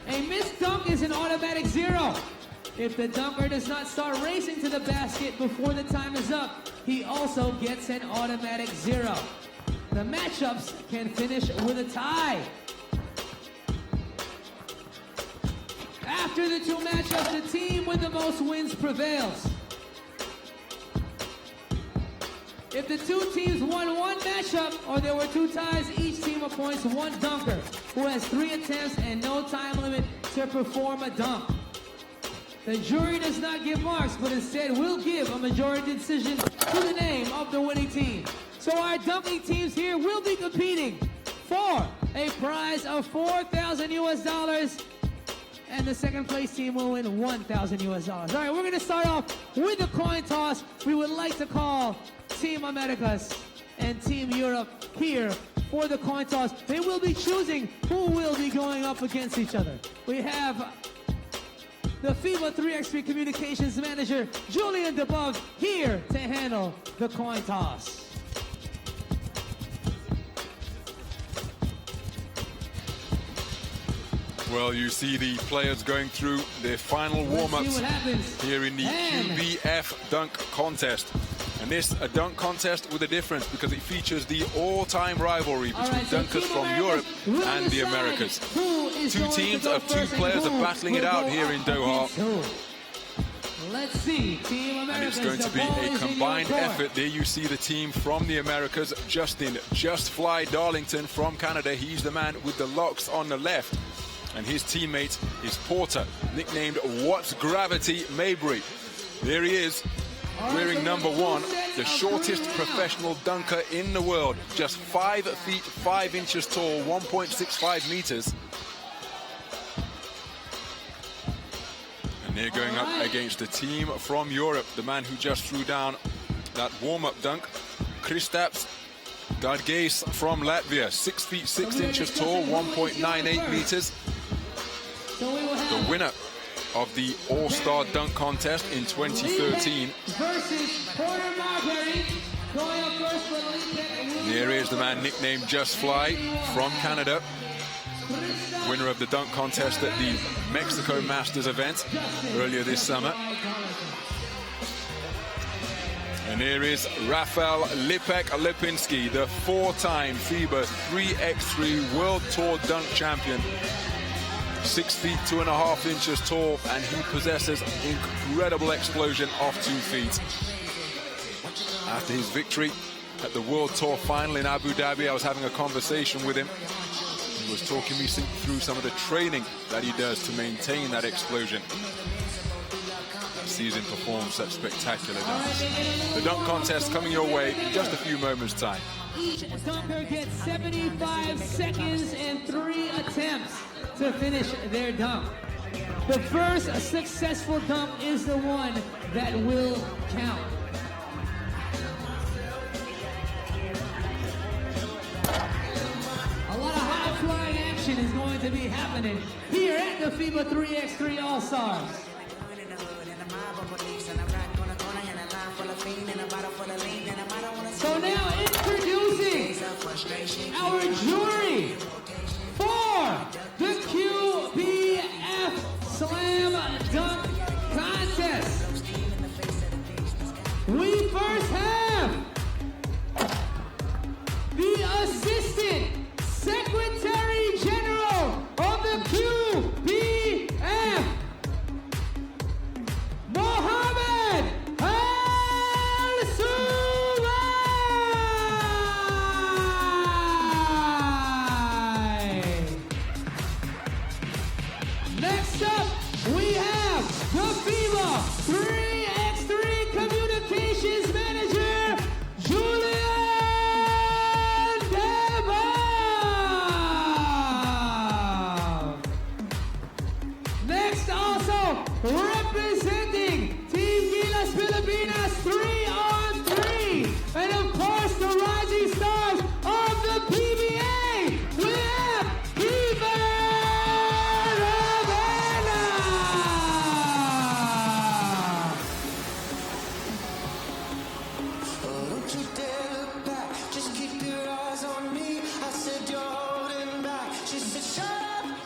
A missed dunk is an automatic 0. If the dunker does not start racing to the basket before the time is up, he also gets an automatic 0. The matchups can finish with a tie. After the 2 matchups, the team with the most wins prevails. If the 2 teams won 1 matchup or there were 2 ties, each team appoints 1 dunker who has 3 attempts and no time limit to perform a dunk. The jury does not give marks, but instead will give a majority decision to the name of the winning team. So our dunking teams here will be competing for a prize of $4,000 US, and the second place team will win $1,000 US. All right, we're gonna start off with the coin toss. We would like to call Team Americas and Team Europe here for the coin toss. They will be choosing who will be going up against each other. We have the FIBA 3x3 Communications Manager, Julian DeBove, here to handle the coin toss. Well, you see the players going through their final warm-ups here in the QBF Dunk Contest. And this a dunk contest with a difference because it features the all-time rivalry between dunkers from Europe and the Americas. 2 teams of 2 players are battling it out here in Doha. Let's see, Team Americas. And it's going to be a combined effort. There you see the team from the Americas, Jus Fly Darlington from Canada. He's the man with the locks on the left. And his teammate is Porter, nicknamed What's Gravity Maberry. There he is, wearing number 1, the shortest professional dunker in the world. Just 5 feet 5 inches tall, 1.65 meters. And they're going up against the team from Europe, the man who just threw down that warm-up dunk, Kristaps Dargais from Latvia, 6 feet 6 inches tall, 1.98 meters. The winner of the All-Star Dunk Contest in 2013. Versus Porter Maberry. Going up first for Lipek. And here is the man nicknamed Jus Fly from Canada. Winner of the dunk contest at the Mexico Masters event earlier this summer. And here is Rafal Lipek Lipinski, the 4-time FIBA 3x3 World Tour Dunk Champion. 6 feet 2.5 inches tall, and he possesses incredible explosion off 2 feet. After his victory at the World Tour final in Abu Dhabi, I was having a conversation with him. He was talking me through some of the training that he does to maintain that explosion. That sees him perform such spectacular dunks. The dunk contest coming your way in just a few moments' time. Each dunker gets 75 seconds and 3 attempts to finish their dunk. The first successful dunk is the one that will count. A lot of high-flying action is going to be happening here at the FIBA 3x3 All-Stars. So now introducing our jury for the QBF Slam Dunk Contest. We first have the Assistant Secretary General of the QBF,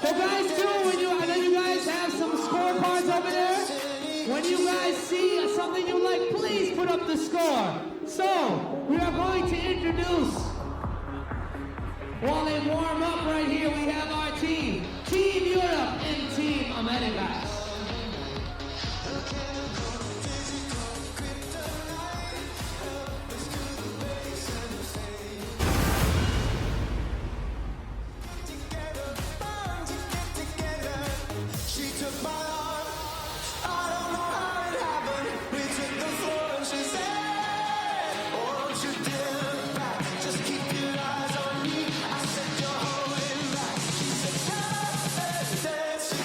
So guys, too, I know you guys have some scorecards over there. When you guys see something you like, please put up the score. So, we are going to introduce, while they warm up right here, we have our team. Team Europe and Team America.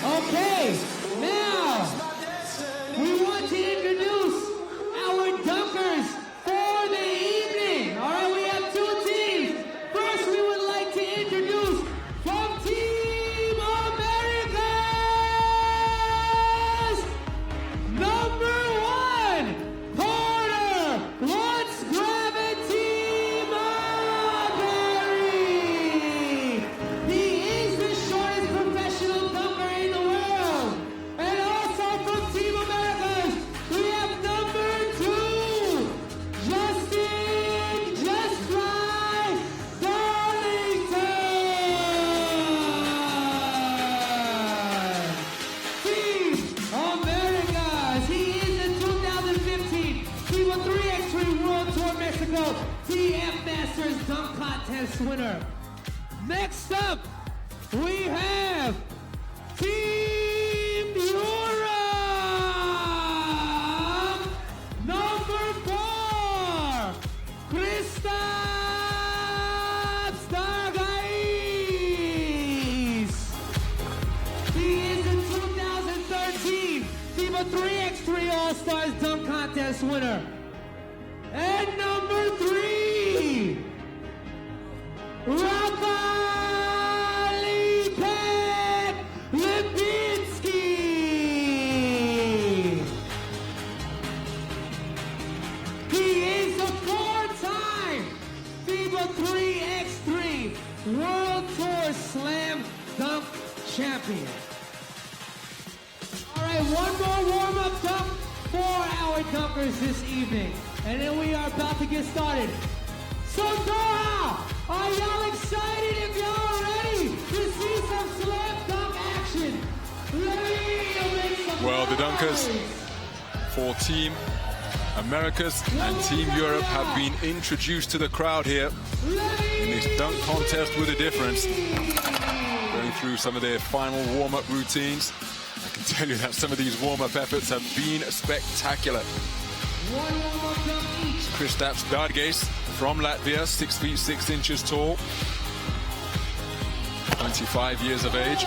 Okay, now we want to introduce our dunkers for the evening. All right, we have two teams. First, we would like to introduce from Team America's #1 Porter. Let's grab it, Team Maberry. He is the shortest professional dunker in the world. And also from Team Americas, we have #2, Jus Fly Darlington. Team Americas, he is the 2015 FIBA 3x3 World Tour Mexico TF Masters Dunk Contest winner. Next up, we have Team Europe, #4, Kristaps Dargais. He is the 2013 FIBA 3x3 All-Stars Dunk Contest winner. And #3, Rafal Lipek Lipinski. He is a 4-time FIBA 3x3 World Tour Slam Dunk Champion. All right, one more warm-up dunk for our dunkers this evening. And then we are about to get started. So Doha, are y'all excited if y'all ready to see some slam dunk action? Well, the dunkers for Team Americas and Team Europe have been introduced to the crowd here in this dunk contest with a difference. Going through some of their final warm-up routines. I can tell you that some of these warm-up efforts have been spectacular. One warm-up dunk each. Kristaps Dargais from Latvia, 6 feet 6 inches tall, 25 years of age.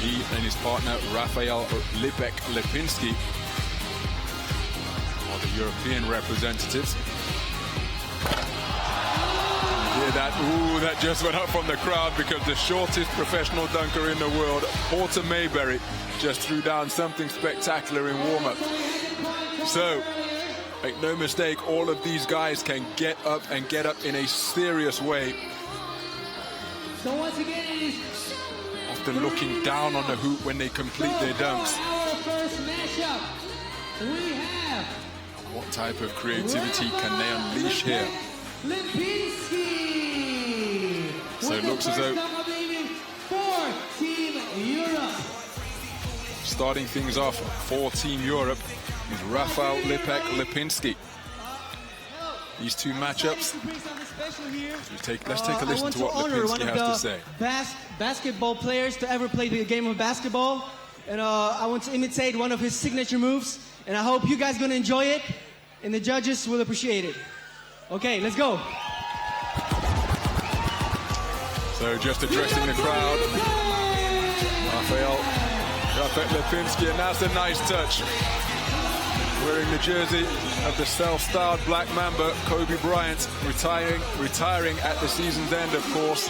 He and his partner Rafal Lipek Lipinski are the European representatives. You hear that? Ooh, that just went up from the crowd because the shortest professional dunker in the world, Porter Maberry, just threw down something spectacular in warm-up. So, make no mistake, all of these guys can get up and get up in a serious way. So once again, it is Often looking down on the hoop when they complete their dunks. Our first matchup, we have What type of creativity can they unleash here? Lipinski. So it looks as though for Team Europe. Starting things off for Team Europe is Rafal Lipek Lipinski. These two matchups. Let's take a listen to what Lipinski has to say. Basketball players to ever play the game of basketball, and I want to imitate one of his signature moves, and I hope you guys are going to enjoy it, and the judges will appreciate it. Okay, let's go. So just addressing the crowd, Rafal Lipinski, and that's a nice touch. Wearing the jersey of the self-styled Black Mamba, Kobe Bryant, retiring at the season's end, of course.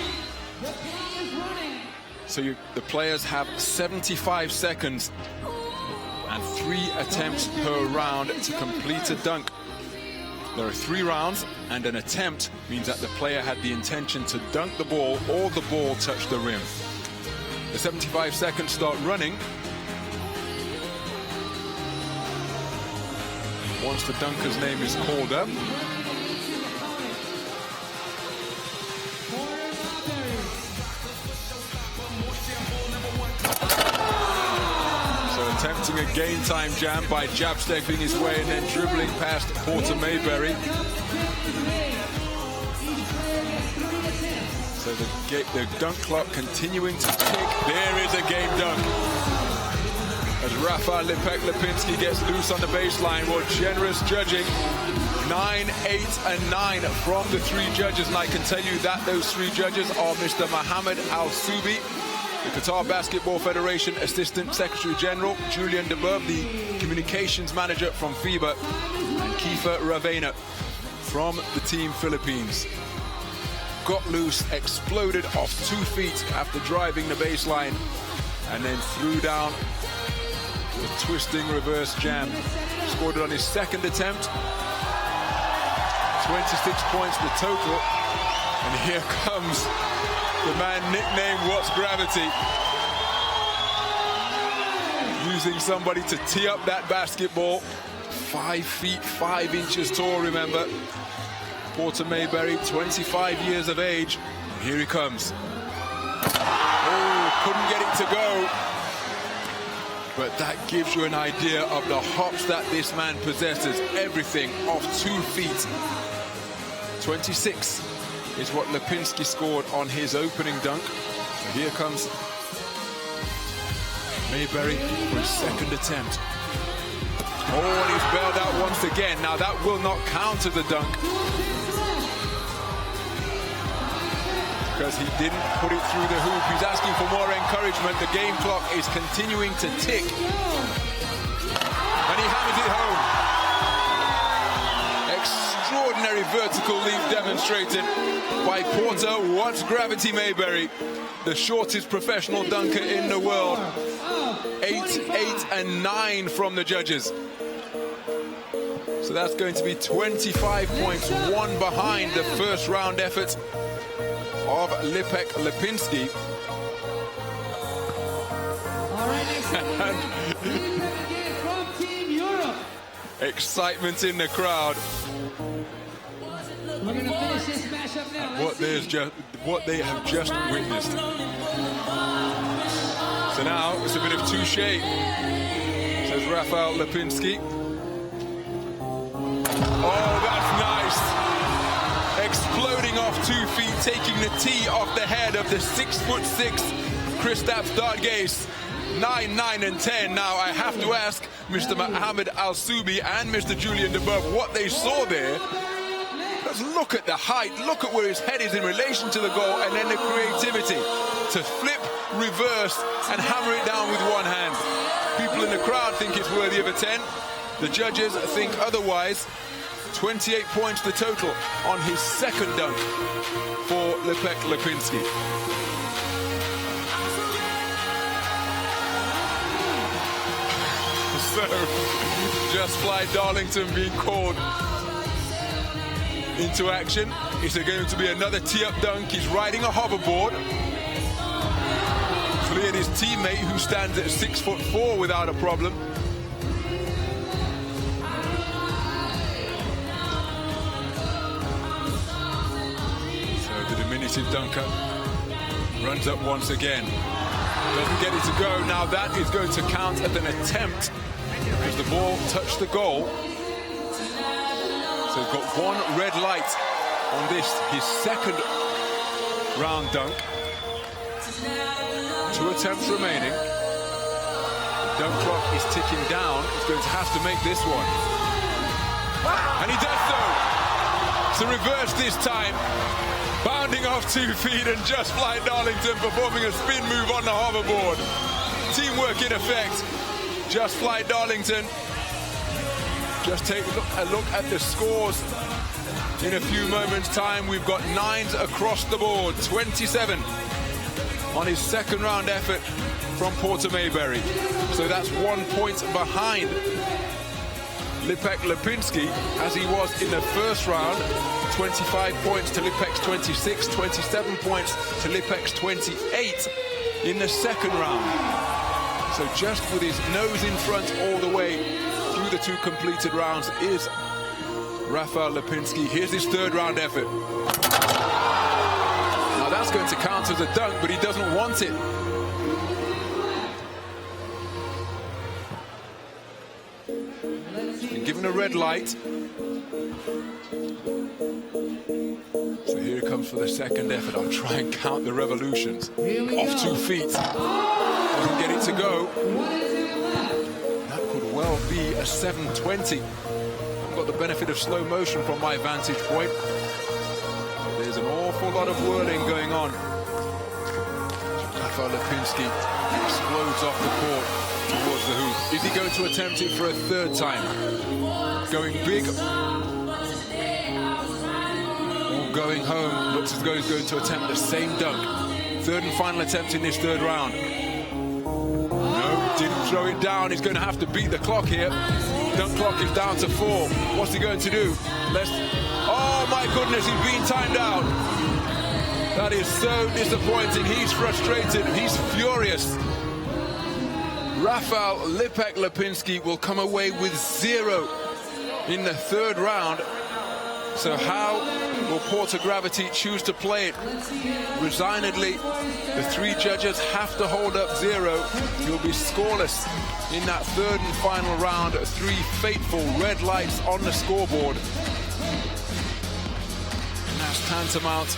So the players have 75 seconds and 3 attempts per round to complete a dunk. There are 3 rounds, and an attempt means that the player had the intention to dunk the ball or the ball touched the rim. The 75 seconds start running once the dunker's name is called up. Attempting a game time jam by jab stepping his way and then dribbling past Porter Maberry. So the dunk clock continuing to tick. There is a game dunk. As Rafal Lipek Lipinski gets loose on the baseline. Well, generous judging. 9, 8, and 9 from the 3 judges. And I can tell you that those 3 judges are Mr. Mohammed Al-Soubi, the Qatar Basketball Federation Assistant Secretary General, Julian DeBurb, the Communications Manager from FIBA, and Kiefer Ravena from the Team Philippines. Got loose, exploded off 2 feet after driving the baseline, and then threw down the twisting reverse jam. Scored it on his 2nd attempt. 26 points the total. And here comes the man nicknamed What's Gravity, using somebody to tee up that basketball. 5 feet 5 inches tall, remember. Porter Maberry, 25 years of age. And here he comes. Oh, couldn't get it to go. But that gives you an idea of the hops that this man possesses. Everything off 2 feet. 26 is what Lipinski scored on his opening dunk. And here comes Maberry for his 2nd attempt. Oh, and he's bailed out once again. Now that will not count as a dunk, because he didn't put it through the hoop. He's asking for more encouragement. The game clock is continuing to tick. And he hammers it home. Extraordinary vertical leap demonstrated by Porter What's Gravity Maberry, the shortest professional dunker in the world. 8, 8, and 9 from the judges. So that's going to be 25 points, 1 behind the 1st round effort of Lipek Lipinski. All right, from Team Europe. Excitement in the crowd. We're going to finish this matchup now. What they have just witnessed. So now it's a bit of touche, says Rafal Lipinski. Oh, that's nice. Exploding off 2 feet, taking the tee off the head of the 6'6" Kristaps Dargais. 9, 9, and 10. Now I have to ask Mr. Mohammed Al-Soubi and Mr. Julian DeBurb what they saw there. Let's look at the height, look at where his head is in relation to the goal, and then the creativity to flip, reverse, and hammer it down with one hand. People in the crowd think it's worthy of a 10. The judges think otherwise. 28 points the total on his 2nd dunk for Lipek Lipinski. So, Jus Fly Darlington being called into action. It's going to be another tee-up dunk. He's riding a hoverboard. Cleared his teammate, who stands at 6'4" without a problem. So the diminutive dunker runs up once again. Doesn't get it to go. Now that is going to count as an attempt, because the ball touched the goal. So he's got 1 red light on this, his 2nd round dunk. 2 attempts remaining. The dunk clock is ticking down. He's going to have to make this one. And he does so. So reverse this time. Bounding off 2 feet, and Jus Fly Darlington performing a spin move on the hoverboard. Teamwork in effect. Jus Fly Darlington. Just take a look at the scores in a few moments' time. We've got 9s across the board. 27 on his 2nd round effort from Porter Maberry. So that's 1 point behind Lipek Lipinski as he was in the first round. 25 points to Lipek's 26, 27 points to Lipek's 28 in the second round. So just with his nose in front all the way through the two completed rounds is Rafal Lipinski. Here's his third round effort. Now that's going to count as a dunk, but he doesn't want it. Been given a red light. So here it comes for the second effort. I'll try and count the revolutions. Off 2 feet. Doesn't get it to go. That could well be a 720. I've got the benefit of slow motion from my vantage point. There's an awful lot of whirling going on. Rafal Lipinski explodes off the court towards the hoop. Is he going to attempt it for a third time? Going big or going home? Looks as though he's going to attempt the same dunk. Third and final attempt in this third round. No, didn't throw it down. He's going to have to beat the clock here. Dunk clock is down to 4. What's he going to do? Oh my goodness, he's being timed out. That is so disappointing. He's frustrated. He's furious. Rafal Lipek Lipinski will come away with 0 in the third round. So how will Porter Gravity choose to play it? Resignedly, the 3 judges have to hold up 0. He'll be scoreless in that third and final round. 3 fateful red lights on the scoreboard. And that's tantamount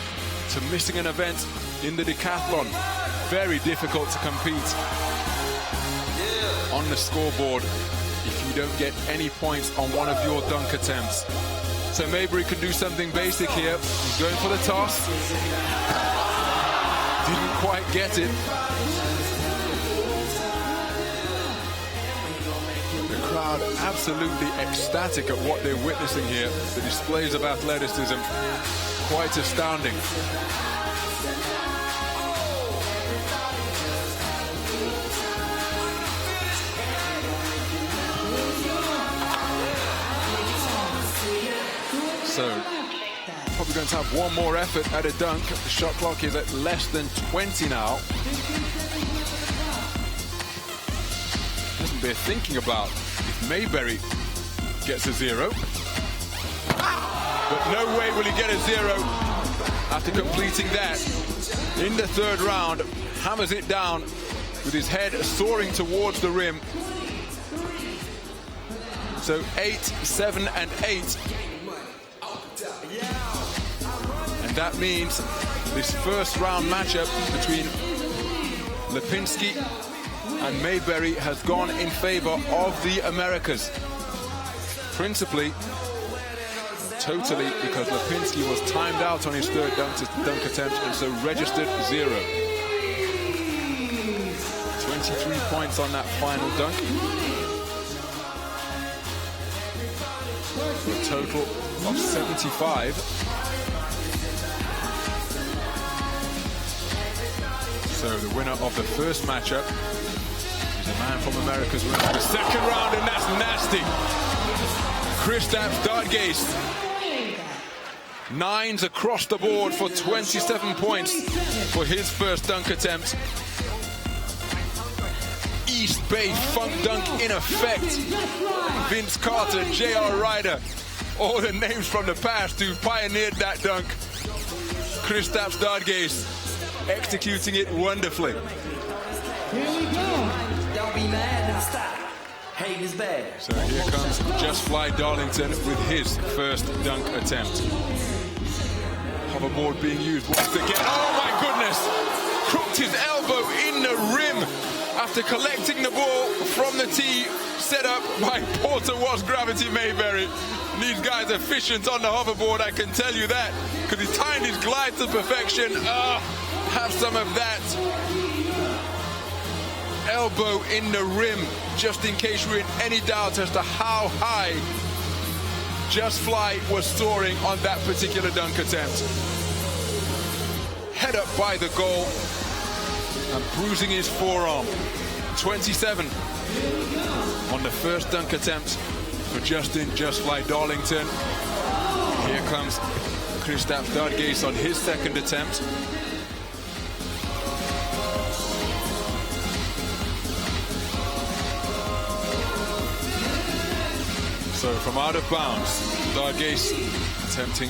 to missing an event in the decathlon. Very difficult to compete on the scoreboard if you don't get any points on one of your dunk attempts. So Maberry can do something basic here. He's going for the toss. Didn't quite get it. The crowd absolutely ecstatic at what they're witnessing here. The displays of athleticism, quite astounding. So, probably going to have one more effort at a dunk. The shot clock is at less than 20 now. Doesn't bear thinking about if Maberry gets a 0. But no way will he get a 0 after completing that. In the third round, hammers it down with his head soaring towards the rim. So 8, 7, and 8. And that means this first round matchup between Lipinski and Maberry has gone in favor of the Americas. Principally, totally, because Lipinski was timed out on his third dunk attempt and so registered 0. 23 points on that final dunk. For a total of 75. So the winner of the first matchup is a man from America's winner of the second round, and that's nasty. Kristaps Dargais. 9s across the board for 27 points for his first dunk attempt. East Bay funk dunk in effect. Vince Carter, J.R. Ryder, all the names from the past who pioneered that dunk. Kristaps Dargais executing it wonderfully. Here we go. Don't be mad, now stop. Hate is bad. So here comes Jus Fly Darlington with his first dunk attempt. Hoverboard being used once again. Oh my goodness! Crooked his elbow in the rim after collecting the ball from the tee set up by Porter Was Gravity Maberry. These guys are efficient on the hoverboard, I can tell you that, because he timed his glide to perfection. Have some of that. Elbow in the rim, just in case we're in any doubt as to how high Jus Fly was soaring on that particular dunk attempt. Head up by the goal and bruising his forearm. 27 on the first dunk attempt for Justin Jus Fly Darlington. Here comes Kristaps Dargais on his second attempt. So from out of bounds, Dargais attempting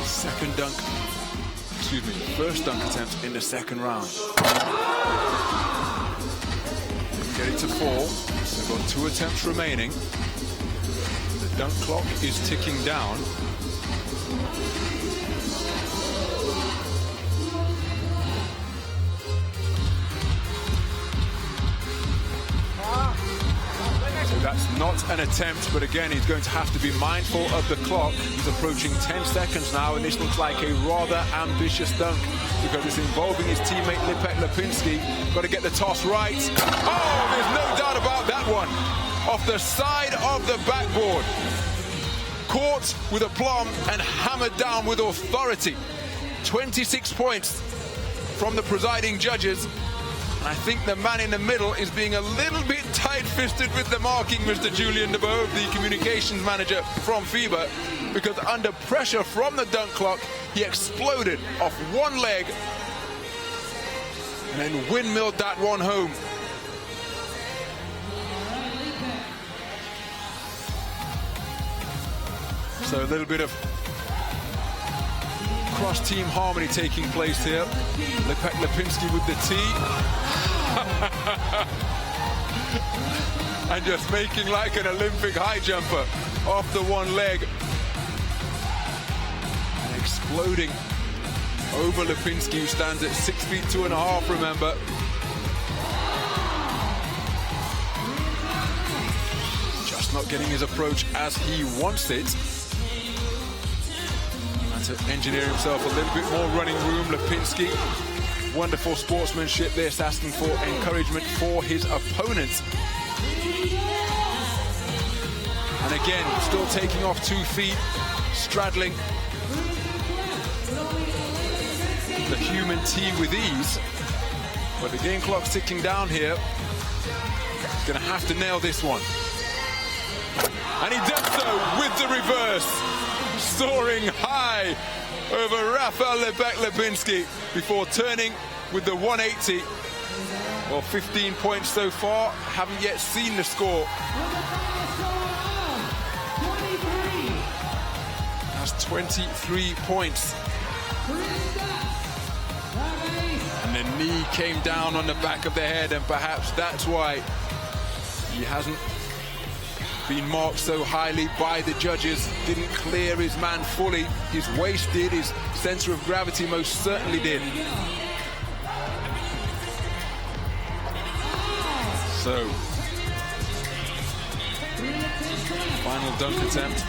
second dunk, first dunk attempt in the second round. Didn't get it to fall, so got 2 attempts remaining. The dunk clock is ticking down. That's not an attempt, but again, he's going to have to be mindful of the clock. He's approaching 10 seconds now, and this looks like a rather ambitious dunk because it's involving his teammate Lipek Lipinski. Got to get the toss right. Oh, there's no doubt about that one. Off the side of the backboard. Caught with aplomb and hammered down with authority. 26 points from the presiding judges. And I think the man in the middle is being a little bit tight-fisted with the marking, Mr. Julian DeBoe, the communications manager from FIBA, because under pressure from the dunk clock, he exploded off one leg and then windmilled that one home. So a little bit of cross-team harmony taking place here. Lipek Lipinski with the tee. And just making like an Olympic high jumper off the one leg. And exploding over Lipinski, who stands at 6 feet 2.5, remember. Just not getting his approach as he wants it. To engineer himself a little bit more running room. Lipinski, wonderful sportsmanship there, asking for encouragement for his opponent. And again, still taking off 2 feet, straddling the human tee with ease. But the game clock's ticking down here. He's going to have to nail this one. And he does so with the reverse. Soaring high over Rafal Lipek Lipinski before turning with the 180. Well, 15 points so far. Haven't yet seen the score. That's 23 points. And the knee came down on the back of the head, and perhaps that's why he hasn't been marked so highly by the judges. Didn't clear his man fully. His waist did, his center of gravity most certainly did. So, final dunk attempt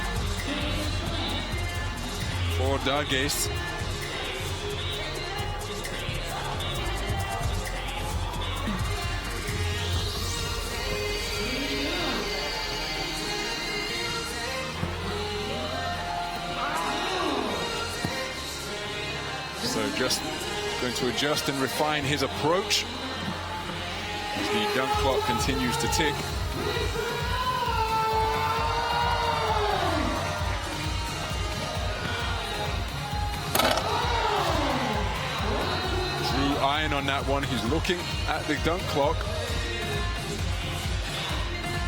for Dargais. So just going to adjust and refine his approach as the dunk clock continues to tick. Drew iron on that one. He's looking at the dunk clock.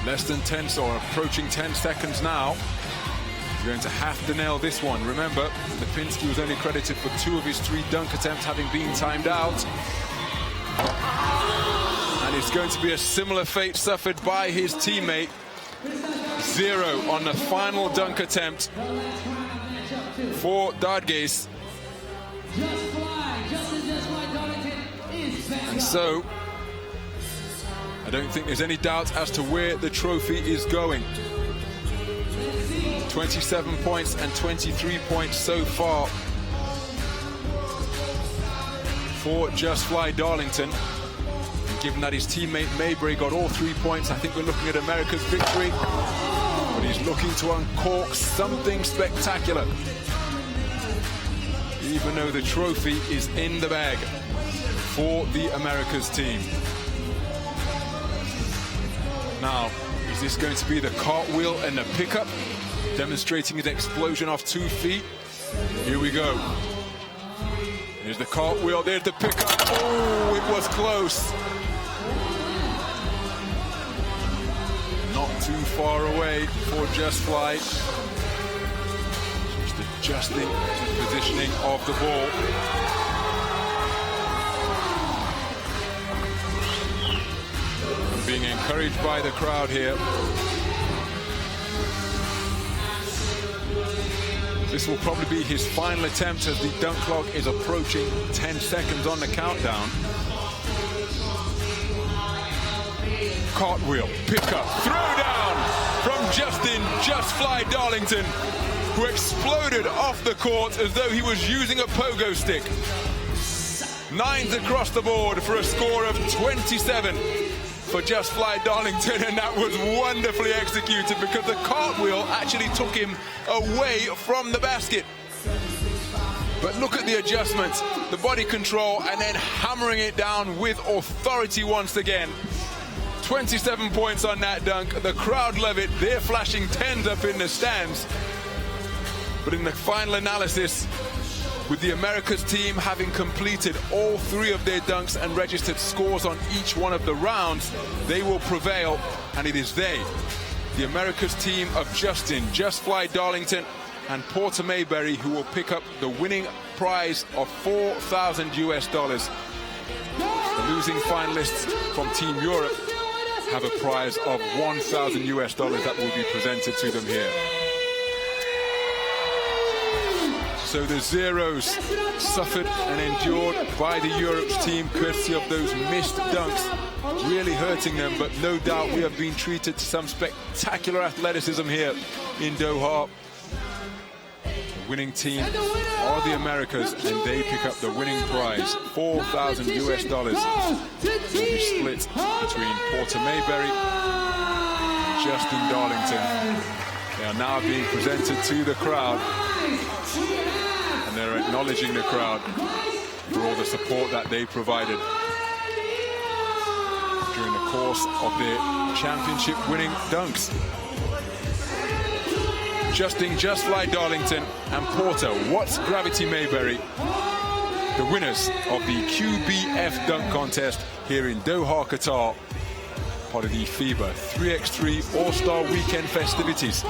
Less than 10, or approaching 10 seconds now. He's going to have to nail this one. Remember, Lipinski was only credited for 2 of his 3 dunk attempts, having been timed out. And it's going to be a similar fate suffered by his teammate. 0 on the final dunk attempt for Dargais. And so, I don't think there's any doubt as to where the trophy is going. 27 points and 23 points so far for Jus Fly Darlington. And given that his teammate Maberry got all 3 points, I think we're looking at America's victory. But he's looking to uncork something spectacular, even though the trophy is in the bag for the Americas team. Now, he's this going to be the cartwheel and the pickup? Demonstrating his explosion off 2 feet. Here we go. Here's the cartwheel, there's the pickup. Oh, it was close. Not too far away for Jus Fly. Just adjusting the positioning of the ball. Being encouraged by the crowd here. This will probably be his final attempt as the dunk clock is approaching 10 seconds on the countdown. Cartwheel, pickup, throw down from Jus Fly Darlington, who exploded off the court as though he was using a pogo stick. 9s across the board for a score of 27 for Jus Fly Darlington, and that was wonderfully executed because the cartwheel actually took him away from the basket. But look at the adjustments, the body control, and then hammering it down with authority once again. 27 points on that dunk. The crowd love it. They're flashing 10s up in the stands. But in the final analysis, with the Americas team having completed all 3 of their dunks and registered scores on each one of the rounds, they will prevail, and it is they, the Americas team of Jus Fly Darlington and Porter Maberry, who will pick up the winning prize of $4,000 US. The losing finalists from Team Europe have a prize of $1,000 US that will be presented to them here. So the zeros suffered and endured by the Europe's team, courtesy of those missed dunks, really hurting them. But no doubt we have been treated to some spectacular athleticism here in Doha. The winning team are the Americas, and they pick up the winning prize, $4,000 US. Will be split between Porter Maberry and Justin Darlington. They are now being presented to the crowd, and they're acknowledging the crowd for all the support that they provided during the course of their championship-winning dunks. Jus Fly Darlington and Porter Gravity Maberry, the winners of the QBF Dunk Contest here in Doha, Qatar, part of the FIBA 3x3 All-Star Weekend festivities.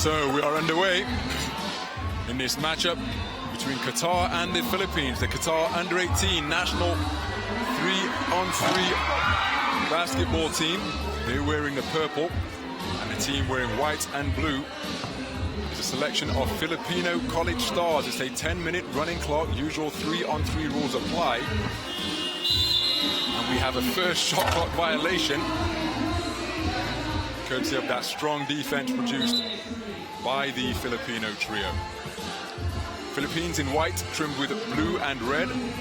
So we are underway in this matchup between Qatar and the Philippines. The Qatar under-18 national 3-on-3 basketball team. They're wearing the purple, and the team wearing white and blue. It's a selection of Filipino college stars. It's a 10-minute running clock. Usual 3-on-3 rules apply. And we have a first shot clock violation, courtesy of that strong defense produced by the Filipino trio. Philippines in white, trimmed with blue and red. And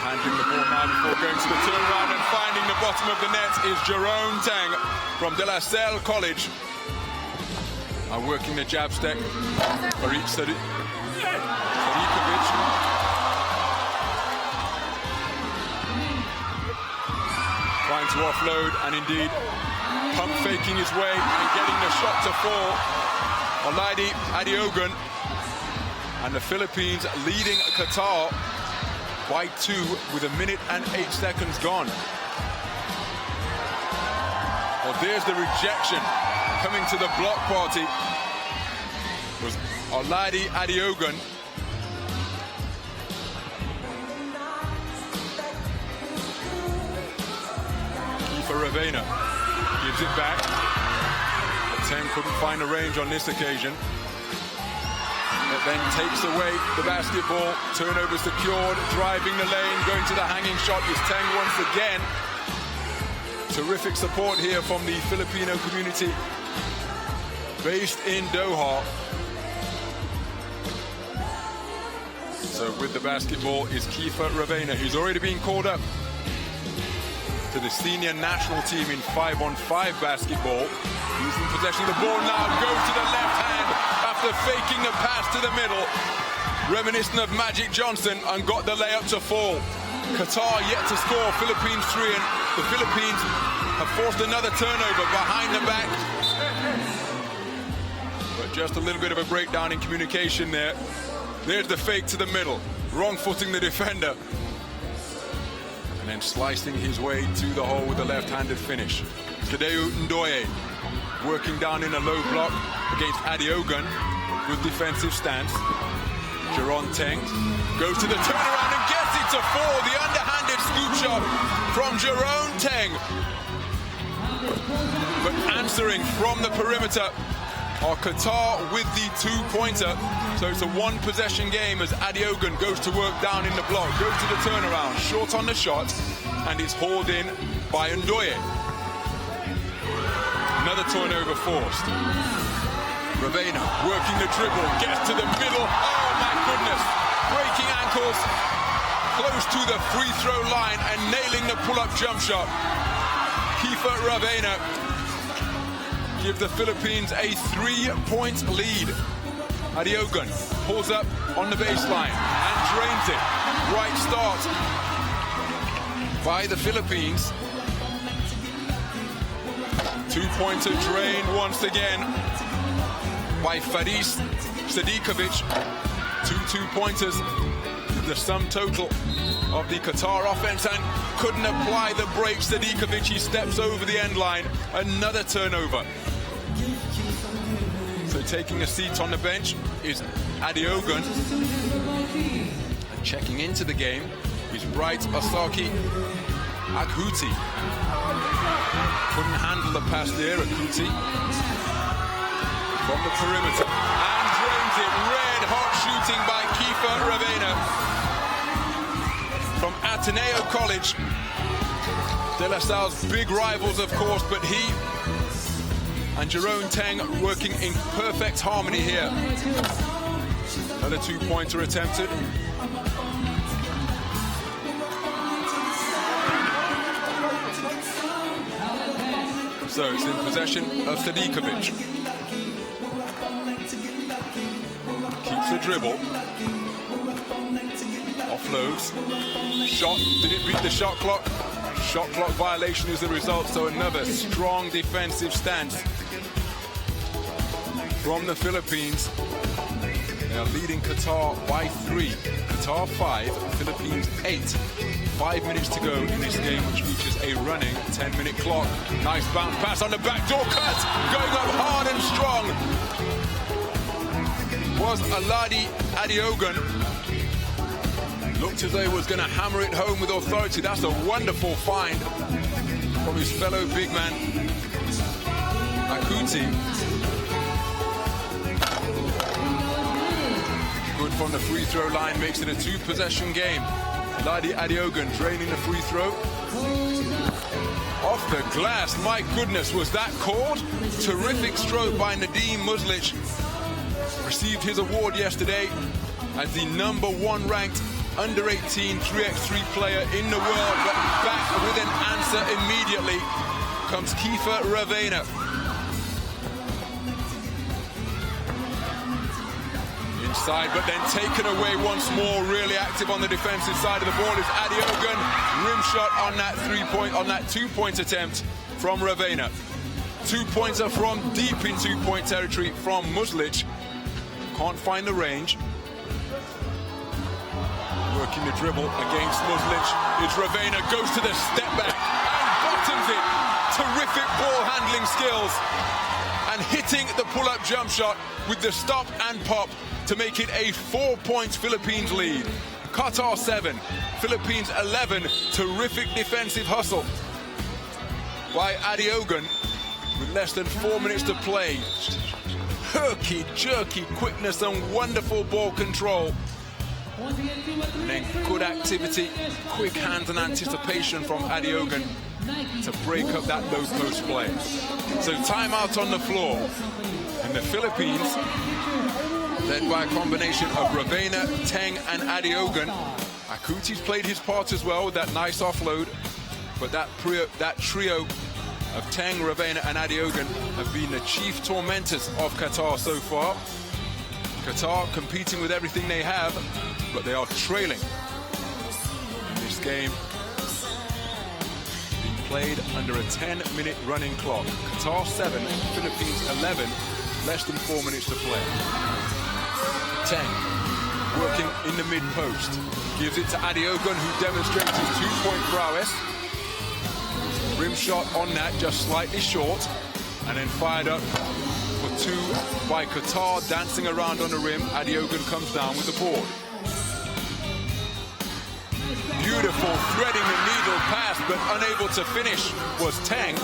handling the ball now before going to the turnaround and finding the bottom of the net is Jerome Tang from De La Salle College. And working the jab step, Farid Sadikovic. Trying to offload and indeed pump faking his way and getting the shot to fall. Olaide Adeogun, and the Philippines leading Qatar by 2 with 1 minute and 8 seconds gone. Well, there's the rejection coming to the block party. Was Olaide Adeogun. Ravena gives it back. But Teng couldn't find a range on this occasion. It then takes away the basketball. Turnover secured, driving the lane, going to the hanging shot is Teng once again. Terrific support here from the Filipino community based in Doha. So with the basketball is Kiefer Ravena, who's already been called up to the senior national team in 5-on-5 basketball. He's in possession of the ball now, goes to the left hand after faking the pass to the middle. Reminiscent of Magic Johnson, and got the layup to fall. Qatar yet to score, Philippines 3, and the Philippines have forced another turnover behind the back. But just a little bit of a breakdown in communication there. There's the fake to the middle, wrong footing the defender. And then slicing his way to the hole with a left-handed finish. Tadeu Ndoye working down in a low block against Adeogun. Good defensive stance. Jerome Teng goes to the turnaround and gets it to fall. The underhanded scoop shot from Jerome Teng. But answering from the perimeter are Qatar with the 2-pointer. So it's a 1-possession game as Adeogun goes to work down in the block, goes to the turnaround, short on the shot, and it's hauled in by Ndoye. Another turnover forced. Ravena working the dribble, gets to the middle. Oh my goodness! Breaking ankles, close to the free throw line and nailing the pull-up jump shot. Kiefer Ravena give the Philippines a 3-point lead. Adeogun pulls up on the baseline and drains it. Right start by the Philippines. 2-pointer drained once again by Faris Sadikovic. 2 2-pointers, the sum total of the Qatar offense, and couldn't apply the break. Sadikovic, he steps over the end line. Another turnover. So taking a seat on the bench is Adeogun. And checking into the game is Bright Asaki Akhuti. Couldn't handle the pass there, Akhuti. From the perimeter. And drains it. Red hot shooting by Kiefer Ravena. From Ateneo College. De La Salle's big rivals, of course, but he and Jerome Teng working in perfect harmony here. Another 2-pointer attempted. So it's in possession of Sadikovic. Keeps the dribble. Offloads. Shot. Did it beat the shot clock? Shot clock violation is the result, so another strong defensive stance from the Philippines. They are leading Qatar by 3. Qatar 5, Philippines 8. 5 minutes to go in this game, which features a running 10-minute clock. Nice bounce pass on the backdoor cut, going up hard and strong. Was Aladi Adiogun. Looked as though he was going to hammer it home with authority. That's a wonderful find from his fellow big man, Akuti. Good from the free throw line, makes it a 2-possession game. Aladi Adiogun draining the free throw. Off the glass, my goodness, was that called? Terrific stroke by Nadim Muslic. Received his award yesterday as the #1 ranked under 18 3x3 player in the world, but back with an answer immediately comes Kiefer Ravena. Inside, but then taken away once more. Really active on the defensive side of the ball is Adiogun. Rim shot on that 2-point attempt from Ravena. 2-pointer from deep in 2-point territory from Muslic. Can't find the range. Working the dribble against Muslic. It's Ravena, goes to the step back and bottoms it. Terrific ball handling skills. And hitting the pull-up jump shot with the stop and pop to make it a 4-point Philippines lead. Qatar 7, Philippines 11. Terrific defensive hustle by Adiogun with less than 4 minutes to play. Herky, jerky quickness and wonderful ball control. And then good activity, quick hands and anticipation from Adiogun to break up that low post play. So timeout on the floor. And the Philippines, led by a combination of Ravena, Teng and Adiogun. Akuti's played his part as well with that nice offload. But that trio of Teng, Ravena and Adiogun have been the chief tormentors of Qatar so far. Qatar competing with everything they have, but they are trailing in this game. Being played under a 10-minute running clock. Qatar 7, Philippines 11, less than 4 minutes to play. Teng working in the mid-post. Gives it to Adiogun, who demonstrates his 2-point prowess. Rim shot on that, just slightly short. And then fired up for 2 by Qatar, dancing around on the rim. Adiogun comes down with the board. Beautiful, threading the needle pass, but unable to finish was Teng.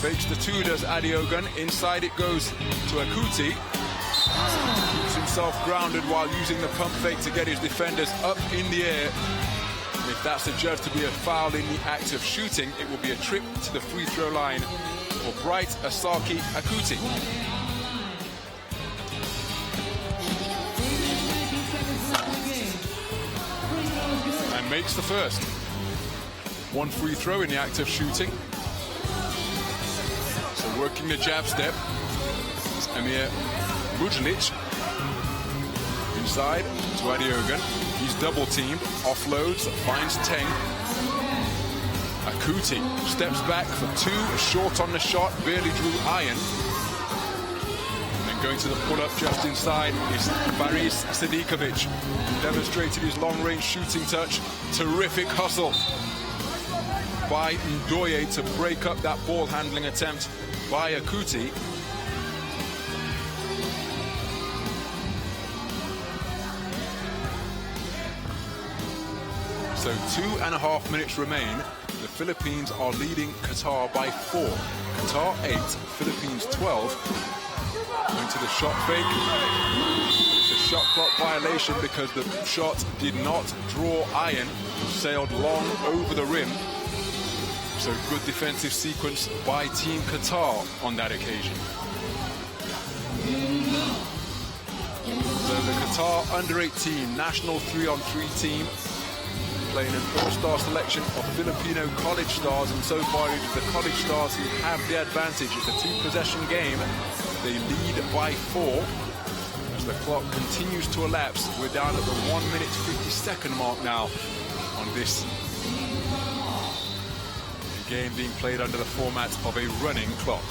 Fakes the 2, does Adiogun. Inside it goes to Akuti. Keeps himself grounded while using the pump fake to get his defenders up in the air. And if that's adjudged to be a foul in the act of shooting, it will be a trip to the free throw line for Bright Asaki Akuti. And makes the first. 1 free throw in the act of shooting. So working the jab step. It's Amir Mujlic. Inside to Adiogun. He's double teamed, offloads, finds Teng. Akuti steps back for 2, short on the shot, barely drew iron. And then going to the pull-up just inside is Faris Sidikovic, who demonstrated his long-range shooting touch. Terrific hustle by Ndoye to break up that ball handling attempt by Akuti. So 2.5 minutes remain. The Philippines are leading Qatar by 4. Qatar 8, Philippines 12. Going to the shot fake. It's a shot clock violation because the shot did not draw iron. Sailed long over the rim. So good defensive sequence by Team Qatar on that occasion. So the Qatar under-18 national 3-on-3 team playing an all-star selection of Filipino college stars, and so far it is the college stars who have the advantage. It's a 2-possession game. They lead by 4. As the clock continues to elapse, we're down at the 1 minute 50-second mark now on this game being played under the format of a running clock.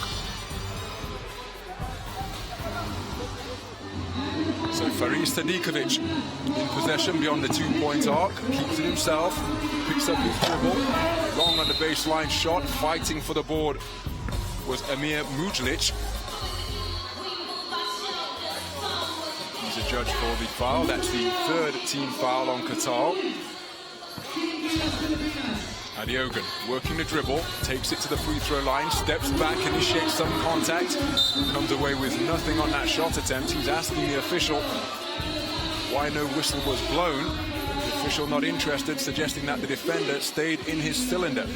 So Faris Sadikovic in possession beyond the 2-point arc, keeps it himself, picks up his dribble, long on the baseline shot, fighting for the board was Amir Mujlic. He's a judge for the foul. That's the third team foul on Qatar. Adiogan working the dribble, takes it to the free throw line, steps back, initiates some contact, comes away with nothing on that shot attempt. He's asking the official why no whistle was blown. The official not interested, suggesting that the defender stayed in his cylinder.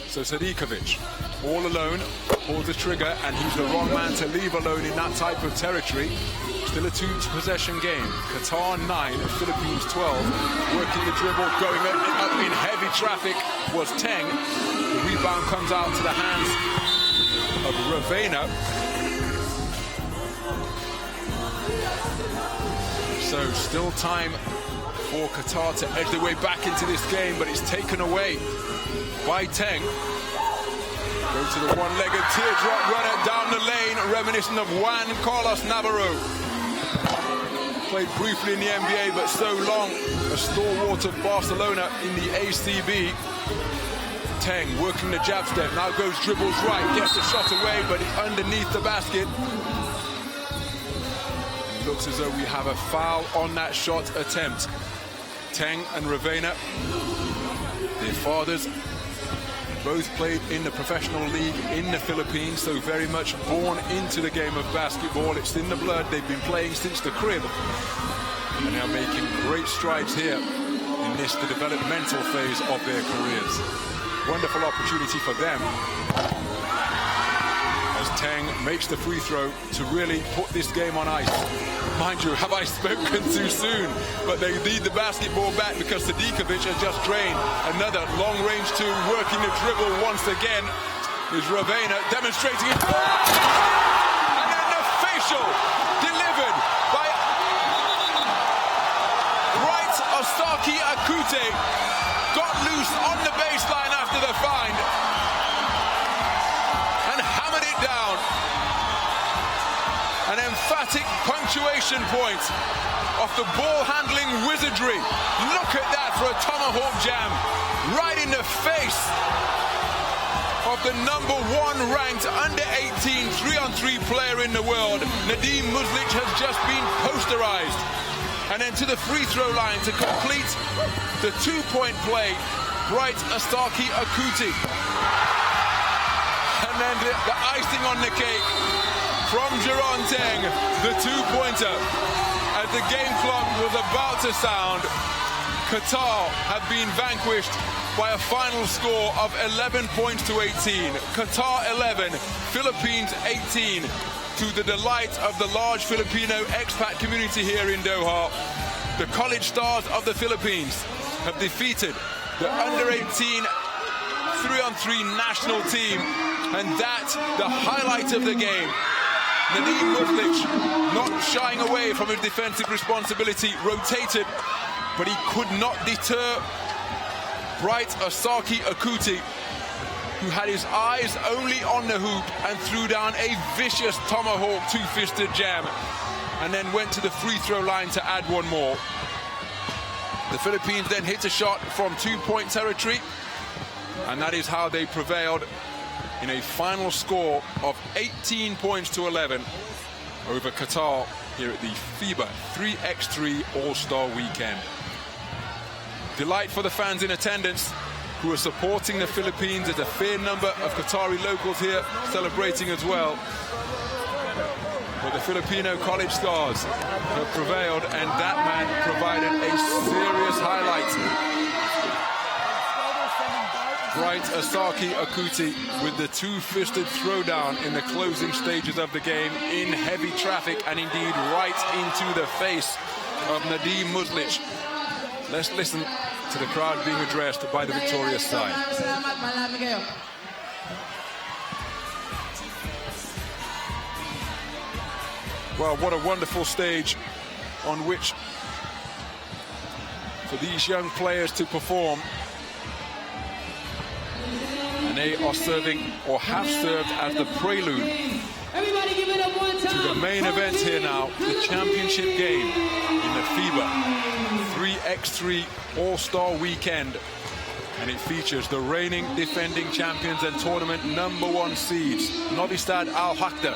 So Sadikovic, all alone, pulls the trigger, and he's the wrong man to leave alone in that type of territory. Still a 2-possession game. Qatar 9, Philippines 12. Working the dribble, going up in heavy traffic was Teng. The rebound comes out to the hands of Ravena. So still time for Qatar to edge their way back into this game, but it's taken away by Teng. Go to the one-legged teardrop runner down the lane, reminiscent of Juan Carlos Navarro. Played briefly in the NBA, but so long, a stalwart of Barcelona in the ACB. Teng working the jab step, now goes dribbles right, gets the shot away, but it's underneath the basket. It looks as though we have a foul on that shot attempt. Teng and Ravena, their fathers, both played in the professional league in the Philippines, so very much born into the game of basketball. It's in the blood. They've been playing since the crib, and they are making great strides here in this, the developmental phase of their careers. Wonderful opportunity for them as Teng makes the free throw to really put this game on ice. Mind you, have I spoken too soon? But they need the basketball back because Sadikovic has just drained. Another long-range two, working the dribble once again is Ravena, demonstrating it. And then the facial delivered by Bright Osaki Akute. Got loose on the baseline after the find and hammered it down. An emphatic punctuation point off the ball handling wizardry. Look at that for a tomahawk jam right in the face of the #1 ranked under-18 3-on-3 player in the world. Nadim Muzlic has just been posterized. And then to the free throw line to complete the 2-point play, Bright Astaki Akuti. And then the icing on the cake from Jeron Teng, the 2-pointer. As the game clock was about to sound, Qatar had been vanquished by a final score of 11 points to 18. Qatar 11, Philippines 18, to the delight of the large Filipino expat community here in Doha. The college stars of the Philippines have defeated the under-18 3-on-3 national team, and that's the highlight of the game. Nadim Muzlic not shying away from his defensive responsibility, rotated, but he could not deter Bright Osaki Akuti, who had his eyes only on the hoop and threw down a vicious tomahawk two-fisted jam, and then went to the free throw line to add one more. The Philippines then hit a shot from 2-point territory, and that is how they prevailed in a final score of 18 points to 11 over Qatar here at the FIBA 3x3 All-Star Weekend. Delight for the fans in attendance who are supporting the Philippines. There's a fair number of Qatari locals here celebrating as well. But the Filipino college stars have prevailed, and that man provided a serious highlight. Bright Asaki Akuti with the two-fisted throwdown in the closing stages of the game in heavy traffic, and indeed right into the face of Nadim Muzlic. Let's listen to the crowd being addressed by the victorious side. Well, what a wonderful stage on which for these young players to perform. And they are serving, or have served, as the prelude Everybody give it up one time. To the main event here now, the championship game in the FIBA 3x3 All-Star Weekend. And it features the reigning defending champions and tournament #1 seeds, NoviSad AlWahda.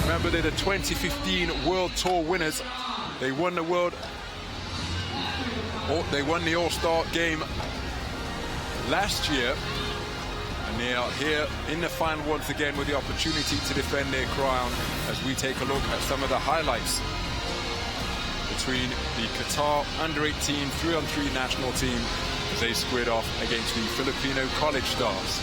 Remember, they're the 2015 World Tour winners. They won the All-Star game last year. And they are here in the final once again with the opportunity to defend their crown as we take a look at some of the highlights between the Qatar under-18 3-on-3 national team as they squared off against the Filipino college stars.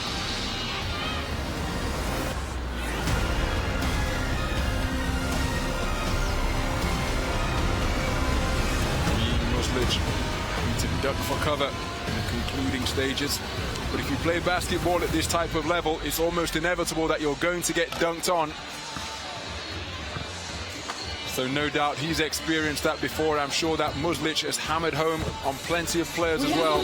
Muslic need to duck for cover in the concluding stages. But if you play basketball at this type of level, it's almost inevitable that you're going to get dunked on. So no doubt he's experienced that before. I'm sure that Muslic has hammered home on plenty of players as well.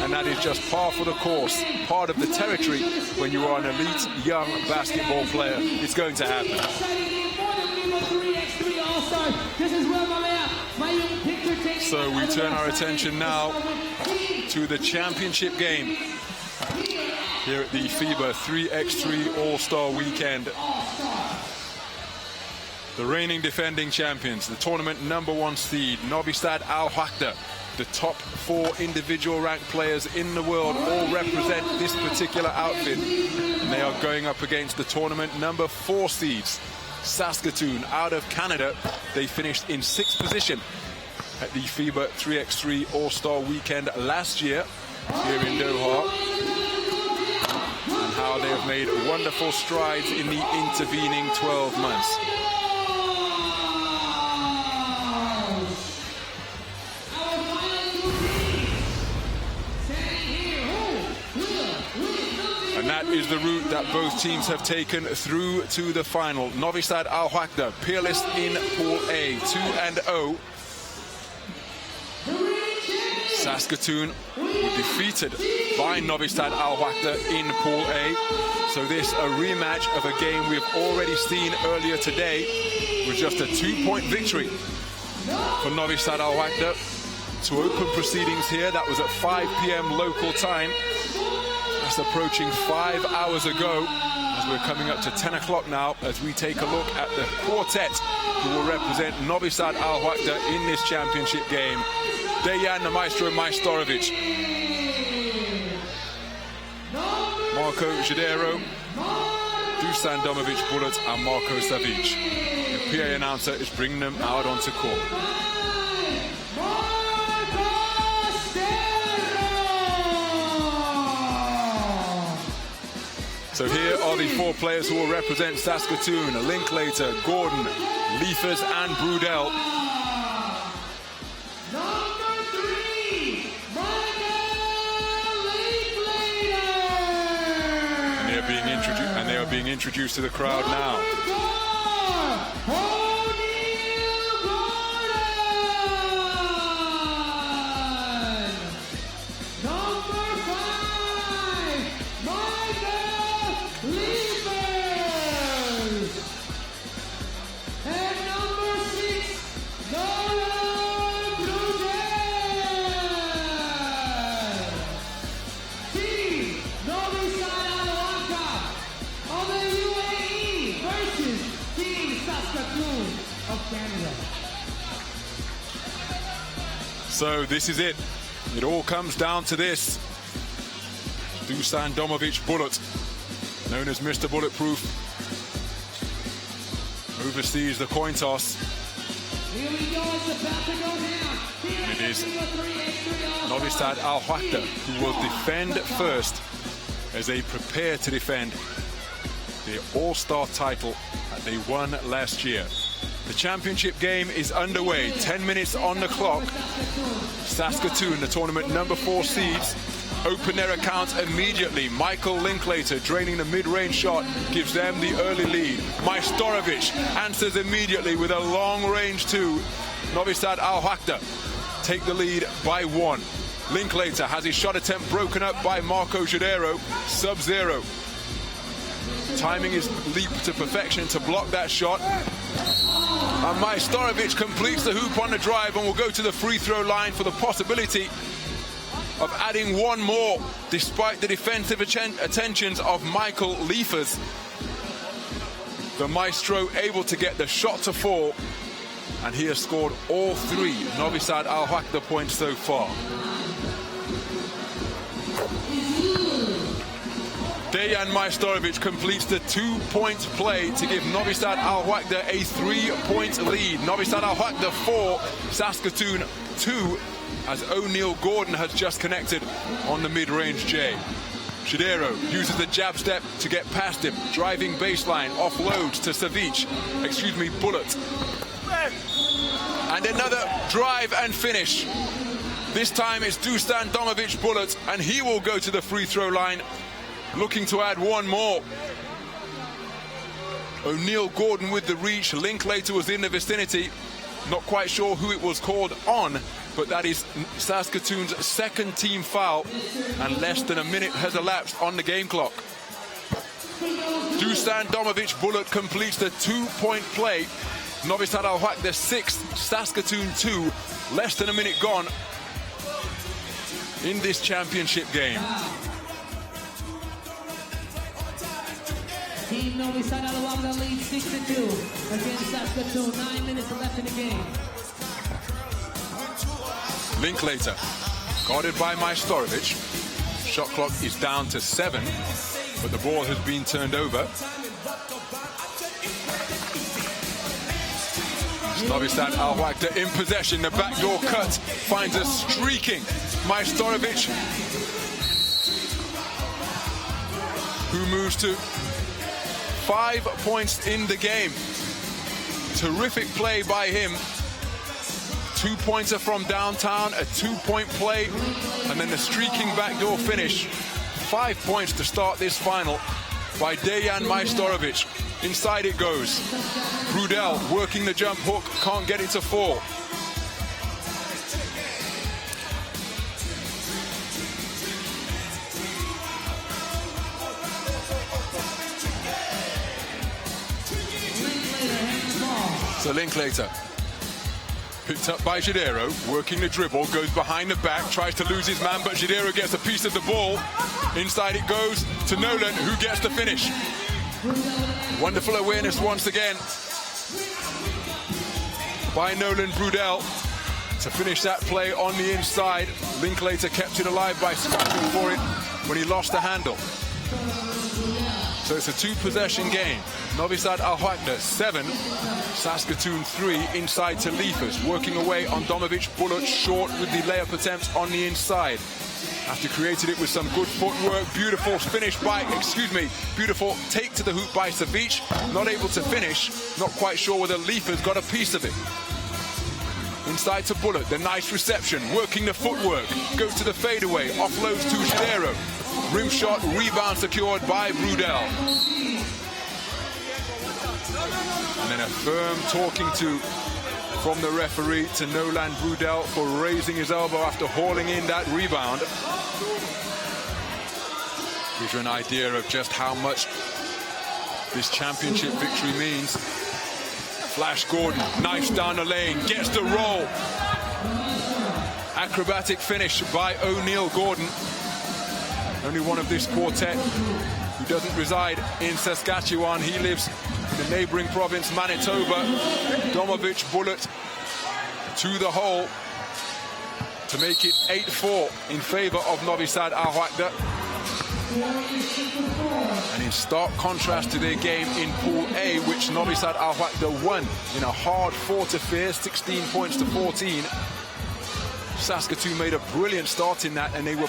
And that is just par for the course, part of the territory when you are an elite young basketball player. It's going to happen. So we turn our attention now to the championship game here at the FIBA 3x3 All-Star Weekend. The reigning defending champions, the tournament #1 seed, NoviSad AlWahda. The top 4 individual ranked players in the world all represent this particular outfit. And they are going up against the tournament #4 seeds, Saskatoon, out of Canada. They finished in 6th position at the FIBA 3x3 All-Star Weekend last year here in Doha. And how they have made wonderful strides in the intervening 12 months. And that is the route that both teams have taken through to the final. NoviSad AlWahda, peerless in Pool A, 2-0. Saskatoon were defeated by NoviSad AlWahda in Pool A. So this a rematch of a game we've already seen earlier today with just a 2-point victory for NoviSad AlWahda to open proceedings here. That was at 5 p.m. local time. That's approaching 5 hours ago as we're coming up to 10 o'clock now as we take a look at the quartet who will represent NoviSad AlWahda in this championship game. Dejan, the Maestro Majstorovic, Marko Jadero, Dusan Domovic Bullet, and Marko Savic. The PA announcer is bringing them out onto court. So here are the 4 players who will represent Saskatoon: Linklater, Gordon, Liefers, and Brudel. And they are being introduced to the crowd now. So this is it. It all comes down to this. Dusan Domovic Bullet, known as Mr. Bulletproof, oversees the coin toss. Here we go, it's about to go down. And it is NoviSad AlWahda who will defend first as they prepare to defend their All-Star title that they won last year. The championship game is underway. 10 minutes on the clock. Saskatoon, the tournament #4 seeds, open their account immediately. Michael Linklater draining the mid-range shot gives them the early lead. Majstorovic answers immediately with a long-range 2. NoviSad AlWahda take the lead by 1. Linklater has his shot attempt broken up by Marko Jadero, sub-0. timing his leap to perfection to block that shot. And Majstorovic completes the hoop on the drive and will go to the free throw line for the possibility of adding one more, despite the defensive attentions of Michael Liefers. The Maestro able to get the shot to fall, and he has scored all 3 NoviSad AlWahda points so far. Dejan Majstorovic completes the 2-point play to give NoviSad AlWahda a 3-point lead. NoviSad AlWahda 4, Saskatoon 2, as O'Neal Gordon has just connected on the mid-range J. Shadero uses the jab step to get past him, driving baseline, offloads to Bullet. And another drive and finish. This time it's Dusan Domovic Bullet, and he will go to the free throw line, looking to add one more. O'Neal Gordon with the reach. Linklater was in the vicinity. Not quite sure who it was called on, but that is Saskatoon's second team foul, and less than a minute has elapsed on the game clock. Dusan Domovic Bullet completes the 2-point play. NoviSad AlWahda 6, Saskatoon 2. Less than a minute gone in this championship game. Team NoviSad AlWahda leads 6-2 against Saskatoon. 9 minutes left in the game. Linklater, guarded by Majstorovic. Shot clock is down to 7, but the ball has been turned over. NoviSad AlWahda in possession. The backdoor cut finds a streaking Majstorovic, who moves to 5 points in the game. Terrific play by him. 2-pointer from downtown, a 2-point play, and then the streaking backdoor finish. 5 points to start this final by Dejan Majstorovic. Inside it goes. Brudel working the jump hook, can't get it to fall. So Linklater, picked up by Shadero, working the dribble, goes behind the back, tries to lose his man, but Shadero gets a piece of the ball. Inside it goes to Nolan, who gets the finish. Wonderful awareness once again by Nolan Brudel to finish that play on the inside. Linklater kept it alive by scratching for it when he lost the handle. So it's a 2-possession game. NoviSad AlWahda 7, Saskatoon 3, inside to Liefers, working away on Domovic Bullet, short with the layup attempt on the inside. After created it with some good footwork, beautiful finish by, beautiful take to the hoop by Savic, not able to finish, not quite sure whether Liefers got a piece of it. Inside to Bullet, the nice reception, working the footwork, goes to the fadeaway, offloads to Shadero. Rim shot, rebound secured by Brudel. And then a firm talking to from the referee to Nolan Brudel for raising his elbow after hauling in that rebound. Gives you an idea of just how much this championship victory means. Flash Gordon, nice down the lane, gets the roll. Acrobatic finish by O'Neal Gordon. Only one of this quartet who doesn't reside in Saskatchewan. He lives in the neighboring province, Manitoba. Domovic Bullet to the hole to make it 8-4 in favor of NoviSad AlWahda. And in stark contrast to their game in Pool A, which NoviSad AlWahda won in a hard 4-0 affair, 16 points to 14. Saskatoon made a brilliant start in that, and they were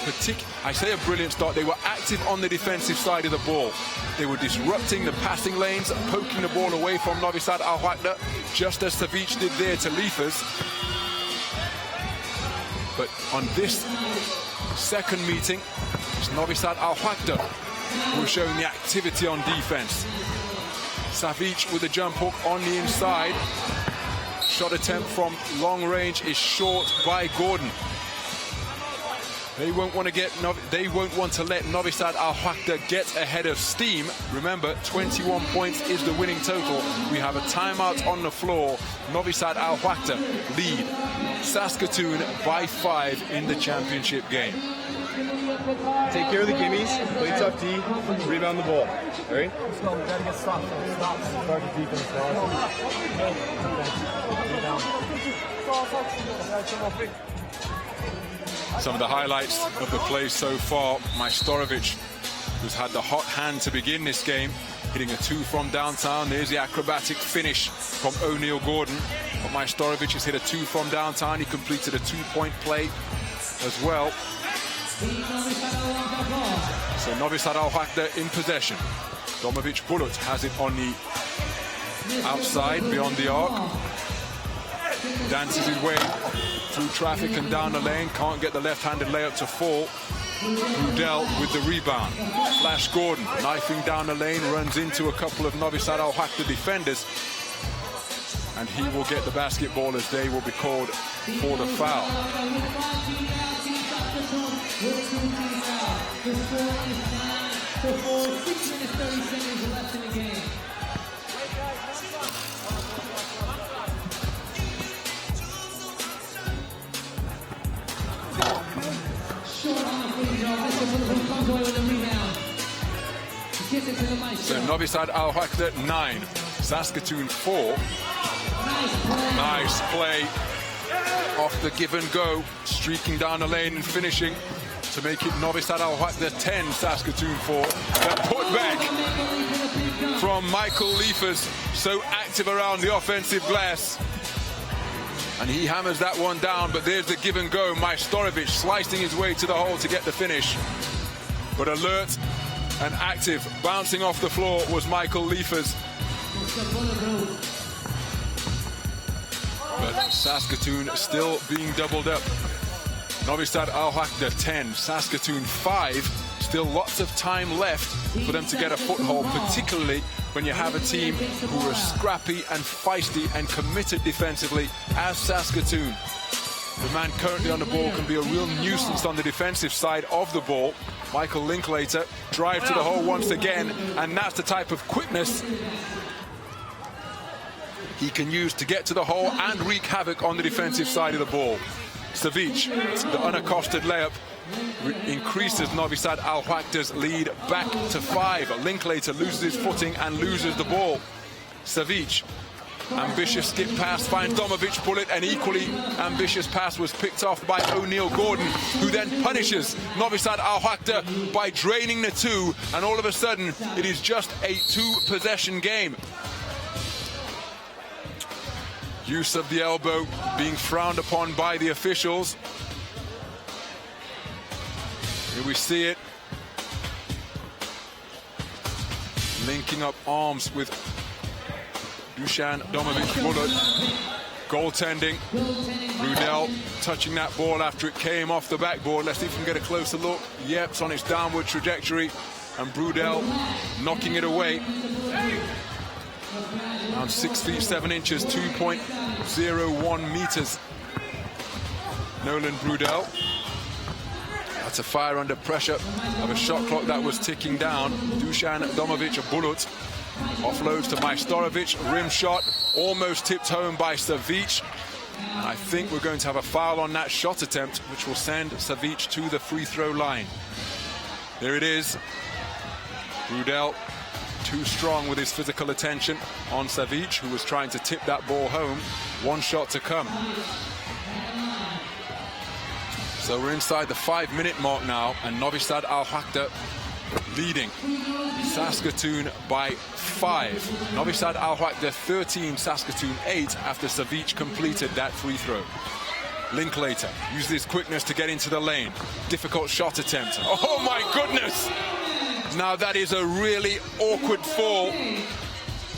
I say a brilliant start, they were active on the defensive side of the ball. They were disrupting the passing lanes, poking the ball away from NoviSad AlWahda, just as Savic did there to Liefers. But on this second meeting, it's NoviSad AlWahda who are showing the activity on defense. Savic with a jump hook on the inside. Shot attempt from long range is short by Gordon. They won't want to let NoviSad AlWahda get ahead of steam. Remember, 21 points is the winning total. We have a timeout on the floor. NoviSad AlWahda lead Saskatoon by 5 in the championship game. Take care of the gimmies, play tough D, rebound the ball. All right? Let's go. We gotta get stops. Start the defense. Some of the highlights of the play so far. Majstorovic, who's had the hot hand to begin this game, hitting a 2 from downtown. There's the acrobatic finish from O'Neal Gordon. But Majstorovic has hit a 2 from downtown. He completed a 2-point play as well. So NoviSad AlWahda in possession. Domovic Bulut has it on the outside, beyond the arc. Dances his way through traffic and down the lane. Can't get the left-handed layup to fall. Brudel with the rebound. Flash Gordon knifing down the lane, runs into a couple of NoviSad AlWahda defenders. And he will get the basketball as they will be called for the foul. So NoviSad AlWahda 9, Saskatoon 4. Nice play off the give and go, streaking down the lane and finishing to make it NoviSad AlWahda 10, Saskatoon 4. That put back from Michael Liefers, so active around the offensive glass. And he hammers that one down, but there's the give and go. Majstorovic slicing his way to the hole to get the finish. But alert and active, bouncing off the floor, was Michael Liefers. But Saskatoon still being doubled up. NoviSad AlWahda 10, Saskatoon 5. Still lots of time left for them to get a foothold, particularly when you have a team who are scrappy and feisty and committed defensively as Saskatoon. The man currently on the ball can be a real nuisance on the defensive side of the ball. Michael Linklater drive to the hole once again, and that's the type of quickness he can use to get to the hole and wreak havoc on the defensive side of the ball. Savic, the unaccosted layup, increases NoviSad AlWahda's lead back to 5. Linklater loses his footing and loses the ball. Savic, ambitious skip pass, finds Domovic bullet. An equally ambitious pass was picked off by O'Neal Gordon, who then punishes NoviSad AlWahda by draining the 2, and all of a sudden it is just a 2-possession game. Use of the elbow being frowned upon by the officials. Here we see it. Linking up arms with Dusan Domovic-Bulut. Goaltending. Brudel touching that ball after it came off the backboard. Let's see if we can get a closer look. Yep, it's on its downward trajectory. And Brudel knocking it away. Around 6 feet 7 inches, 2.01 meters. Nolan Brudel. That's a fire under pressure of a shot clock that was ticking down. Dusan Domovic-Bulut offloads to Majstorovic. Rim shot almost tipped home by Savic. And I think we're going to have a foul on that shot attempt, which will send Savic to the free throw line. There it is. Brudel too strong with his physical attention on Savic, who was trying to tip that ball home. One shot to come. So we're inside the 5-minute mark now, and NoviSad AlWahda leading Saskatoon by 5. NoviSad AlWahda 13, Saskatoon 8 after Savic completed that free throw. Linklater uses his quickness to get into the lane. Difficult shot attempt. Oh my goodness! Now that is a really awkward fall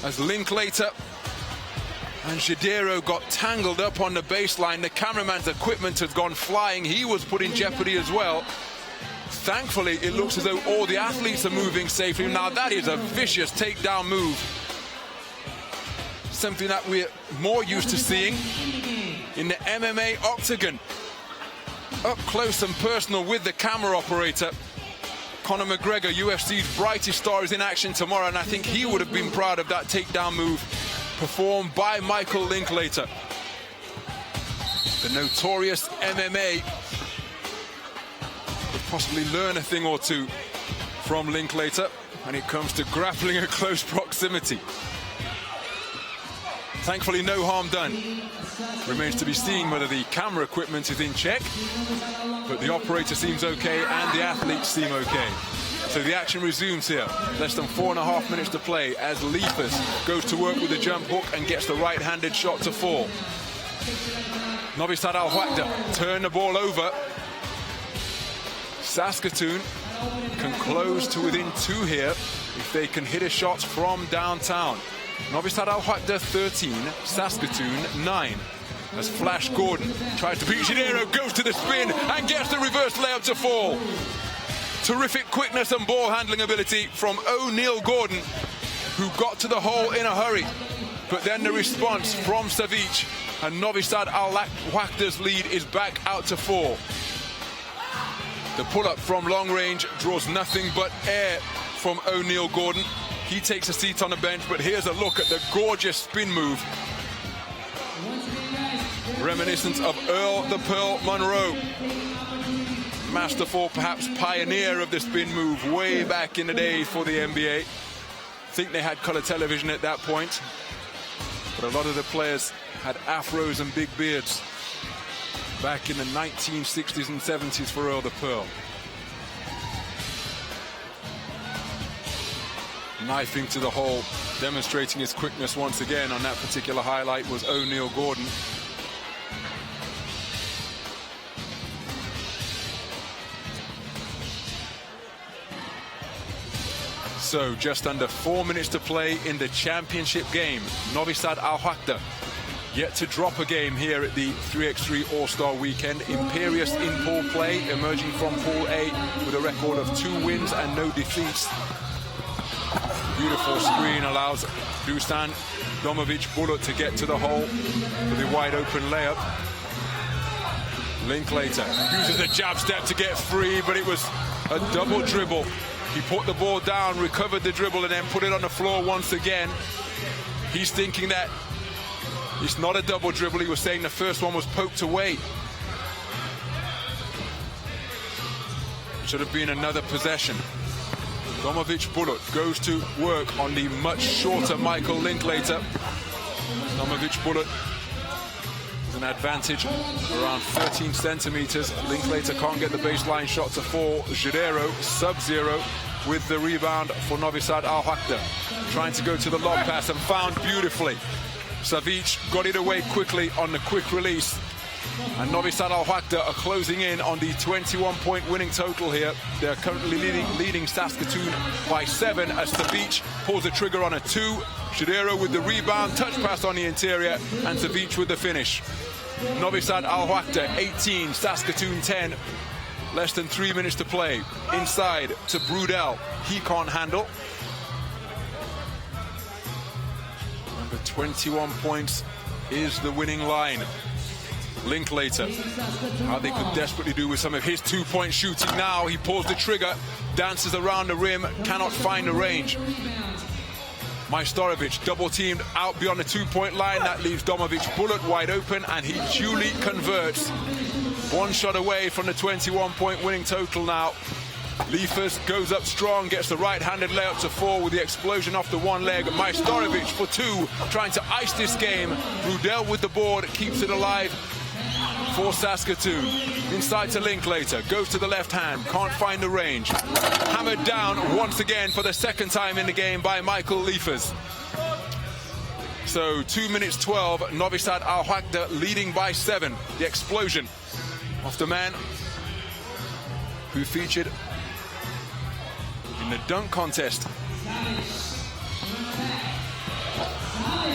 as Linklater and Shadero got tangled up on the baseline. The cameraman's equipment has gone flying. He was put in jeopardy as well. Thankfully, it looks as though all the athletes are moving safely. Now that is a vicious takedown move. Something that we're more used to seeing in the MMA octagon. up close and personal with the camera operator. Conor McGregor, UFC's brightest star, is in action tomorrow, and I think he would have been proud of that takedown move performed by Michael Linklater. The notorious MMA would possibly learn a thing or two from Linklater when it comes to grappling at close proximity. Thankfully, no harm done. Remains to be seen whether the camera equipment is in check, but the operator seems okay and the athletes seem okay. So the action resumes here. Less than 4.5 minutes to play as Lipes goes to work with the jump hook and gets the right-handed shot to fall. NoviSad AlWahda turn the ball over. Saskatoon can close to within 2 here if they can hit a shot from downtown. NoviSad AlWahda 13, Saskatoon 9. As Flash Gordon tries to beat Janeiro, goes to the spin and gets the reverse layup to fall. Terrific quickness and ball handling ability from O'Neal Gordon, who got to the hole in a hurry. But then the response from Savic, and NoviSad AlWahda's lead is back out to 4. The pull-up from long range draws nothing but air from O'Neal Gordon. He takes a seat on the bench, but here's a look at the gorgeous spin move. Reminiscent of Earl the Pearl Monroe. Masterful, perhaps pioneer of the spin move way back in the day for the NBA. I think they had color television at that point, but a lot of the players had afros and big beards back in the 1960s and 70s for Earl the Pearl. Knifing to the hole, demonstrating his quickness once again on that particular highlight was O'Neal Gordon. So just under 4 minutes to play in the championship game. NoviSad AlWahda yet to drop a game here at the 3x3 All-Star Weekend. Imperious in pool play, emerging from Pool A with a record of 2 wins and no defeats. Beautiful screen allows Dusan Domovic Bullet to get to the hole for the wide open layup. Linklater uses a jab step to get free, but it was a double dribble. He put the ball down, recovered the dribble, and then put it on the floor once again. He's thinking that it's not a double dribble. He was saying the first one was poked away. Should have been another possession. Domovic Bullet goes to work on the much shorter Michael Linklater. Domovic Bullet is an advantage around 13 centimeters. Linklater can't get the baseline shot to fall. Janeiro sub-zero with the rebound for NoviSad AlWahda. Trying to go to the lob pass and found beautifully. Savic got it away quickly on the quick release. And NoviSad AlWahda are closing in on the 21-point winning total here. They're currently leading Saskatoon by 7 as Savic pulls the trigger on a 2. Janeiro with the rebound, touch pass on the interior, and Savic with the finish. NoviSad AlWahda 18, Saskatoon 10. Less than 3 minutes to play. Inside to Brudel. He can't handle. Number 21 points is the winning line. Linklater, how they could desperately do with some of his 2-point shooting now. He pulls the trigger, dances around the rim, cannot find the range. Majstorovic double-teamed out beyond the 2-point line. That leaves Domovic Bullet wide open, and he duly converts. 1 shot away from the 21-point winning total now. Lipes goes up strong, gets the right-handed layup to fall with the explosion off the one leg. Majstorovic for 2, trying to ice this game. Brudel with the board, keeps it alive for Saskatoon. Inside to Linklater, goes to the left hand, can't find the range. Hammered down once again for the 2nd time in the game by Michael Lipes. So 2 minutes 12, NoviSad AlWahda leading by 7. The explosion of the man who featured in the dunk contest.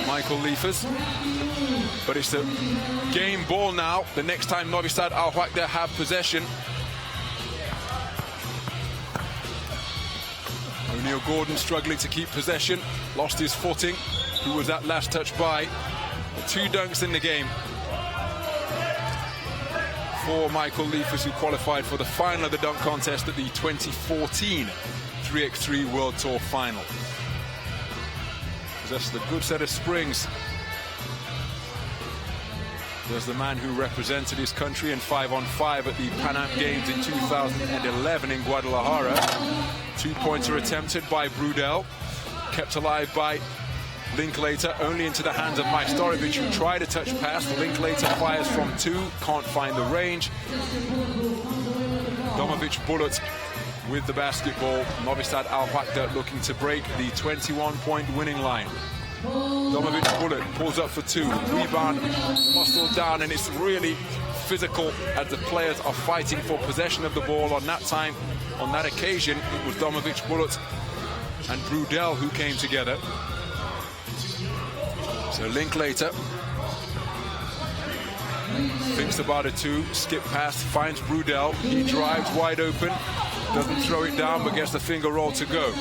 Michael Lipes. But it's a game ball now. The next time NoviSad AlWahda have possession. O'Neal Gordon struggling to keep possession. Lost his footing. Who was that last touch by? 2 dunks in the game for Michael Liefers, who qualified for the final of the dunk contest at the 2014 3x3 World Tour final. Possesses a good set of springs. There's the man who represented his country in 5-on-5 at the Pan Am Games in 2011 in Guadalajara. Two-pointer attempted by Brudel, kept alive by Linklater, only into the hands of Majstorovic, who tried a touch pass. Linklater fires from 2, can't find the range. Domovic Bullet with the basketball. NoviSad AlWahda looking to break the 21-point winning line. Domovic Bullet pulls up for 2, rebound, muscled down, and it's really physical as the players are fighting for possession of the ball. On that occasion, it was Domovic Bullet and Brudel who came together. So Linklater thinks about a 2, skip pass, finds Brudel, he drives wide open, doesn't throw it down but gets the finger roll to go.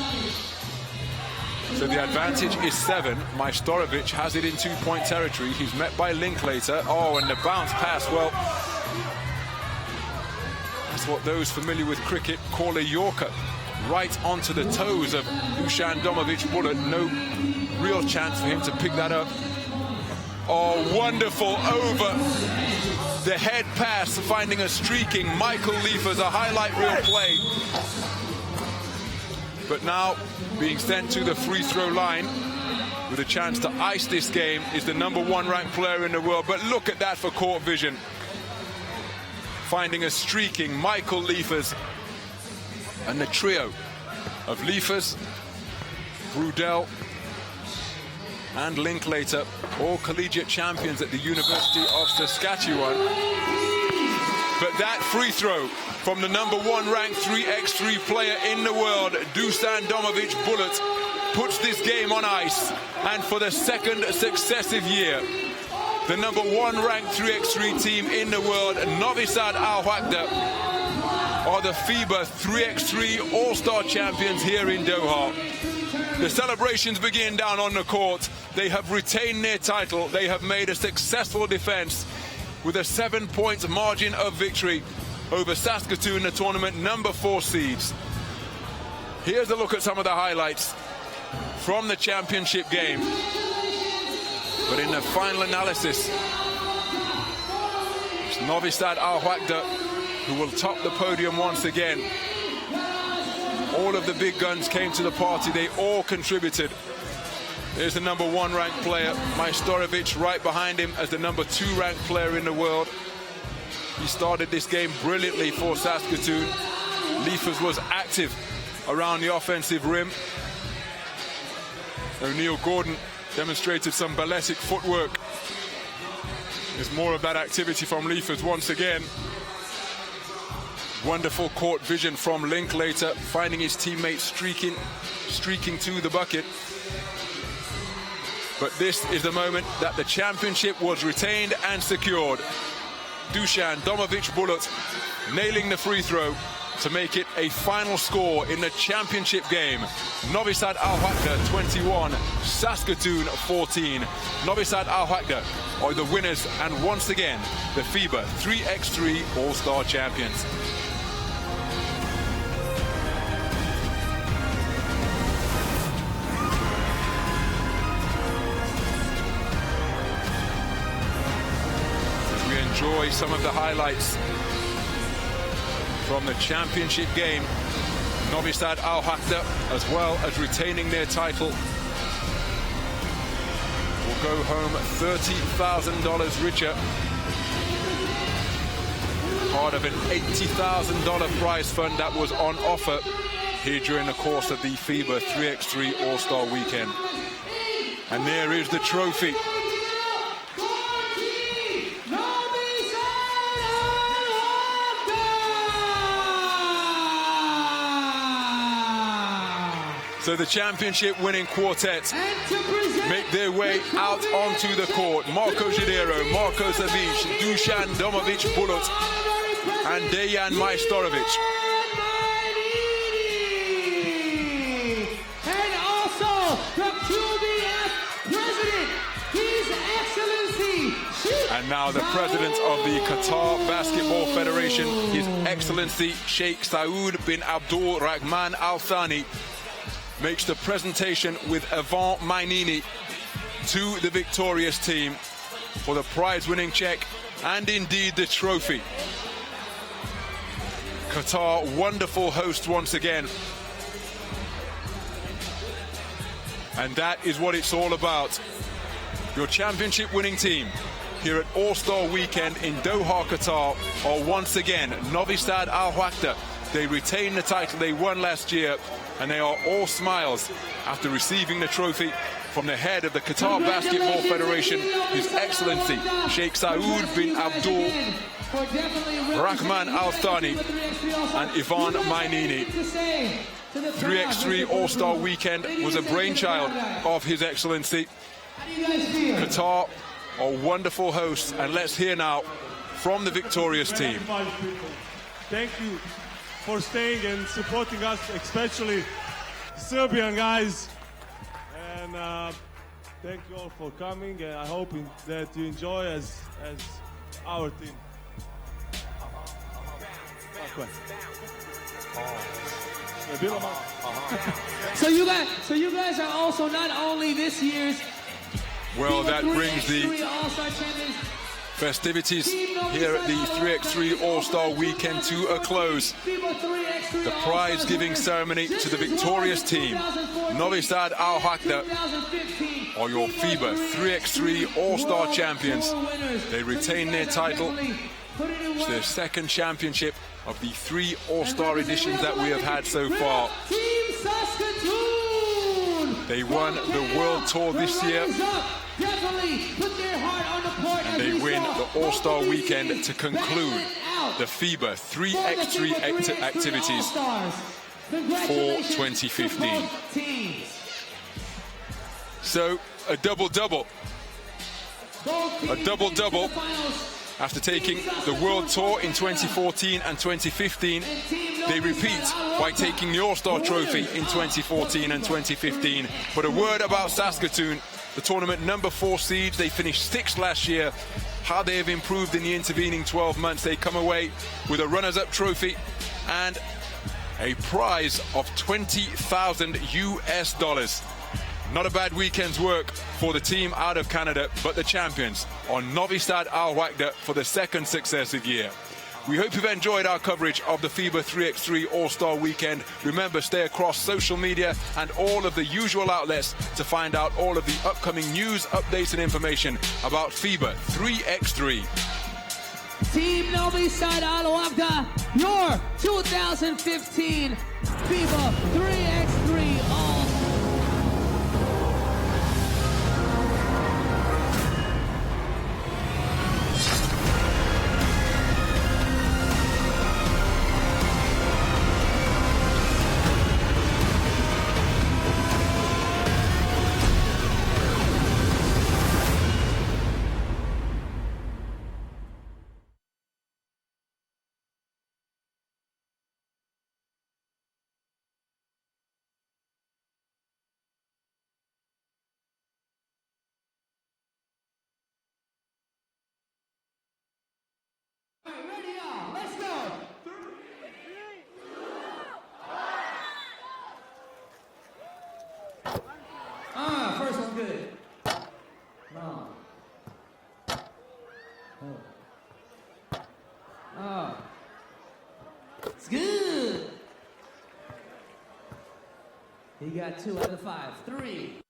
So the advantage is 7. Majstorovic has it in 2-point territory. He's met by Linklater. Oh, and the bounce pass, well, that's what those familiar with cricket call a Yorker. Right onto the toes of Dusan Domovic Bullet. No real chance for him to pick that up. Oh, wonderful over the head pass, finding a streaking Michael Liefers, a highlight reel play. But now being sent to the free throw line with a chance to ice this game is the #1 ranked player in the world. But look at that for court vision. Finding a streaking Michael Liefers, and the trio of Liefers, Brudel and Linklater, all collegiate champions at the University of Saskatchewan. But that free throw from the #1 ranked 3x3 player in the world, Dusan Domovic Bullet, puts this game on ice. And for the second successive year, the #1 ranked 3x3 team in the world, NoviSad AlWahda, are the FIBA 3x3 All-Star champions here in Doha. The celebrations begin down on the court. They have retained their title. They have made a successful defense with a 7-point margin of victory over Saskatoon, the tournament #4 seeds. Here's a look at some of the highlights from the championship game. But in the final analysis, it's NoviSad AlWahda who will top the podium once again. All of the big guns came to the party. They all contributed. There's the #1 ranked player, Majstorovic, right behind him as the #2 ranked player in the world. He started this game brilliantly for Saskatoon. Liefers was active around the offensive rim. O'Neal Gordon demonstrated some balletic footwork. There's more of that activity from Liefers once again. Wonderful court vision from Linklater, finding his teammate streaking to the bucket. But this is the moment that the championship was retained and secured. Dusan Domovic Bullet nailing the free throw to make it a final score in the championship game. NoviSad AlWahda 21, Saskatoon 14. NoviSad AlWahda are the winners and once again the FIBA 3x3 All-Star champions. Enjoy some of the highlights from the championship game. NoviSad AlWahda, as well as retaining their title, will go home $30,000 richer. Part of an $80,000 prize fund that was on offer here during the course of the FIBA 3x3 All-Star Weekend. And there is the trophy. So the championship winning quartet make their way out onto the court. Marco Gidero, Marko Savic, Dusan Domovic Bullet, and Dejan Majstorovic. And also the QBF President, His Excellency. And And now the president of the Qatar Basketball Federation, His Excellency Sheikh Saud bin Abdul Rahman Al Thani, makes the presentation with Ivan Mainini to the victorious team for the prize-winning check and indeed the trophy. Qatar, wonderful host once again. And that is what it's all about. Your championship winning team here at All-Star Weekend in Doha, Qatar, are once again NoviSad AlWahda. They retain the title they won last year, and they are all smiles after receiving the trophy from the head of the Qatar Basketball Federation, His Excellency Sheikh Saud bin Abdul Rahman Al Thani and Ivan Mainini. 3x3 All-Star Weekend was a brainchild of His Excellency. Qatar are wonderful hosts, and let's hear now from the victorious team. Thank you for staying and supporting us, especially Serbian guys. And thank you all for coming. I hope that you enjoy as our team. So you guys are also not only this year's Well, FIBA that brings the 3x3 All-Star Champions festivities here at the 3x3 All-Star Weekend to a close. The prize-giving ceremony to the victorious team, NoviSad AlWahda, are your FIBA 3x3 All-Star champions. They retain their title. It's their second championship of the 3 All-Star editions that we have had so far. Team Saskatoon! They won the World Tour this year. Definitely put their heart on the court, And they win the All-Star Weekend to conclude the FIBA 3x3 activities for 2015. So, a double-double. A double-double after taking the World Tour in 2014 and 2015. They repeat by taking the All-Star Trophy in 2014 and 2015. But a word about Saskatoon, the tournament number 4 seeds. They finished 6th last year. How they have improved in the intervening 12 months. They come away with a runners-up trophy and a prize of $20,000 US. Not a bad weekend's work for the team out of Canada, but the champions on NoviSad AlWahda for the second successive year. We hope you've enjoyed our coverage of the FIBA 3x3 All-Star Weekend. Remember, stay across social media and all of the usual outlets to find out all of the upcoming news, updates and information about FIBA 3x3. Team NoviSad AlWahda, your 2015 FIBA 3x3 All-Star. Ready, y'all? Let's go. 3, 2, 1. First one good. No. Oh. It's good. He got 2 out of 5. 3.